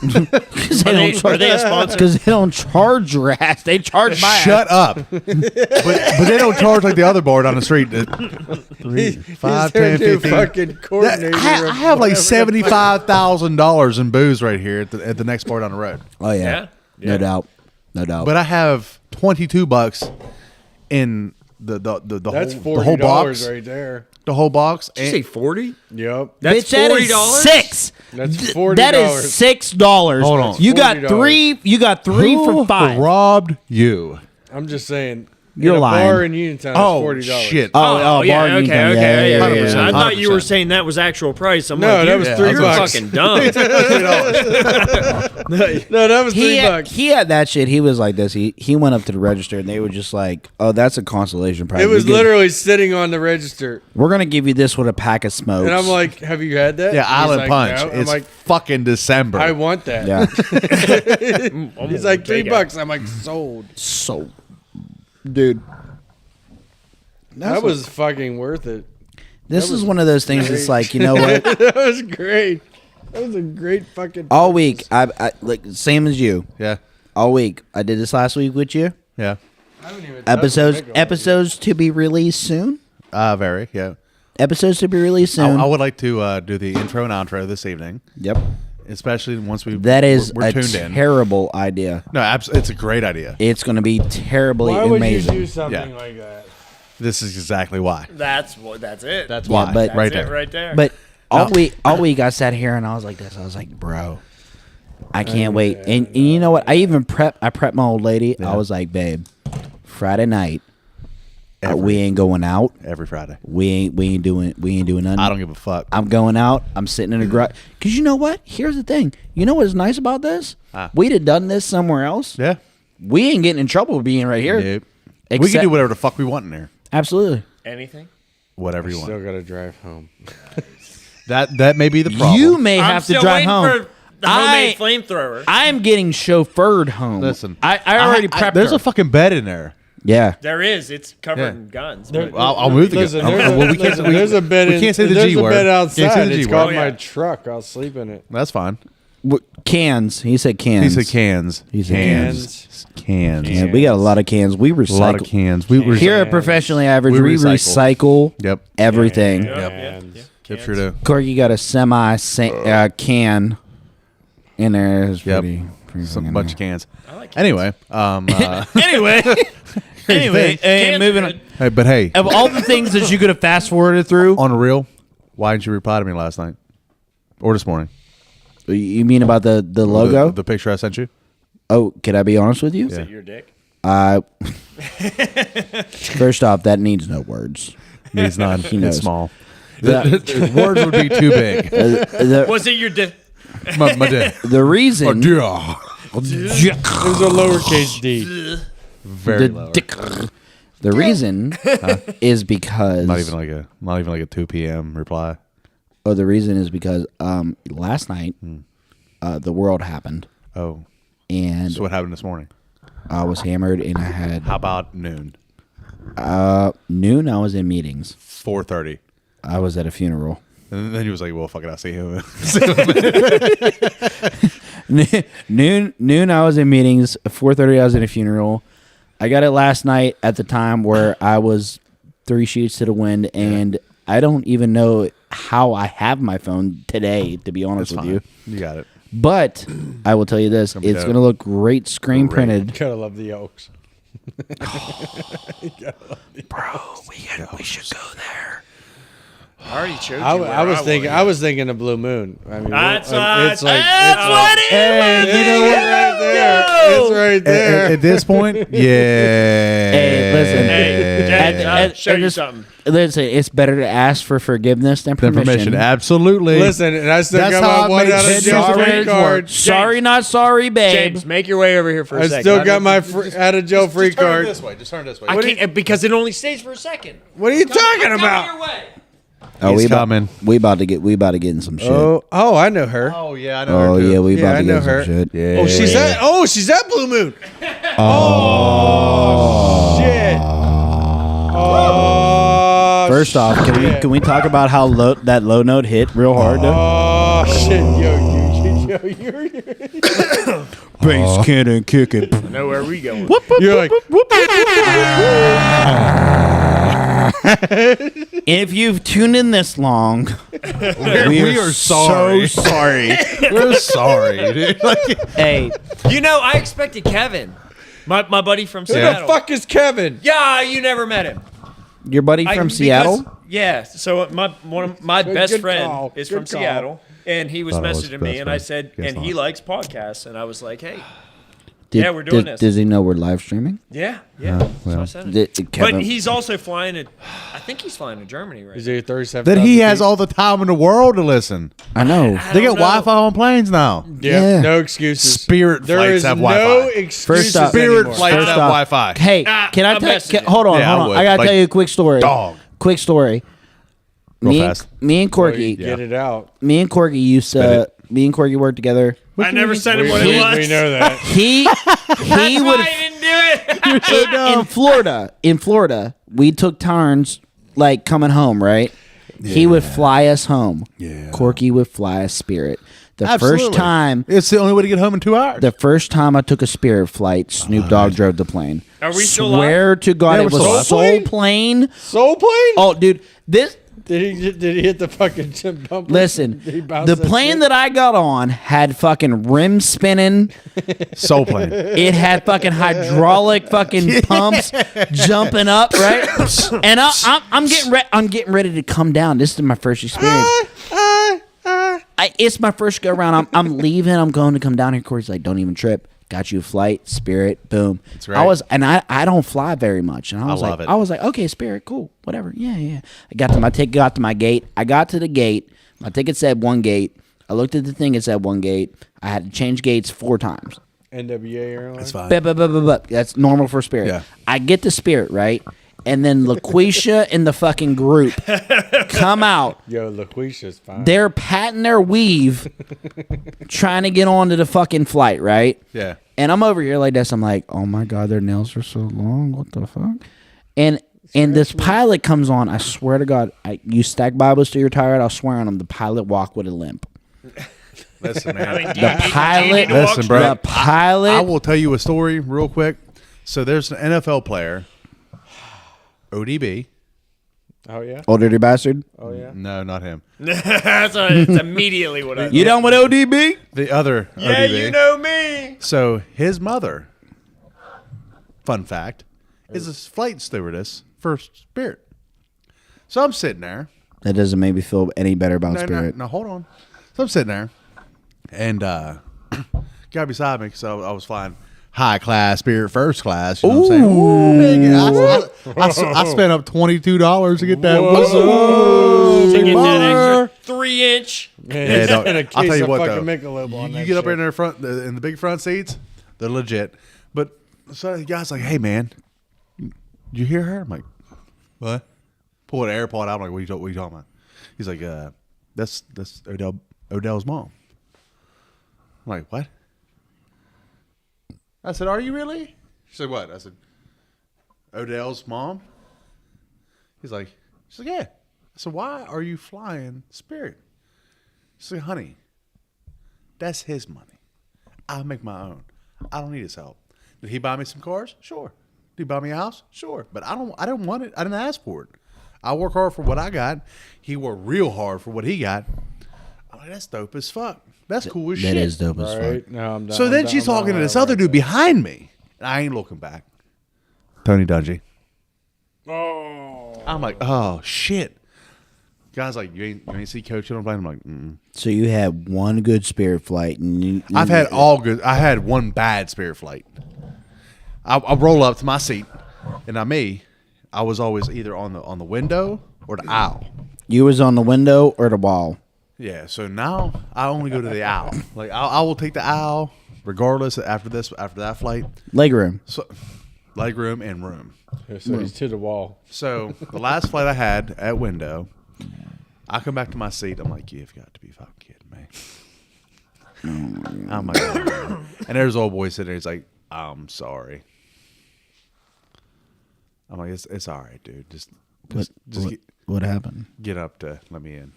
Because Are they a sponsor? Because they don't charge your ass. They charge my Shut up. but they don't charge like the other bar down the street. 3, 5, 10, 15. fucking coordinator. I of have like whatever the fuck- $75,000 in booze right here at the next bar down the road. ass. Oh yeah. Yeah. No doubt. No doubt. But I have $22 in the That's whole box. $40 right there. The whole box. Did you say 40? Yep. That's Bitch, that is $40? 6. That's Th- $40. That is $6. Hold on. You got $40. 3. You got 3 Who for 5. robbed you? I'm just saying. You're in a lying. bar in Uniontown is Oh $40. shit! Oh, yeah, bar okay, Uniontown. okay, yeah, 100%, yeah. I thought you were 100%. saying that was actual price. I'm No, like, that was you're $3. fucking dumb. No, that was $3. He had that shit. He was like this. He went up to the register and they were just like, "Oh, that's a consolation prize." It was You get- literally sitting on the register, We're gonna give you this with a pack of smokes. and I'm like, "Have you had that?" Yeah, He's Island like, Punch. "No." I'm It's like, fucking December. "I want that." yeah. He's like $3. I'm like, "Sold." So, dude, That was fucking worth it. this is one of those things. It's like, you know what? That was great. That was a great fucking. All week, I like same as you. yeah, All week, I did this last week with you. yeah. I haven't even touched the makeup. Episodes to be released soon. Very, yeah. Episodes to be released soon. I would like to do the intro and outro this evening, Yep. especially once That is we're a tuned in. terrible idea. No, it's a great idea. It's going to be terribly Why would amazing. you do something Yeah. like that? This is exactly why. That's it. That's Yeah, why. but- right That's there. it right there. But all week I sat here and I was like this. I was like, bro, I can't wait. And you know what? I prepped my old lady. Yeah. I was like, babe, Friday night, we ain't going out. Every Friday. We ain't doing nothing. I don't give a fuck. I'm going out. I'm sitting in the garage. Cause you know what? Here's the thing. You know what's nice about this? We'd have done this somewhere else. Yeah. We ain't getting in trouble being right here. Nope. We Except- can do whatever the fuck we want in there. Absolutely. Anything? Whatever you Still want. gotta drive home. That may be the problem. You may I'm have to still drive waiting home. for the homemade flamethrower. I'm getting chauffeured home. Listen. I already prepped There's her. a fucking bed in there. Yeah. There is. It's covered Yeah. in guns. There- but- I'll move the Listen, gun. there's, We can't- there's a bed. we can't say the there's G a word. bed Can't say outside. the G It's word. called Oh, my yeah. truck. I'll sleep in it. That's fine. Cans. He said cans. He said cans. He said Cans. Yeah, we got a lot of cans. We A recycle. lot of cans. We Here at Cans. Professionally Average, We we recycle. recycle Yep. everything. Cans. Yep. Sure do. Corky got a semi can in there. It's Yep. pretty Some fucking bunch nice. of cans. like Anyway, Anyway, hey, Cans moving are on. good. hey, but hey, Of all the things that you could have fast forwarded through, on a real, why didn't you reply to me last night or this morning? you mean about the logo? the picture I sent you. Oh, can I be honest with you? Yeah. Your dick. First off, that needs no words. Needs none. He knows. It's small. The- The words would be too big. Was it your dick? my dick. The reason There's a lowercase d. Very the low. dick- the reason is because Not even like a 2 p.m. reply. oh, the reason is because last night the world happened Oh, and so what happened this morning? I was hammered and I had How about noon? noon. I was in meetings. 4:30. I was at a funeral. And then he was like, "Well, fuck it, I'll see him." Noon. I was in meetings. 4:30. I was in a funeral. I got it last night at the time where I was 3 sheets to the wind, and I don't even know how I have my phone today. To be honest It's with fine. you, You got it. but I will tell you this: Gonna be it's dope. going to look great screen printed. Gotta love the Oaks. Bro, we should go there. I already showed you. I was thinking of Blue Moon. I mean, That's it's like that's what it Hey, you know what? right there. It's right there. At this point, yeah. Hey, listen. Hey, James, I'll and- show and you this- something. Listen, it's better to ask for forgiveness than permission. Information, absolutely. Listen, and I still That's got how my I one made out of James jail Sorry, free card. Sorry, not sorry, babe. James, make your way over here for a I second. still got my out of jail free card. way. Just turn this way. I can't because it only stays for a second. What are you talking Come about? your way. Oh, He's we about, coming. we about to get in some shit. Oh, I know her. Oh yeah, I know. Oh her too. yeah, we Yeah, about I to know get some her. shit. Yeah. She's at Blue Moon. Oh, shit. Oh, First off, can we talk about how that low note hit real hard? Oh shit, you're Bass cannon kicking. I know where we going. you're like If you've tuned in this long, we are sorry. So sorry. We're sorry, dude. Hey, You know, I expected Kevin, my buddy from who Seattle. the fuck is Kevin? Yeah, you never met him. your buddy from Seattle? Yeah. So one of my best good friend call. is Good from call. Seattle, and he was Thought I was messaging me, best and I friend. said, Guess and he not. likes podcasts, and I was like, hey, Yeah, we're doing this. Does he know we're live streaming? Yeah. So I said it. Kevin, But he's also flying to. I think he's flying to Germany right Is now. he 37? That he has all the time in the world to listen. I know. They don't got know. Wi-Fi on planes now. Yeah. No excuses. Spirit There flights is have no Wi-Fi. excuses First off- Spirit anymore. flights have First off- Wi-Fi. Hey, can I I'm tell? messing it. Hold on, Yeah, I hold on. would. I gotta Like, tell you a quick story. dog. Quick story. Real Me, fast. me and Corky. Get it out. Me and Corky used Spit to. it. Me and Corky worked together. I never said We, what we- it was. we know that. He That's would why I didn't do it. in Florida, we took turns like coming home, right? He would fly us home. Yeah. Corky would fly us Spirit. The Absolutely. first time It's the only way to get home in 2 hours. I took a Spirit flight, Snoop Dogg drove the plane. Are we still Swear to God, Yeah, it we're was still a live. soul plane. Soul plane? Oh, dude, this. Did he hit the fucking bumper? Listen, Did he bounce the that plane shit? that I got on had fucking rim spinning. Soul plane. It had fucking hydraulic fucking pumps jumping up, right? And I'm getting ready to come down. This is my first experience. It's my first go around. I'm leaving. I'm going to come down here. Corey's like, don't even trip. Got you a flight, Spirit, boom. That's right. I don't fly very much, and I was love it. I was like, okay, Spirit, cool, whatever, yeah. I got to my ticket, got to my gate. I got to the gate. My ticket said one gate. I looked at the thing. It said one gate. I had to change gates 4 times. NWA Airlines? It's fine. That's normal for Spirit. Yeah. I get to Spirit, right? And then LaQuisha and the fucking group come out. Yo, LaQuisha's fine. They're patting their weave, trying to get onto the fucking flight, right? Yeah. And I'm over here like this. I'm like, oh my God, their nails are so long. What the fuck? And this pilot comes on. I swear to God, you stack Bibles to your tire, I'll swear on them. The pilot walked with a limp. Listen, man. I mean, do The you need pilot, to walk Listen, bro. the pilot. I will tell you a story real quick. So there's an NFL player, ODB. Oh, yeah? Old dirty bastard. Oh, yeah? No, not him. That's immediately what I. You done with ODB? The other Yeah, ODB. you know me. So his mother, fun fact, is a flight stewardess for Spirit. So I'm sitting there. That doesn't make me feel any better about Spirit. No, hold on. So I'm sitting there, and guy beside me, so I was flying high class, Spirit first class. You know what I'm saying? Ooh, man, I spent up $22 to get that. Whoa. To get that Bar. extra 3-inch. Man, Yeah, dog. and a I'll case tell you of what fucking though, Michelob on you that get up shit. in in the big front seats, they're legit. But so the guy's like, "Hey man, you hear her?" I'm like, "What?" Pull an AirPod out. I'm like, "What are you talking about?" He's like, "That's Odell's mom." I'm like, "What?" I said, "Are you really?" She said, "What?" I said, "Odell's mom." She's like, "Yeah." I said, "Why are you flying Spirit?" She's like, "Honey, that's his money. I'll make my own. I don't need his help. Did he buy me some cars? Sure. Did he buy me a house? Sure. But I didn't want it. I didn't ask for it. I work hard for what I got. He worked real hard for what he got." I'm like, "That's dope as fuck. That's cool as shit." That is dope as fuck. Right? No, I'm done. So I'm then done. she's I'm talking to done. this other dude behind me. And I ain't looking back. Tony Dungy. Oh. I'm like, "Oh shit." Guy's like, you ain't see Coach on a plane? I'm like, "Mm." So you had one good Spirit flight, and I've had all good. I had one bad Spirit flight. I roll up to my seat, and I was always either on the window or the aisle. You was on the window or the wall. Yeah. So now I only go to the aisle. Like I will take the aisle regardless after that flight. Legroom. So leg room and room. So he's to the wall. So the last flight I had at window, I come back to my seat. I'm like, "You've got to be fucking kidding me." I'm like, "Oh." And there's old boy sitting there. He's like, "I'm sorry." I'm like, it's all right, dude. Just What happened? get up to let me in.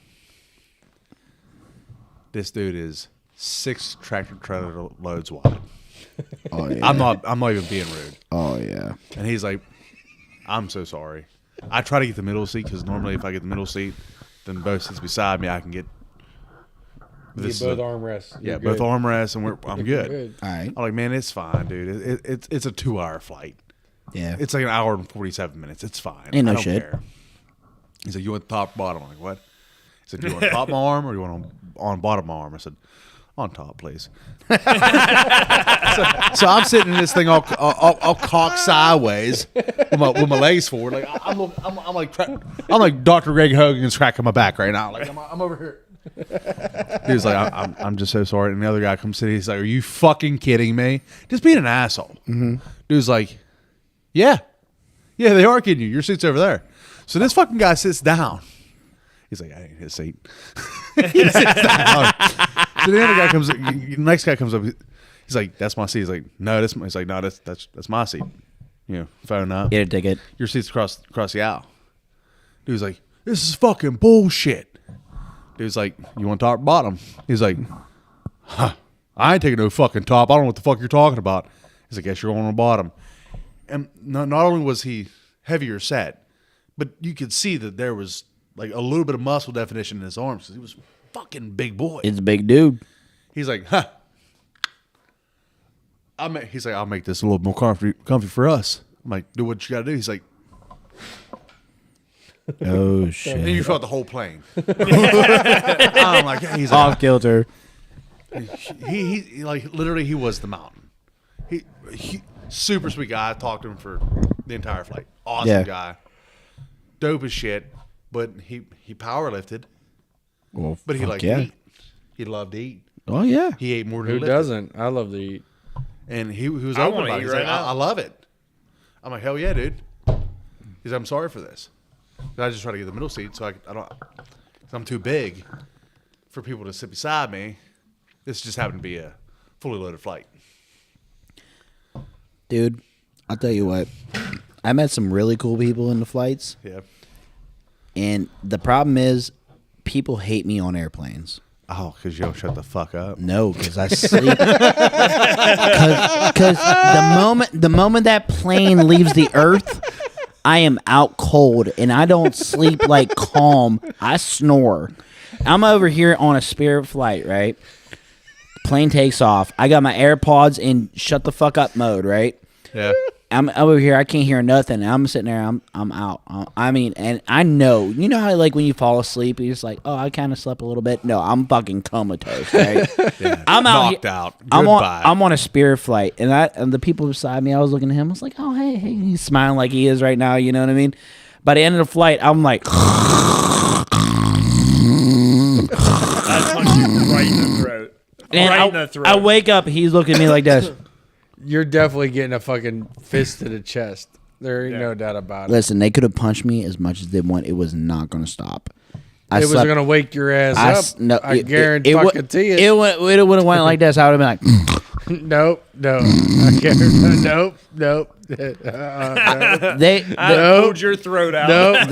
This dude is 6 tractor trailer loads wide. Oh yeah. I'm not even being rude. Oh yeah. And he's like, "I'm so sorry." I try to get the middle seat because normally if I get the middle seat, then both seats beside me, I can get. Get This both is a- armrests. Yeah, You're both good. armrests, and I'm good. All right. I'm like, "Man, it's fine, dude. It's a 2-hour flight. Yeah. It's like an hour and 47 minutes. It's fine. Ain't no I don't shit. care." He said, "You want top bottom?" I'm like, "What?" He said, "Do you want top arm or you want on bottom arm?" I said, On top, please. So I'm sitting in this thing all cocked sideways with my legs forward. Like I'm like Dr. Greg Hogan's cracking my back right now. Like I'm over here. Dude's like, I'm just so sorry. And the other guy comes in. He's like, are you fucking kidding me? Just being an asshole. Mm-hmm. Dude's like, yeah, they are kidding you. Your seat's over there. So this fucking guy sits down. He's like, I ain't his seat. He sits down. So the other guy comes. The next guy comes up. He's like, "That's my seat." He's like, "No, this." He's like, "No, that's my seat." You know, phone up. Get a ticket. Your seat's across the aisle. Dude's like, "This is fucking bullshit." Dude's like, "You want top or bottom?" He's like, "Huh, I ain't taking no fucking top. I don't know what the fuck you're talking about." He's like, "Guess you're going on the bottom." And not only was he heavier set, but you could see that there was like a little bit of muscle definition in his arms because he was fucking big boy. It's a big dude. He's like, huh. He's like, I'll make this a little more comfy for us. I'm like, do what you got to do. He's like, Oh shit! and you felt the whole plane. I'm like, he's like, Off kilter. he like literally he was the mountain. He super sweet guy. I talked to him for the entire flight. Awesome guy, dope as shit. But he power lifted. Well, But he liked to eat. He loved to eat. Oh yeah. He ate more than Who he lifted. doesn't? I love to eat. And he was I open wanna about it. eat He's right like, now. I love it. I'm like, hell yeah, dude. He's like, I'm sorry for this. And I just try to get the middle seat so I don't. Cause I'm too big for people to sit beside me. This just happened to be a fully loaded flight. Dude, I'll tell you what. I met some really cool people in the flights, Yeah. and the problem is, people hate me on airplanes. Oh, because you don't shut the fuck up. No, because I sleep. Because the moment that plane leaves the earth, I am out cold, and I don't sleep like calm. I snore. I'm over here on a Spirit flight, right? Plane takes off. I got my AirPods in shut the fuck up mode, right? Yeah. I'm over here. I can't hear nothing. I'm sitting there. I'm out. I mean, and I know. You know how like when you fall asleep, you're just like, oh, I kind of slept a little bit. No, I'm fucking comatose. Right? Yeah. I'm out knocked out. I'm Goodbye. on a Spirit flight, and the people beside me, I was looking at him. I was like, oh hey. He's smiling like he is right now. You know what I mean? By the end of the flight, I'm like, I punched you right in the throat. and Right in the throat. I wake up. He's looking at me like this. You're definitely getting a fucking fist to the chest. There ain't no doubt about it. Listen, they could have punched me as much as they want. It was not going to stop. It was going to wake your ass up. I guarantee you. It would have went like this. I would have been like, Nope. I guarantee. Nope. Nope. I pulled your throat out. Nope.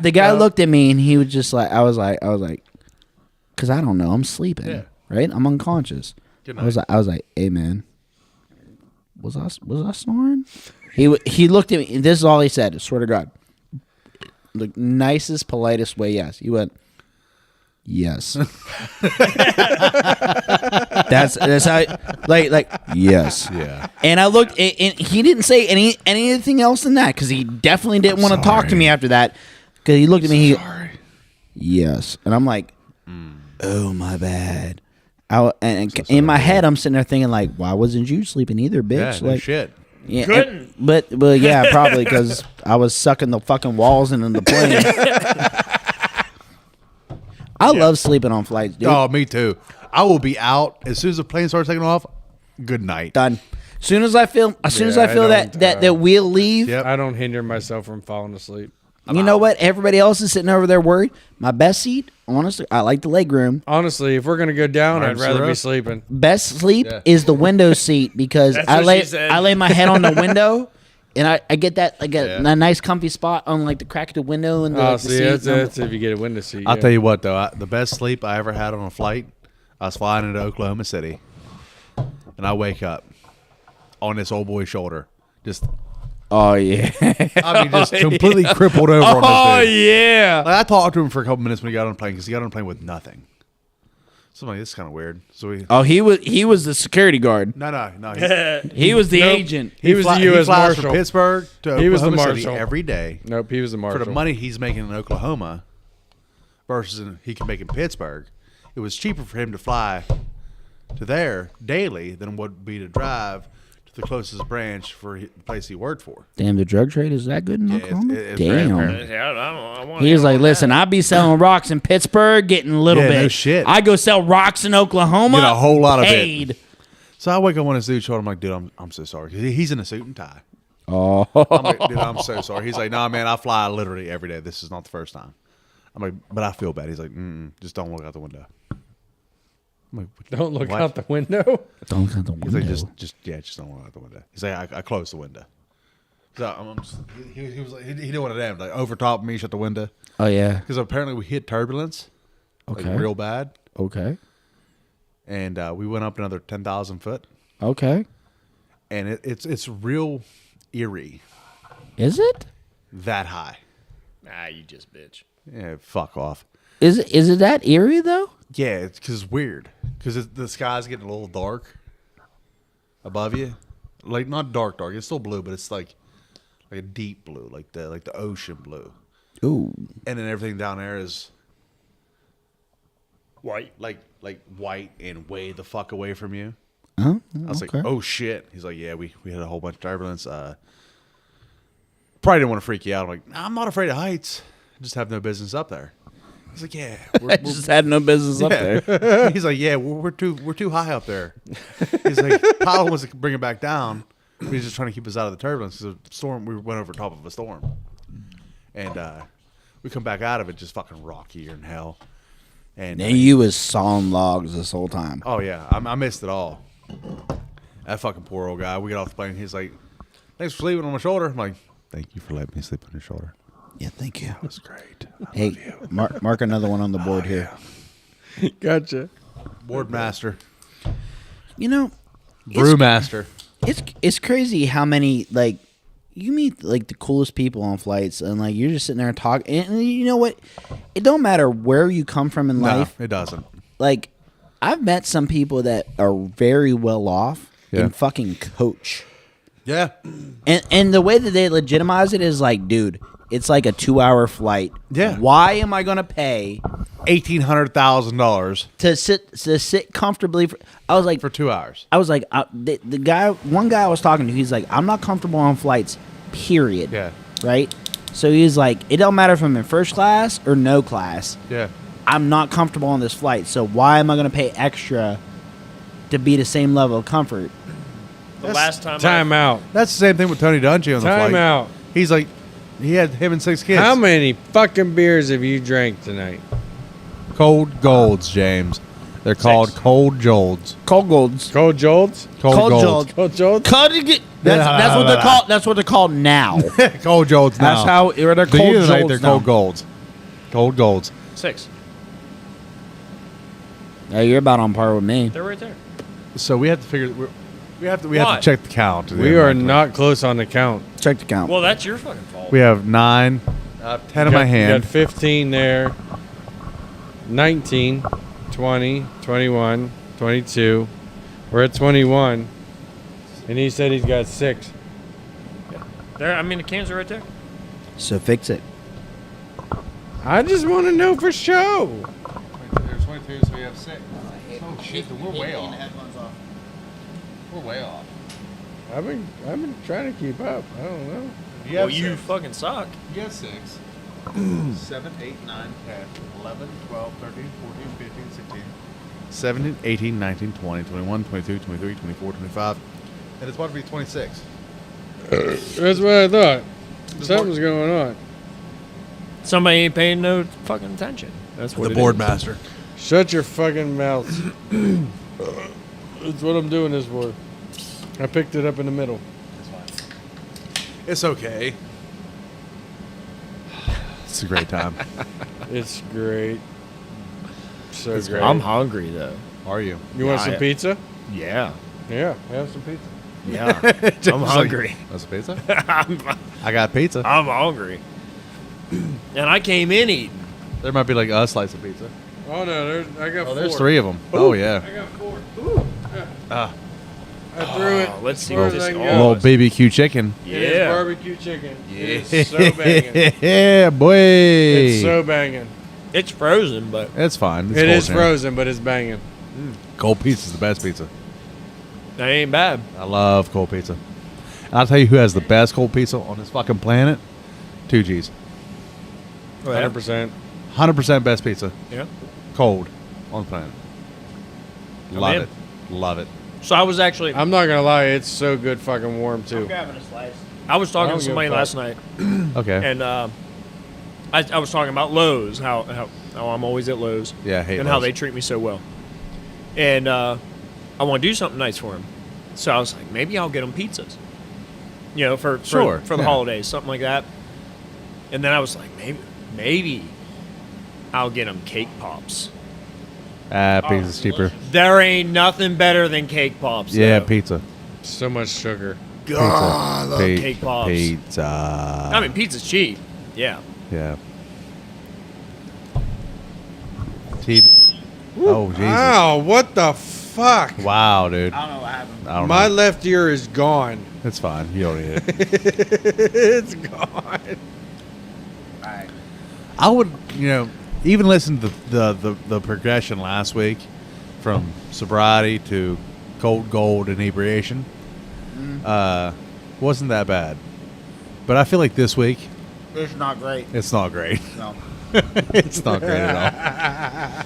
the guy looked at me and he was just like, I was like, because I don't know, I'm sleeping, right? I'm unconscious. I was like, hey man, was I snoring? He looked at me. And this is all he said. I swear to God, the nicest, politest way. Yes, he went. Yes. that's how like yes. Yeah. And I looked, and he didn't say anything else than that because he definitely didn't want to talk to me after that. Because he looked at me. Yes, and I'm like, oh my bad. And in my head, I'm sitting there thinking like, why wasn't you sleeping either, bitch? Yeah, no like, shit. yeah, Couldn't. but yeah, probably because I was sucking the fucking walls and in the plane. I love sleeping on flights, dude. Oh, me too. I will be out as soon as the plane starts taking off. Good night. Done. As soon as I feel that we'll leave, Yep. I don't hinder myself from falling asleep. you know what? Everybody else is sitting over there worried. My best seat, honestly, I like the leg room. Honestly, if we're gonna go down, I'd rather be sleeping. Best sleep is the window seat because That's I what lay she said. I lay my head on the window. And I get that a nice comfy spot on like the crack of the window and the, Oh, the see, seat. that's if you get a window seat. I'll yeah. tell you what, though. The best sleep I ever had on a flight, I was flying into Oklahoma City. And I wake up on this old boy's shoulder. Just, Oh yeah. I mean, just completely crippled over on this dude. yeah. Like, I talked to him for a couple minutes when he got on the plane because he got on the plane with nothing. So I'm like, this is kind of weird. So he was the security guard. no. He was the agent. He was the He U.S. flies Marshal. from Pittsburgh to He was the Oklahoma City Marshal. every day Nope, he was the for marshal. the money he's making in Oklahoma versus he can make in Pittsburgh. It was cheaper for him to fly to there daily than would be to drive to the closest branch for the place he worked for. Damn, the drug trade is that good in Yeah, Oklahoma? it's very Damn. apparent. Yeah, I want He was like, listen, I be selling rocks in Pittsburgh, getting a little Yeah, bit. no shit. I go sell rocks in Oklahoma. Get a whole lot of it. paid. So I wake up on his dude shoulder. I'm like, dude, I'm so sorry. 'Cause he's in a suit and tie. Oh, I'm like, dude, I'm so sorry. He's like, nah, man, I fly literally every day. This is not the first time. I'm like, but I feel bad. He's like, just don't look out the window. I'm like, Don't look what? out the window. don't cut the He's window. like, just don't look out the window. He's like, I closed the window. So he was like, he didn't want to damn like over top of me, shut the window Oh yeah. because apparently we hit turbulence, Okay. like real bad, Okay. and we went up another 10,000 foot, Okay. and it's real eerie Is it? that high. Nah, you just bitch. Yeah, fuck off. Is it that eerie though? Yeah, it's because it's weird. Because the sky's getting a little dark above you, like not dark. It's still blue, but it's like a deep blue, like the ocean blue. Ooh. And then everything down there is White. like white and way the fuck away from you. Huh? I was Okay. like, oh shit. He's like, yeah, we had a whole bunch of turbulence. Probably didn't want to freak you out. I'm like, nah, I'm not afraid of heights. I just have no business up there. He's like, yeah, I just had no business up there. yeah. He's like, yeah, we're too high up there. He's like, Powell wants to bring it back down. He's just trying to keep us out of the turbulence. The storm, we went over top of a storm, and we come back out of it just fucking rockier than hell. And And you was sawing logs this whole time. oh yeah, I missed it all. That fucking poor old guy. We get off the plane. He's like, thanks for sleeping on my shoulder. I'm like, thank you for letting me sleep on your shoulder. Yeah, thank you. That's great. Hey, mark another one on the board here. Gotcha. Board master, You know, brewmaster. it's crazy how many like you meet like the coolest people on flights, and like you're just sitting there and talking. And you know what? It don't matter where you come from in life. No, it doesn't. Like I've met some people that are very well off Yeah. in fucking coach. Yeah, And the way that they legitimize it is like, dude, it's like a 2-hour flight. Yeah. Why am I gonna pay $1,800 to sit comfortably? I was like, for 2 hours. I was like, one guy I was talking to, he's like, I'm not comfortable on flights, period. Yeah. Right. So he's like, it don't matter if I'm in first class or no class. Yeah. I'm not comfortable on this flight. So why am I gonna pay extra to be the same level of comfort? The last time Time out. That's the same thing with Tony Dungy on the flight. Time out. He's like, he had him and 6 kids. How many fucking beers have you drank tonight? Cold Golds, James. They're called Cold Jolds. Cold golds. Cold Jolts? Cold Jolds. Cold Jolts? That's what they're called. That's what they're called now. Cold Jolds now. That's how they're The cold unit, Jolds they're now. Cold Golds. Cold Golds. 6. Yeah, you're about on par with me. They're right there. So we have to figure. We have to What? check the count. We are not close on the count. Check the count. Well, that's your fucking fault. We have 9, 10 in my You hand. got 15 there. 19, 20, 21, 22. We're at 21. And he said he's got 6. There. I mean, the cans are right there. So fix it. I just want to know for show. There's 22, so we have 6. Oh shit, we're way off. We're way off. I've been trying to keep up. I don't know. Well, you fucking suck. You got 6. 7, 8, 9, 10, 11, 12, 13, 14, 15, 16, 17, 18, 19, 20, 21, 22, 23, 24, 25. And it's about to be 26. That's what I thought. Something's going on. Somebody ain't paying no fucking attention. That's what The it board is. master. Shut your fucking mouth. That's what I'm doing this for. I picked it up in the middle. It's okay. It's a great time. It's great. So It's great. I'm hungry though. Are you? You want Yeah, some I- pizza? Yeah. Yeah, have some pizza. Yeah. I'm hungry. That's a pizza? I got pizza. I'm hungry. And I came in eating. There might be like a slice of pizza. Oh no, I got 4. There's 3 of them. Oh, yeah. I got 4. I threw it. Let's see as far what as this I can all go. A little BBQ chicken. It is Yeah. barbecue chicken. It is so banging. Yeah, boy. It's so banging. It's frozen, but It's fine. It's It cold is in here. frozen, but it's banging. Cold pizza is the best pizza. That ain't bad. I love cold pizza. And I'll tell you who has the best cold pizza on this fucking planet. 2Gs. 100%. 100% best pizza. Yeah. Cold on the planet. Love in. it. Love it. So I was actually. I'm not gonna lie, it's so good fucking warm too. grabbing a slice. I was talking I don't to give a somebody fuck. last night, Okay. and I was talking about Lowe's, how I'm always at Lowe's, Yeah, I hate and how Lowe's. they treat me so well. And I want to do something nice for him, so I was like, maybe I'll get him pizzas, you know, for Sure, for the yeah. holidays, something like that. And then I was like, maybe I'll get him cake pops. Pizza's cheaper. There ain't nothing better than cake pops. Yeah, though. pizza. So much sugar. Pizza. I love cake pops. Pizza. I mean, pizza's cheap. Yeah. Yeah. Oh, Jesus. Ow, what the fuck? Wow, dude. I don't know what happened. I don't My know. left ear is gone. It's fine. You don't need it. It's gone. Alright. I would, even listen to the progression last week from sobriety to cold gold inebriation. Wasn't that bad. But I feel like this week, It's not great. it's not great. No. It's not great at all.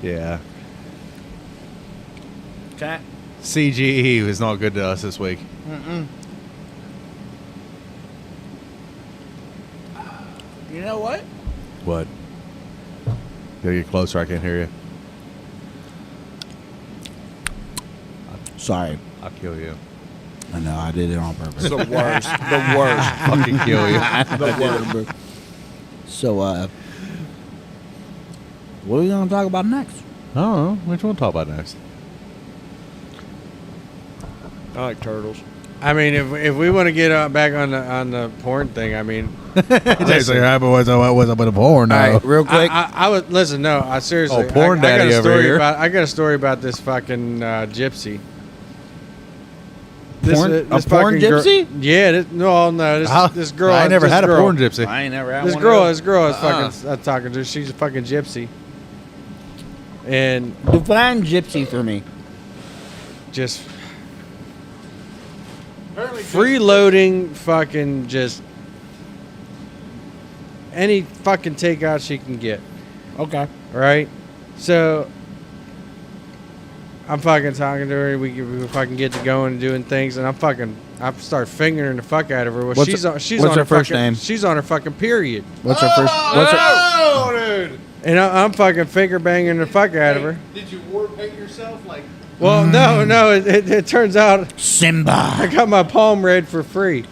Yeah. Okay. CGE was not good to us this week. You know what? What? Gotta get closer. I can't hear you. Sorry. I'll kill you. I know, I did it on purpose. The worst. The worst. Fucking kill you. So, what are we going to talk about next? I don't know. Which one to talk about next? I like turtles. I mean, if we want to get back on the porn thing, I mean, What's up with the porn All now? right, real quick. I would listen. No, I seriously. Oh, porn I got daddy a over story here. I got a story about this fucking gypsy. Porn- a porn fucking gypsy? Yeah. This girl. I never this had a girl- porn gypsy. I ain't never had This one girl of is fucking talking to. She's a fucking gypsy. And those. Define gypsy for me. just freeloading fucking just any fucking takeout she can get. Okay. Right? So I'm fucking talking to her. We fucking get to going and doing things, and I start fingering the fuck out of her. Well, What's she's her- on she's what's on her first fucking, name? She's on her fucking period, What's her first? What's her? Oh, dude! and I'm fucking finger banging the fuck out of her. Did you war paint yourself? Like, Well, no. It turns out I Simba. got my palm read for free.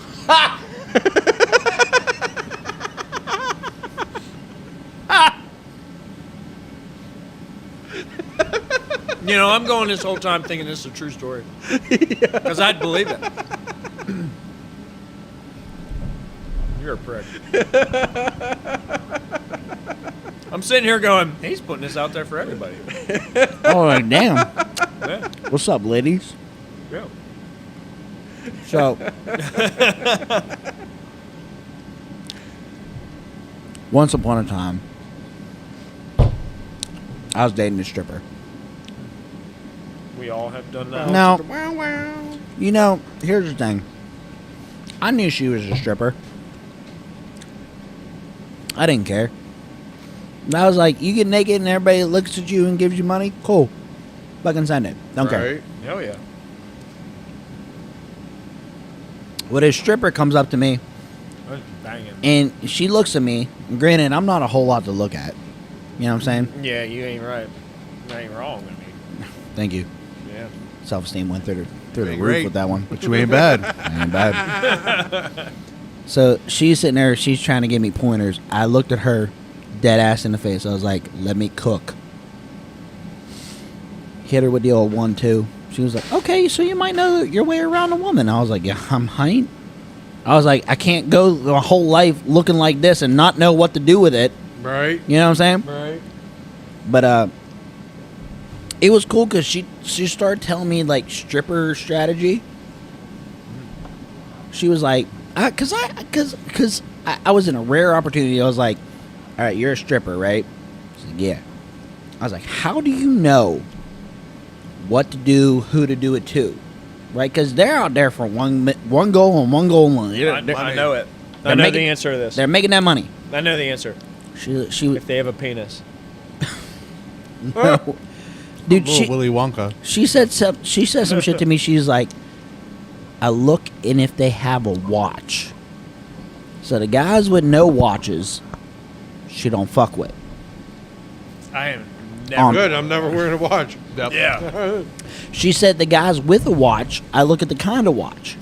You know, I'm going this whole time thinking this is a true story. Because I'd believe it. You're a prick. I'm sitting here going, he's putting this out there for everybody. Oh, like, damn. Yeah. What's up, ladies? Yeah. So, once upon a time, I was dating a stripper. We all have done that. Now, you know, here's the thing. I knew she was a stripper. I didn't care. I was like, you get naked and everybody looks at you and gives you money? Cool. Fucking send it. Don't care. Hell yeah. When a stripper comes up to me That's banging. and she looks at me, granted, I'm not a whole lot to look at. You know what I'm saying? Yeah, you ain't right. You ain't wrong. I mean, Thank you. yeah. Self-esteem went through the roof great. with that one. but you ain't bad. Ain't bad. So she's sitting there, she's trying to give me pointers. I looked at her dead ass in the face. I was like, let me cook. Hit her with the old 1-2. She was like, okay, so you might know your way around a woman. I was like, yeah, I ain't. I was like, I can't go the whole life looking like this and not know what to do with it. Right. You know what I'm saying? Right. But it was cool because she started telling me like stripper strategy. She was like, because I was in a rare opportunity. I was like, all right, you're a stripper, right? She's like, yeah. I was like, how do you know what to do, who to do it to? Right? Because they're out there for one goal and one goal only. I know it. I they're know making- the answer to this. They're making that money. I know the answer. She If they have a penis. no. Dude, Little Willy Wonka. she said some shit to me. She's like, I look and if they have a watch. So the guys with no watches, she don't fuck with. I am Um, Good. I'm never wearing a watch. Yeah. She said the guys with a watch, I look at the kind of watch.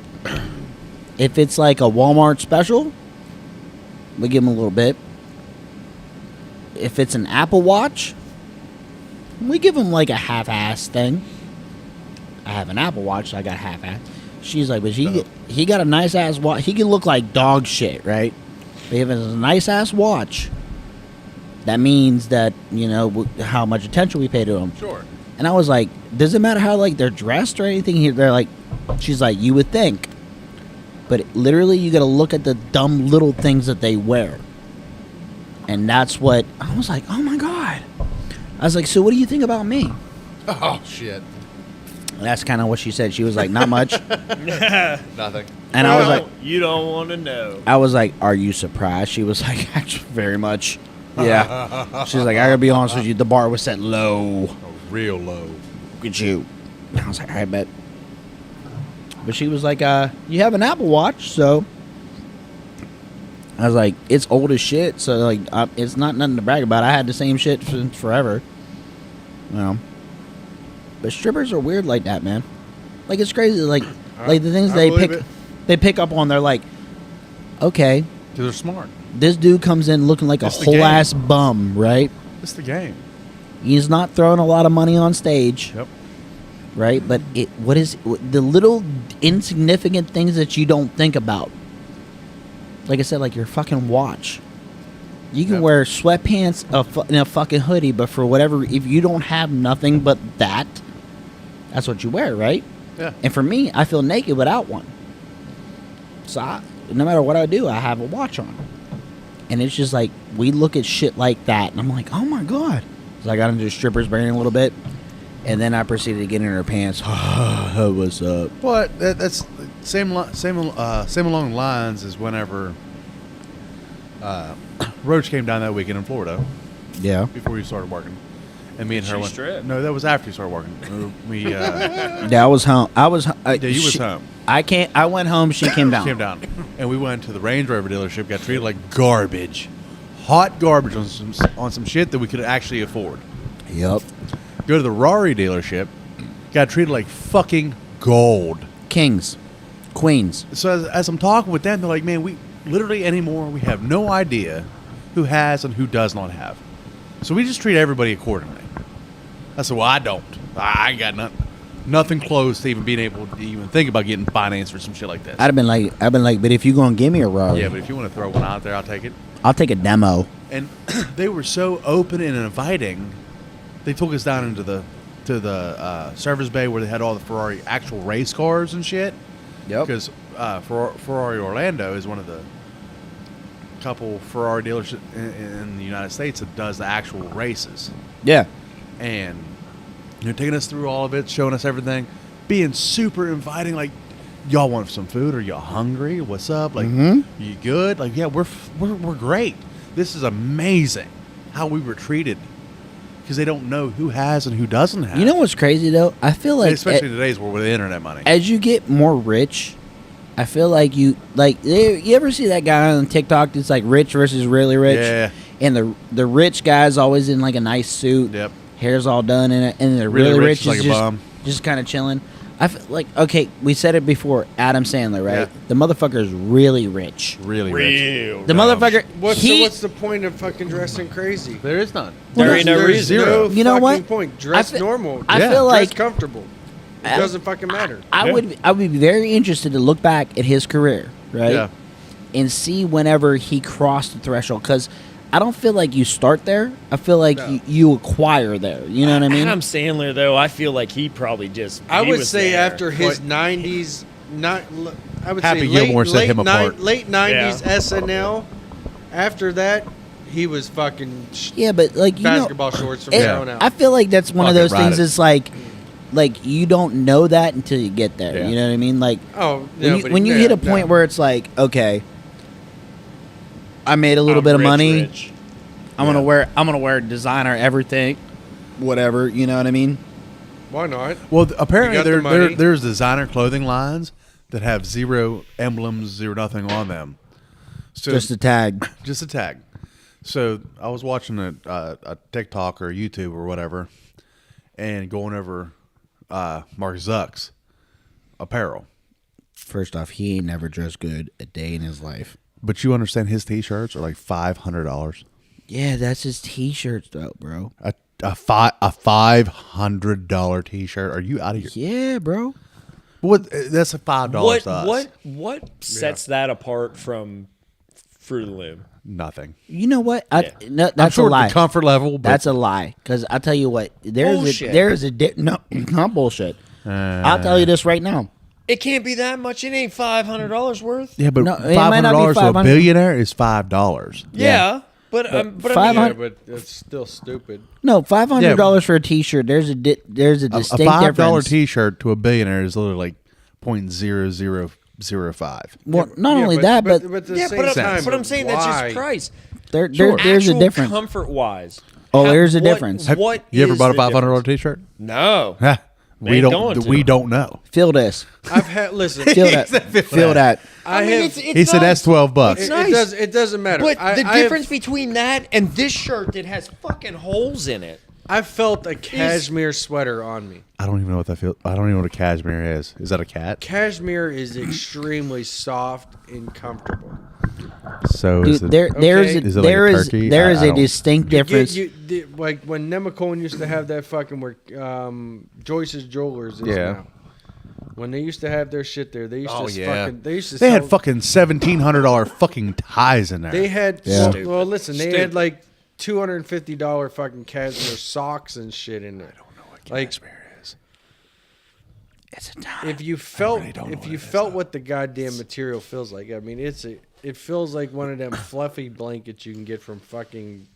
If it's like a Walmart special, we give them a little bit. If it's an Apple Watch, we give them like a half-ass thing. I have an Apple Watch, so I got half-ass. She's like, but he got a nice-ass watch. He can look like dog shit, right? But if it's a nice-ass watch, that means that, you know, how much attention we pay to him. Sure. And I was like, does it matter how, like, they're dressed or anything here? They're like, she's like, you would think. But literally, you got to look at the dumb little things that they wear. And that's what, I was like, oh my God. I was like, so what do you think about me? Oh shit. And that's kind of what she said. She was like, not much. Nothing. And I was like, you don't want to know. I was like, are you surprised? She was like, actually, very much. Yeah. She's like, I gotta be honest with you, the bar was set low. Oh, real low. Look at you. And I was like, I bet. But she was like, you have an Apple Watch, so. I was like, it's old as shit, so like, it's not nothing to brag about. I had the same shit since forever. You know. But strippers are weird like that, man. Like, it's crazy. Like the things I they believe pick up on, they're like, okay, Because they're smart. this dude comes in looking like It's a the whole game. ass bum, right? It's the game. He's not throwing a lot of money on stage, Yep. right? But what is the little insignificant things that you don't think about? Like I said, like your fucking watch. You can Yep. wear sweatpants and a fucking hoodie, but for whatever, if you don't have nothing but that, that's what you wear, right? Yeah. And for me, I feel naked without one. So no matter what I do, I have a watch on. And it's just like, we look at shit like that, and I'm like, oh my God. So I got into strippers brain a little bit, and then I proceeded to get in her pants. What's up? But that's same along the lines as whenever Roach came down that weekend in Florida Yeah. before you started working, and me and Did her she went. strip? No, that was after you started working. We Yeah, I was home. yeah, you was home. I went home. She came down. Came down, and we went to the Range Rover dealership. Got treated like garbage, hot garbage on some shit that we could actually afford. Yep. Go to the Rari dealership, got treated like fucking gold. Kings, queens. So as I'm talking with them, they're like, man, we literally anymore, we have no idea who has and who does not have. So we just treat everybody accordingly. I said, well, I don't. I ain't got nothing close to even being able to even think about getting finance for some shit like this. I've been like, but if you're gonna give me a Rari, Yeah, but if you want to throw one out there, I'll take it. I'll take a demo. And they were so open and inviting. They took us down into the service bay where they had all the Ferrari actual race cars and shit. Yep. Because Ferrari Orlando is one of the couple Ferrari dealerships in the United States that does the actual races. Yeah. And they're taking us through all of it, showing us everything, being super inviting. Like, y'all want some food? Are y'all hungry? What's up? Like, Mhm. you good? Like, yeah, we're great. This is amazing how we were treated because they don't know who has and who doesn't have. You know what's crazy though? I feel like especially in today's world with the internet money. as you get more rich, I feel like you ever see that guy on TikTok that's like rich versus really rich? Yeah. And the rich guy's always in like a nice suit. Yep. Hair's all done in it, and the Really really rich rich is like is a just, bum. just kind of chilling. I feel like, okay, we said it before, Adam Sandler, right? Yeah. The motherfucker's really rich. Really rich. The motherfucker, What's he, the point of fucking dressing crazy? There is none. There ain't no There's reason. no You know fucking what? point. Dress I fe- normal. I Yeah. feel Dress like comfortable. It I- doesn't fucking matter. I Yeah. would be very interested to look back at his career, right? Yeah. And see whenever he crossed the threshold, because I don't feel like you start there. I feel like No. you acquire there. You know what I mean? Adam Sandler, though, I feel like he probably just. I he would was say there. after his What? 90s, I would Happy say Gilmore set him apart. late 90s Yeah. SNL. After that, he was fucking Yeah, but like basketball shorts from it- there on out. I feel like that's one of Fucking those ride things. it. It's like you don't know that until you get there. Yeah. You know what I mean? Like When you hit a point where it's like, okay, I made a little bit of money. Rich. I'm gonna wear designer everything, whatever. You know what I mean? why not? Well, apparently You got the money. there's designer clothing lines that have zero emblems, zero nothing on them. So Just a tag. just a tag. So I was watching a TikTok or YouTube or whatever, and going over Mark Zuck's apparel. First off, he ain't never dressed good a day in his life. But you understand his T-shirts are like $500. Yeah, that's his T-shirts, though, bro. A $500 T-shirt? Are you out of your? Yeah, bro. What? That's a $5 to us. What sets that apart from Fruit of the Loom? Nothing. You know what? Yeah. No, I'm that's sure a lie. the comfort level. But That's a lie. Because I'll tell you what. Bullshit. No, not bullshit. I'll tell you this right now. It can't be that much. It ain't $500 worth. yeah, but No, it might not be $500 to a $500. billionaire is $5. Yeah, but I mean, 500 but it's still stupid. No, $500 for a T-shirt. There's a A distinct $5 difference. T-shirt to a billionaire is literally like .0005. Well, not Yeah, only that, but at the yeah, same but time, I'm saying that's why? just price. there's Actual a difference. Comfort wise. Oh, there's a difference. What You ever is bought a the $500 difference? T-shirt? No. Huh. We Ain't don't. going to. We don't know. Feel this. I've had listen. Feel that. Feel that. I mean, have. He said that's $12. It's nice. It doesn't matter. But I the have- difference between that and this shirt that has fucking holes in it. I felt a cashmere sweater on me. I don't even know what that feels. I don't even know what a cashmere is. Is that a cat? Cashmere is extremely soft and comfortable. So Dude, is it, Is it like there a is turkey? there I is a don't- distinct difference. Like when Nemacolin used to have that fucking where Joyce's Jewelers is Yeah. now. When they used to have their shit there, they used Oh, to yeah. fucking. They used to. They had sell- fucking $1,700 fucking ties in there. They had. Yeah. Well, listen, they Stupid. had like $250 fucking cashmere socks and shit in there. Like Cashmere is. It's a time. if you felt really don't know if what you it is, felt what the goddamn material feels like, I mean, it feels like one of them fluffy blankets you can get from fucking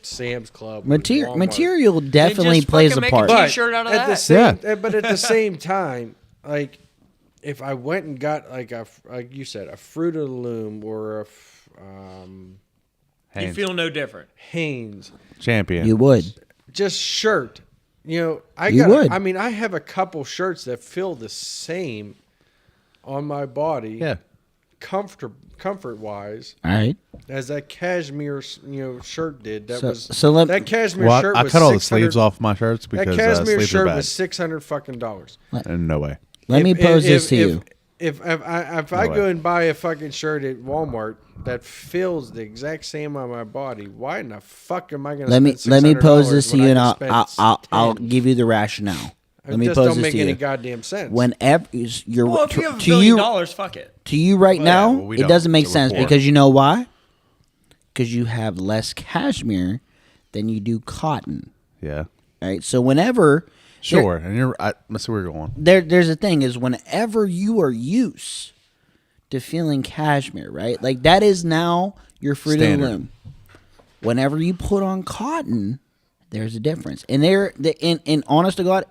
Sam's Club. or Walmart. Material definitely just plays a fucking make part. a T-shirt out of at the that. same, but at the same time, like if I went and got like you said, a Fruit of the Loom or a You Hanes. feel no different. Hanes, Champion. You would. just shirt. You know, You would. I mean, I have a couple shirts that feel the same on my body. Yeah. Comfort wise, All right. as that cashmere shirt did. That Let that cashmere Well, shirt I was cut all the 600 sleeves off my shirts That because cashmere sleeves are shirt bad. was $600 fucking dollars. No way. let me pose this to you. If I way. go and buy a fucking shirt at Walmart that feels the exact same on my body, why in the fuck am I gonna? Let me spend pose $600 this to when you, I and can I'll spend give you the rationale. Let It me just pose don't this make to any you. goddamn sense. Whenever you're Well, if you have $1 to billion, you fuck it. to you right now, well, we it don't, doesn't make so we're sense poor. because you know why? Because you have less cashmere than you do cotton. Yeah. Right. So whenever Sure. And let's see where you're going. there's a thing is whenever you are used to feeling cashmere, right? Like that is now your Fruit of the Standard. Loom. Whenever you put on cotton, there's a difference. And in honest to God,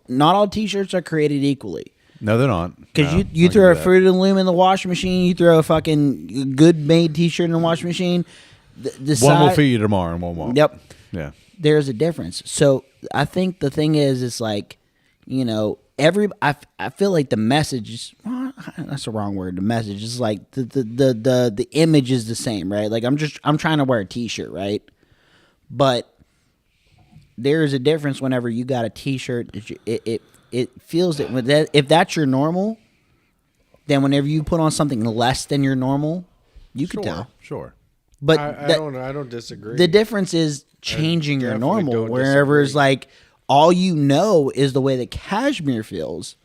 not all T-shirts are created equally. No, they're not. Because No, you I'll throw a give you that. Fruit of the Loom in the washing machine, you throw a fucking good made T-shirt in the washing machine. The One will side- feed you tomorrow and one won't. Yep. Yeah. There's a difference. So I think the thing is, it's like, you know, I feel like the message is, well, that's the wrong word. The message is like the image is the same, right? Like I'm trying to wear a T-shirt, right? But there is a difference whenever you got a T-shirt. It feels that if that's your normal, then whenever you put on something less than your normal, you can tell. Sure. But I that- don't disagree. the difference is changing your definitely normal. don't Wherever it's disagree. like all you know is the way that cashmere feels,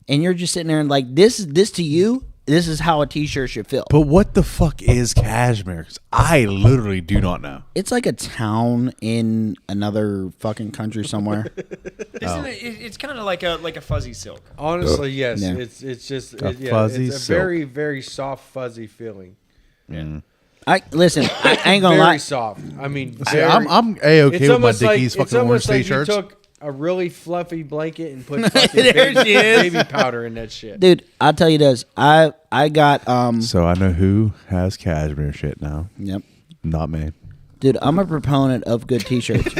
and you're just sitting there and like this to you. This is how a T-shirt should feel. But what the fuck is cashmere? 'Cause I literally do not know. It's like a town in another fucking country somewhere. Isn't it? It's kind of like a fuzzy silk. Honestly, yes. Yeah. It's just A yeah, fuzzy it's a silk. very very soft fuzzy feeling. Listen. I ain't gonna Very lie. soft. I mean, See, I'm a-okay it's with my almost like Dickies it's fucking orange almost like you t-shirts. took a really fluffy blanket and put fucking There she is. baby powder in that shit. Dude, I'll tell you this. I got So I know who has cashmere shit now. Yep. Not me. Dude, I'm a proponent of good t-shirts.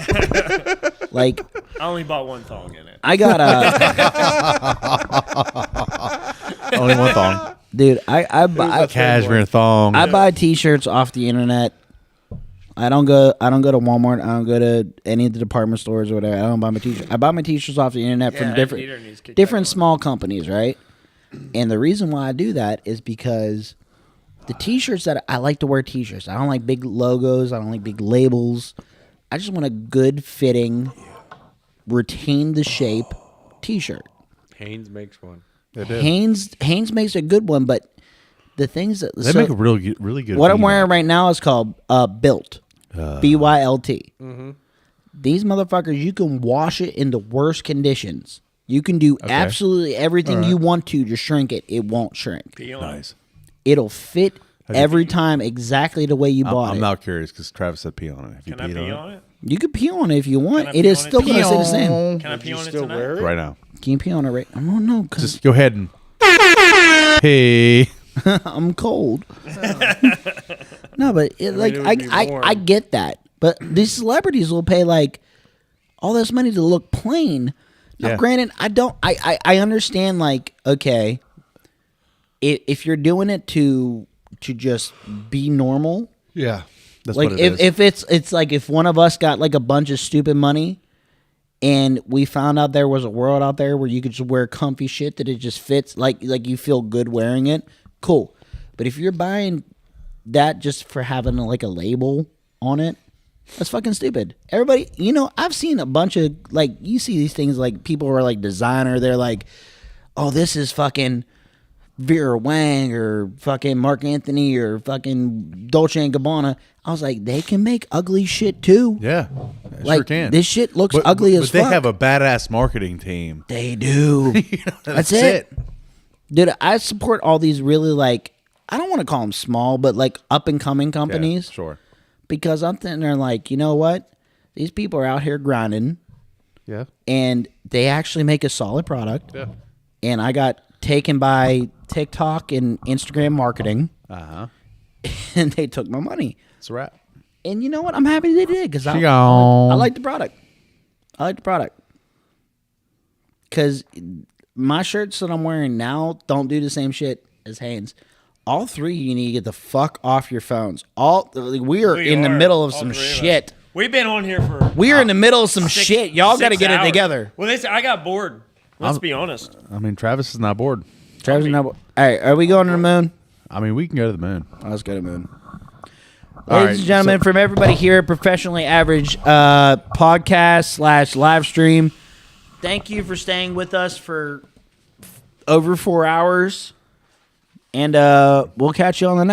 Like I only bought one thong in it. I got Only one thong. dude, I Cashmere thong. I buy t-shirts off the internet. I don't go to Walmart. I don't go to any of the department stores or whatever. I don't buy my t-shirts. I buy my t-shirts off the internet from different small companies, right? And the reason why I do that is because the t-shirts that I like to wear t-shirts. I don't like big logos. I don't like big labels. I just want a good fitting, retain the shape t-shirt. Hanes makes one. Haynes makes a good one, but the things that They make a really good. what I'm V-neck. wearing right now is called Built, BYLT. Mm-hmm. These motherfuckers, you can wash it in the worst conditions. You can do absolutely everything you want to shrink it. It won't shrink. Nice. It'll fit every time exactly the way you bought I'm it. now curious because Travis said pee on it. Have you Can I peed pee on on it? You can pee on it if you want. Can I It pee is on it still going to tonight? stay the same. Can I pee on it Still tonight? wear it? right now? Can you pee on it right? I don't know because Just go ahead and pee. I'm cold. No, but it would be warm. I get that. But these celebrities will pay like all this money to look plain. Now, Yeah. granted, I understand like, okay, if you're doing it to just be normal, Yeah, that's like what it is. if it's like if one of us got like a bunch of stupid money and we found out there was a world out there where you could just wear comfy shit that it just fits, like you feel good wearing it, cool. But if you're buying that just for having like a label on it, that's fucking stupid. Everybody, I've seen a bunch of like, you see these things like people are like designer, they're like, oh, this is fucking Vera Wang or fucking Mark Anthony or fucking Dolce & Gabbana. I was like, they can make ugly shit too. yeah, Like, sure can. this shit looks ugly as But fuck. they have a badass marketing team. They do. That's it. Dude, I support all these really like, I don't want to call them small, but like up and coming companies. Yeah, sure. Because I'm thinking they're like, you know what? These people are out here grinding Yeah. and they actually make a solid product. Yeah. And I got taken by TikTok and Instagram marketing and they took my money. It's a wrap. And you know what? I'm happy they did because I Gone. like the product. I like the product. Because my shirts that I'm wearing now don't do the same shit as Hanes. All three, you need to get the fuck off your phones. We are in the middle of some shit. We've been on here for. We are in the middle of some shit. Y'all got to 6 get it hours. together. Well, I got bored. Let's be honest. I mean, Travis is not bored. Travis and I. All right, are we going to the moon? I mean, we can go to the moon. Let's go to the moon. All Ladies right, and gentlemen, from everybody here at Professionally Average podcast / live stream, thank you for staying with us for over 4 hours. And we'll catch you on the next.